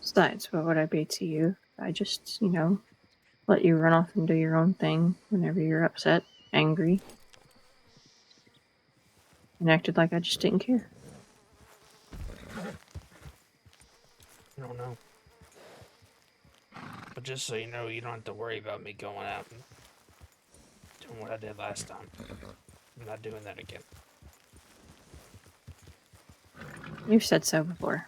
Besides, what would I be to you? I just, let you run off and do your own thing whenever you're upset, angry, and acted like I just didn't care. I don't know. But just so you know, you don't have to worry about me going out and doing what I did last time. I'm not doing that again. You've said so before.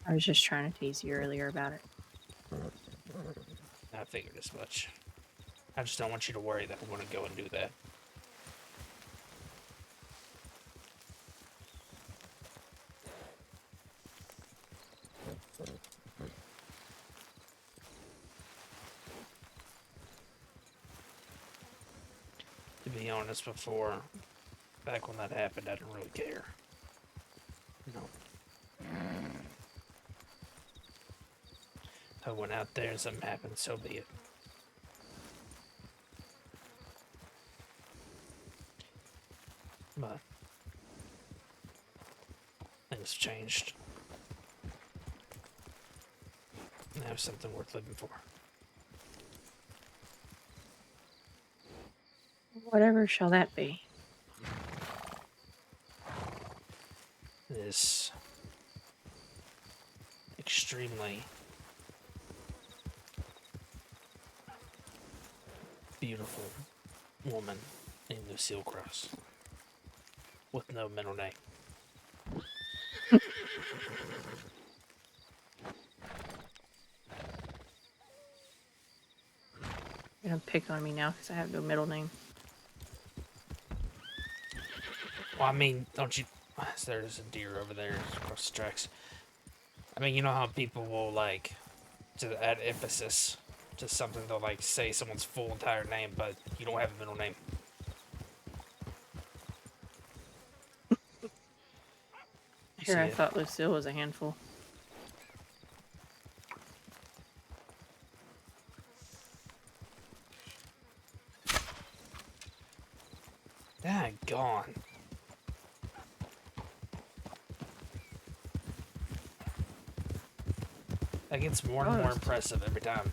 I was just trying to tease you earlier about it. I figured as much. I just don't want you to worry that I'm going to go and do that. To be honest, back when that happened, I didn't really care. No. I went out there and something happened, so be it. But things have changed. And I have something worth living for. Whatever shall that be? This extremely beautiful woman named Lucille Cross with no middle name. You're gonna pick on me now because I have no middle name. Well, I mean, don't you... There's a deer over there across the tracks. I mean, you know how people will, like, to add emphasis to something, they'll, like, say someone's full entire name, but you don't have a middle name. Here, I thought Lucille was a handful. Daggone. That gets more and more impressive every time.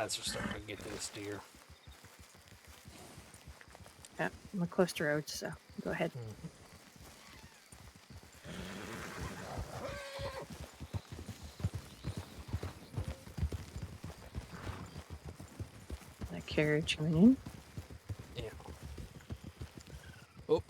lads are starting to get to this deer. Yeah, I'm close to roads, so go ahead. That carriage coming in. Yeah. Oh.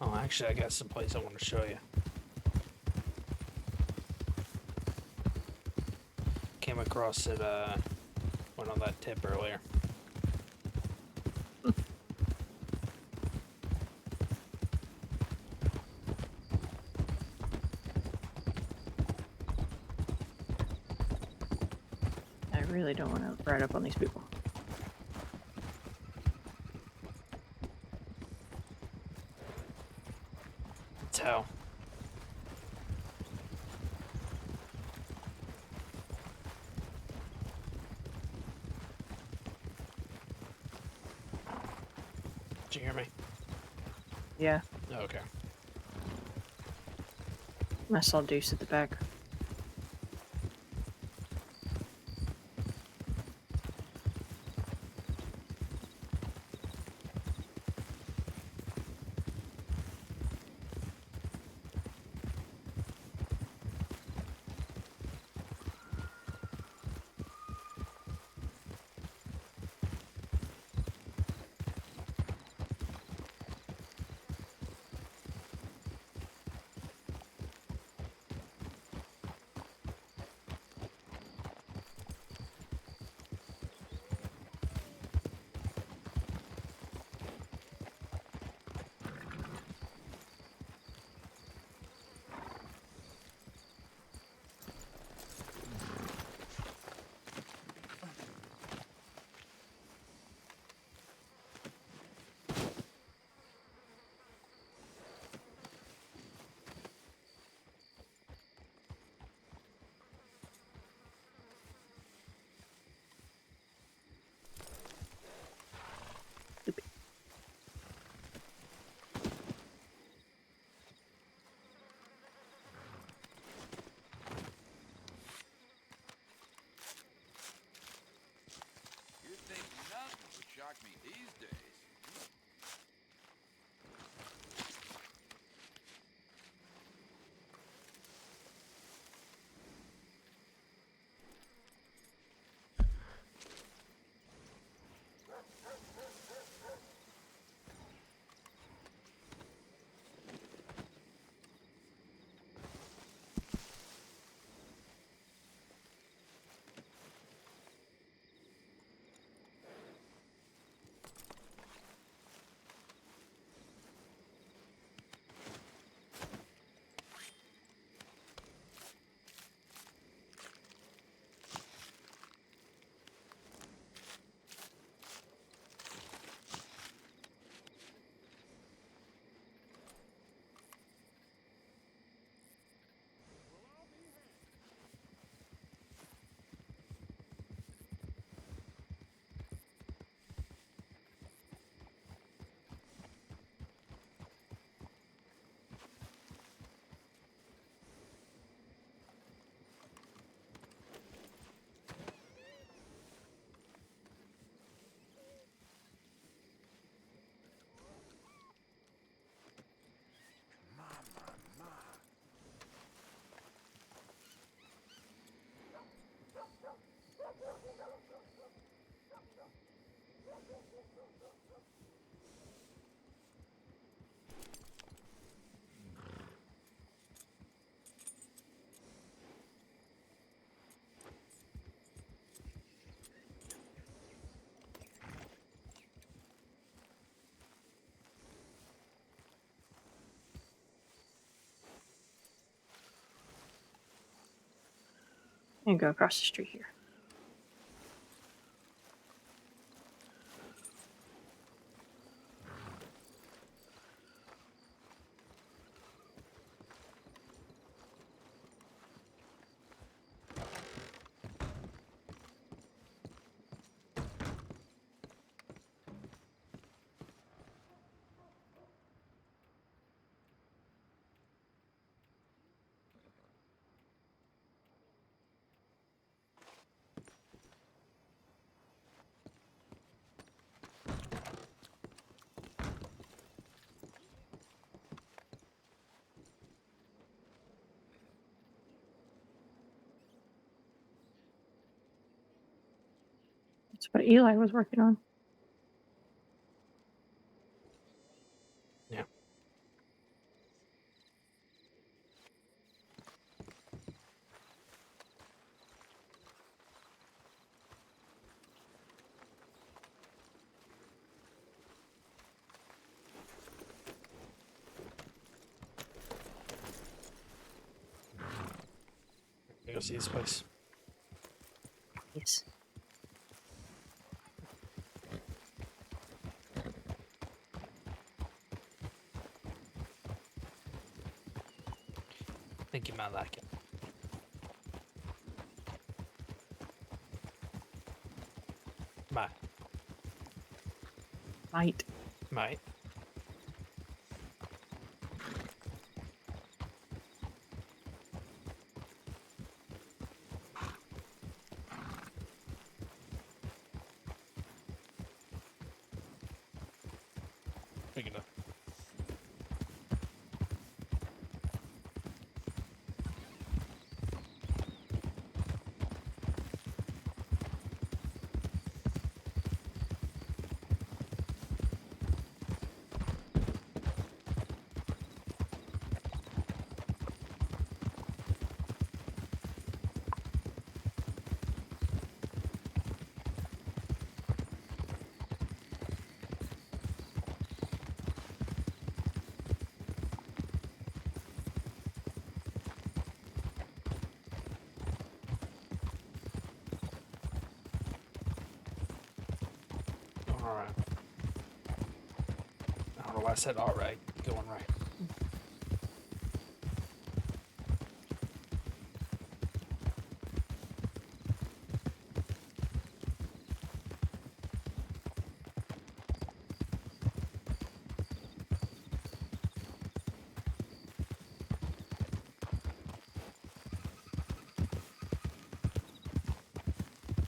Oh, actually, I got some place I want to show you. Came across it, went on that tip earlier. I really don't want to ride up on these people. That's how. Did you hear me? Yeah, Oh, okay. I saw Deuce at the back. You'd think nothing would shock me these days. And go across the street here. That's what Eli was working on. Yeah. Go see this place. Yes. I think you might like it. Might. Might. Might. Big enough. Alright. I don't know why I said alright. Going right.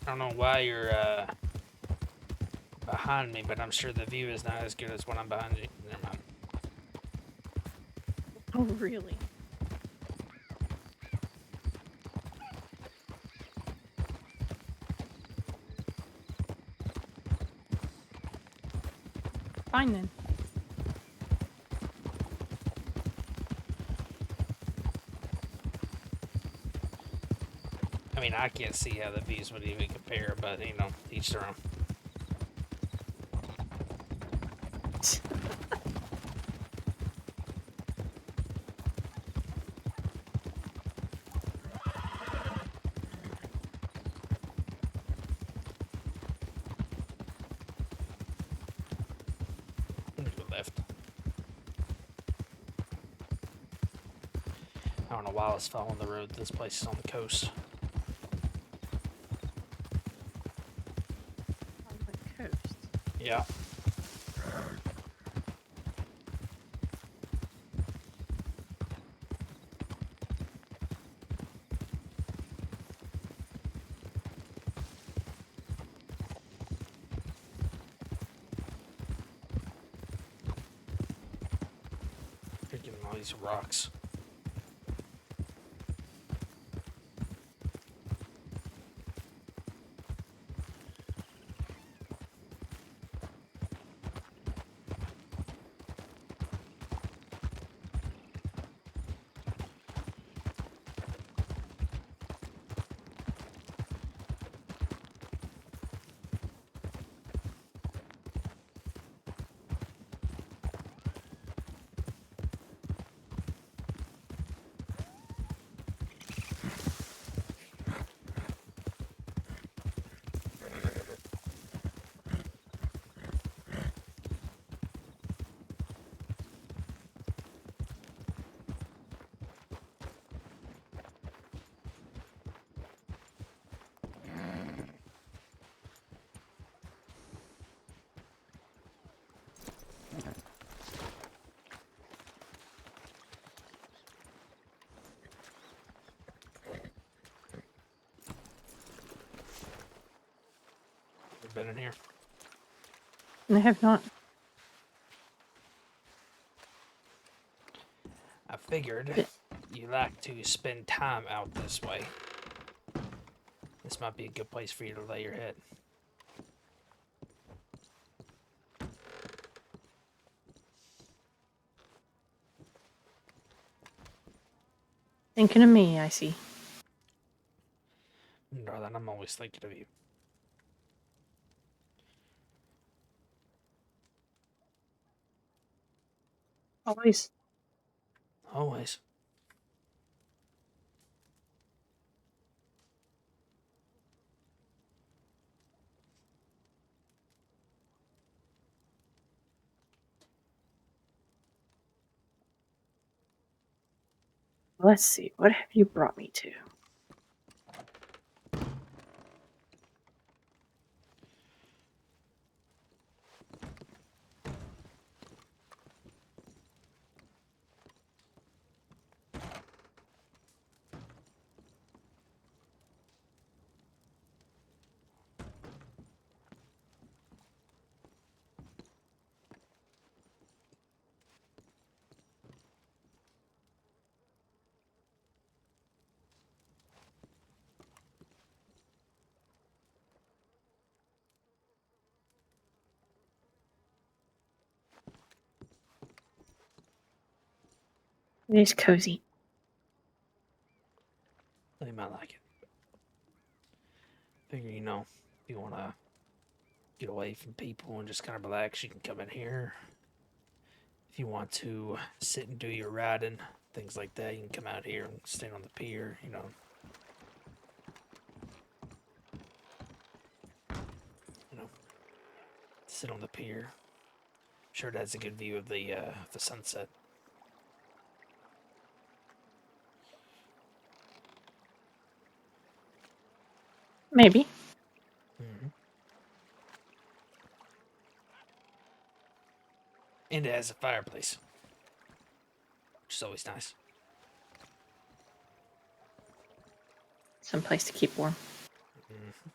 I don't know why you're behind me, but I'm sure the view is not as good as when I'm behind you. Never mind. Oh, really? Fine then. I mean, I can't see how the views would even compare, but you know, each their own. I'm gonna go left. I don't know why I was following the road. This place is on the coast. On the coast. Yeah. They're getting all these rocks. You've been in here. I have not. I figured you like to spend time out this way. This might be a good place for you to lay your head. Thinking of me, I see. Darling, I'm always thinking of you. Always. Always. Let's see, what have you brought me to? It is cozy. They might like it. Figure, if you want to get away from people and just kind of relax, you can come in here. If you want to sit and do your riding, things like that, you can come out here and stand on the pier, sit on the pier. I'm sure it has a good view of the sunset. Maybe. Mm-hmm. And it has a fireplace, which is always nice. Some place to keep warm. Mm-hmm.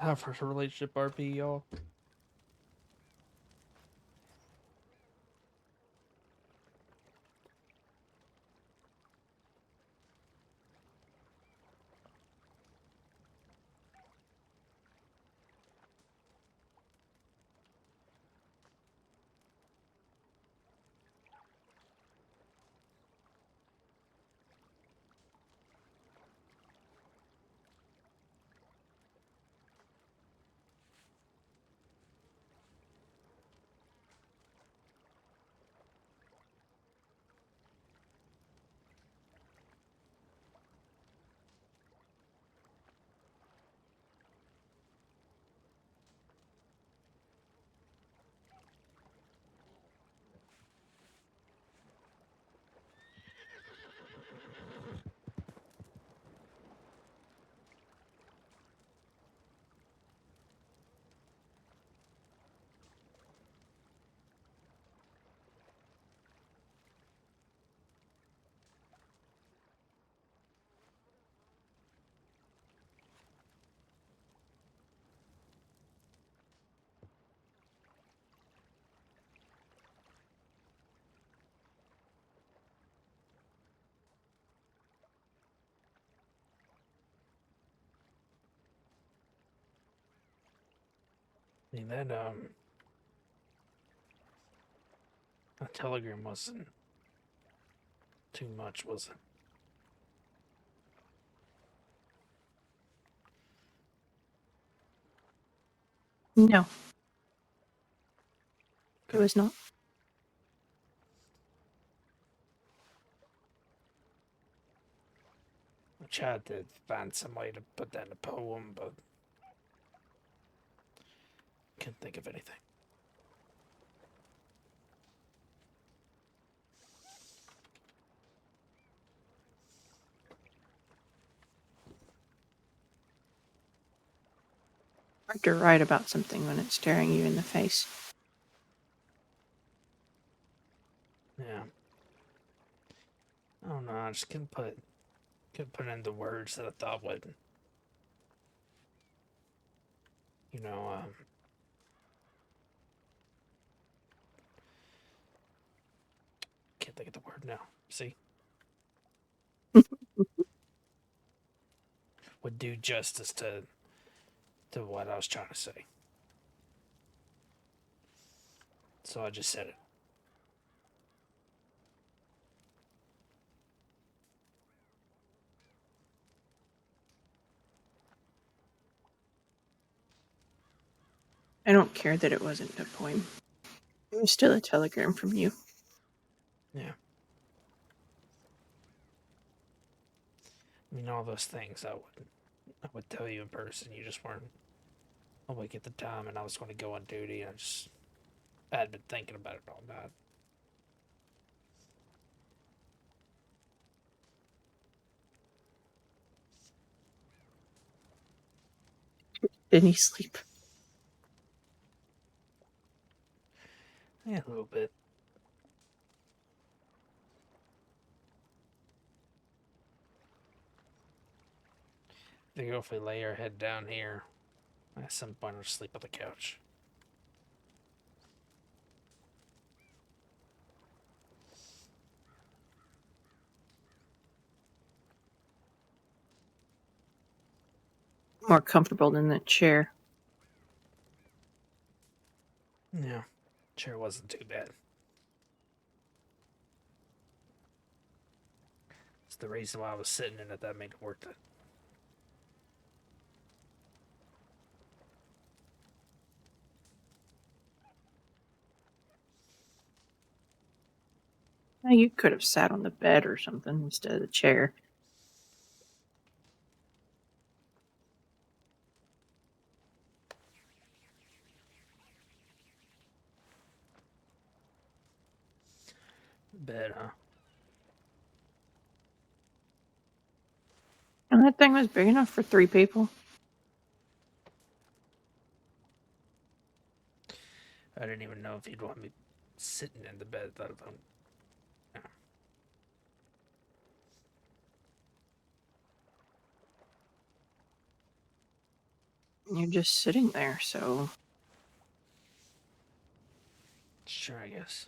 How's a relationship RP, y'all? I mean, that telegram wasn't too much, was it? No. It was not. I tried to find some way to put that in a poem, but couldn't think of anything. Hard to write about something when it's staring you in the face. Yeah. I don't know. I just couldn't put it into words that I thought would, you know, can't think of the word now. See? Would do justice to what I was trying to say. So I just said it. I don't care that it wasn't a poem. It was still a telegram from you. Yeah. I mean, all those things I would tell you in person. You just weren't awake at the time, and I was going to go on duty. And I had been thinking about it all night. Didn't he sleep? Yeah, a little bit. I think if we lay our head down here, at some point we'll sleep on the couch. More comfortable than that chair. Yeah, chair wasn't too bad. It's the reason why I was sitting in it that made it worth it. Now, you could have sat on the bed or something instead of the chair. Bed, huh? And that thing was big enough for 3 people. I didn't even know if he'd want me sitting in the bed, let alone. You're just sitting there, so. Sure, I guess.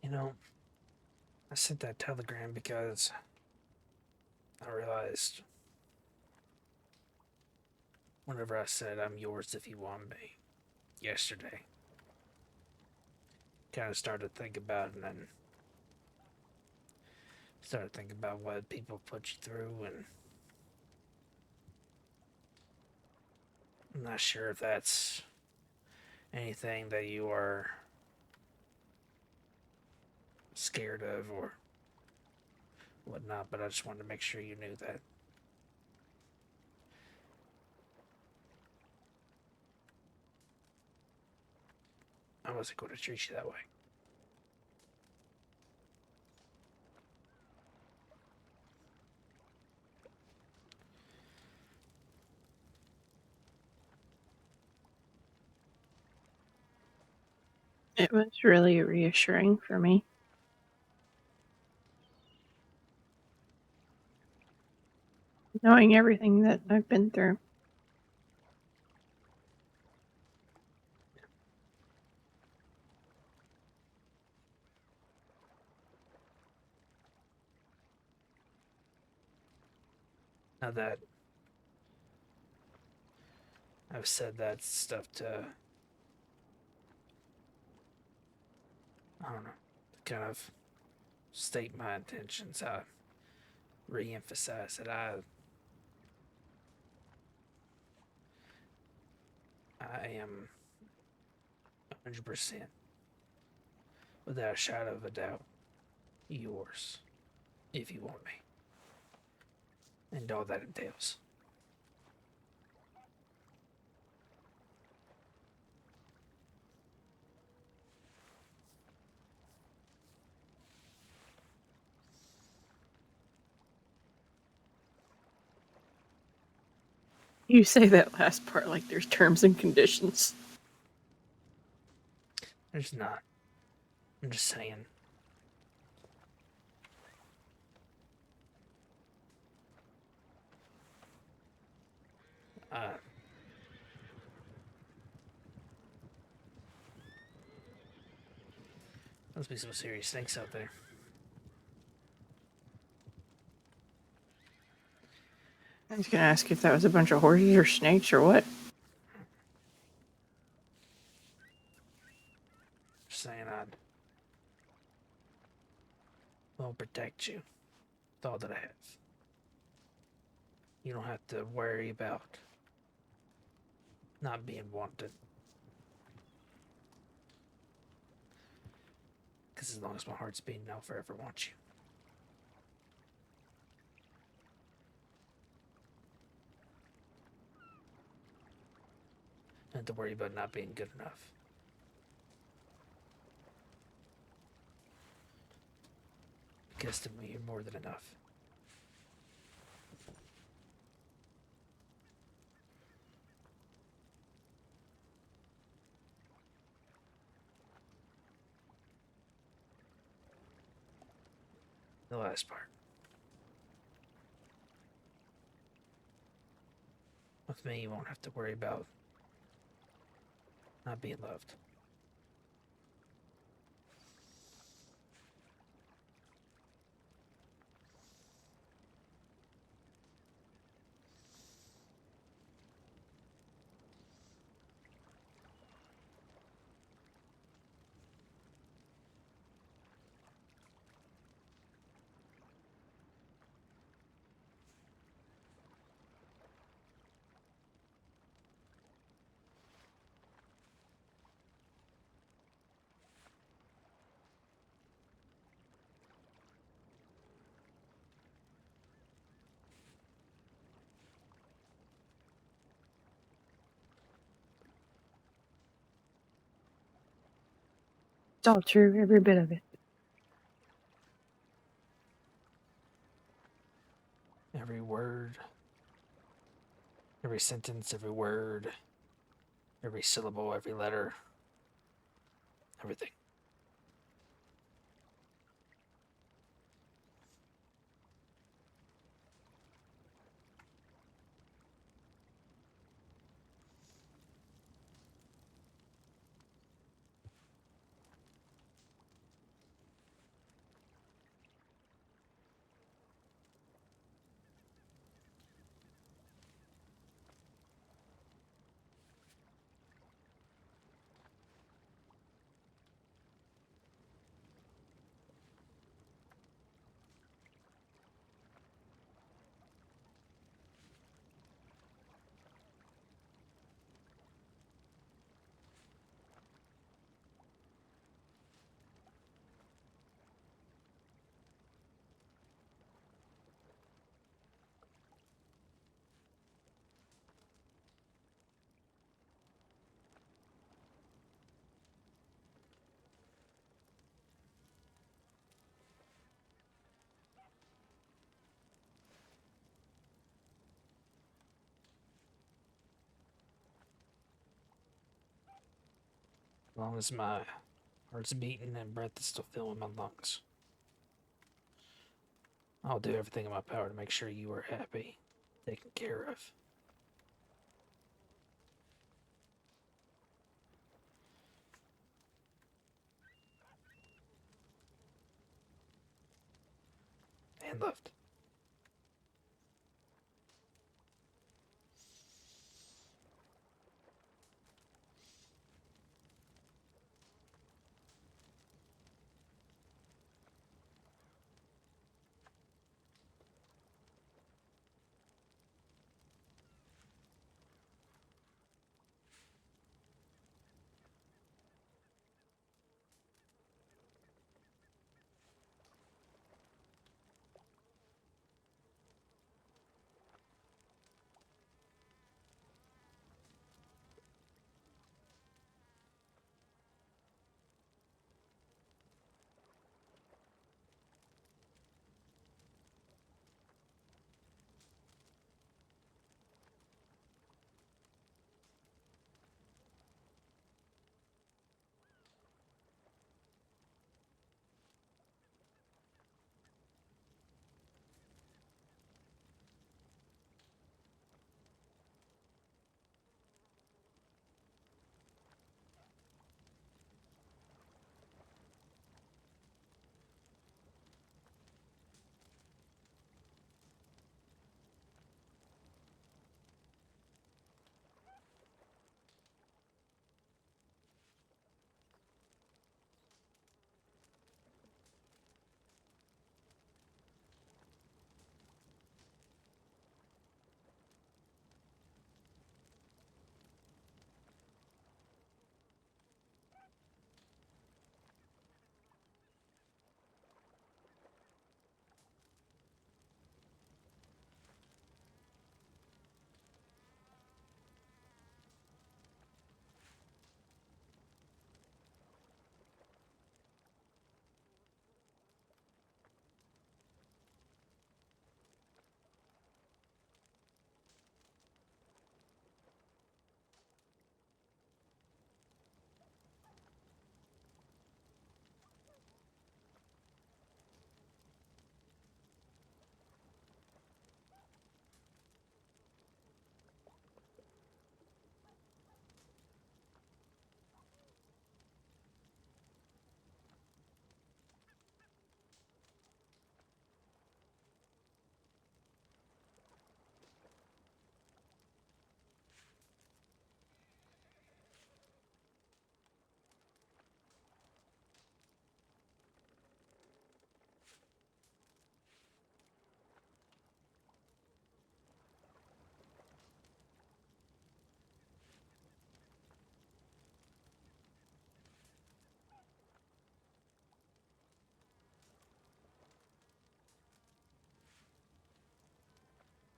You know, I sent that telegram because I realized whenever I said I'm yours if you want me yesterday, kind of started to think about it and then started thinking about what people put you through, and I'm not sure if that's anything that you are scared of or whatnot, but I just wanted to make sure you knew that. I wasn't going to treat you that way. It was really reassuring for me. Knowing everything that I've been through. Now that I've said that stuff to, I don't know, to kind of state my intentions, I re-emphasize that I am 100%, without a shadow of a doubt, yours, if you want me, and all that entails. You say that last part like there's terms and conditions. There's not. I'm just saying. Must be some serious snakes out there. I was gonna ask if that was a bunch of horses or snakes or what. Just saying I'd will protect you with all that I have. You don't have to worry about not being wanted. Because as long as my heart's beating, I'll forever want you. Don't have to worry about not being good enough. Because to me, you're more than enough. The last part. With me, you won't have to worry about not being loved. It's all true, every bit of it. Every word, every sentence, every word, every syllable, every letter, everything. As long as my heart's beating and breath is still filling my lungs, I'll do everything in my power to make sure you are happy, taken care of. And loved.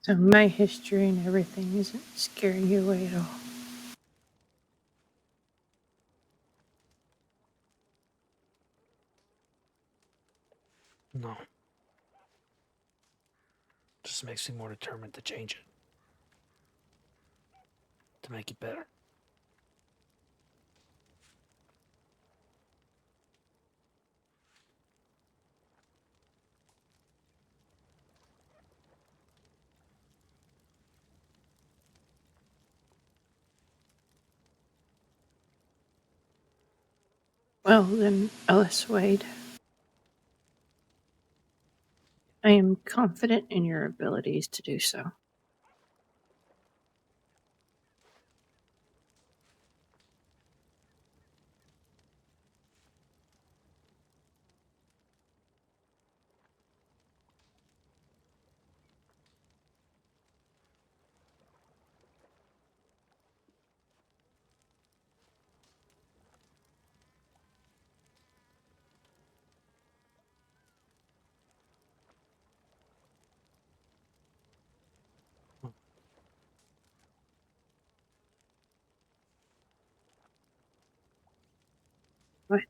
So my history and everything isn't scaring you away at all. No. Just makes me more determined to change it. To make it better. Well, then, Ellis Wade, I am confident in your abilities to do so. What?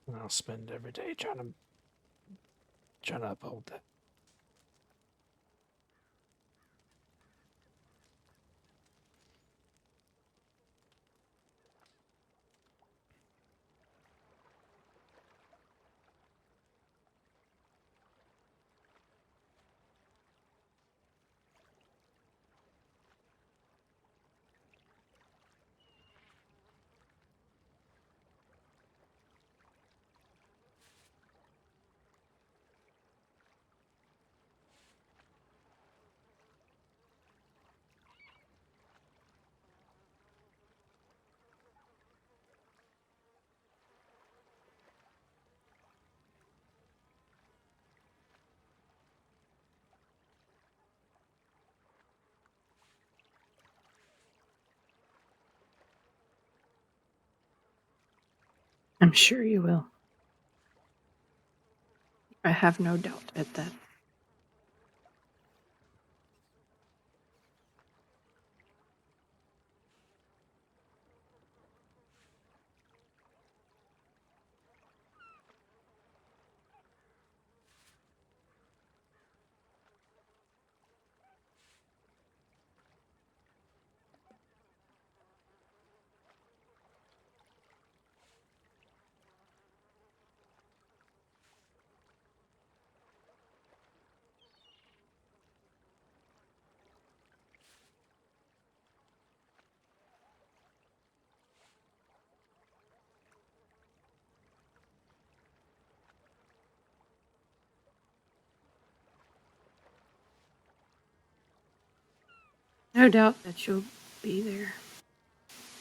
And I'll spend every day trying to uphold that. I'm sure you will. I have no doubt at that. No doubt that you'll be there.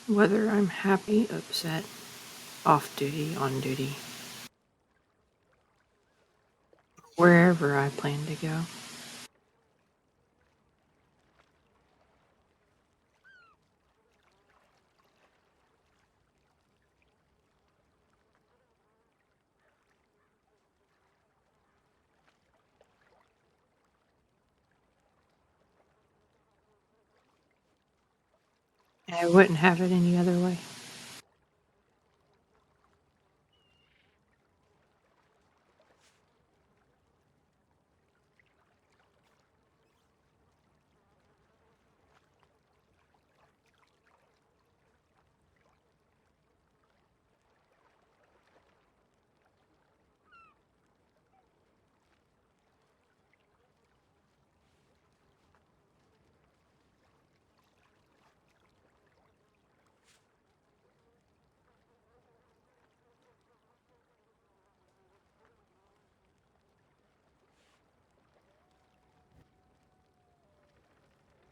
Whether I'm happy, upset, off duty, on duty, wherever I plan to go. I wouldn't have it any other way.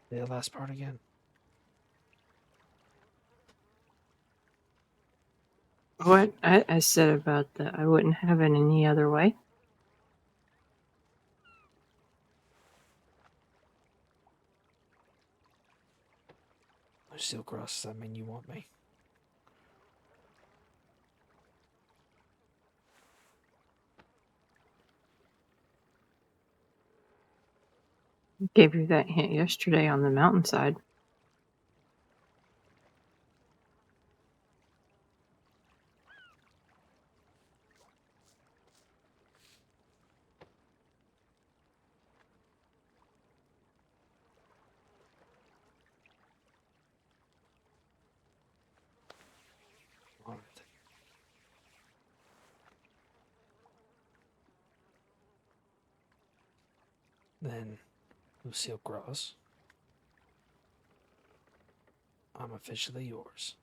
The last part again. What I said about the I wouldn't have it any other way. Lucille Cross, does that mean you want me? Gave you that hint yesterday on the mountainside. Alright. Then, Lucille Gross, I'm officially yours.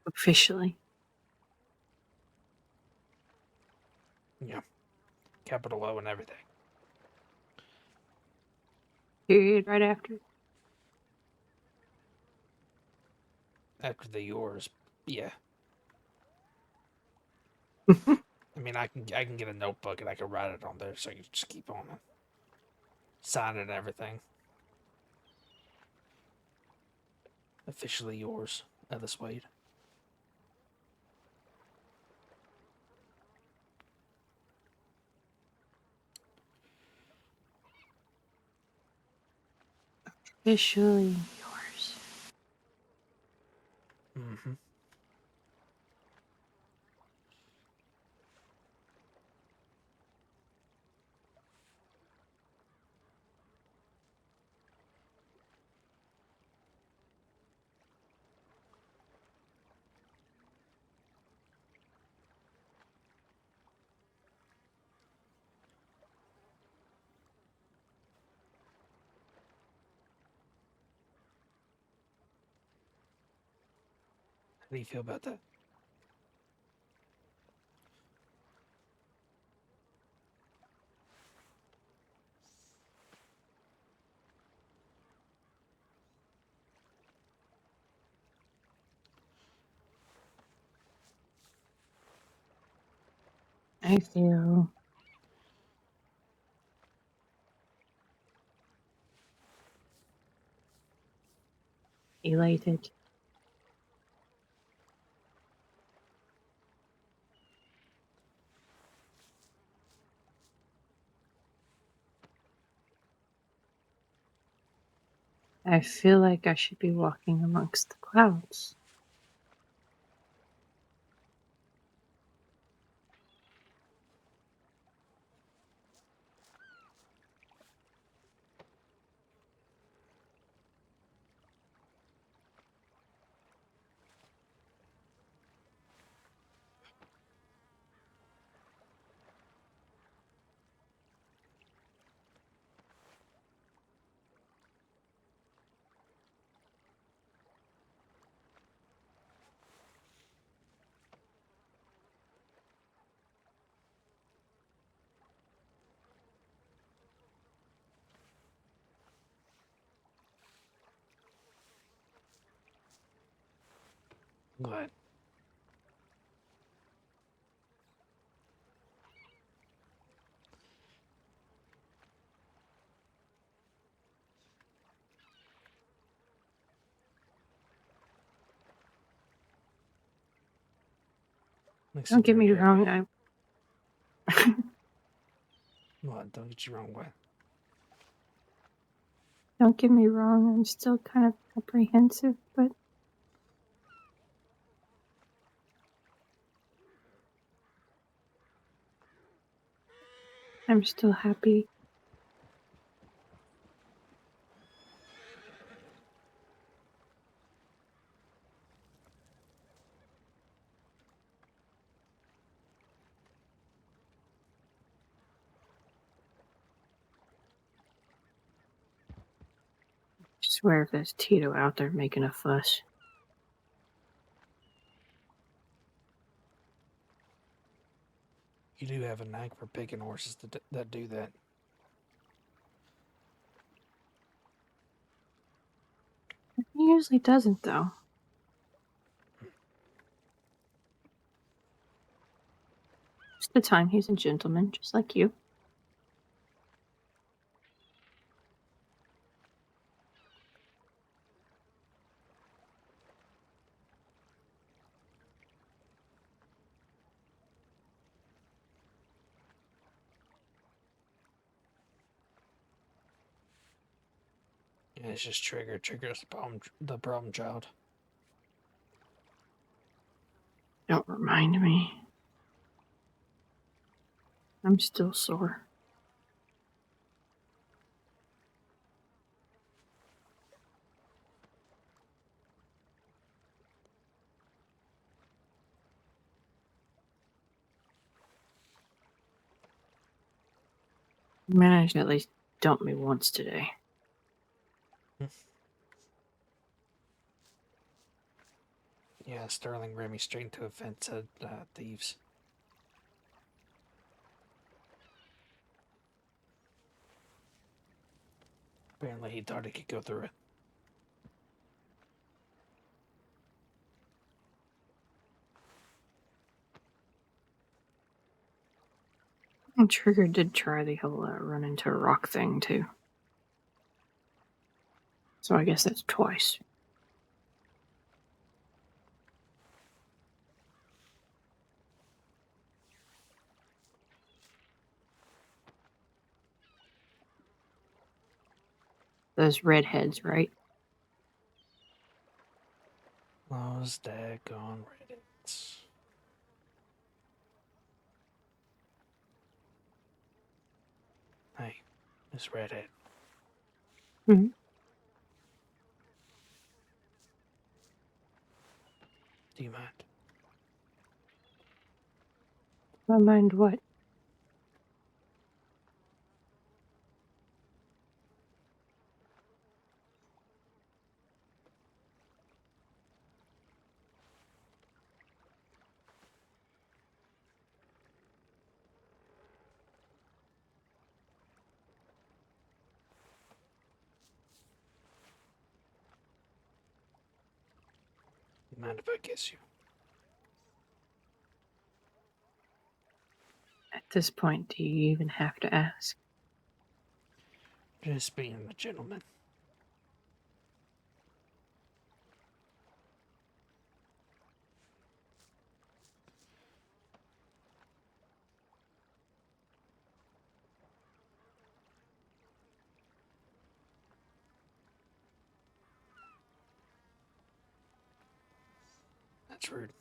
Officially. Yeah. Capital O and everything. Period right after. After the yours, yeah. I mean, I can get a notebook and I can write it on there so I can just keep on it. Sign it and everything. Officially yours, Ellis Wade. Officially yours. Mm-hmm. How do you feel about that? I feel elated. I feel like I should be walking amongst the clouds. Glad. Don't get me wrong, What? Don't get you wrong. What? don't get me wrong, I'm still kind of apprehensive, but I'm still happy. I swear if there's Tito out there making a fuss. You do have a knack for picking horses that do that. He usually doesn't, though. Most of the time, he's a gentleman, just like you. Yeah, it's just trigger. Triggers the problem child. Don't remind me. I'm still sore. You managed to at least dump me once today. Yeah, Sterling ran me straight into a fence of thieves. Apparently he thought he could go through it. And Trigger did try the whole run into a rock thing, too. So I guess that's twice. Those redheads, right? Those daggone Reddits. Hey, this redhead. Mm-hmm. Do you mind? I mind what? You mind if I kiss you? At this point, do you even have to ask? Just being a gentleman. That's rude.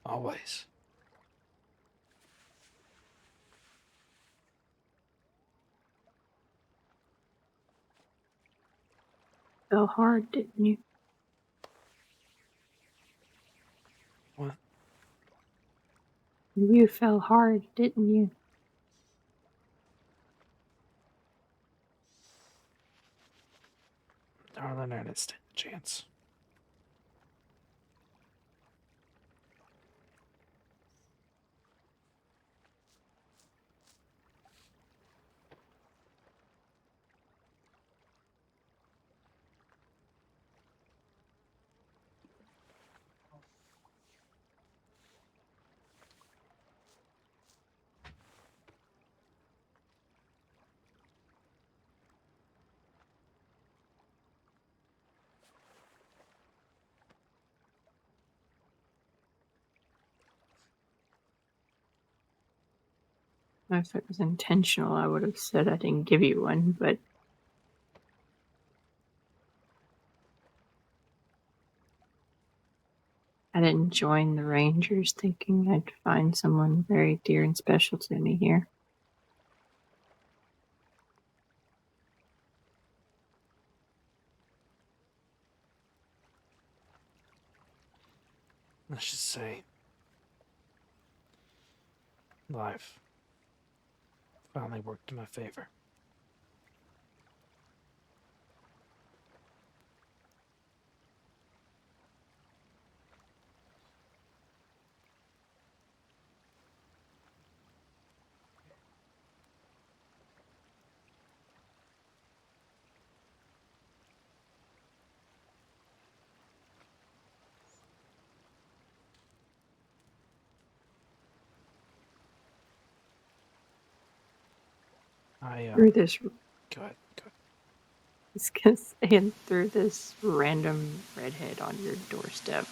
Always. Fell hard, didn't you? What? You fell hard, didn't you? Darling, I didn't stand a chance. If it was intentional, I would have said I didn't give you one, but I didn't join the Rangers thinking I'd find someone very dear and special to me here. Let's just say life finally worked in my favor. Through this, Go ahead. it's gonna say, and through this random redhead on your doorstep.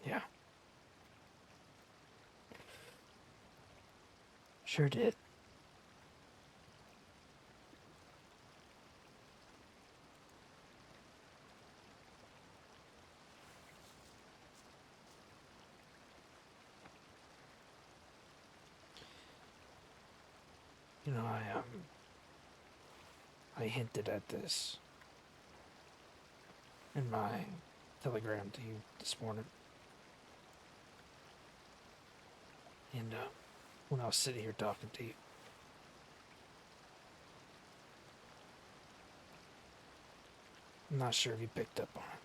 Yeah. Sure did. You know, I hinted at this in my telegram to you this morning. And when I was sitting here talking to you. I'm not sure if you picked up on it.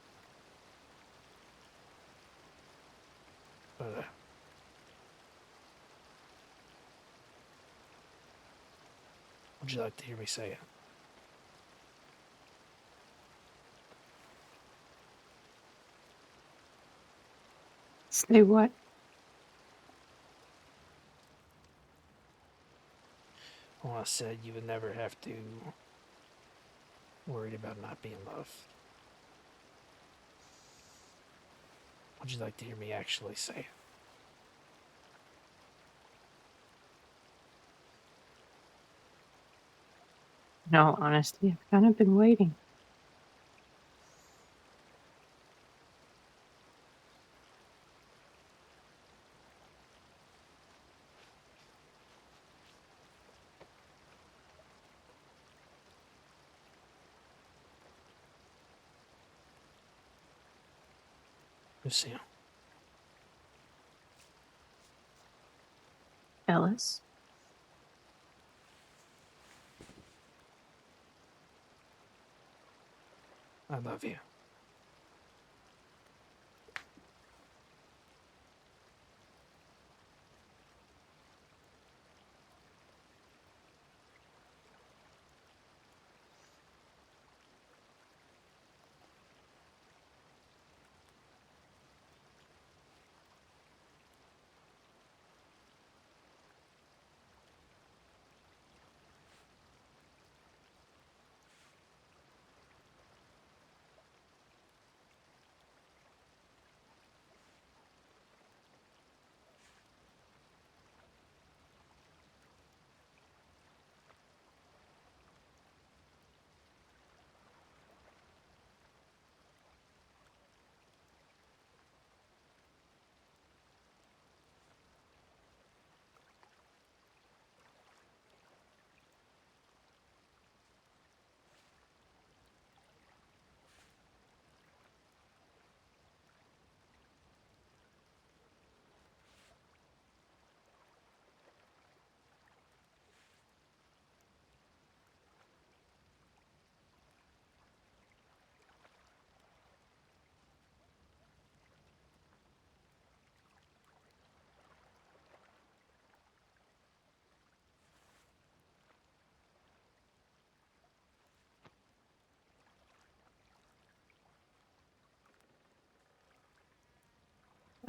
But would you like to hear me say it? Say what? Well, I said you would never have to worry about not being loved. Would you like to hear me actually say it? No, honestly, I've kind of been waiting. Lucille. Ellis? I love you.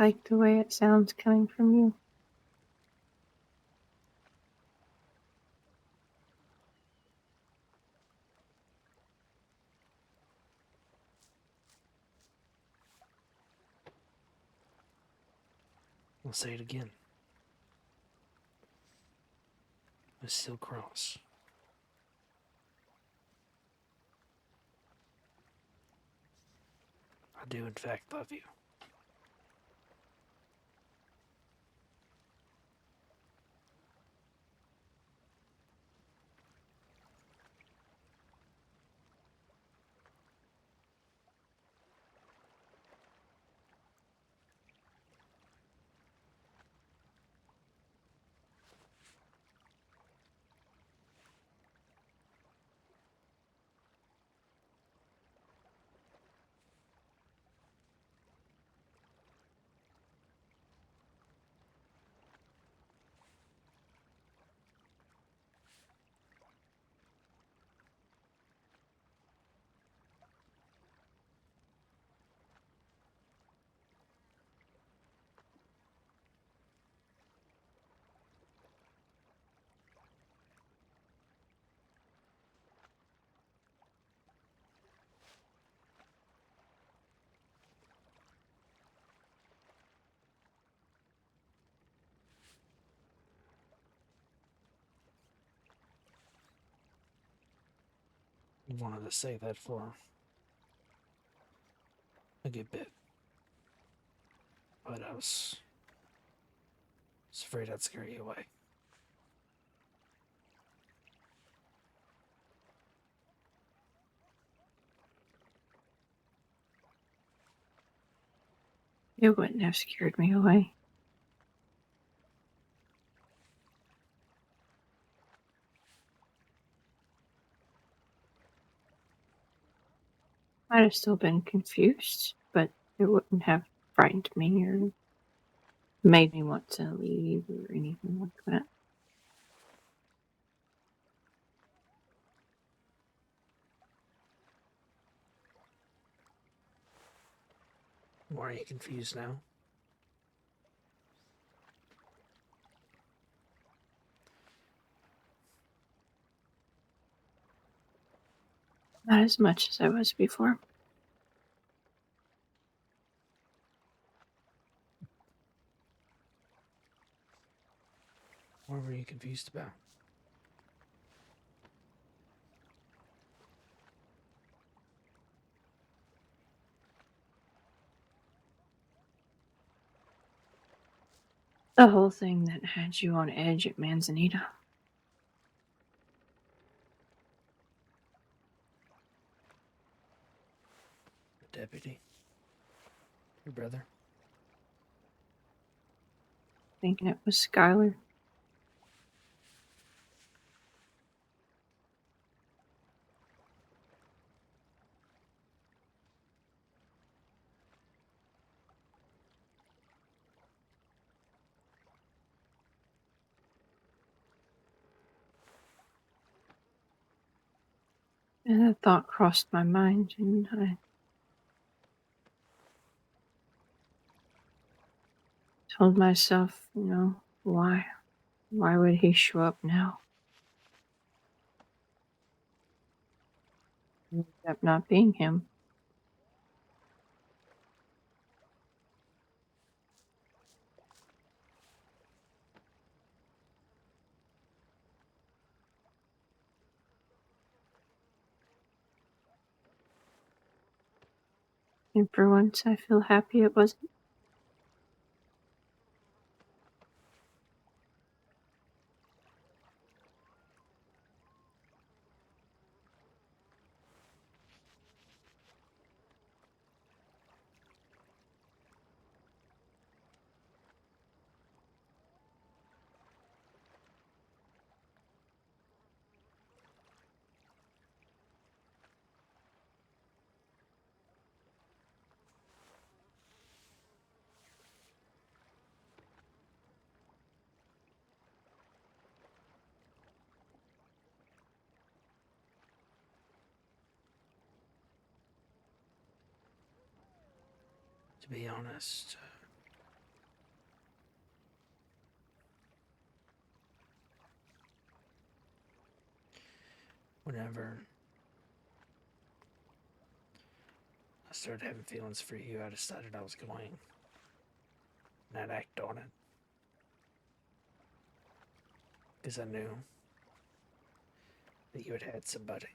like the way it sounds coming from you. I'll say it again. I still cross. I do, in fact, love you. Wanted to say that for a good bit. But I was afraid I'd scare you away. It wouldn't have scared me away. I'd have still been confused, but it wouldn't have frightened me or made me want to leave or anything like that. Why are you confused now? Not as much as I was before. What were you confused about? The whole thing that had you on edge at Manzanita. The deputy? Your brother? Thinking it was Skylar. And the thought crossed my mind, and I told myself, why? Why would he show up now? It ended up not being him. And for once, I feel happy it wasn't. To be honest, whenever I started having feelings for you, I decided I was going not act on it. Because I knew that you had somebody.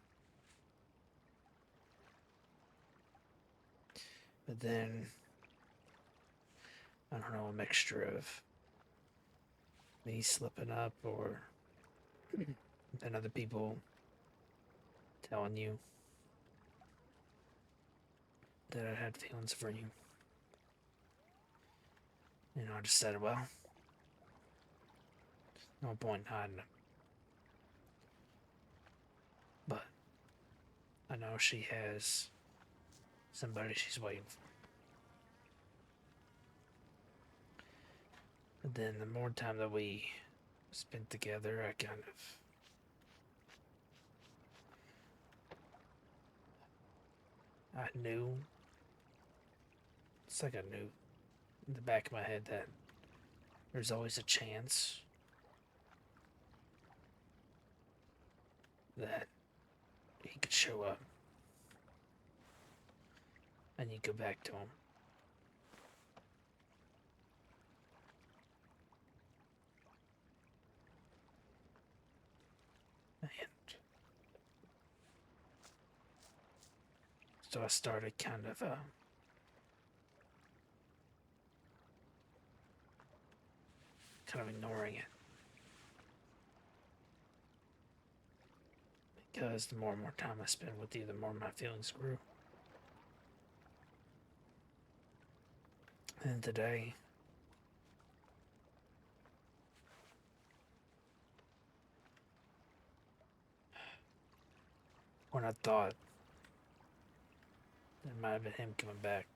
But then, I don't know, a mixture of me slipping up or then other people telling you that I had feelings for you. You know, I just said, well, no point hiding it. But I know she has somebody she's waiting for. But then the more time that we spent together, I kind of knew, it's like I knew in the back of my head that there's always a chance that he could show up and you go back to him. And so I started kind of ignoring it. Because the more and more time I spent with you, the more my feelings grew. And today, when I thought that it might have been him coming back,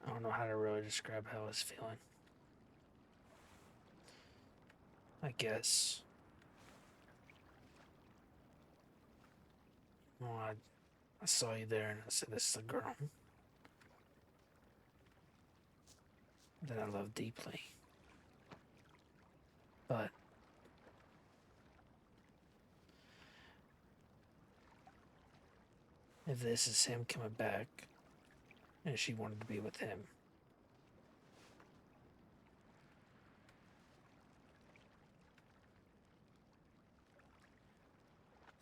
I don't know how to really describe how I was feeling. I guess, well, I saw you there and I said, this is a girl that I love deeply. But if this is him coming back and she wanted to be with him,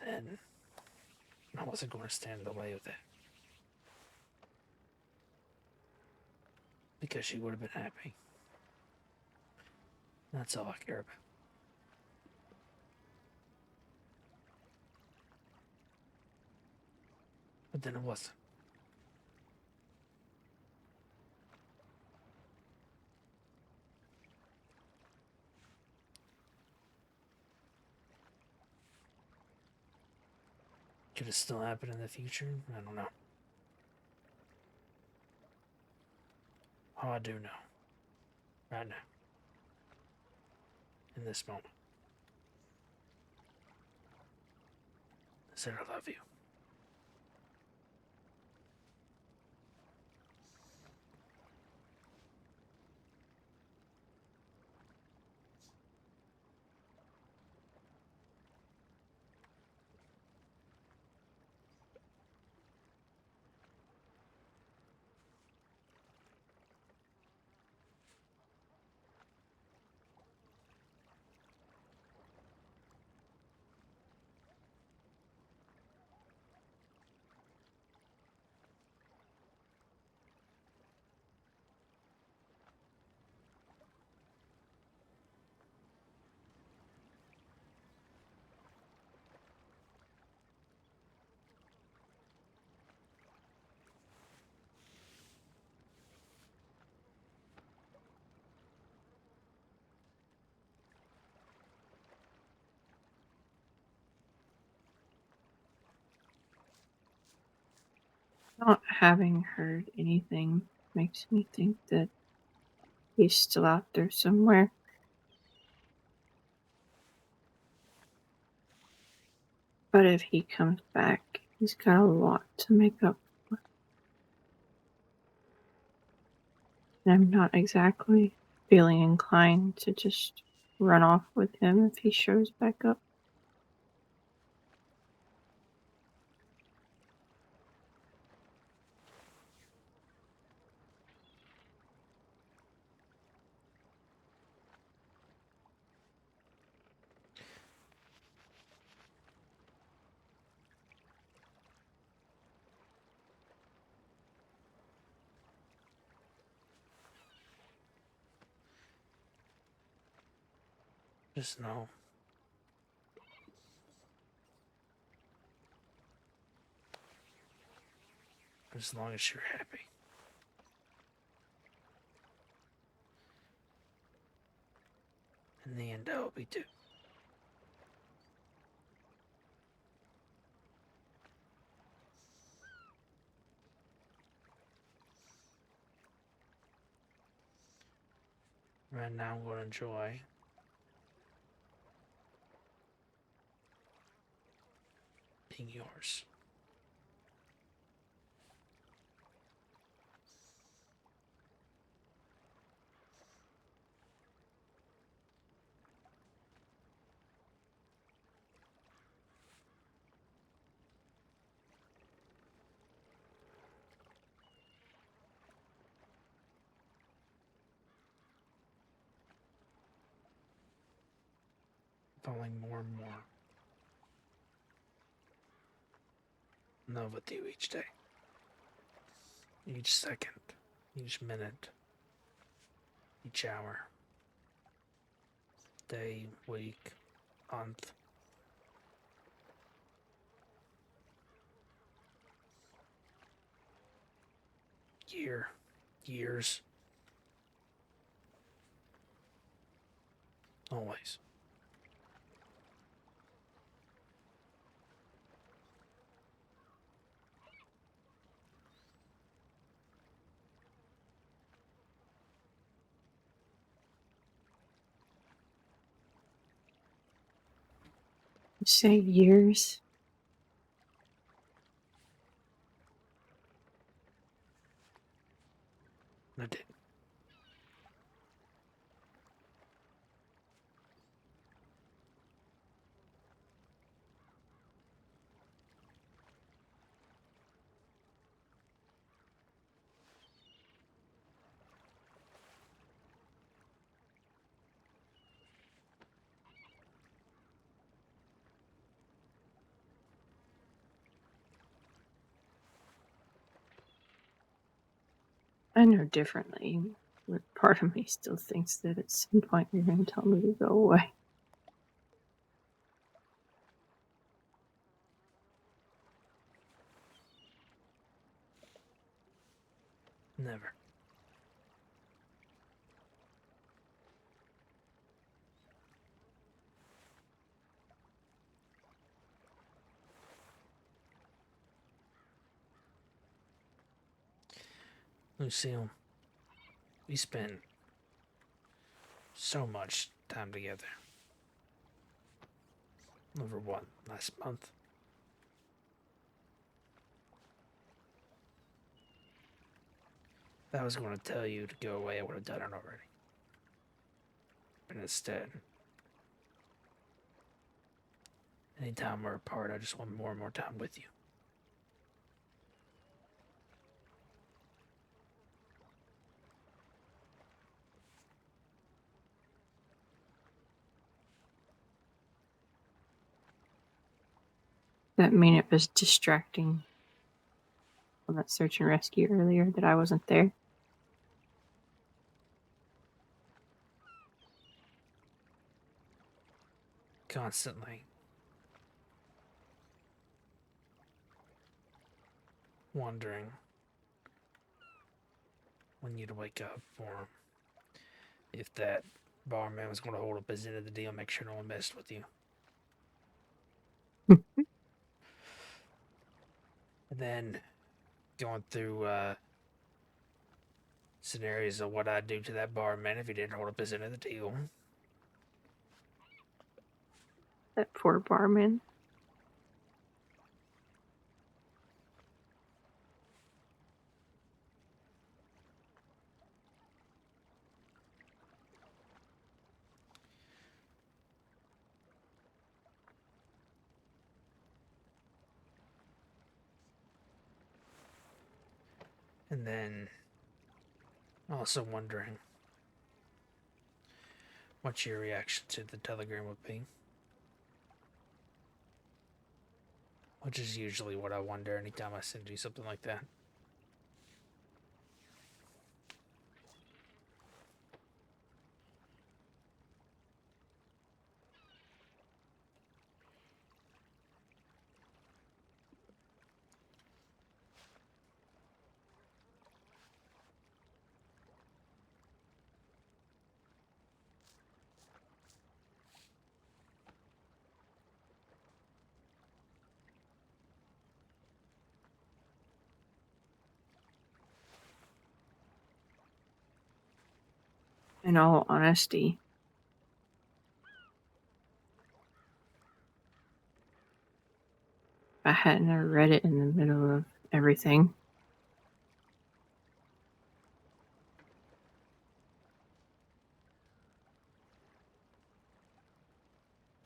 then I wasn't going to stand in the way of that. Because she would have been happy. That's all I care about. But then it wasn't. Could it still happen in the future? I don't know. All I do know, right now, in this moment, is that I love you. Not having heard anything makes me think that he's still out there somewhere. But if he comes back, he's got a lot to make up for. And I'm not exactly feeling inclined to just run off with him if he shows back up. Just know. As long as you're happy. In the end, I will be too. Right now, I'm going to enjoy being yours. Falling more and more in love with you each day. Each second, each minute, each hour, day, week, month. Years. Always. You say years? I did. I know differently, but part of me still thinks that at some point you're going to tell me to go away. Never. Lucille, we spent so much time together. Over what, last month? If I was going to tell you to go away, I would have done it already. But instead, anytime we're apart, I just want more and more time with you. That mean it was distracting on that search and rescue earlier that I wasn't there? Constantly. Wondering when you'd wake up, or if that barman was going to hold up his end of the deal, make sure no one messed with you. And then going through scenarios of what I'd do to that barman if he didn't hold up his end of the deal. That poor barman. And then, also wondering what your reaction to the telegram would be. Which is usually what I wonder anytime I send you something like that. In all honesty, if I hadn't have read it in the middle of everything,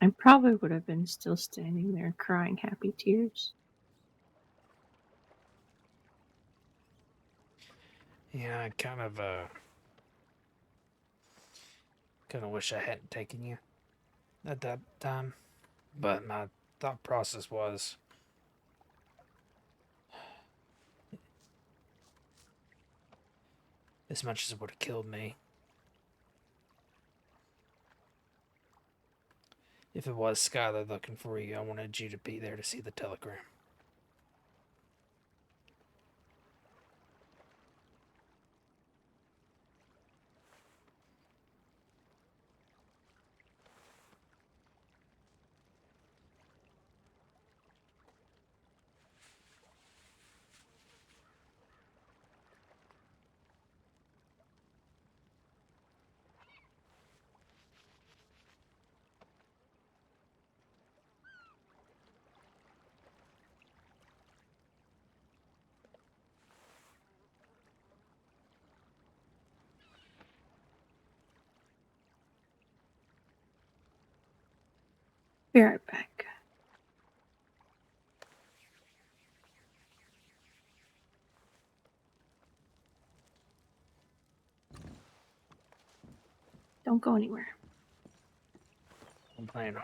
I probably would have been still standing there crying happy tears. Yeah, I kind of wish I hadn't taken you at that time. But my thought process was, as much as it would have killed me, if it was Skylar looking for you, I wanted you to be there to see the telegram. Be right back. Don't go anywhere. I'm planning on.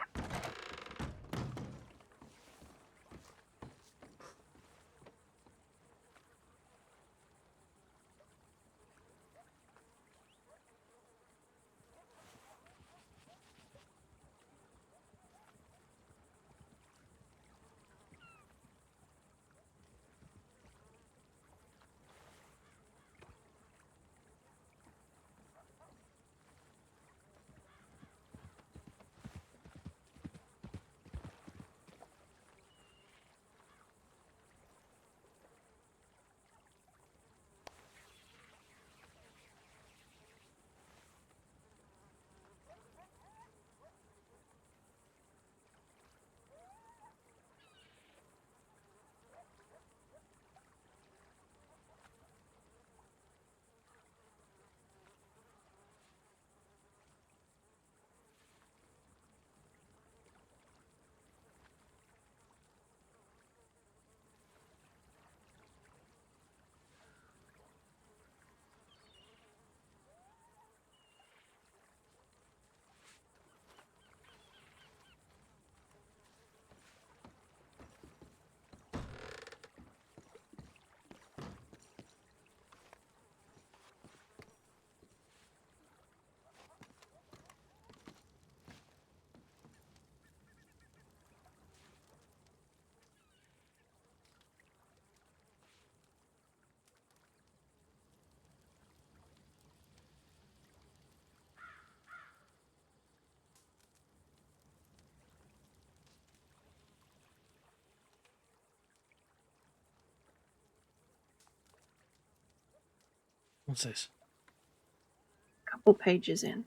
What's this? Couple pages in.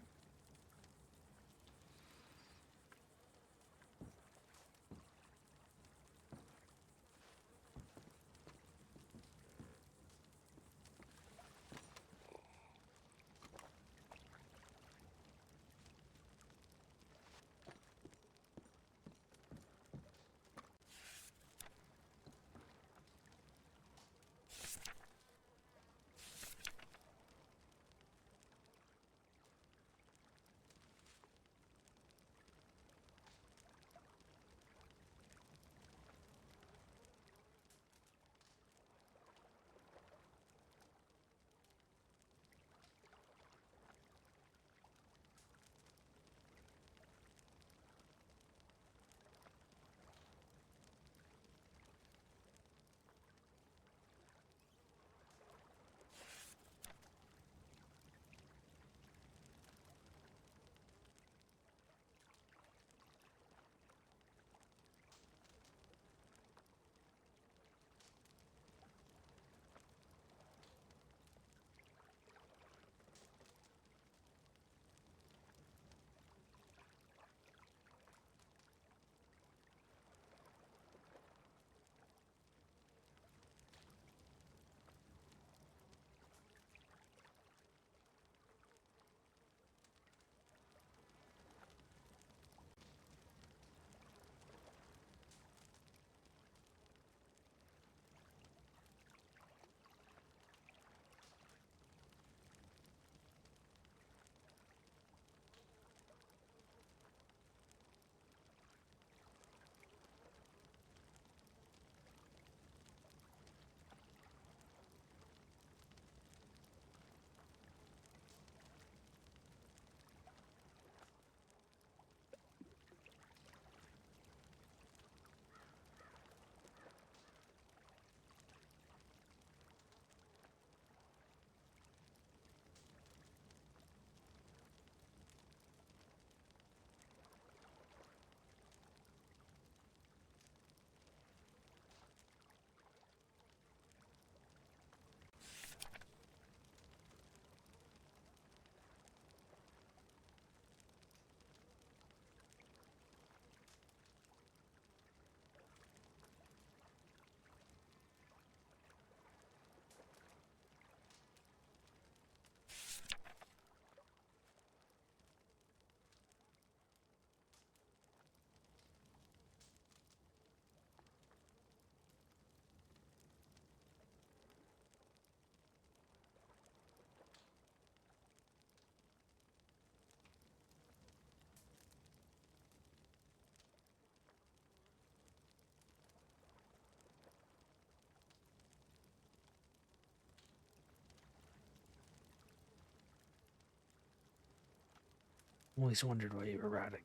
Always wondered why you were riding.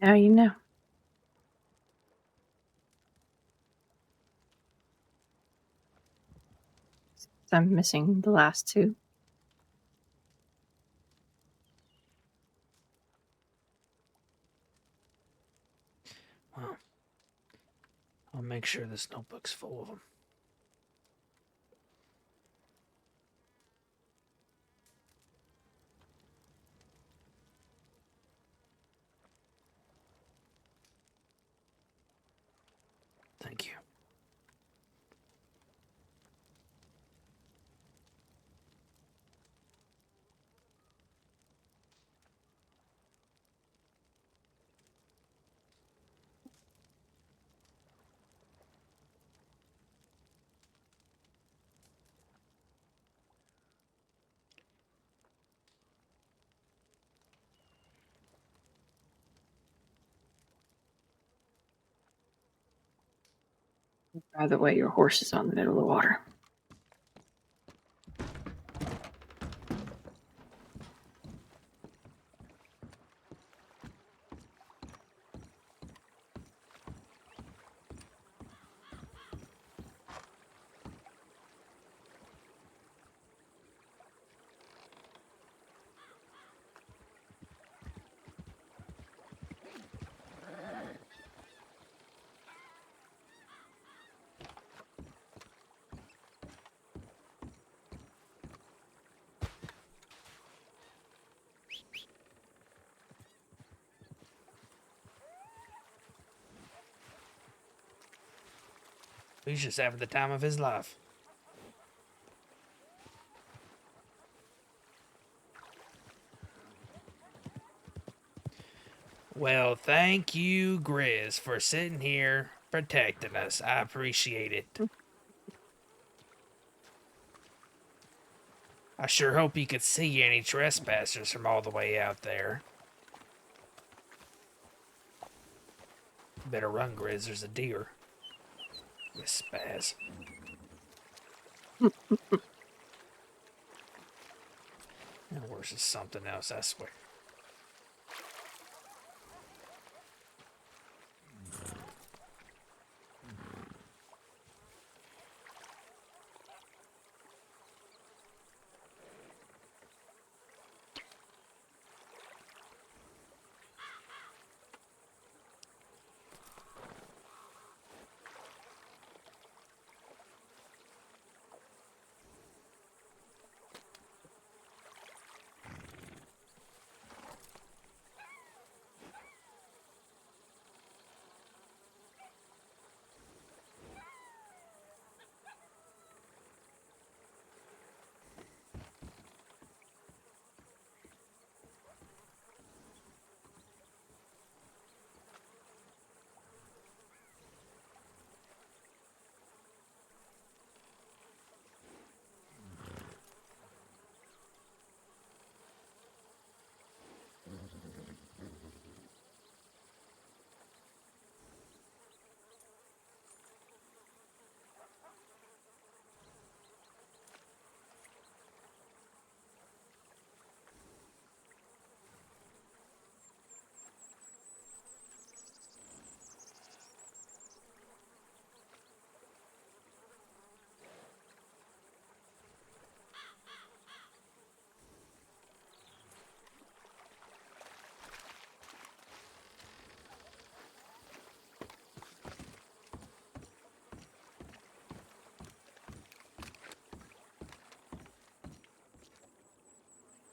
Now you know. I'm missing the last two. Well, I'll make sure this notebook's full of them. Thank you. By the way, your horse is on the middle of the water. He's just having the time of his life. Well, thank you, Grizz, for sitting here protecting us. I appreciate it. I sure hope you could see any trespassers from all the way out there. Better run, Grizz. There's a deer. With spaz. And worse is something else, I swear.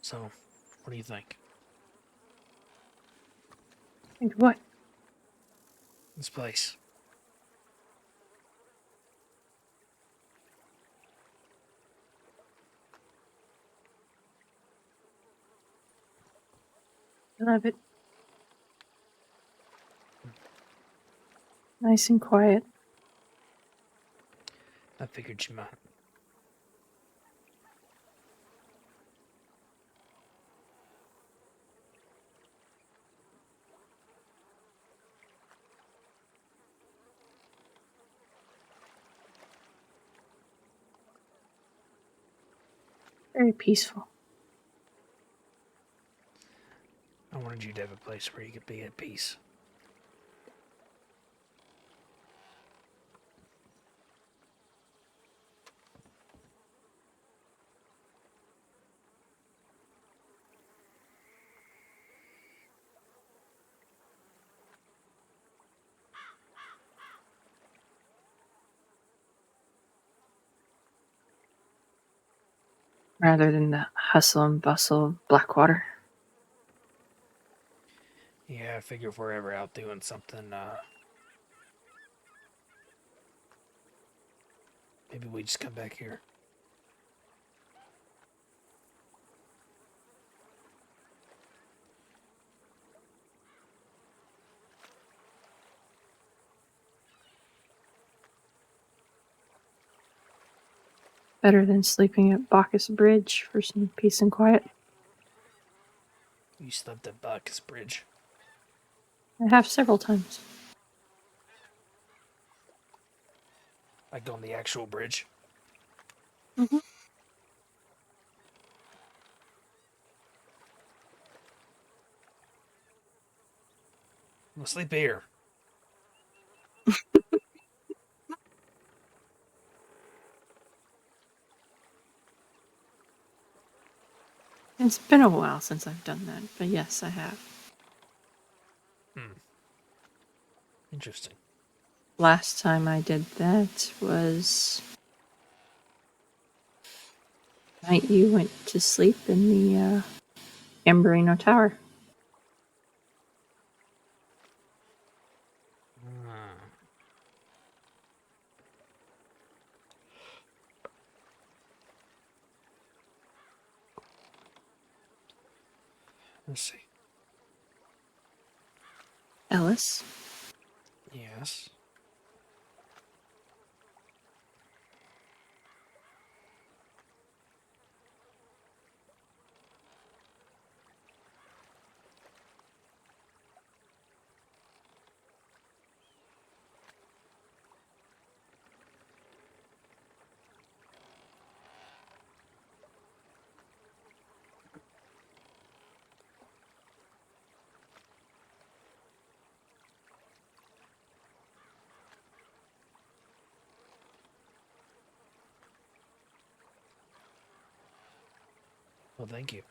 So, what do you think? Think what? This place. I love it. Nice and quiet. I figured you might. Very peaceful. I wanted you to have a place where you could be at peace. Rather than the hustle and bustle of Blackwater. Yeah, I figure if we're ever out doing something, maybe we just come back here. Better than sleeping at Bacchus Bridge for some peace and quiet. You slept at Bacchus Bridge. I have several times. Like on the actual bridge. Mm-hmm. I'm gonna sleep here. It's been a while since I've done that, but yes, I have. Interesting. Last time I did that was the night you went to sleep in the Amberino Tower. Let's see. Ellis? Yes. Well, thank you.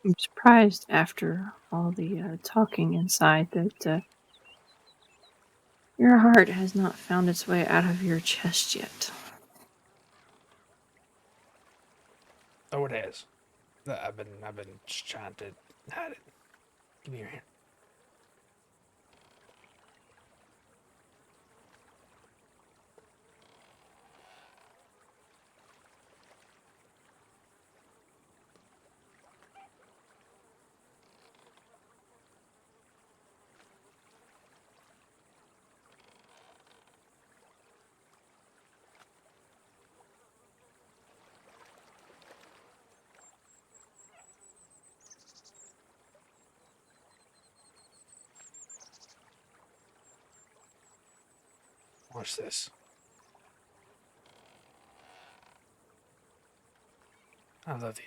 I'm surprised after all the talking inside that your heart has not found its way out of your chest yet. Oh, it has. I've been just trying to hide it. Give me your hand. Watch this. I love you.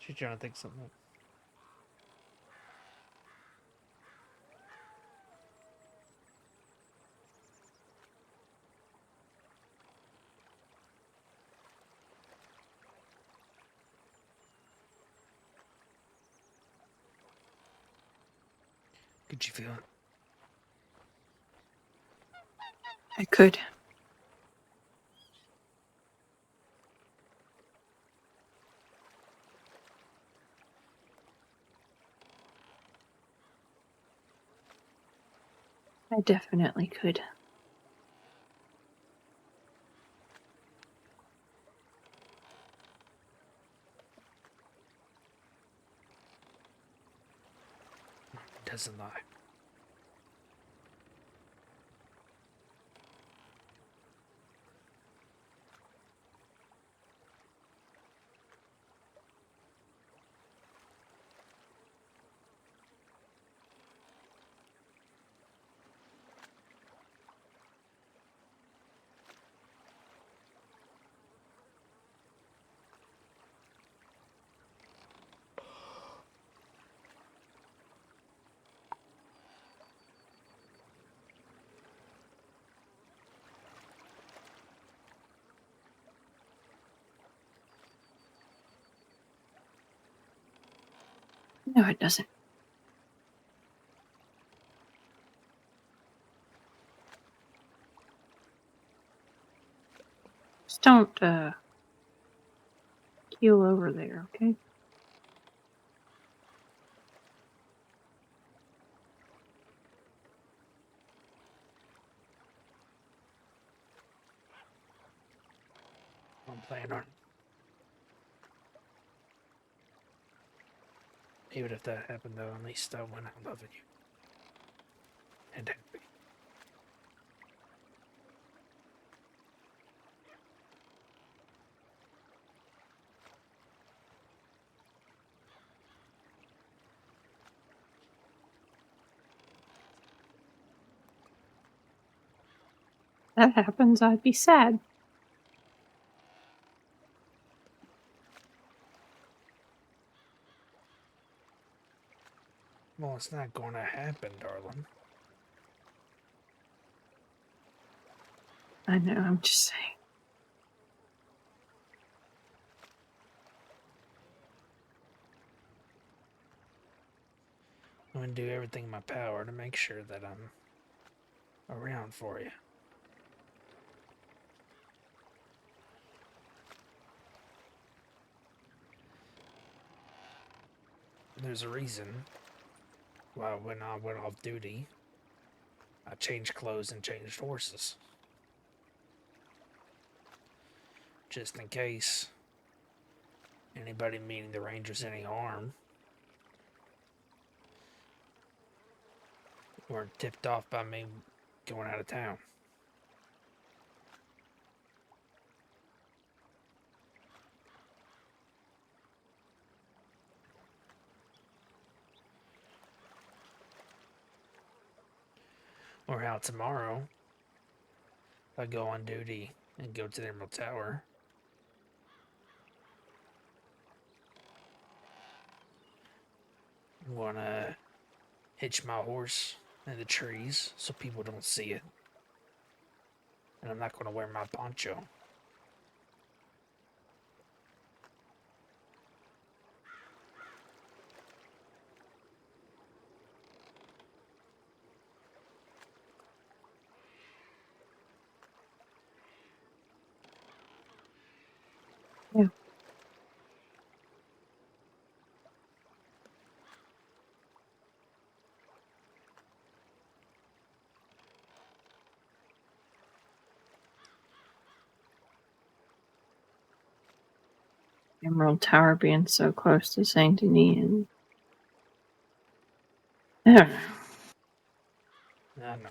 She's trying to think something up. Could you feel it? I could. I definitely could. Doesn't lie. No, it doesn't. Just don't, keel over there, okay? I'm playing on. Even if that happened, though, at least I went out loving you. And happy. If that happens, I'd be sad. Well, it's not going to happen, darling. I know, I'm just saying. I'm going to do everything in my power to make sure that I'm around for you. There's a reason why when I went off duty, I changed clothes and changed horses. Just in case anybody meaning the Rangers any harm were tipped off by me going out of town. Or how tomorrow I go on duty and go to the Emerald Tower. I'm gonna hitch my horse in the trees so people don't see it. And I'm not gonna wear my poncho. Yeah. Emerald Tower being so close to Saint Denis, and I don't know. I know.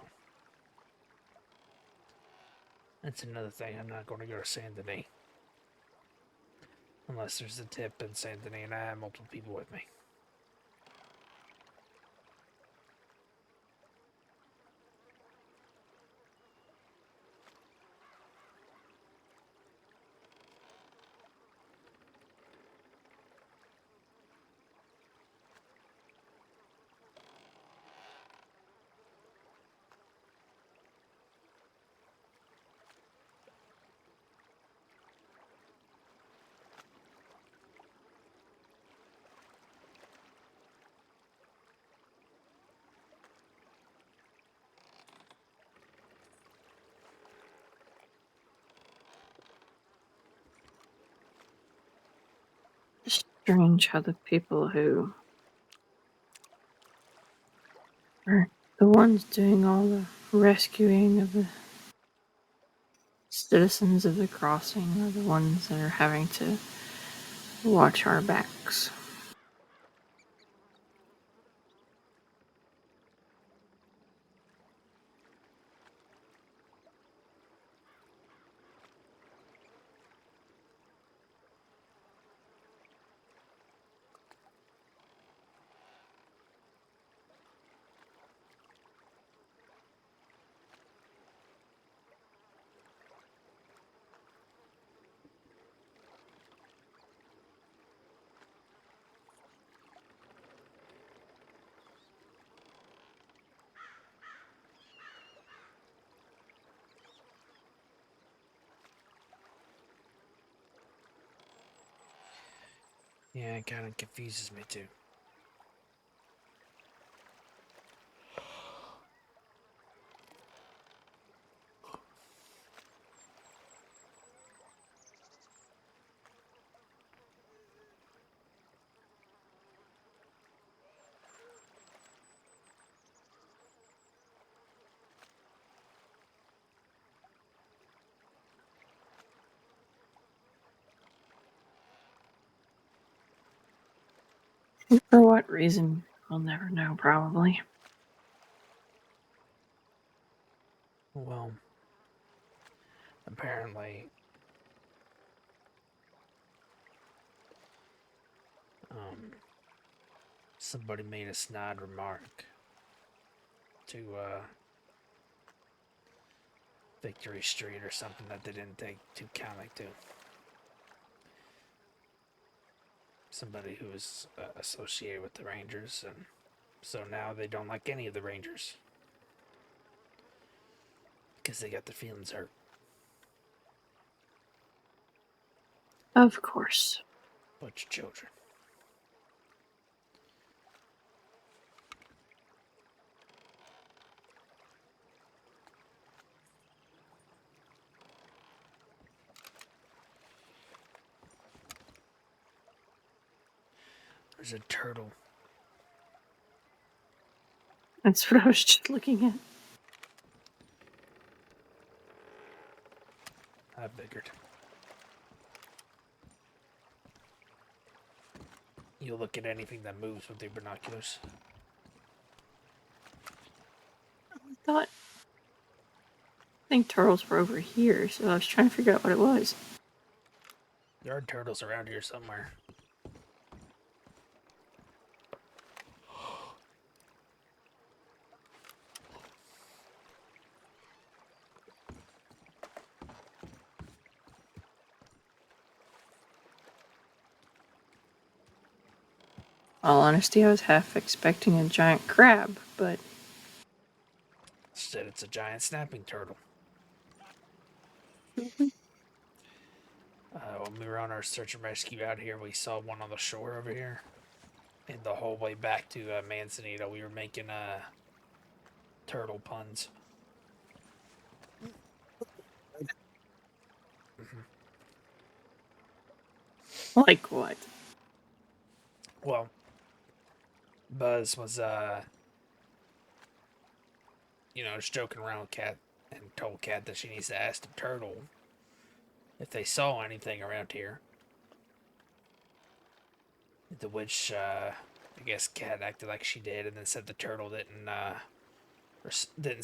That's another thing. I'm not going to go to Saint Denis. Unless there's a tip in Saint Denis and I have multiple people with me. Strange how the people who are the ones doing all the rescuing of the citizens of the crossing are the ones that are having to watch our backs. Yeah, it kind of confuses me too. For what reason, we'll never know, probably. Well, apparently, somebody made a snide remark to Victory Street or something that they didn't take too kindly to. Somebody who was associated with the Rangers, and so now they don't like any of the Rangers because they got their feelings hurt. Of course. Bunch of children. There's a turtle. That's what I was just looking at. I figured. You'll look at anything that moves with your binoculars. I think turtles were over here, so I was trying to figure out what it was. There are turtles around here somewhere. All honesty, I was half expecting a giant crab, but Instead, it's a giant snapping turtle. When we were on our search and rescue out here, we saw one on the shore over here. And the whole way back to Manzanita, we were making turtle puns. like what? Well, Buzz was, just joking around with Kat and told Kat that she needs to ask the turtle if they saw anything around here. To which, I guess Kat acted like she did, and then said the turtle didn't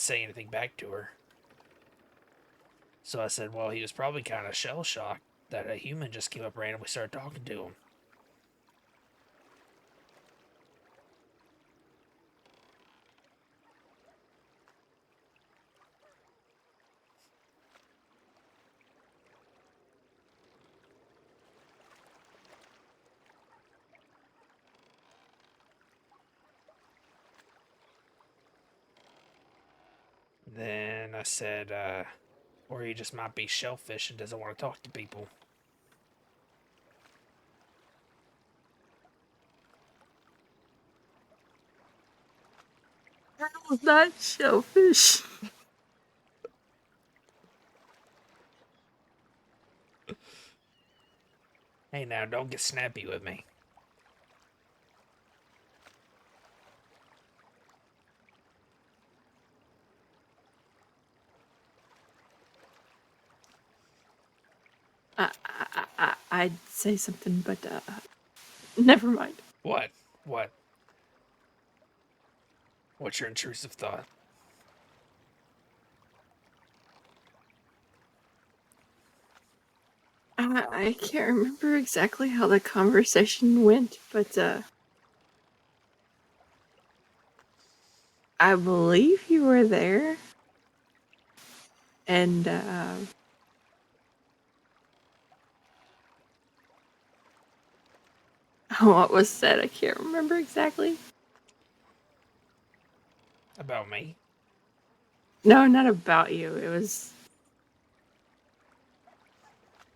say anything back to her. So I said, well, he was probably kind of shell-shocked that a human just came up randomly and started talking to him. Then I said, or he just might be shellfish and doesn't want to talk to people. That was not shellfish. Hey, now, don't get snappy with me. I'd say something, but never mind. What? What? What's your intrusive thought? I can't remember exactly how the conversation went, but I believe you were there, and what was said, I can't remember exactly. About me? No, not about you. It was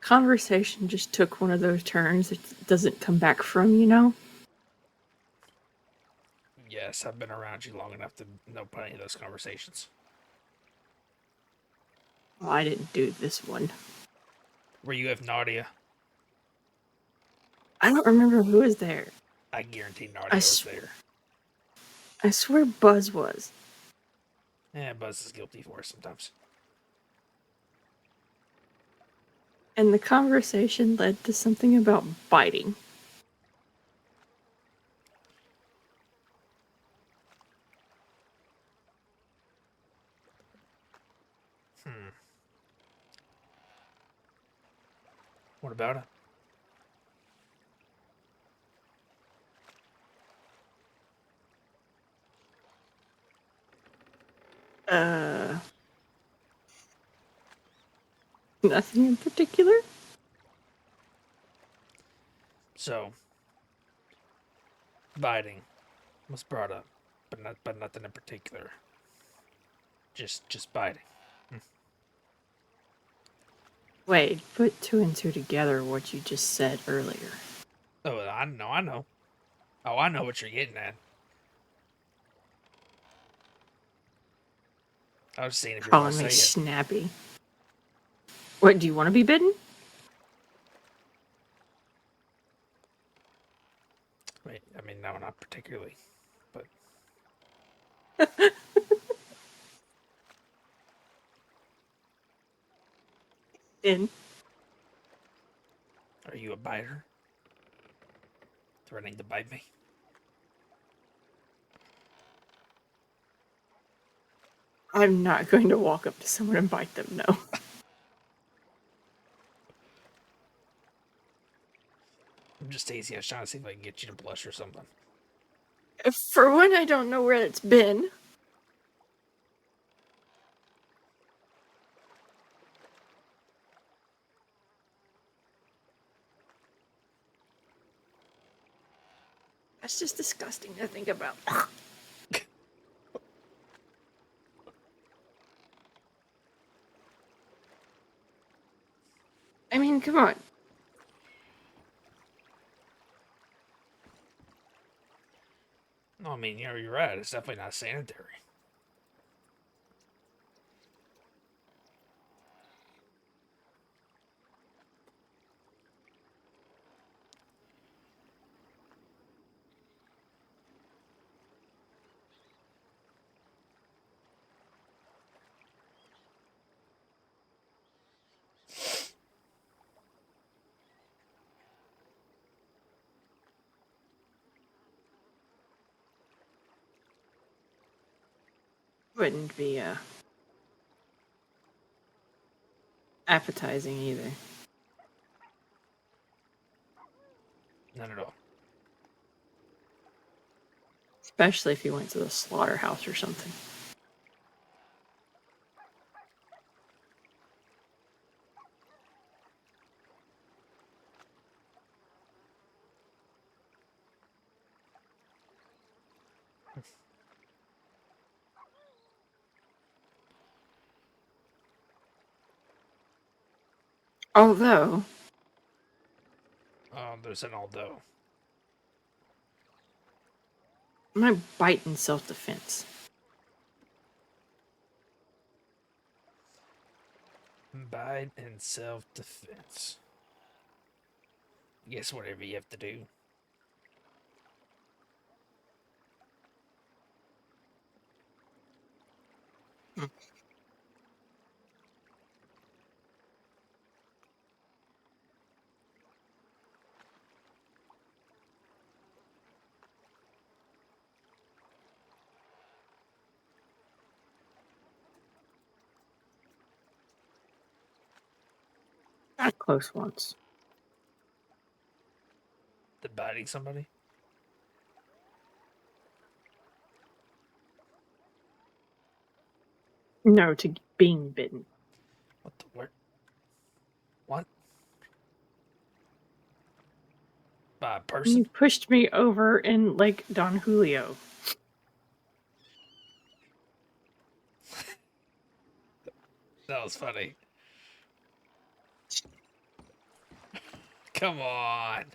conversation just took one of those turns it doesn't come back from, you know? Yes, I've been around you long enough to know plenty of those conversations. Well, I didn't do this one. Were you with Nadia? I don't remember who was there. I guarantee Nadia was there. I swear Buzz was. Yeah, Buzz is guilty for it sometimes. And the conversation led to something about biting. What about it? Nothing in particular? So, biting was brought up, but nothing in particular. Just biting. Wait, put two and two together what you just said earlier. Oh, I know. Oh, I know what you're getting at. I was seeing if you were going Calling to me say it. snappy. What, do you want to be bitten? Wait, I mean, no, not particularly, but... In. Are you a biter? Threatening to bite me? I'm not going to walk up to someone and bite them, no. I'm just teasing. I was trying to see if I can get you to blush or something. For one, I don't know where it's been. That's just disgusting to think about. I mean, come on. No, I mean, you're right. It's definitely not sanitary. Wouldn't be appetizing either. Not at all. Especially if you went to the slaughterhouse or something. Although... There's an although. I might bite in self-defense. Bite in self-defense. Guess whatever you have to do. Close once. The biting somebody? No, to being bitten. What the word? What? By a person? You pushed me over in like Don Julio. That was funny. Come on.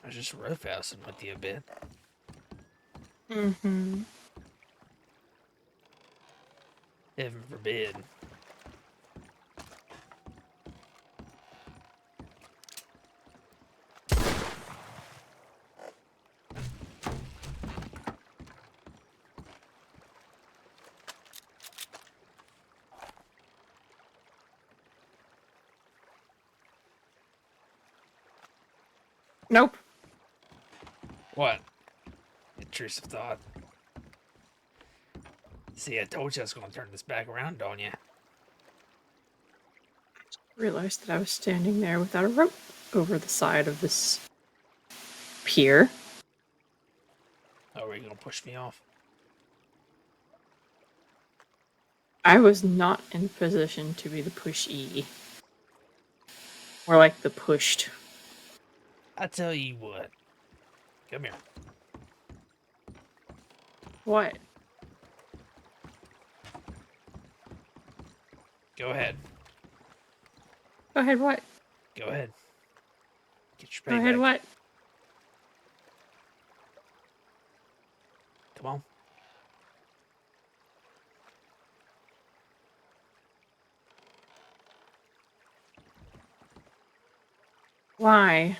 I was just roughhousing with you a bit. Mm-hmm. Heaven forbid. Nope. What? Intrusive thought. See, I told you I was going to turn this back around on you. Realized that I was standing there without a rope over the side of this pier. Oh, are you going to push me off? I was not in a position to be the pushee. Or like the pushed. I tell you what. Come here. What? Go ahead. Go ahead, what? Go ahead. Get your Go ahead, payback. what? Come on. Why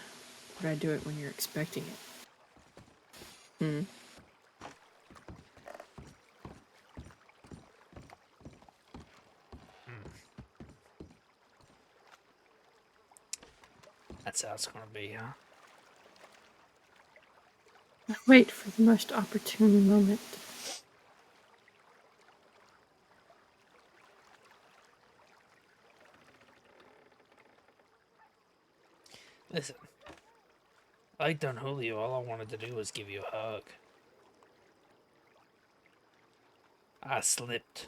would I do it when you're expecting it? Hmm. That's how it's going to be, huh? I wait for the most opportune moment. Listen. Like Don Julio, all I wanted to do was give you a hug. I slipped.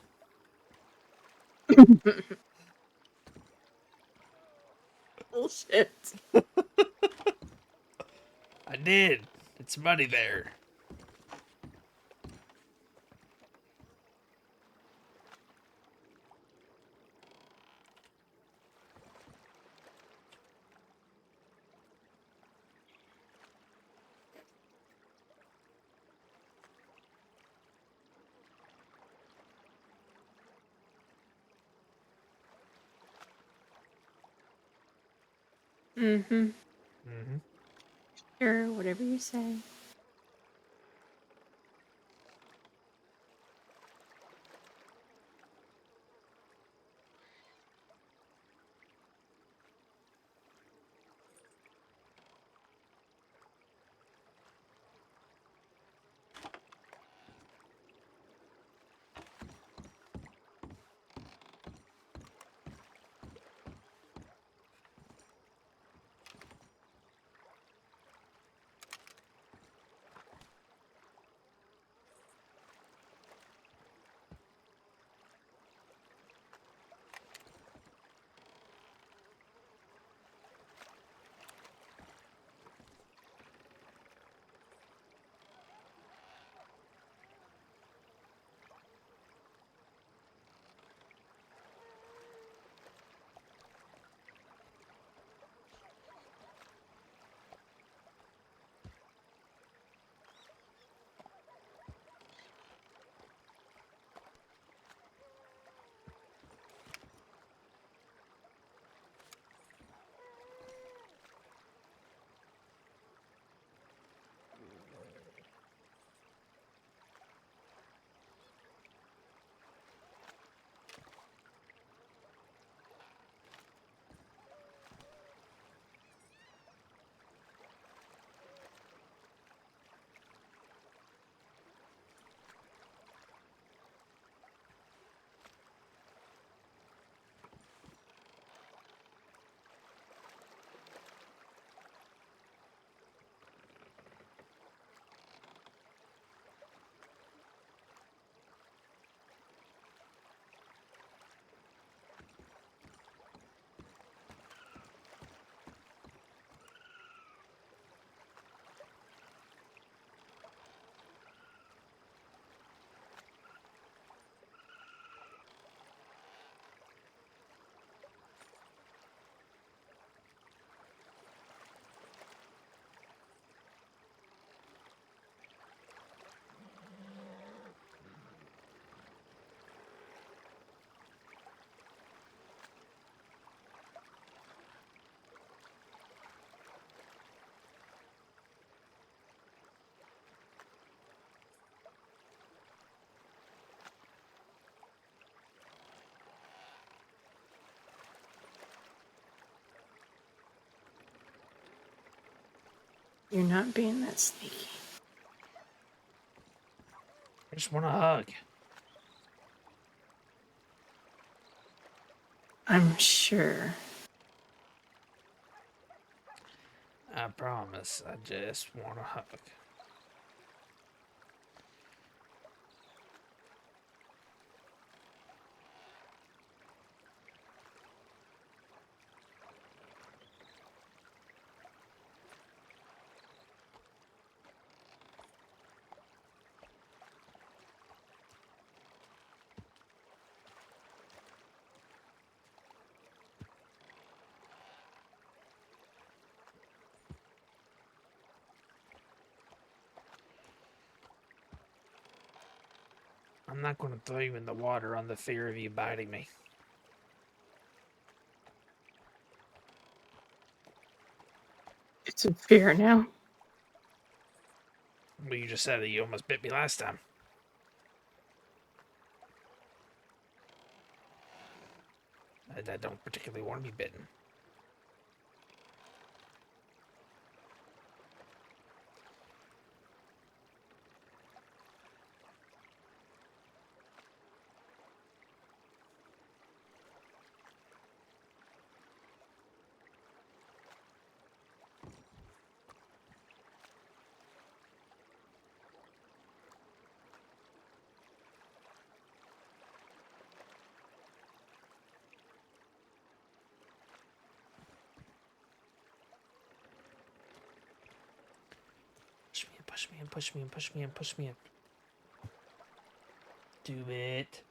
Bullshit. I did. It's muddy there. Mm-hmm. Mm-hmm. Sure, whatever you say. You're not being that sneaky. I just want a hug. I'm sure. I promise. I just want a hug. I'm not going to throw you in the water on the fear of you biting me. It's in fear now. Well, you just said that you almost bit me last time. I don't particularly want to be bitten. Push me in, push me in, push me in, push me in. Do it.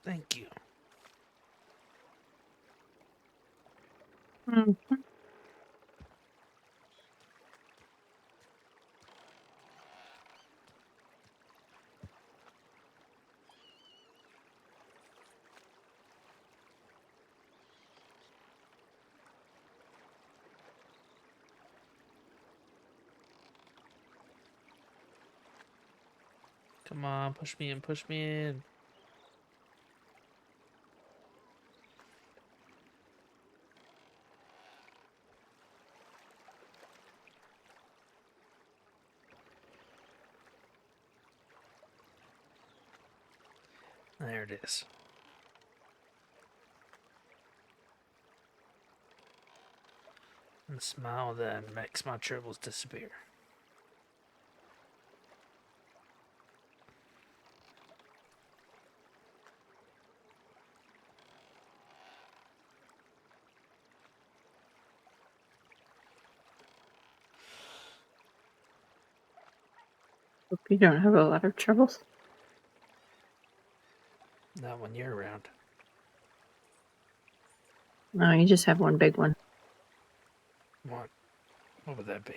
Thank you. Come on, push me in, push me in. There it is. And smile then makes my troubles disappear. Hope you don't have a lot of troubles. Not when you're around. No, you just have one big one. What? What would that be?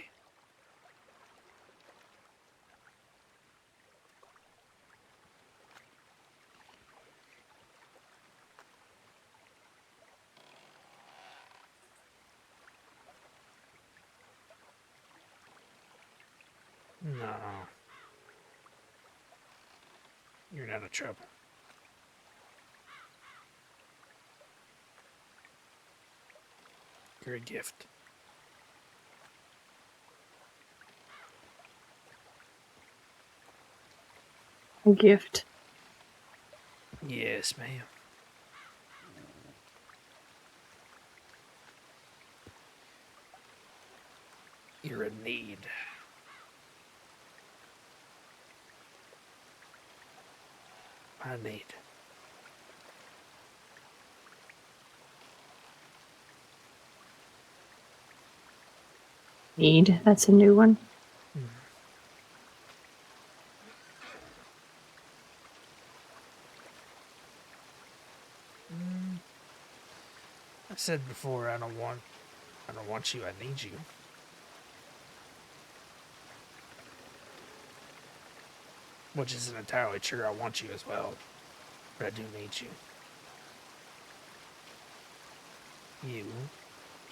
No. You're not a trouble. You're a gift. A gift. Yes, ma'am. You're a need. I need. Need. That's a new one. I said before, I don't want you, I need you. Which isn't entirely true, I want you as well. But I do need you. You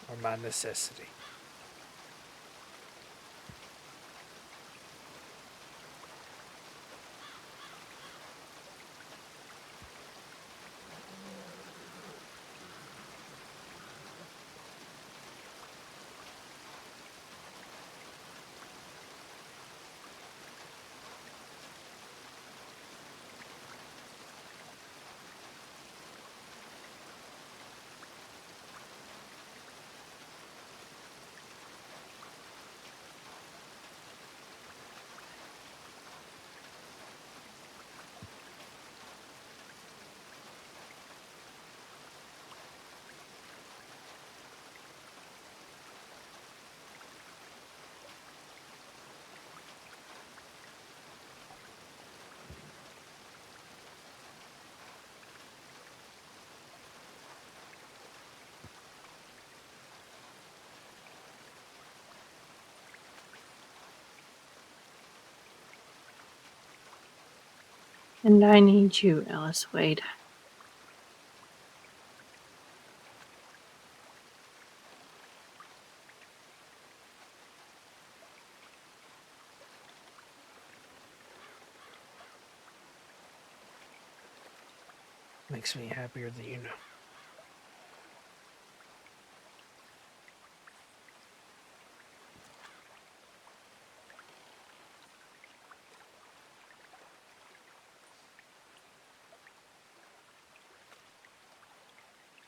are my necessity. And I need you, Ellis Wade. Makes me happier than you know.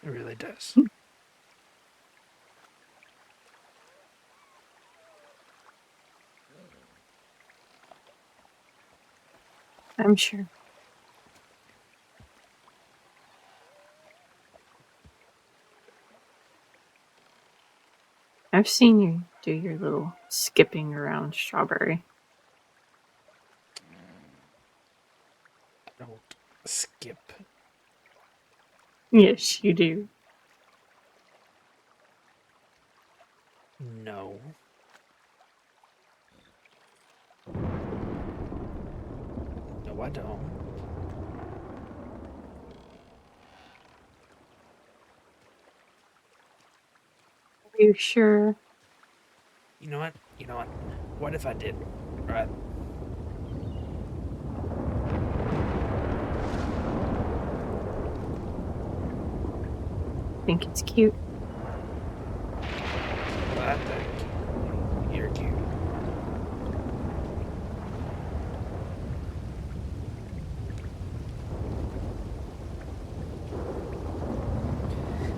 It really does. I'm sure. I've seen you do your little skipping around Strawberry. Don't skip. Yes, you do. No. No, I don't. Are you sure? You know what? You know what? What if I did? Right? Think it's cute. I think you're cute.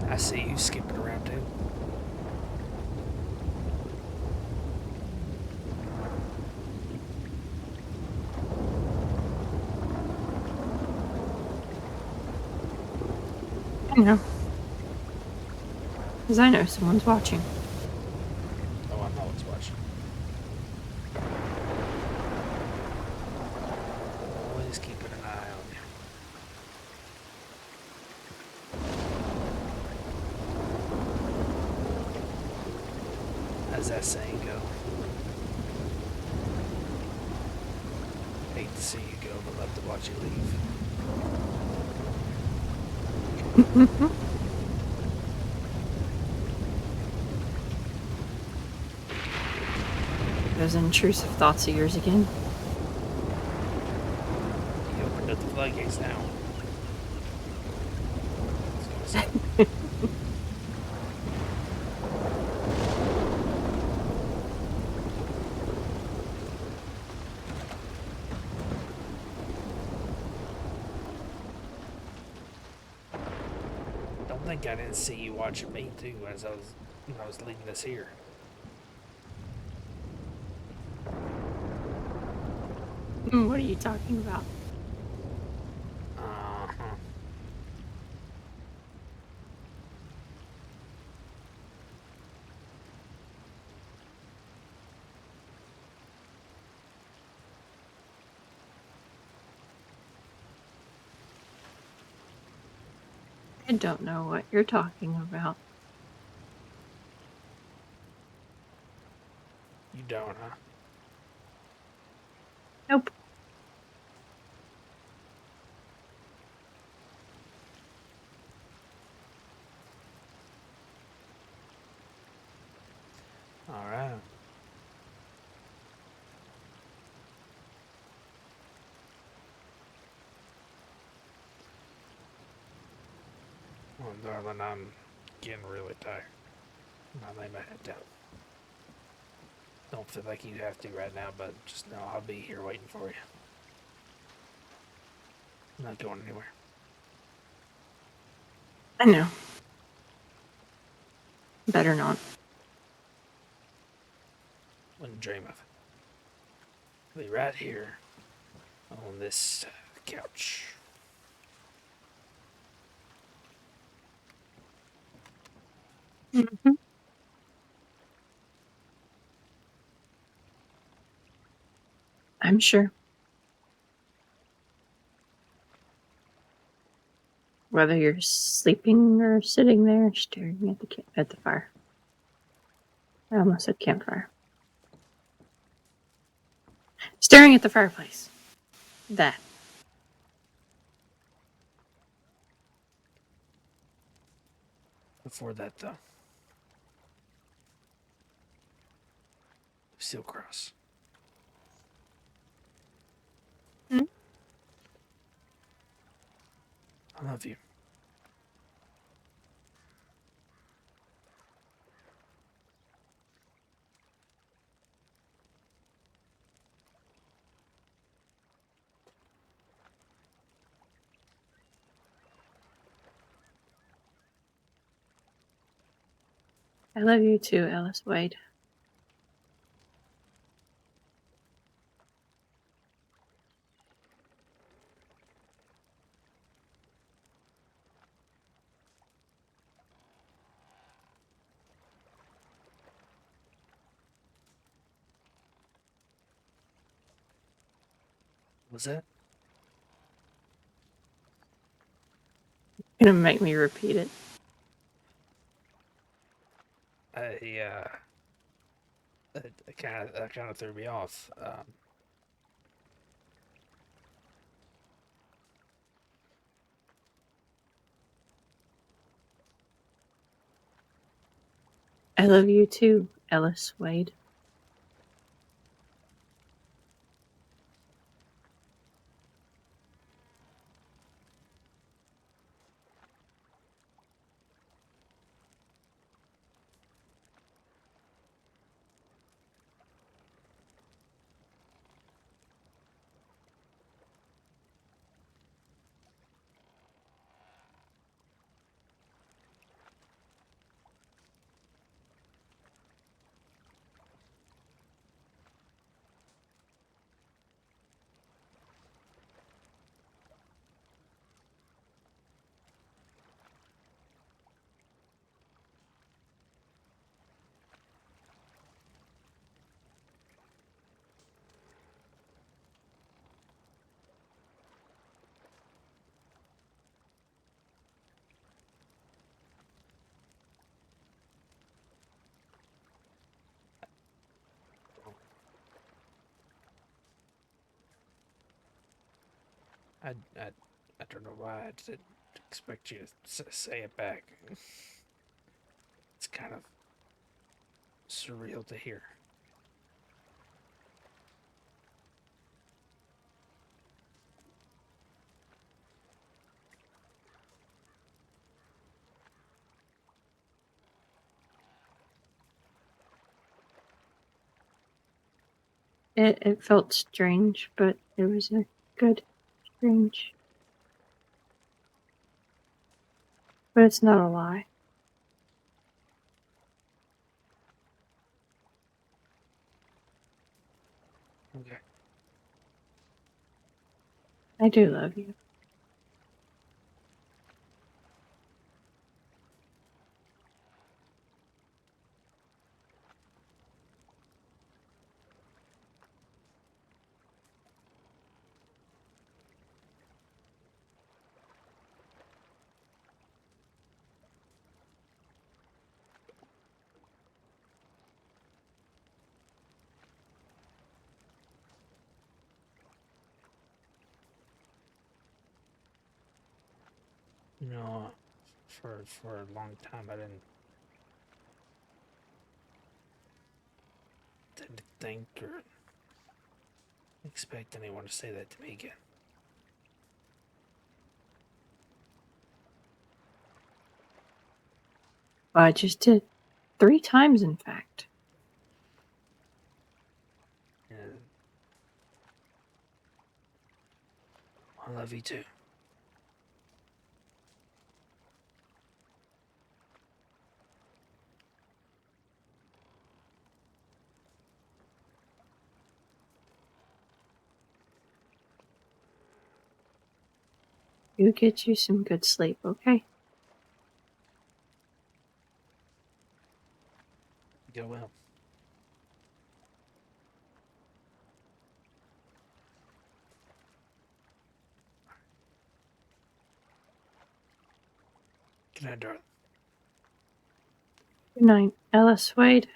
I see you skipping around too. I know. Because I know someone's watching. Oh, I know what's watching. Always keeping an eye on you. How's that saying go? Hate to see you go, but love to watch you leave. Those intrusive thoughts of yours again. You opened up the floodgates now. Don't think I didn't see you watching me too as I was leaving this here. What are you talking about? Uh-huh. I don't know what you're talking about. You don't, huh? Nope. All right. Well, darling, I'm getting really tired. I'll lay my head down. Don't feel like you have to right now, but just know I'll be here waiting for you. I'm not going anywhere. I know. Better not. Wouldn't dream of it. I'll be right here on this couch. Mm-hmm. I'm sure. Whether you're sleeping or sitting there staring at the fire. I almost said campfire. Staring at the fireplace. That. Before that, though, Seal Cross. Hmm? I love you. I love you too, Ellis Wade. Was that? You're gonna make me repeat it. It kind of threw me off. I love you too, Ellis Wade. I, I, I don't know why I didn't expect you to say it back. It's kind of surreal to hear. It felt strange, but it was a good strange. But it's not a lie. Okay. I do love you. You know, for a long time I didn't think or expect anyone to say that to me again. I just did 3 times, in fact. Yeah. I love you too. You get you some good sleep, okay? Go well. Good night, darling. Good night, Ellis Wade.